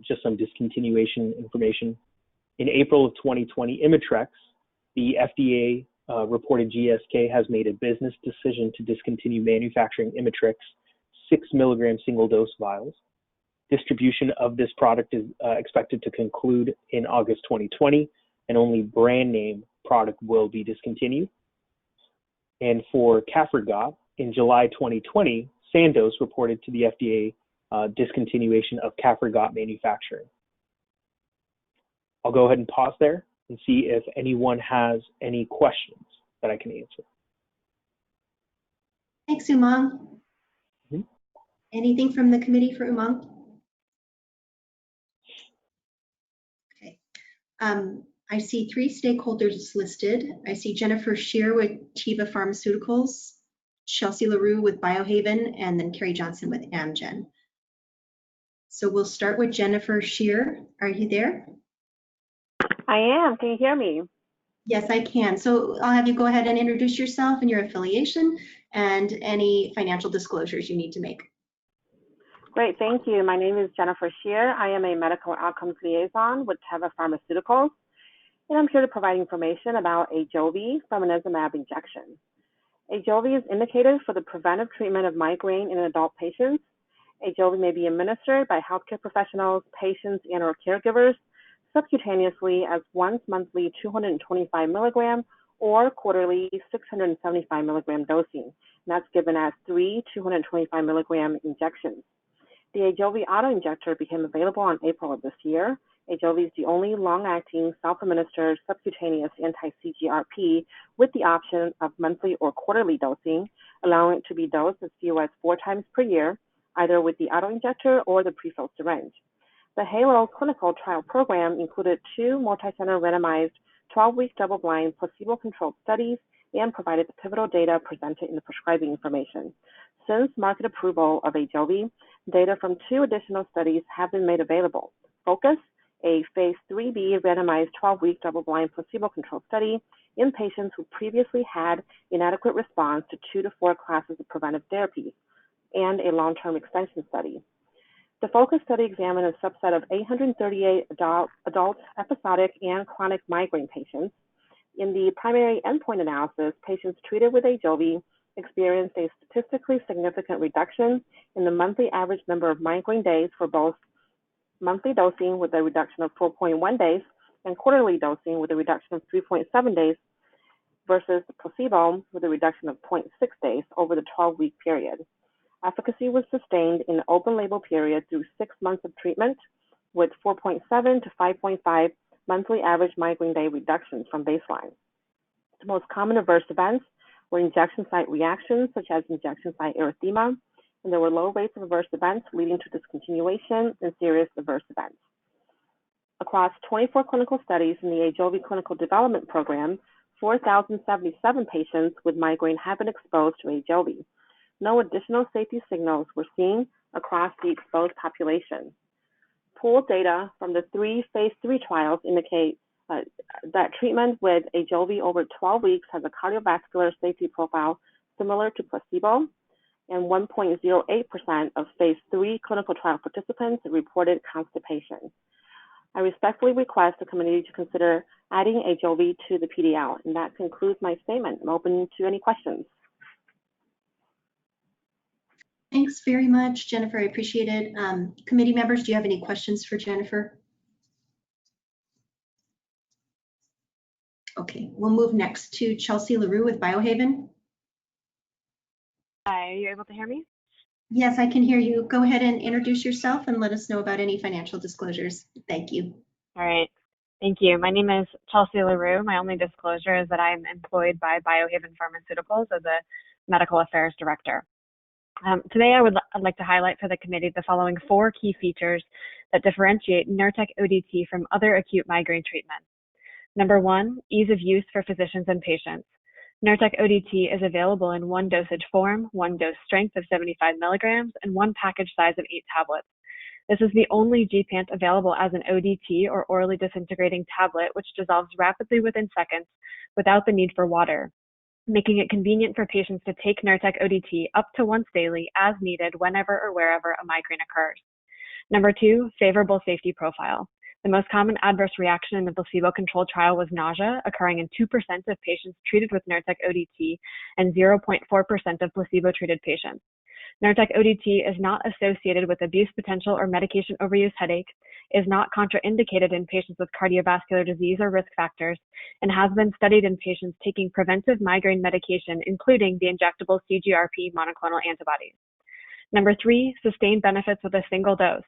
just some discontinuation information. In April of 2020, Imitrex, the FDA reported GSK has made a business decision to discontinue manufacturing Imitrex 6 milligram single dose vials. Distribution of this product is expected to conclude in August 2020, and only brand name product will be discontinued. And for Cafragot, in July 2020, Sandoz reported to the FDA discontinuation of Cafragot manufacturing. I'll go ahead and pause there and see if anyone has any questions that I can answer. Thanks, Umang. Anything from the committee for Umang? Okay. I see 3 stakeholders listed. I see Jennifer Shear with Teva Pharmaceuticals, Chelsea LaRue with Biohaven, and then Carrie Johnson with Amgen. So we'll start with Jennifer Shear. Are you there? I am. Can you hear me? Yes, I can. So I'll have you go ahead and introduce yourself and your affiliation and any financial disclosures you need to make. Great, thank you. My name is Jennifer Shear. I am a medical outcomes liaison with Teva Pharmaceuticals, and I'm here to provide information about Ajovy fremanezumab injection. Ajovy is indicated for the preventive treatment of migraine in adult patients. Ajovy may be administered by healthcare professionals, patients, and/or caregivers subcutaneously as once monthly 225 milligram or quarterly 675 milligram dosing. And that's given as 3 225 milligram injections. The Ajovy auto-injector became available in April of this year. Ajovy is the only long-acting, self-administered subcutaneous anti-CGRP with the option of monthly or quarterly dosing, allowing it to be dosed as few as 4 times per year, either with the auto-injector or the prefilled syringe. The HALO clinical trial program included 2 multi-center randomized 12-week double-blind placebo-controlled studies and provided the pivotal data presented in the prescribing information. Since market approval of Ajovy, data from 2 additional studies have been made available. PICOS, a phase 3B randomized 12-week double-blind placebo-controlled study in patients who previously had inadequate response to 2 to 4 classes of preventive therapies, and a long-term extension study. The FOCUS study examined a subset of 838 adult episodic and chronic migraine patients. In the primary endpoint analysis, patients treated with Ajovy experienced a statistically significant reduction in the monthly average number of migraine days for both monthly dosing with a reduction of 4.1 days and quarterly dosing with a reduction of 3.7 days versus the placebo with a reduction of 0.6 days over the 12-week period. Efficacy was sustained in the open label period through 6 months of treatment with 4.7 to 5.5 monthly average migraine day reductions from baseline. The most common adverse events were injection site reactions such as injection site erythema, and there were low rates of adverse events leading to discontinuation and serious adverse events. Across 24 clinical studies in the AJOVY clinical development program, 4,077 patients with migraine have been exposed to AJOVY. No additional safety signals were seen across the exposed population. Pooled data from the 3 phase 3 trials indicate that treatment with AJOVY over 12 weeks has a cardiovascular safety profile similar to placebo, and 1.08% of phase 3 clinical trial participants reported constipation. I respectfully request the committee to consider adding AJOVY to the PDL, and that concludes my statement. I'm open to any questions. Thanks very much, Jennifer. I appreciate it. Committee members, do you have any questions for Jennifer? Okay, we'll move next to Chelsea LaRue with Biohaven. Hi, are you able to hear me? Yes, I can hear you. Go ahead and introduce yourself and let us know about any financial disclosures. Thank you. All right. Thank you. My name is Chelsea LaRue. My only disclosure is that I'm employed by Biohaven Pharmaceuticals as a medical affairs director. Today, I'd like to highlight for the committee the following 4 key features that differentiate Nurtec ODT from other acute migraine treatments. Number 1, ease of use for physicians and patients. Nurtec ODT is available in 1 dosage form, 1 dose strength of 75 milligrams, and 1 package size of 8 tablets. This is the only gepant available as an ODT or orally disintegrating tablet, which dissolves rapidly within seconds without the need for water, making it convenient for patients to take Nurtec ODT up to once daily as needed whenever or wherever a migraine occurs. Number 2, favorable safety profile. The most common adverse reaction in the placebo-controlled trial was nausea, occurring in 2% of patients treated with Nurtec ODT and 0.4% of placebo-treated patients. Nurtec ODT is not associated with abuse potential or medication overuse headache, is not contraindicated in patients with cardiovascular disease or risk factors, and has been studied in patients taking preventive migraine medication, including the injectable CGRP monoclonal antibodies. Number 3, sustained benefits with a single dose.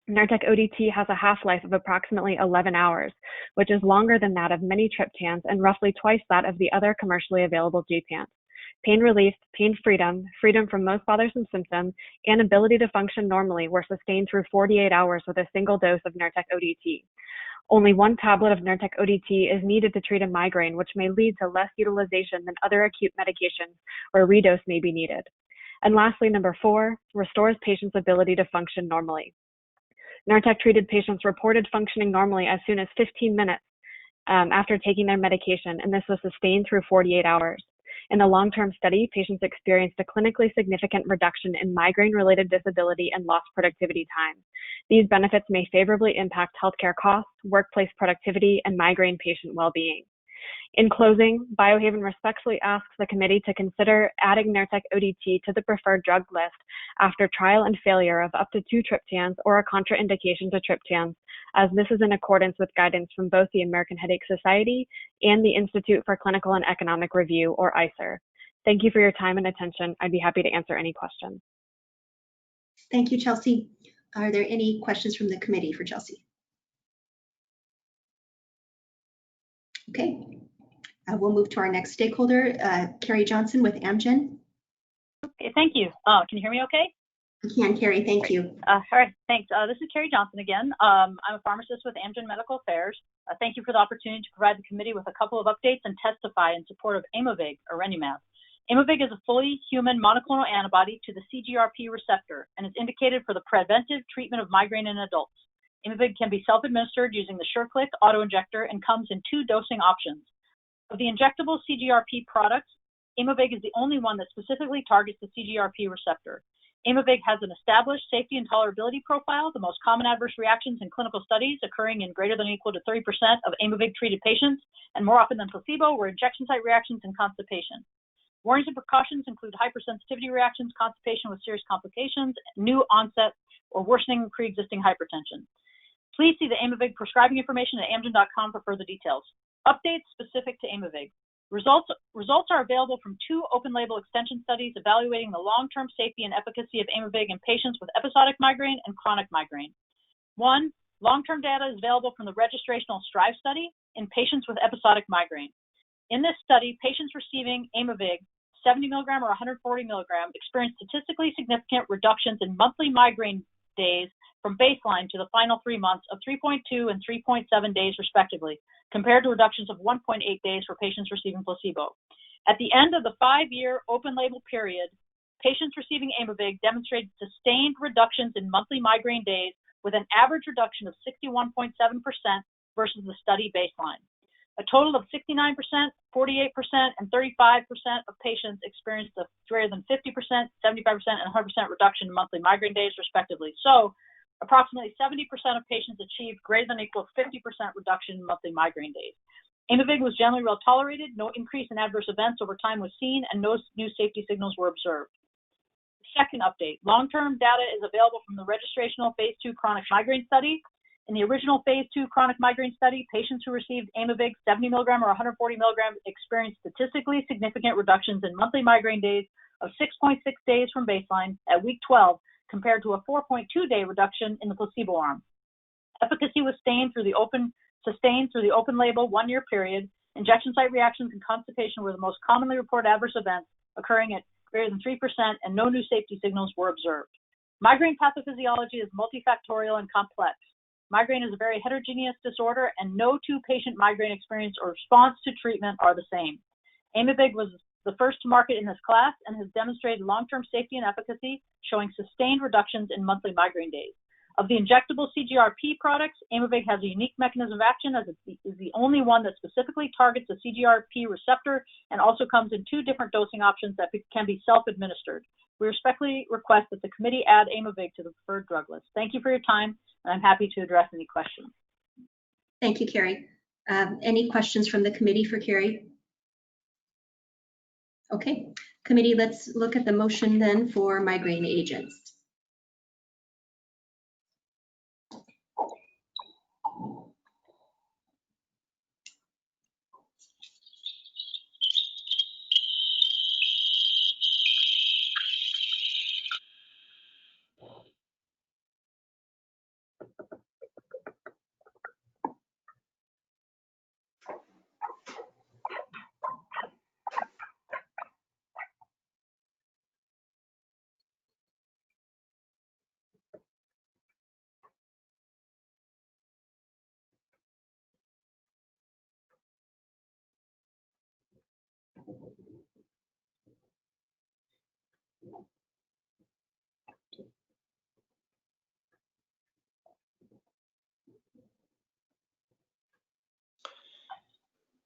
Nurtec ODT has a half-life of approximately 11 hours, which is longer than that of many triptans and roughly twice that of the other commercially available gepants. Pain relief, pain freedom, freedom from most bothersome symptoms, and ability to function normally were sustained through 48 hours with a single dose of Nurtec ODT. Only 1 tablet of Nurtec ODT is needed to treat a migraine, which may lead to less utilization than other acute medications where redose may be needed. And lastly, number 4, restores patients' ability to function normally. Nurtec-treated patients reported functioning normally as soon as 15 minutes after taking their medication, and this was sustained through 48 hours. In the long-term study, patients experienced a clinically significant reduction in migraine-related disability and lost productivity time. These benefits may favorably impact healthcare costs, workplace productivity, and migraine patient well-being. In closing, Biohaven respectfully asks the committee to consider adding Nurtec ODT to the preferred drug list after trial and failure of up to 2 triptans or a contraindication to triptans, as this is in accordance with guidance from both the American Headache Society and the Institute for Clinical and Economic Review, or ICER. Thank you for your time and attention. I'd be happy to answer any questions. Thank you, Chelsea. Are there any questions from the committee for Chelsea? Okay. We'll move to our next stakeholder, Carrie Johnson with Amgen. Okay, thank you. Can you hear me okay? I can, Carrie, thank you. All right, thanks. This is Carrie Johnson again. I'm a pharmacist with Amgen Medical Affairs. Thank you for the opportunity to provide the committee with a couple of updates and testify in support of Aimovig, or Renumab. Aimovig is a fully human monoclonal antibody to the CGRP receptor and is indicated for the preventive treatment of migraine in adults. Aimovig can be self-administered using the SureClick autoinjector and comes in 2 dosing options. Of the injectable CGRP products, Aimovig is the only one that specifically targets the CGRP receptor. Aimovig has an established safety and tolerability profile. The most common adverse reactions in clinical studies occurring in greater than or equal to 30% of Aimovig-treated patients, and more often than placebo, were injection site reactions and constipation. Warnings and precautions include hypersensitivity reactions, constipation with serious complications, new onset or worsening pre-existing hypertension. Please see the Aimovig prescribing information at amgen.com for further details. Updates specific to Aimovig. Results are available from 2 open-label extension studies evaluating the long-term safety and efficacy of Aimovig in patients with episodic migraine and chronic migraine. 1, long-term data is available from the registrational STRIVE study in patients with episodic migraine. In this study, patients receiving Aimovig 70 milligram or 140 milligram experienced statistically significant reductions in monthly migraine days from baseline to the final 3 months of 3.2 and 3.7 days respectively, compared to reductions of 1.8 days for patients receiving placebo. At the end of the 5-year open label period, patients receiving Aimovig demonstrated sustained reductions in monthly migraine days with an average reduction of 61.7% versus the study baseline. A total of 69%, 48%, and 35% of patients experienced a greater than 50%, 75%, and 100% reduction in monthly migraine days, respectively. So, approximately 70% of patients achieved greater than or equal to 50% reduction in monthly migraine days. Aimovig was generally well tolerated, no increase in adverse events over time was seen, and no new safety signals were observed. Second update, long-term data is available from the registrational phase 2 chronic migraine study. In the original phase 2 chronic migraine study, patients who received Aimovig 70 milligram or 140 milligram experienced statistically significant reductions in monthly migraine days of 6.6 days from baseline at week 12, compared to a 4.2-day reduction in the placebo arm. Efficacy was sustained through the open label 1-year period. Injection site reactions and constipation were the most commonly reported adverse events, occurring at greater than 3%, and no new safety signals were observed. Migraine pathophysiology is multifactorial and complex. Migraine is a very heterogeneous disorder, and no 2 patient migraine experience or response to treatment are the same. Aimovig was the first to market in this class and has demonstrated long-term safety and efficacy, showing sustained reductions in monthly migraine days. Of the injectable CGRP products, Aimovig has a unique mechanism of action as it is the only one that specifically targets the CGRP receptor and also comes in 2 different dosing options that can be self-administered. We respectfully request that the committee add Aimovig to the preferred drug list. Thank you for your time, and I'm happy to address any questions. Thank you, Carrie. Any questions from the committee for Carrie? Okay, committee, let's look at the motion then for migraine agents.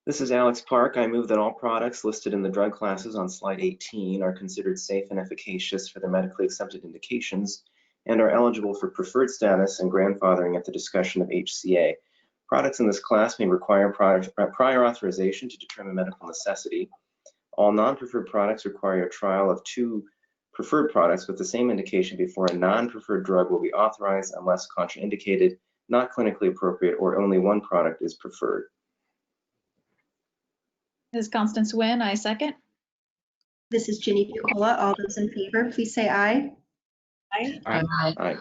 This is Alex Park. I move that all products listed in the drug classes on slide 18 are considered safe and efficacious for their medically accepted indications and are eligible for preferred status and grandfathering at the discussion of HCA. Products in this class may require prior authorization to determine medical necessity. All non-preferred products require a trial of 2 preferred products with the same indication before a non-preferred drug will be authorized unless contraindicated, not clinically appropriate, or only one product is preferred. This is Constance Nguyen, I second. This is Ginny Bucola. All those in favor, please say aye. Aye. Aye. Aye.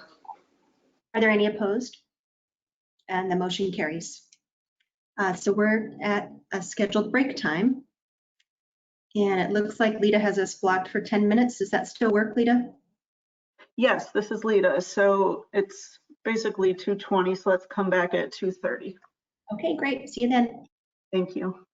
Are there any opposed? And the motion carries. So we're at a scheduled break time. And it looks like Lita has us blocked for 10 minutes. Does that still work, Lita? Yes, this is Lita. So it's basically 2:20, so let's come back at 2:30. Okay, great. See you then. Thank you.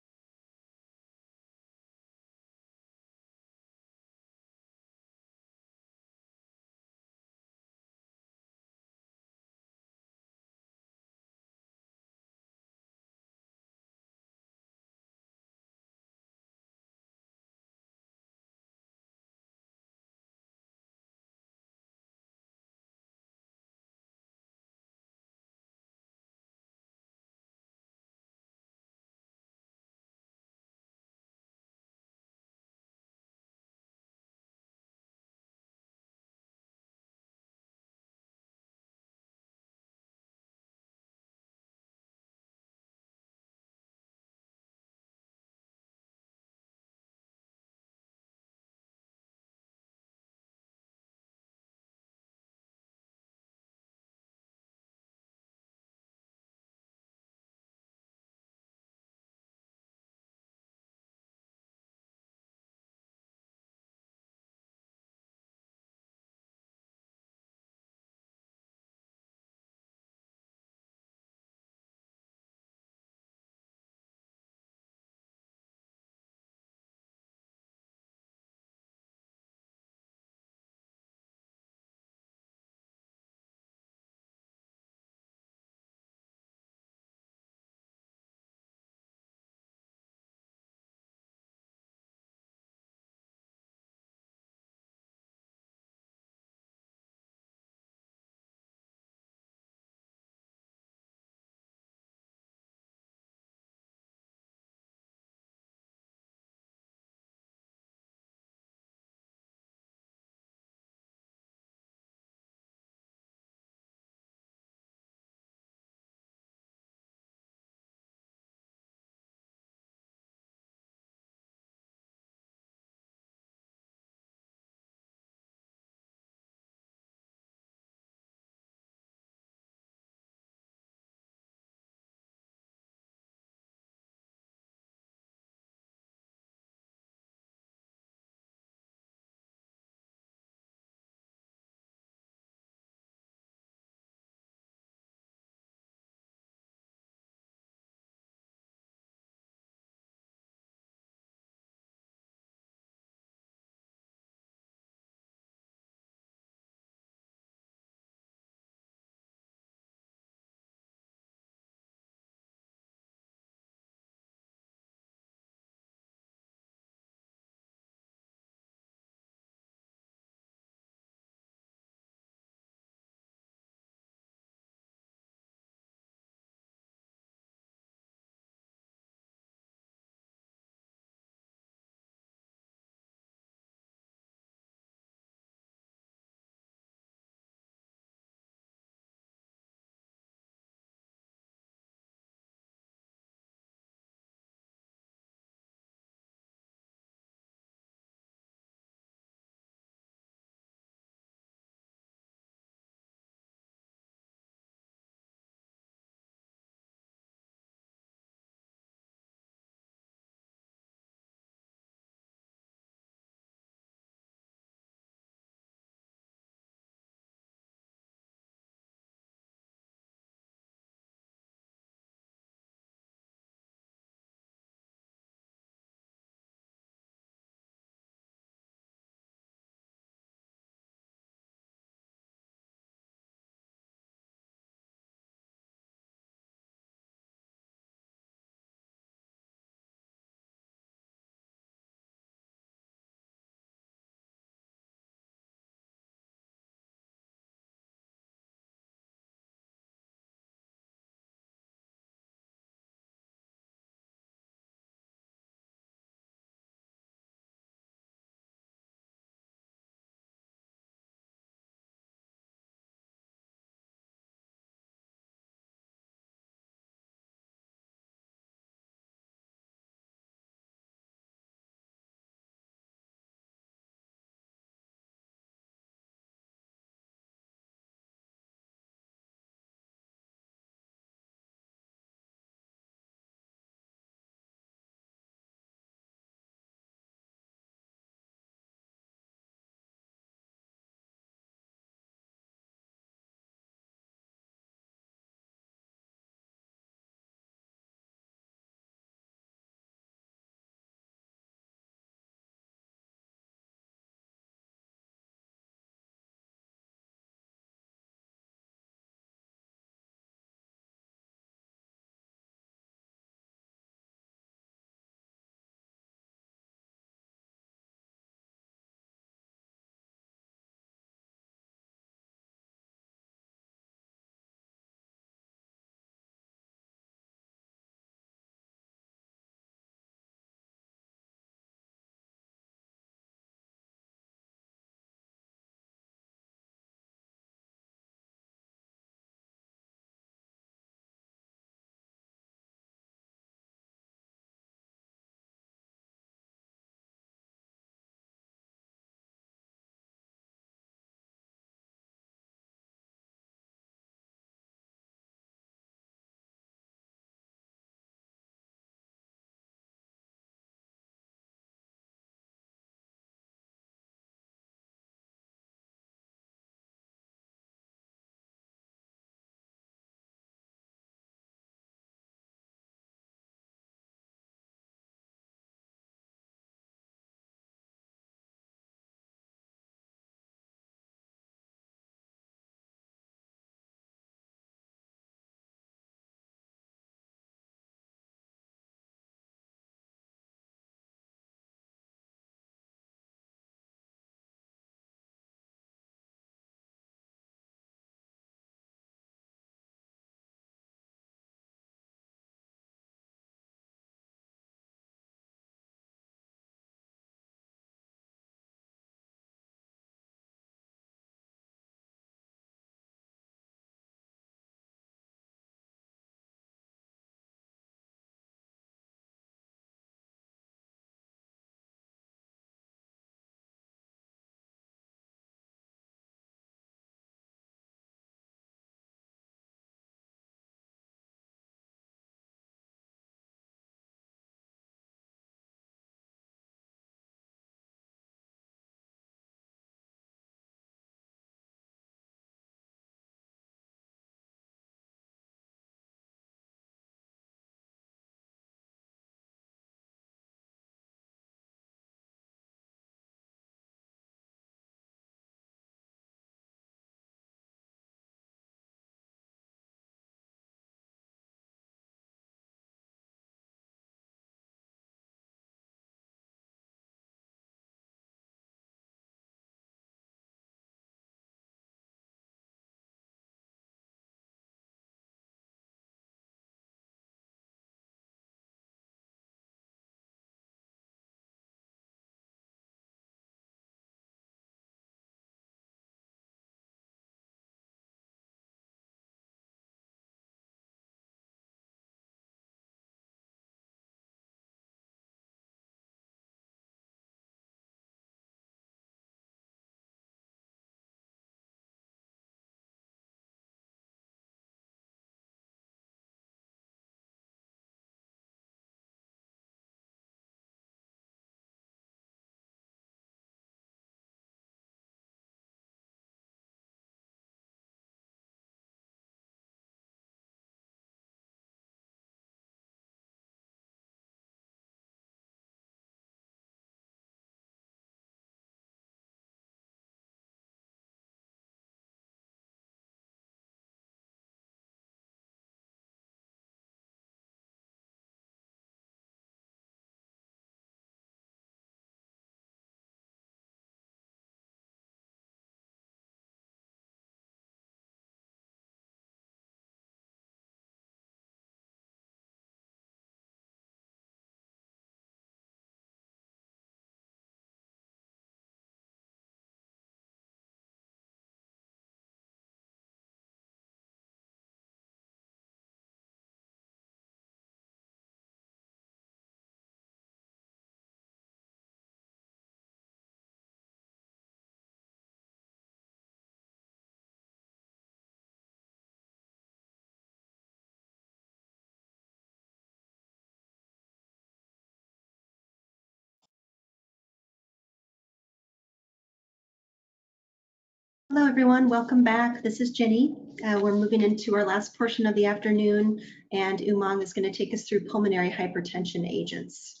Hello, everyone. Welcome back. This is Jenny. We're moving into our last portion of the afternoon, and Umang is going to take us through pulmonary hypertension agents.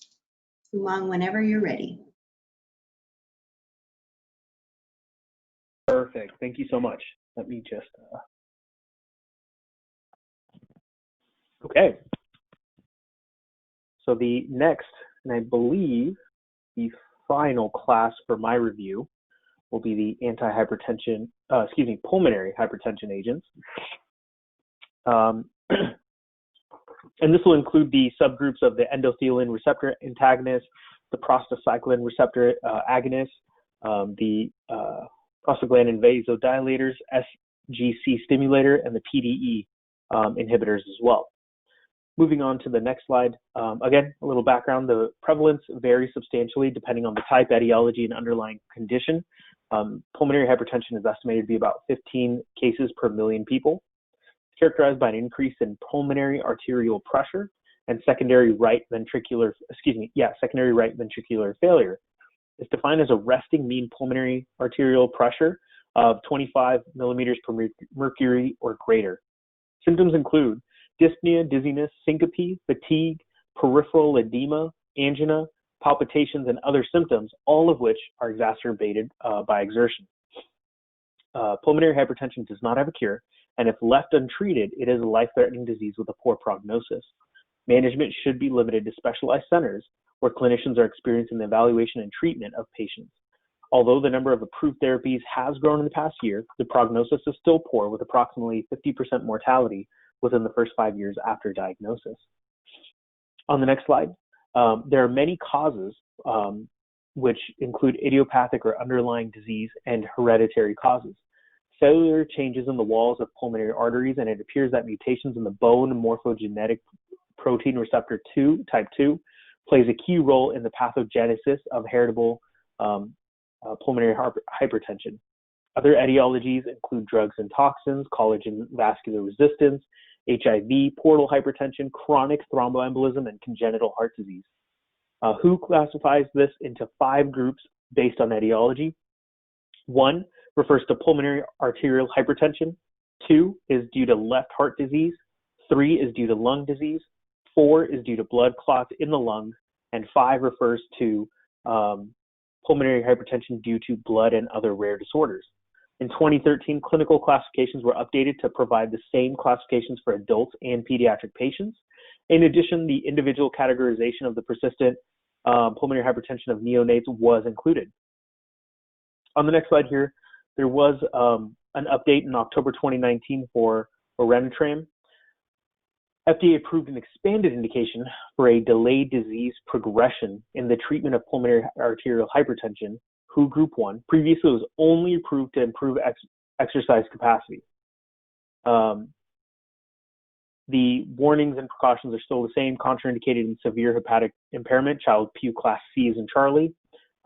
Umang, whenever you're ready. Perfect. Thank you so much. Let me just. Okay. So the next, and I believe the final class for my review will be the pulmonary hypertension agents. And this will include the subgroups of the endothelin receptor antagonist, the prostacyclin receptor agonist, the prostaglandin vasodilators, SGC stimulator, and the PDE inhibitors as well. Moving on to the next slide. Again, a little background. The prevalence varies substantially depending on the type, etiology, and underlying condition. Pulmonary hypertension is estimated to be about 15 cases per million people. It's characterized by an increase in pulmonary arterial pressure and secondary right ventricular failure. It's defined as a resting mean pulmonary arterial pressure of 25 millimeters per mercury or greater. Symptoms include dyspnea, dizziness, syncope, fatigue, peripheral edema, angina, palpitations, and other symptoms, all of which are exacerbated by exertion. Pulmonary hypertension does not have a cure, and if left untreated, it is a life-threatening disease with a poor prognosis. Management should be limited to specialized centers where clinicians are experiencing the evaluation and treatment of patients. Although the number of approved therapies has grown in the past year, the prognosis is still poor, with approximately 50% mortality within the first 5 years after diagnosis. On the next slide, there are many causes which include idiopathic or underlying disease and hereditary causes. Cellular changes in the walls of pulmonary arteries, and it appears that mutations in the bone morphogenetic protein receptor 2, type 2, plays a key role in the pathogenesis of heritable pulmonary hypertension. Other etiologies include drugs and toxins, collagen vascular resistance, HIV, portal hypertension, chronic thromboembolism, and congenital heart disease. WHO classifies this into 5 groups based on etiology. 1 refers to pulmonary arterial hypertension. 2 is due to left heart disease. 3 is due to lung disease. 4 is due to blood clots in the lungs. And 5 refers to pulmonary hypertension due to blood and other rare disorders. In 2013, clinical classifications were updated to provide the same classifications for adults and pediatric patients. In addition, the individual categorization of the persistent pulmonary hypertension of neonates was included. On the next slide here, there was an update in October 2019 for Orenitram. FDA approved an expanded indication for a delayed disease progression in the treatment of pulmonary arterial hypertension, WHO Group 1. Previously, it was only approved to improve exercise capacity. The warnings and precautions are still the same: contraindicated in severe hepatic impairment, child PU class Cs and Charlie.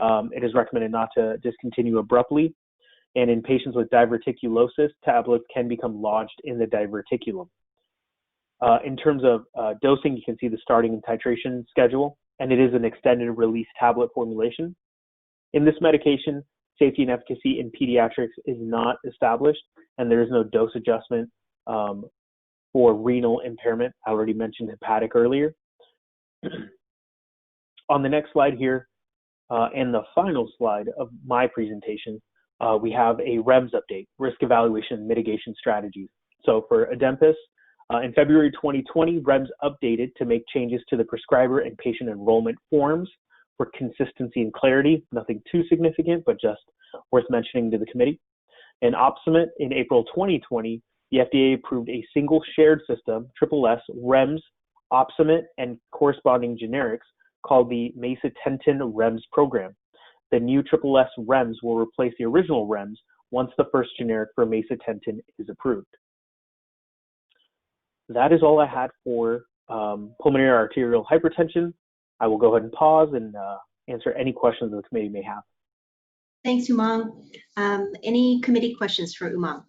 It is recommended not to discontinue abruptly. And in patients with diverticulosis, tablets can become lodged in the diverticulum. In terms of dosing, you can see the starting and titration schedule, and it is an extended release tablet formulation. In this medication, safety and efficacy in pediatrics is not established, and there is no dose adjustment for renal impairment. I already mentioned hepatic earlier. On the next slide here, and the final slide of my presentation, we have a REMS update, risk evaluation and mitigation strategies. So for Adempas, in February 2020, REMS updated to make changes to the prescriber and patient enrollment forms for consistency and clarity. Nothing too significant, but just worth mentioning to the committee. And Opsumit, in April 2020, the FDA approved a single shared system, SSS, REMS, Opsumit, and corresponding generics called the Macitentan REMS program. The new SSS REMS will replace the original REMS once the first generic for Macitentan is approved. That is all I had for pulmonary arterial hypertension. I will go ahead and pause and answer any questions the committee may have. Thanks, Umang. Any committee questions for Umang?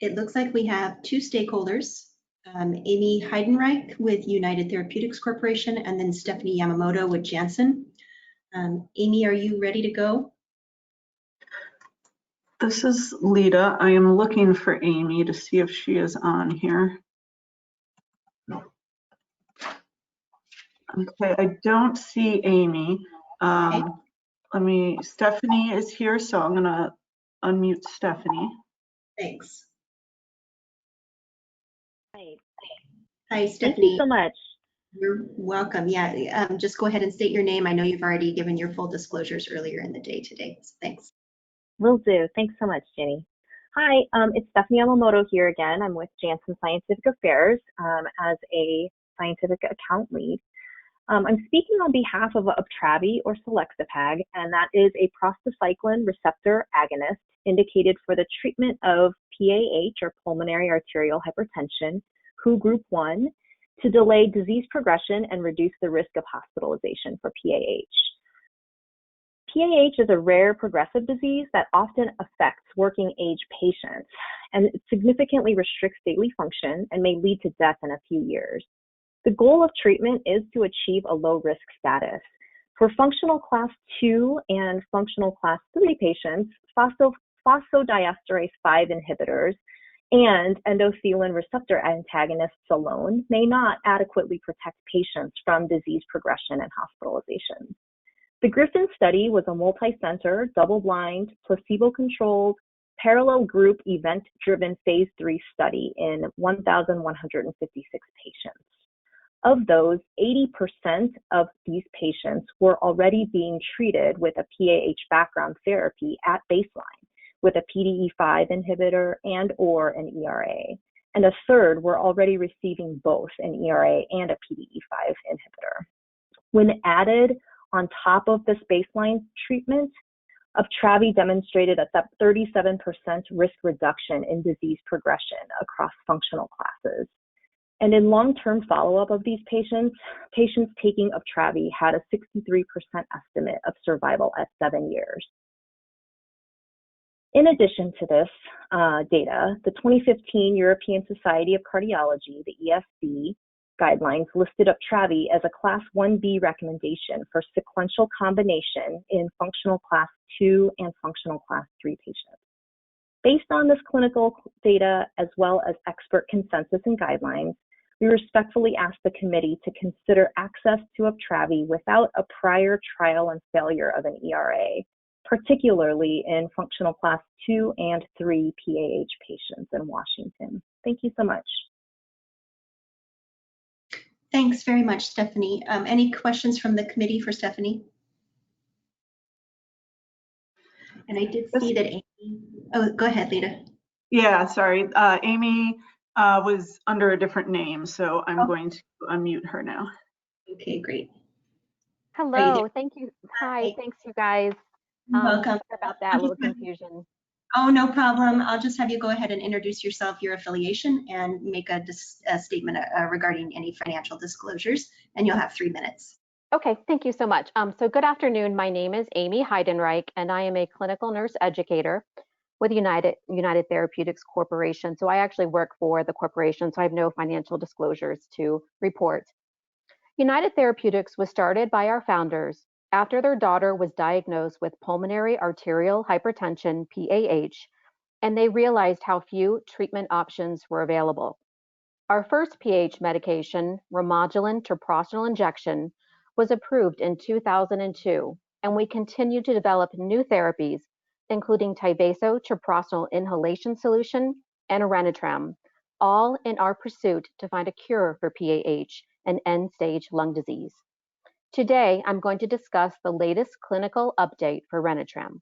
It looks like we have 2 stakeholders, Amy Heidenreich with United Therapeutics Corporation, and then Stephanie Yamamoto with Janssen. Amy, are you ready to go? This is Lita. I am looking for Amy to see if she is on here. Okay, I don't see Amy. Stephanie is here, so I'm gonna unmute Stephanie. Thanks. Hi. Hi, Stephanie. Thank you so much. You're welcome. Yeah, just go ahead and state your name. I know you've already given your full disclosures earlier in the day today. So thanks. Will do. Thanks so much, Jenny. Hi, it's Stephanie Yamamoto here again. I'm with Janssen Scientific Affairs as a scientific account lead. I'm speaking on behalf of Uptravi or Selexipag, and that is a prostacyclin receptor agonist indicated for the treatment of PAH or pulmonary arterial hypertension, WHO Group 1, to delay disease progression and reduce the risk of hospitalization for PAH. PAH is a rare progressive disease that often affects working age patients, and it significantly restricts daily function and may lead to death in a few years. The goal of treatment is to achieve a low risk status. For functional class 2 and functional class 3 patients, phosphodiesterase 5 inhibitors and endothelin receptor antagonists alone may not adequately protect patients from disease progression and hospitalization. The Griffin study was a multi-center, double-blind, placebo-controlled, parallel group event-driven phase 3 study in 1,156 patients. Of those, 80% of these patients were already being treated with a PAH background therapy at baseline with a PDE5 inhibitor and or an ERA, and a third were already receiving both an ERA and a PDE5 inhibitor. When added on top of this baseline treatment, Uptravi demonstrated a 37% risk reduction in disease progression across functional classes. And in long-term follow-up of these patients taking Uptravi had a 63% estimate of survival at 7 years. In addition to this data, the 2015 European Society of Cardiology, the ESC, guidelines listed Uptravi as a Class 1B recommendation for sequential combination in functional Class 2 and functional Class 3 patients. Based on this clinical data, as well as expert consensus and guidelines, we respectfully ask the committee to consider access to Uptravi without a prior trial and failure of an ERA, particularly in functional Class 2 and 3 PAH patients in Washington. Thank you so much. Thanks very much, Stephanie. Any questions from the committee for Stephanie? And I did see that Amy, oh, go ahead, Lita. Yeah, sorry. Amy was under a different name, so I'm going to unmute her now. Okay, great. Hello, thank you. Hi, thanks you guys. Welcome. Sorry about that little confusion. Oh, no problem. I'll just have you go ahead and introduce yourself, your affiliation, and make a statement regarding any financial disclosures, and you'll have 3 minutes. Okay, thank you so much. So good afternoon. My name is Amy Heidenreich, and I am a clinical nurse educator with United Therapeutics Corporation. So I actually work for the corporation, so I have no financial disclosures to report. United Therapeutics was started by our founders after their daughter was diagnosed with pulmonary arterial hypertension, PAH, and they realized how few treatment options were available. Our first PAH medication, Remodulin treprostinil injection, was approved in 2002, and we continue to develop new therapies, including Tyvaso treprostinil inhalation solution and Orenitram, all in our pursuit to find a cure for PAH and end-stage lung disease. Today, I'm going to discuss the latest clinical update for Orenitram.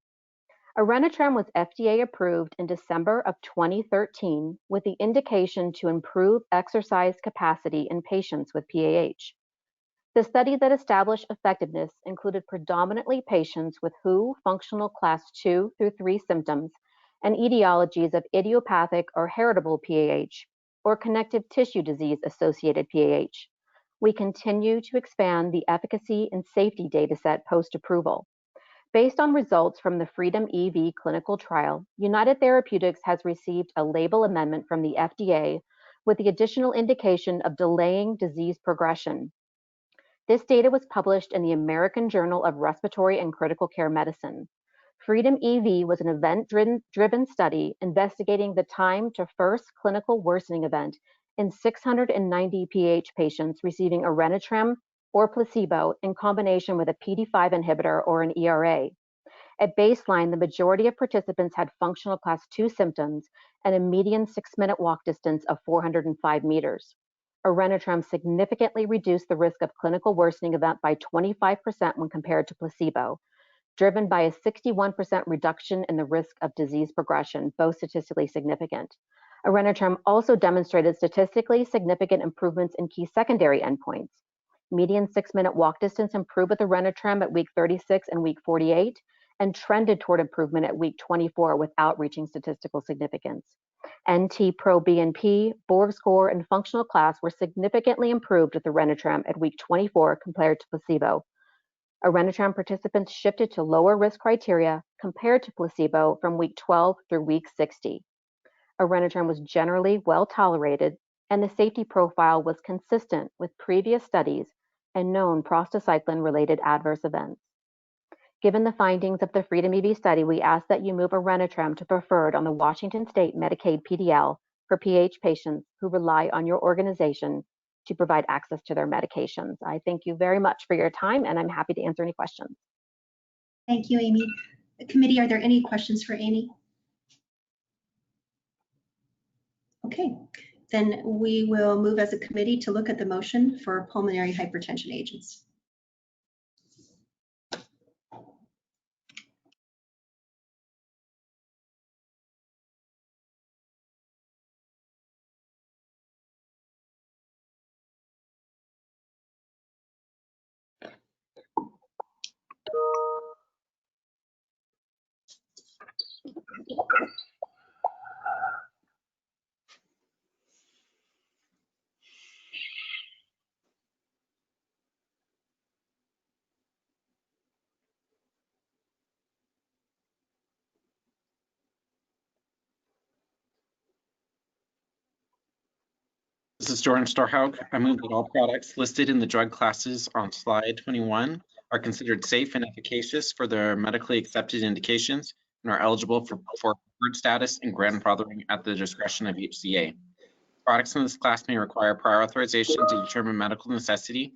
Orenitram was FDA approved in December of 2013 with the indication to improve exercise capacity in patients with PAH. The study that established effectiveness included predominantly patients with WHO functional class 2 through 3 symptoms and etiologies of idiopathic or heritable PAH or connective tissue disease associated PAH. We continue to expand the efficacy and safety dataset post-approval. Based on results from the Freedom EV clinical trial, United Therapeutics has received a label amendment from the FDA with the additional indication of delaying disease progression. This data was published in the American Journal of Respiratory and Critical Care Medicine. Freedom EV was an event-driven study investigating the time to first clinical worsening event in 690 PH patients receiving Orenitram or placebo in combination with a PD-5 inhibitor or an ERA. At baseline, the majority of participants had functional class 2 symptoms and a median 6-minute walk distance of 405 meters. Orenitram significantly reduced the risk of clinical worsening event by 25% when compared to placebo, driven by a 61% reduction in the risk of disease progression, both statistically significant. Orenitram also demonstrated statistically significant improvements in key secondary endpoints. Median 6-minute walk distance improved with Orenitram at week 36 and week 48, and trended toward improvement at week 24 without reaching statistical significance. NT-proBNP, Borg score, and functional class were significantly improved with Orenitram at week 24 compared to placebo. Orenitram participants shifted to lower risk criteria compared to placebo from week 12 through week 60. Orenitram was generally well tolerated, and the safety profile was consistent with previous studies and known prostacyclin-related adverse events. Given the findings of the Freedom EV study, we ask that you move Orenitram to preferred on the Washington State Medicaid PDL for PH patients who rely on your organization to provide access to their medications. I thank you very much for your time, and I'm happy to answer any questions. Thank you, Amy. The committee, are there any questions for Amy? Okay, then we will move as a committee to look at the motion for pulmonary hypertension agents. This is Jordan Starhaug. I move that all products listed in the drug classes on slide 21 are considered safe and efficacious for their medically accepted indications and are eligible for preferred status and grandfathering at the discretion of HCA. Products in this class may require prior authorization to determine medical necessity.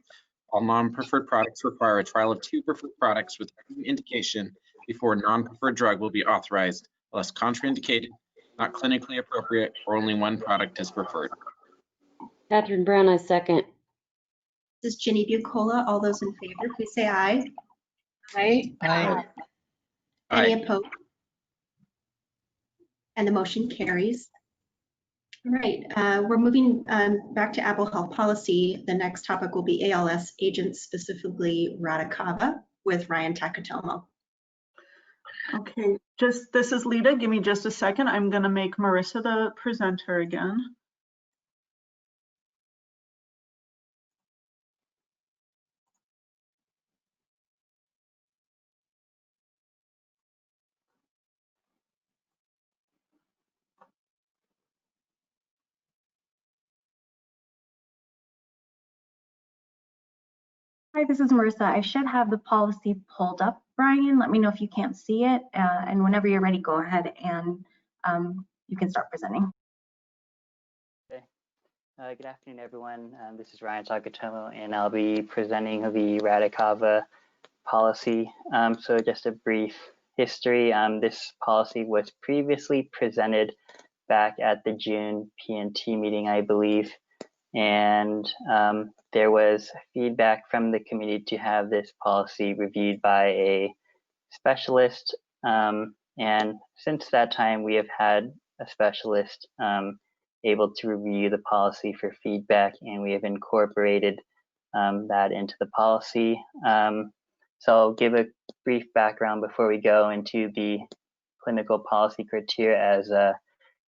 All non-preferred products require a trial of 2 preferred products with indication before a non-preferred drug will be authorized, unless contraindicated, not clinically appropriate, or only 1 product is preferred. Catherine Brown, I second. This is Ginny Bucola. All those in favor, please say aye. Aye. Aye. Any opposed? And the motion carries. All right, we're moving back to Apple Health Policy. The next topic will be ALS agents, specifically Radicava, with Ryan Takatomo. Okay, this is Lita. Give me just a second. I'm going to make Marissa the presenter again. Hi, this is Marissa. I should have the policy pulled up, Brian. Let me know if you can't see it. And whenever you're ready, go ahead and you can start presenting. Okay. Good afternoon, everyone. This is Ryan Takatomo, and I'll be presenting the Radicava policy. So just a brief history. This policy was previously presented back at the June P&T meeting, I believe. And there was feedback from the committee to have this policy reviewed by a specialist. And since that time, we have had a specialist able to review the policy for feedback, and we have incorporated that into the policy. So I'll give a brief background before we go into the clinical policy criteria as a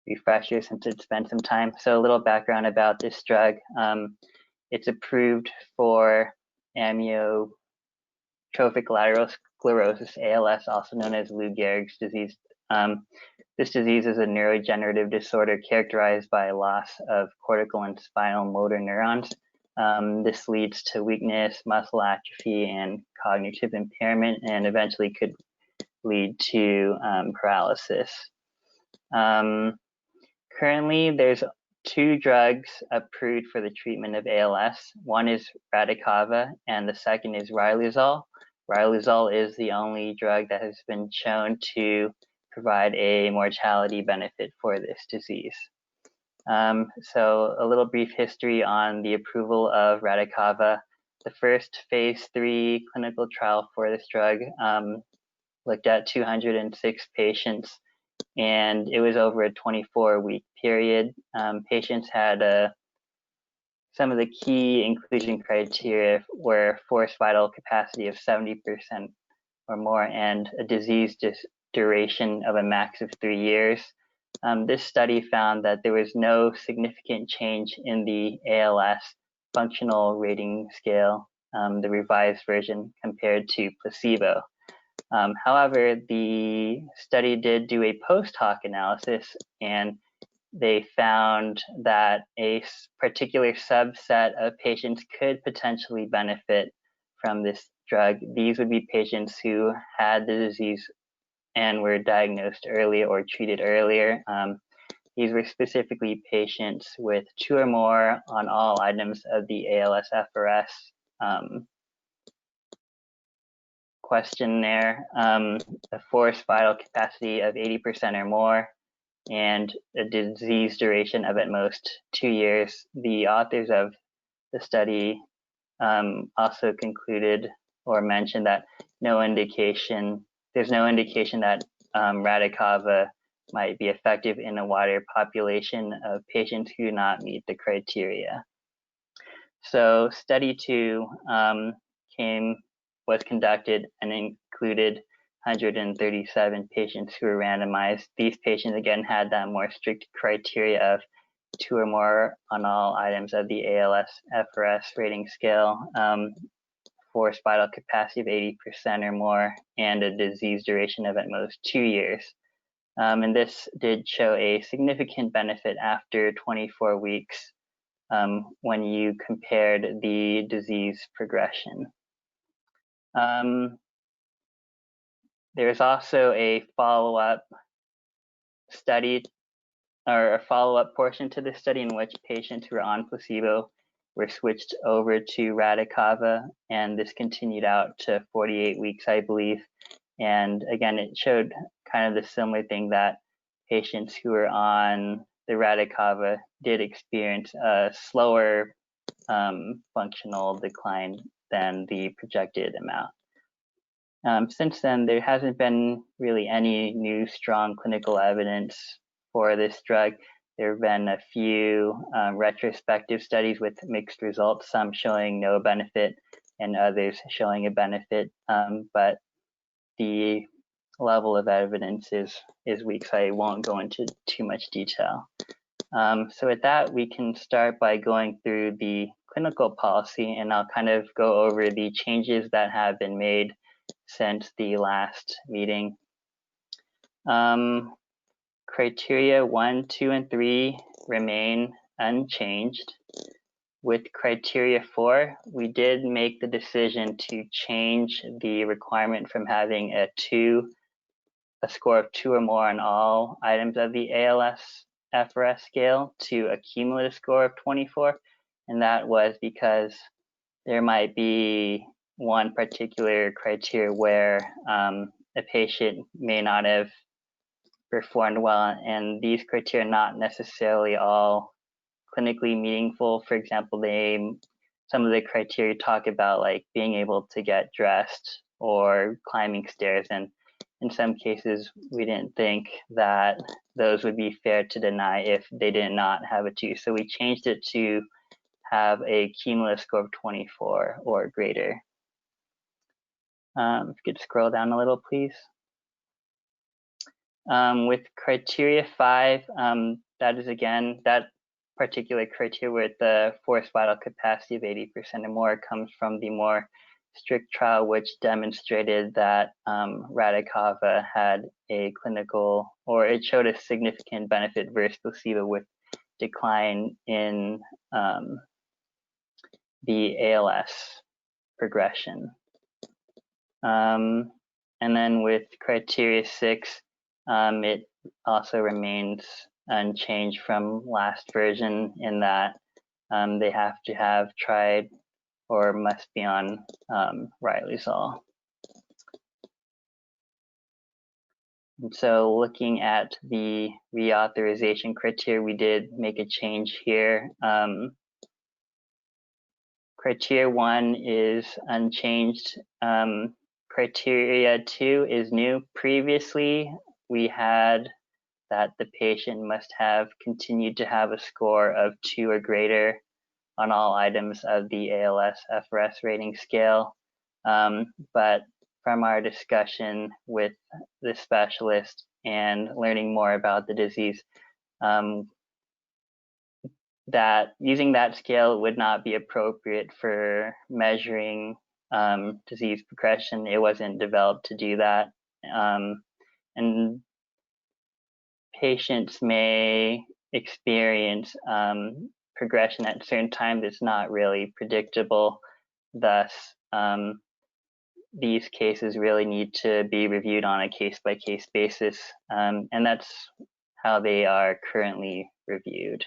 refresher, since it's been some time. So a little background about this drug. It's approved for amyotrophic lateral sclerosis, ALS, also known as Lou Gehrig's disease. This disease is a neurodegenerative disorder characterized by loss of cortical and spinal motor neurons. This leads to weakness, muscle atrophy, and cognitive impairment, and eventually could lead to paralysis. Currently, there's 2 drugs approved for the treatment of ALS. One is Radicava, and the second is Riluzole. Riluzole is the only drug that has been shown to provide a mortality benefit for this disease. So a little brief history on the approval of Radicava. The first phase 3 clinical trial for this drug looked at 206 patients, and it was over a 24-week period. Patients had some of the key inclusion criteria were forced vital capacity of 70% or more and a disease duration of a max of 3 years. This study found that there was no significant change in the ALS functional rating scale, the revised version, compared to placebo. However, the study did do a post hoc analysis, and they found that a particular subset of patients could potentially benefit from this drug. These would be patients who had the disease and were diagnosed earlier or treated earlier. These were specifically patients with 2 or more on all items of the ALS-FRS questionnaire, a forced vital capacity of 80% or more, and a disease duration of at most 2 years. The authors of the study also concluded or mentioned that there's no indication that Radicava might be effective in a wider population of patients who do not meet the criteria. So study 2 was conducted and included 137 patients who were randomized. These patients again had that more strict criteria of 2 or more on all items of the ALS-FRS rating scale, forced vital capacity of 80% or more, and a disease duration of at most 2 years. And this did show a significant benefit after 24 weeks when you compared the disease progression. There's also a follow-up study or a follow-up portion to the study in which patients who were on placebo were switched over to Radicava, and this continued out to 48 weeks, I believe. And again, it showed kind of the similar thing that patients who were on the Radicava did experience a slower functional decline than the projected amount. Since then, there hasn't been really any new strong clinical evidence for this drug. There have been a few retrospective studies with mixed results, some showing no benefit and others showing a benefit, but the level of evidence is weak, so I won't go into too much detail. So with that, we can start by going through the clinical policy, and I'll kind of go over the changes that have been made since the last meeting. Criteria 1, 2, and 3 remain unchanged. With criteria 4, we did make the decision to change the requirement from having a score of 2 or more on all items of the ALS-FRS scale to a cumulative score of 24, and that was because there might be one particular criteria where a patient may not have performed well, and these criteria are not necessarily all clinically meaningful. For example, some of the criteria talk about like being able to get dressed or climbing stairs, and in some cases we didn't think that those would be fair to deny if they did not have a 2. So we changed it to have a cumulative score of 24 or greater. If you could scroll down a little, please. With criteria 5, that is again, that particular criteria with the forced vital capacity of 80% or more comes from the more strict trial, which demonstrated that Radicava had a clinical, or it showed a significant benefit versus placebo with decline in the ALS progression. And then with criteria 6, it also remains unchanged from last version in that they have to have tried or must be on Riluzole. And so looking at the reauthorization criteria, we did make a change here. Criteria 1 is unchanged. Criteria 2 is new. Previously, we had that the patient must have continued to have a score of 2 or greater on all items of the ALS-FRS rating scale. But from our discussion with the specialist and learning more about the disease, that using that scale would not be appropriate for measuring disease progression. It wasn't developed to do that. And patients may experience progression at certain times that's not really predictable. Thus, these cases really need to be reviewed on a case-by-case basis, and that's how they are currently reviewed.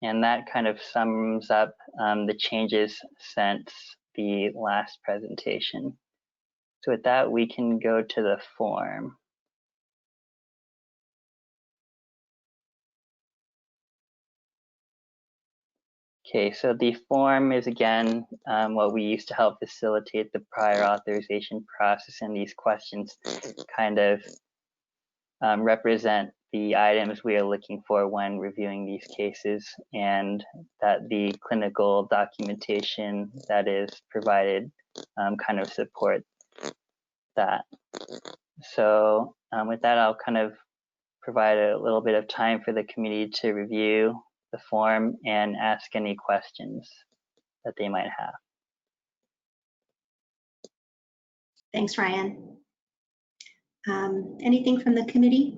And that kind of sums up the changes since the last presentation. So with that, we can go to the form. Okay, so the form is again what we use to help facilitate the prior authorization process, and these questions kind of represent the items we are looking for when reviewing these cases, and that the clinical documentation that is provided kind of support that. So with that, I'll kind of provide a little bit of time for the committee to review the form and ask any questions that they might have. Thanks, Ryan. Anything from the committee?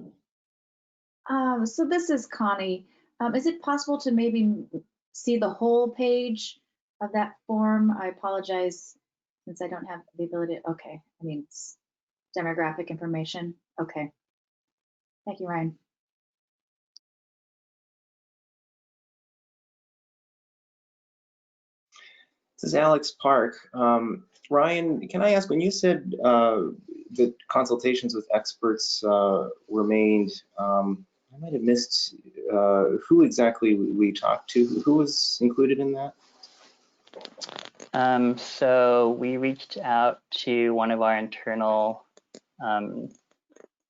So this is Connie. Is it possible to maybe see the whole page of that form? I apologize since I don't have the ability. Okay, I mean, it's demographic information. Okay. Thank you, Ryan. This is Alex Park. Ryan, can I ask, when you said that consultations with experts remained, I might have missed who exactly we talked to. Who was included in that? So we reached out to one of our internal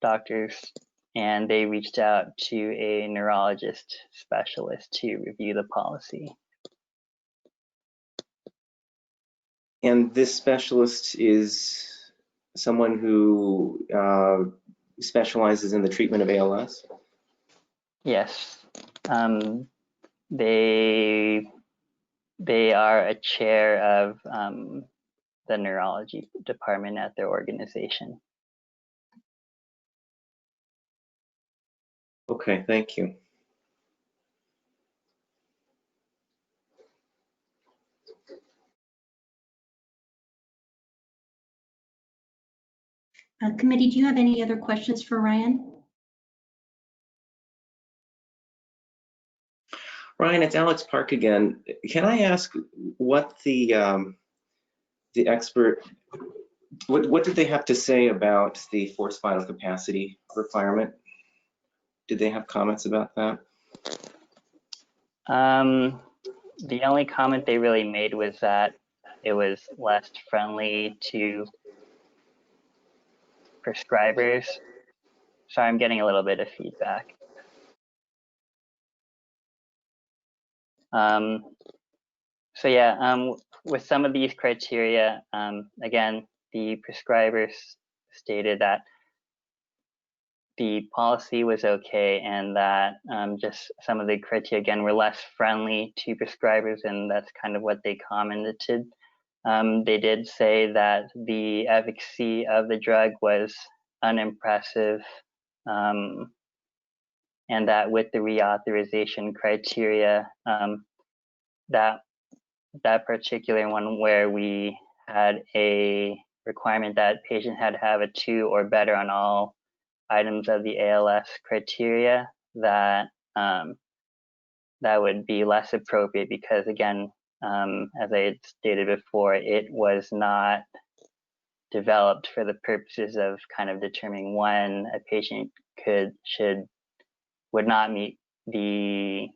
doctors, and they reached out to a neurologist specialist to review the policy. And this specialist is someone who specializes in the treatment of ALS? Yes. They are a chair of the neurology department at their organization. Okay, thank you. Committee, do you have any other questions for Ryan? Ryan, it's Alex Park again. Can I ask what the expert, what did they have to say about the forced vital capacity requirement? Did they have comments about that? The only comment they really made was that it was less friendly to prescribers. Sorry, I'm getting a little bit of feedback. So yeah, with some of these criteria, again, the prescribers stated that the policy was okay, and that just some of the criteria, again, were less friendly to prescribers, and that's kind of what they commented. They did say that the efficacy of the drug was unimpressive, and that with the reauthorization criteria, that that particular one where we had a requirement that patient had to have a 2 or better on all items of the ALS criteria, that that would be less appropriate because, again, as I had stated before, it was not developed for the purposes of kind of determining when a patient would not meet the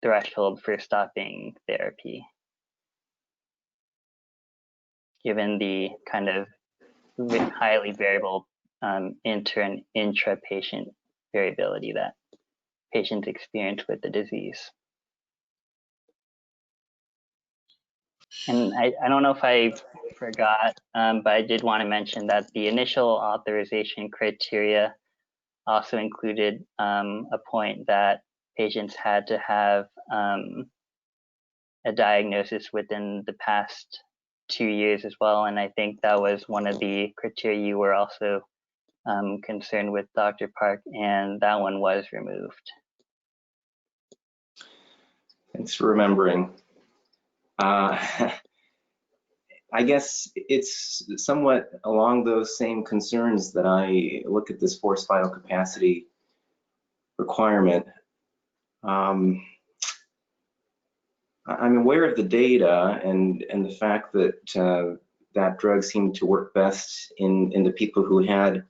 threshold for stopping therapy, given the kind of highly variable inter and intra-patient variability that patients experience with the disease. And I don't know if I forgot, but I did want to mention that the initial authorization criteria also included a point that patients had to have a diagnosis within the past 2 years as well. And I think that was one of the criteria you were also concerned with, Dr. Park, and that one was removed. Thanks for remembering. I guess it's somewhat along those same concerns that I look at this forced vital capacity requirement. I'm aware of the data and the fact that that drug seemed to work best in the people who had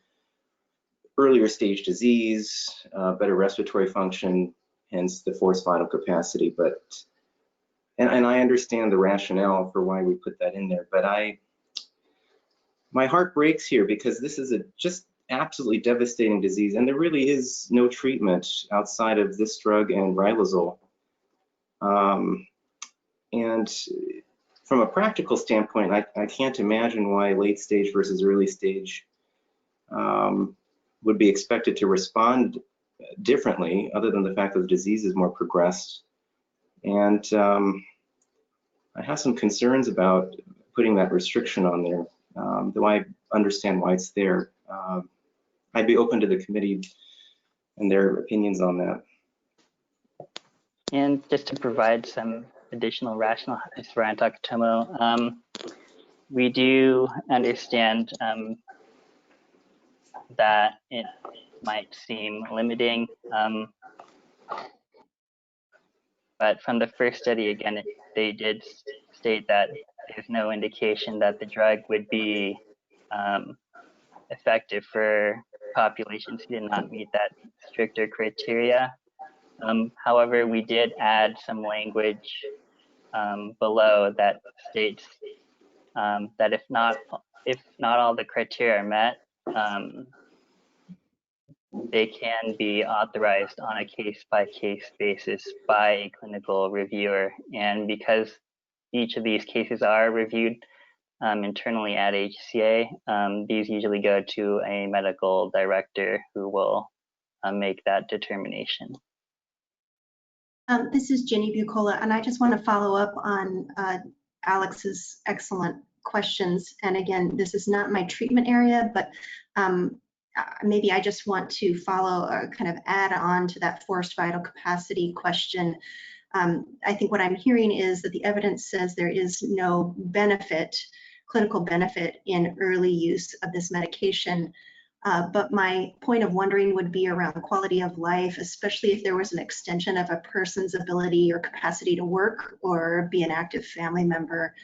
earlier stage disease, better respiratory function, hence the forced vital capacity. But and I understand the rationale for why we put that in there, but my heart breaks here because this is a just absolutely devastating disease, and there really is no treatment outside of this drug and riluzole. And from a practical standpoint, I can't imagine why late stage versus early stage would be expected to respond differently, other than the fact that the disease is more progressed. And I have some concerns about putting that restriction on there, though I understand why it's there. I'd be open to the committee and their opinions on that. And just to provide some additional rationale, as Ryan Takatomo, we do understand that it might seem limiting, but from the first study, again, they did state that there's no indication that the drug would be effective for populations who did not meet that stricter criteria. However, we did add some language below that states that if not all the criteria are met, they can be authorized on a case-by-case basis by a clinical reviewer. And because each of these cases are reviewed internally at HCA, these usually go to a medical director who will make that determination. This is Jenny Bucola, and I just want to follow up on Alex's excellent questions. And again, this is not my treatment area, but maybe I just want to follow or kind of add on to that forced vital capacity question. I think what I'm hearing is that the evidence says there is no benefit, clinical benefit in early use of this medication. But my point of wondering would be around quality of life, especially if there was an extension of a person's ability or capacity to work or be an active family member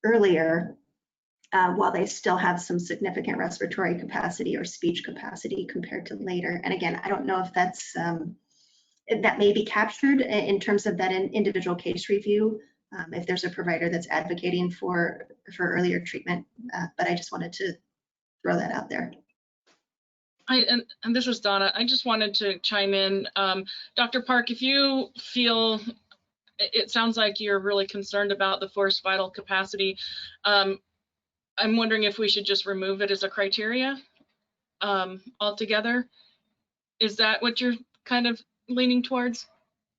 earlier, while they still have some significant respiratory capacity or speech capacity compared to later. And again, I don't know if that's that may be captured in terms of that individual case review, if there's a provider that's advocating for earlier treatment, but I just wanted to throw that out there. And this is Donna. I just wanted to chime in. Dr. Park, if you feel, it sounds like you're really concerned about the forced vital capacity, I'm wondering if we should just remove it as a criteria altogether. Is that what you're kind of leaning towards?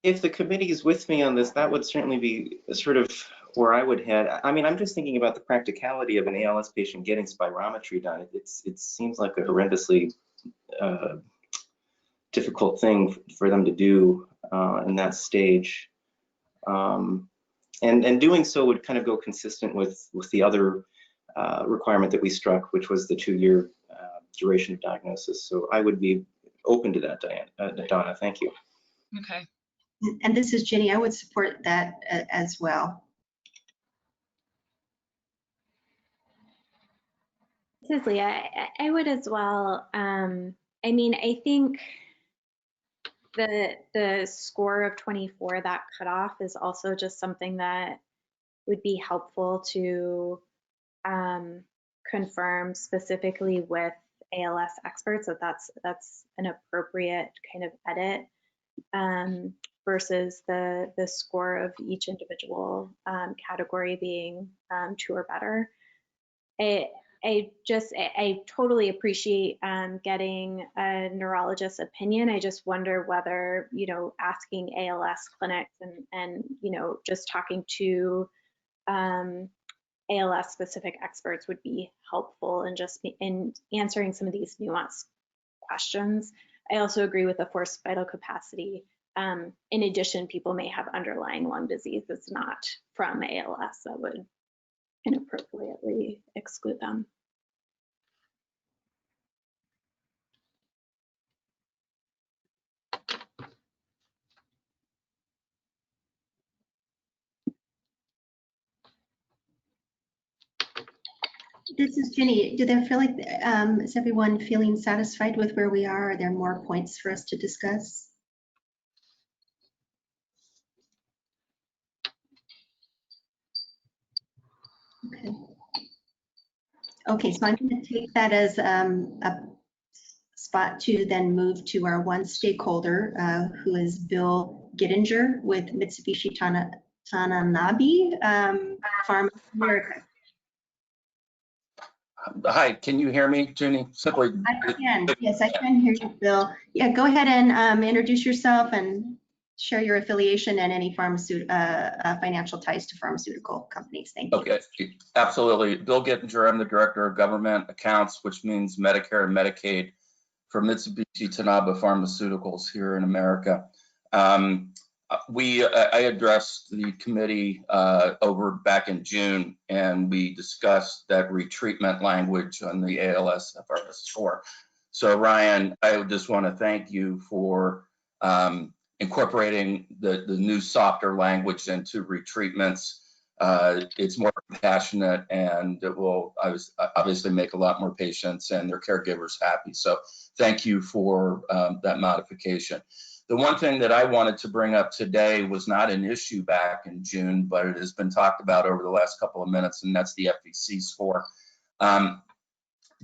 If the committee is with me on this, that would certainly be sort of where I would head. I mean, I'm just thinking about the practicality of an ALS patient getting spirometry done. It seems like a horrendously difficult thing for them to do in that stage. And doing so would kind of go consistent with the other requirement that we struck, which was the 2-year duration of diagnosis. So I would be open to that, Donna. Thank you. Okay. And this is Jenny. I would support that as well. This is Leah. I would as well. I mean, I think the score of 24, that cutoff, is also just something that would be helpful to confirm specifically with ALS experts that that's an appropriate kind of edit versus the score of each individual category being 2 or better. I totally appreciate getting a neurologist's opinion. I just wonder whether, you know, asking ALS clinics and you know, just talking to ALS specific experts would be helpful in answering some of these nuanced questions. I also agree with the forced vital capacity. In addition, people may have underlying lung disease that's not from ALS that would inappropriately exclude them. This is Jenny. Do they feel like, is everyone feeling satisfied with where we are? Are there more points for us to discuss? Okay. Okay, so I'm going to take that as a spot to then move to our one stakeholder, who is Bill Gittinger with Mitsubishi Tanabe Pharma America. Hi, can you hear me, Jenny? Simply. I can. Yes, I can hear you, Bill. Yeah, go ahead and introduce yourself and share your affiliation and any financial ties to pharmaceutical companies. Thank you. Okay, absolutely. Bill Gittinger, I'm the Director of Government Accounts, which means Medicare and Medicaid for Mitsubishi Tanabe Pharmaceuticals here in America. I addressed the committee over back in June, and we discussed that retreatment language on the ALS FRS score. So Ryan, I just want to thank you for incorporating the new softer language into retreatments. It's more compassionate, and it will obviously make a lot more patients and their caregivers happy. So thank you for that modification. The one thing that I wanted to bring up today was not an issue back in June, but it has been talked about over the last couple of minutes, and that's the FVC score.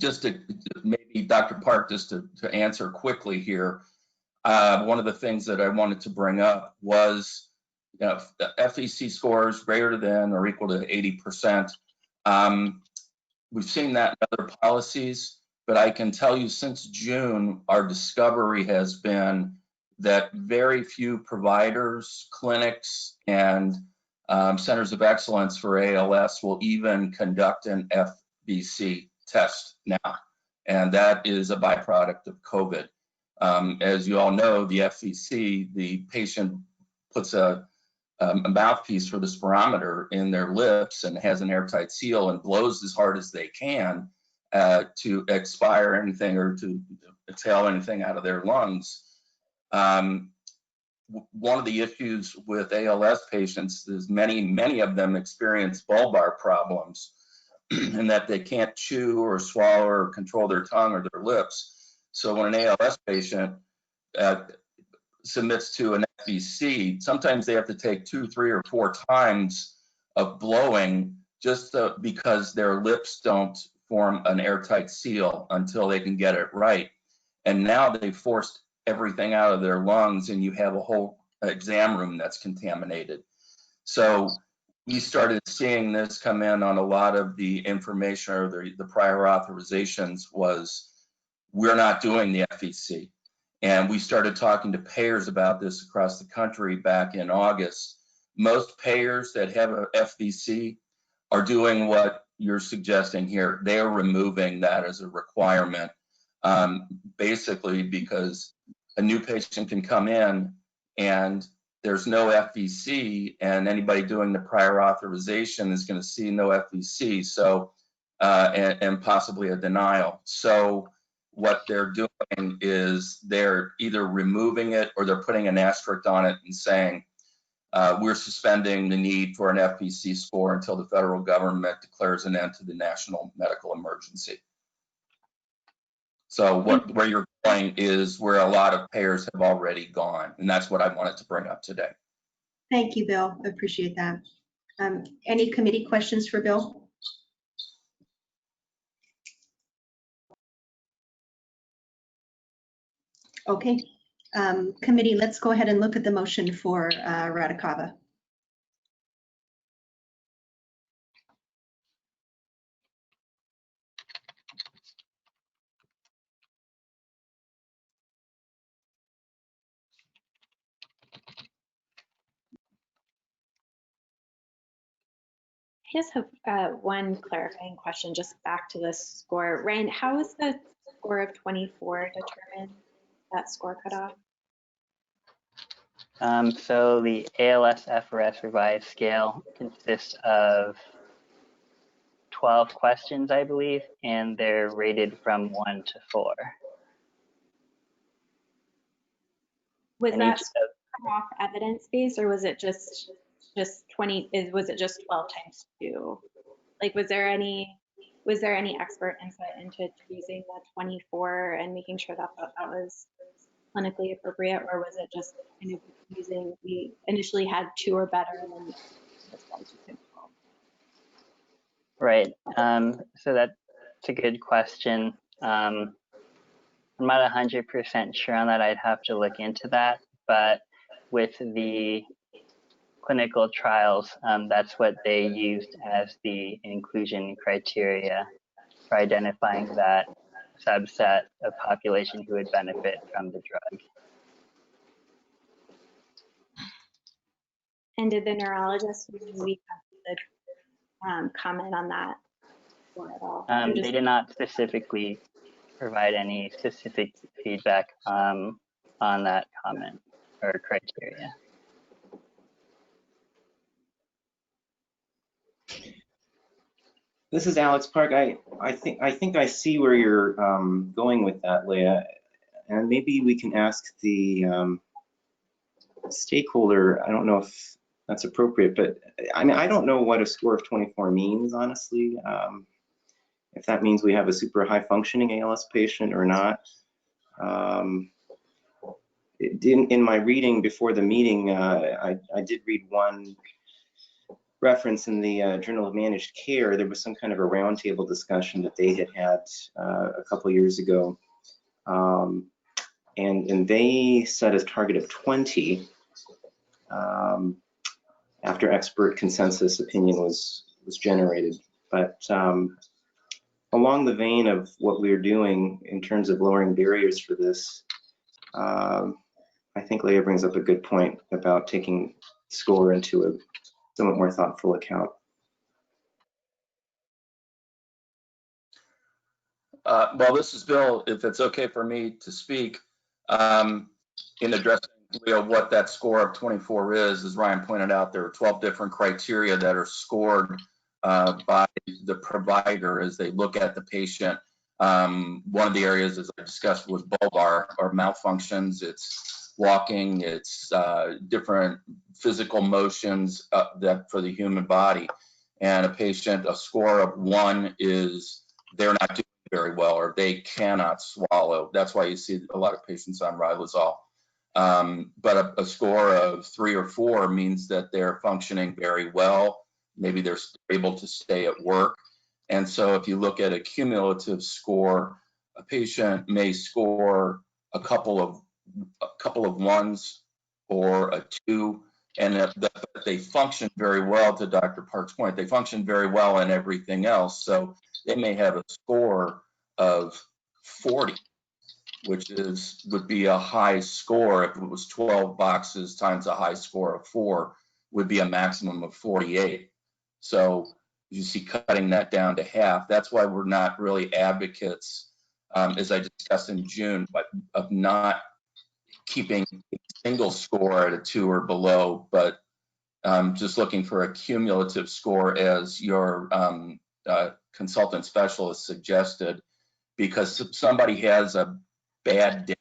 Just to maybe Dr. Park, just to answer quickly here, one of the things that I wanted to bring up was, you know, the FVC scores greater than or equal to 80%. We've seen that in other policies, but I can tell you since June, our discovery has been that very few providers, clinics, and centers of excellence for ALS will even conduct an FVC test now. And that is a byproduct of COVID. As you all know, the FVC, the patient puts a mouthpiece for the spirometer in their lips and has an airtight seal and blows as hard as they can to expire anything or to exhale anything out of their lungs. One of the issues with ALS patients is many of them experience bulbar problems and that they can't chew or swallow or control their tongue or their lips. So when an ALS patient submits to an FVC, sometimes they have to take 2, 3, or 4 times of blowing just because their lips don't form an airtight seal until they can get it right. And now they've forced everything out of their lungs, and you have a whole exam room that's contaminated. So we started seeing this come in on a lot of the information or the prior authorizations was, we're not doing the FVC. And we started talking to payers about this across the country back in August. Most payers that have a FVC are doing what you're suggesting here. They are removing that as a requirement, basically because a new patient can come in and there's no FVC, and anybody doing the prior authorization is going to see no FVC, so and possibly a denial. So what they're doing is they're either removing it or they're putting an asterisk on it and saying we're suspending the need for an FVC score until the federal government declares an end to the national medical emergency. So where you're going is where a lot of payers have already gone, and that's what I wanted to bring up today. Thank you, Bill. I appreciate that. Any committee questions for Bill? Okay, committee, let's go ahead and look at the motion for Radicava. I just have one clarifying question, just back to the score. Ryan, how is the score of 24 determined, that score cutoff? So the ALS-FRS revised scale consists of 12 questions, I believe, and they're rated from 1 to 4. Was And that cutoff evidence-based, or was it just 20? Was it just 12 times 2? Like, was there any expert input into choosing the 24 and making sure that that was clinically appropriate, or was it just kind of using, we initially had 2 or better and then this one to 12? Right. So that's a good question. I'm not 100% sure on that. I'd have to look into that. But with the clinical trials, that's what they used as the inclusion criteria for identifying that subset of population who would benefit from the drug. And did the neurologist maybe comment on that at all? They did not specifically provide any specific feedback on that comment or criteria. This is Alex Park. I think I see where you're going with that, Leah, and maybe we can ask the stakeholder. I don't know if that's appropriate, but I mean, I don't know what a score of 24 means, honestly. If that means we have a super high functioning ALS patient or not. In my reading before the meeting, I did read one reference in the Journal of Managed Care. There was some kind of a roundtable discussion that they had a couple years ago, and they set a target of 20 after expert consensus opinion was generated. But along the vein of what we're doing in terms of lowering barriers for this, I think Leah brings up a good point about taking score into a somewhat more thoughtful account. Well, this is Bill. If it's okay for me to speak, in addressing what that score of 24 is, as Ryan pointed out, there are 12 different criteria that are scored by the provider as they look at the patient. One of the areas, as I discussed, was bulbar or malfunctions. It's walking, it's different physical motions that for the human body. And a score of 1 is they're not doing very well or they cannot swallow. That's why you see a lot of patients on Riluzole. But a score of 3 or 4 means that they're functioning very well. Maybe they're able to stay at work. And so if you look at a cumulative score, a patient may score a couple of 1s or a 2, and they function very well, to Dr. Park's point. They function very well in everything else. So they may have a score of 40, which would be a high score. If it was 12 boxes times a high score of 4, would be a maximum of 48. So you see cutting that down to half. That's why we're not really advocates, as I discussed in June, but of not keeping a single score at a 2 or below, but just looking for a cumulative score as your consultant specialist suggested, because somebody has a bad day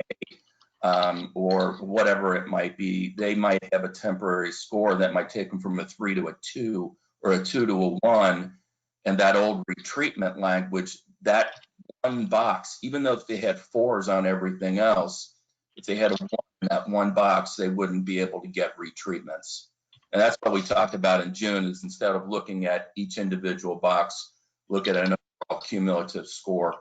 or whatever it might be, they might have a temporary score that might take them from a 3 to a 2 or a 2 to a 1. And that old retreatment language, that one box, even though if they had 4s on everything else, if they had a 1 in that one box, they wouldn't be able to get retreatments. And that's what we talked about in June, is instead of looking at each individual box, look at an overall cumulative score.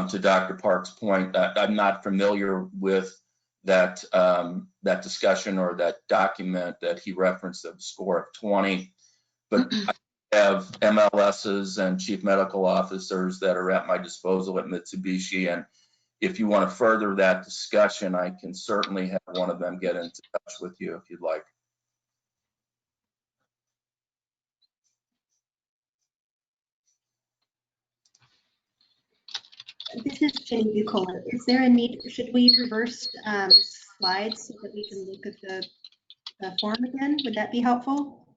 To Dr. Park's point, I'm not familiar with that that discussion or that document that he referenced of score of 20, but I have MLSs and chief medical officers that are at my disposal at Mitsubishi, and if you want to further that discussion, I can certainly have one of them get into touch with you if you'd like. This is Jenny Bucola. Is there a need, should we reverse slides so that we can look at the form again? Would that be helpful?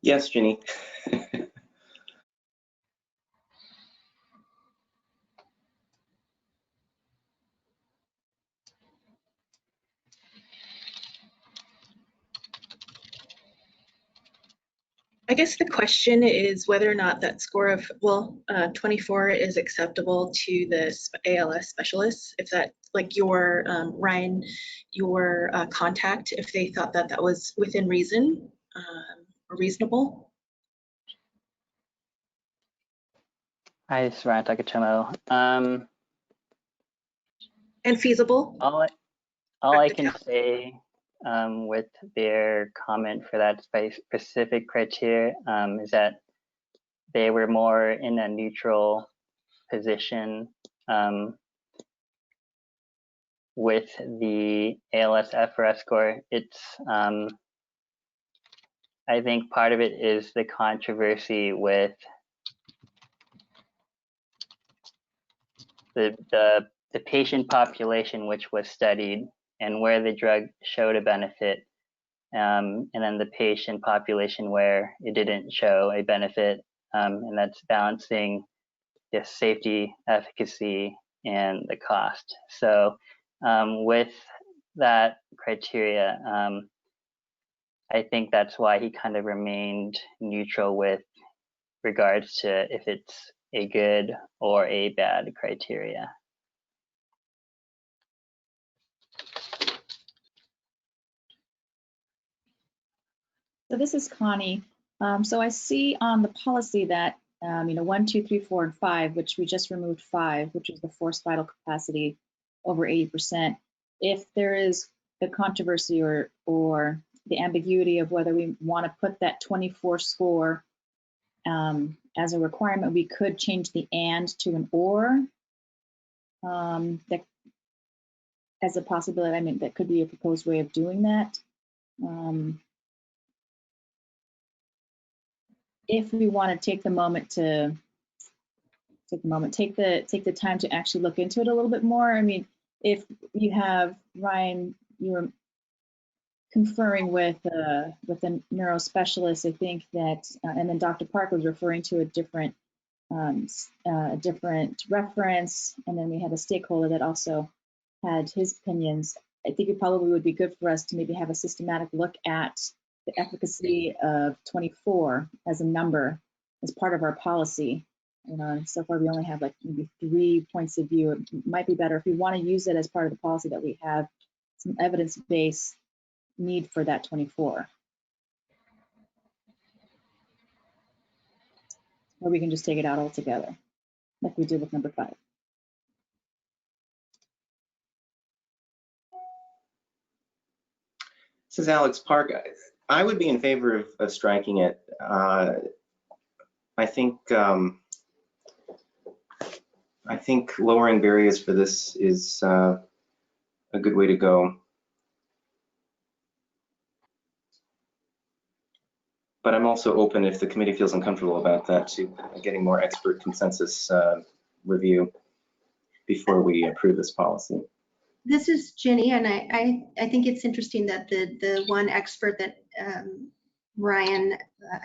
Yes, Ginny. I guess the question is whether or not that score of, 24 is acceptable to the ALS specialists, if that, like your, Ryan, your contact, if they thought that that was within reason or reasonable. Hi, this is Ryan Takachimo. And feasible? All I can say with their comment for that specific criteria is that they were more in a neutral position with the ALS-FRS score. It's I think part of it is the controversy with the patient population which was studied and where the drug showed a benefit, and then the patient population where it didn't show a benefit, and that's balancing the safety, efficacy, and the cost. So with that criteria, I think that's why he kind of remained neutral with regards to if it's a good or a bad criteria. So this is Connie. So I see on the policy that 1, 2, 3, 4, and 5, which we just removed 5, which is the forced vital capacity over 80%. If there is the controversy or the ambiguity of whether we want to put that 24 score as a requirement, we could change the and to an or. That as a possibility, I mean, that could be a proposed way of doing that. If we want to take the moment to take the time to actually look into it a little bit more. I mean, if you have Ryan, you were conferring with a neurospecialist, I think that, and then Dr. Park was referring to a different reference, and then we had a stakeholder that also had his opinions. I think it probably would be good for us to maybe have a systematic look at the efficacy of 24 as a number as part of our policy. So far we only have like maybe 3 points of view. It might be better if we want to use it as part of the policy that we have some evidence-based need for that 24. Or we can just take it out altogether, like we did with number 5. This is Alex Park. I would be in favor of striking it. I think lowering barriers for this is a good way to go. but I'm also open, if the committee feels uncomfortable about that, to getting more expert consensus review before we approve this policy. This is Jenny, and I think it's interesting that the one expert that Ryan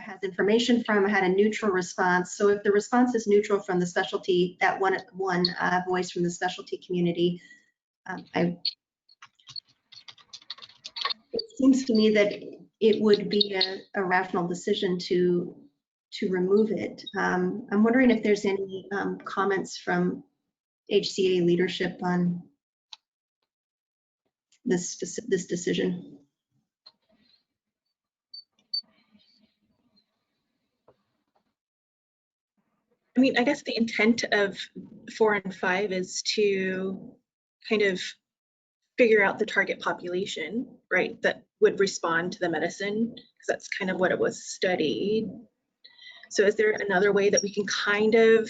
has information from had a neutral response. So if the response is neutral from the specialty, that one voice from the specialty community, it seems to me that it would be a rational decision to remove it. I'm wondering if there's any comments from HCA leadership on this decision. I mean, I guess the intent of 4 and 5 is to kind of figure out the target population, right, that would respond to the medicine, because that's kind of what it was studied. So is there another way that we can kind of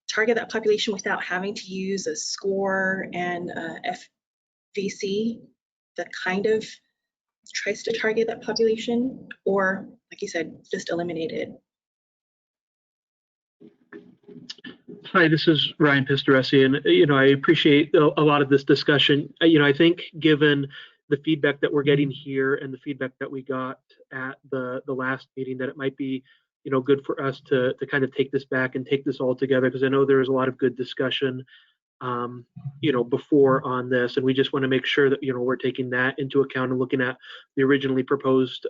target that population without having to use a score and FVC that kind of tries to target that population, or like you said, just eliminate it? Hi, this is Ryan Pistoresi, and I appreciate a lot of this discussion. I think given the feedback that we're getting here and the feedback that we got at the last meeting, that it might be good for us to kind of take this back and take this all together, because I know there was a lot of good discussion before on this, and we just want to make sure that we're taking that into account and looking at the originally proposed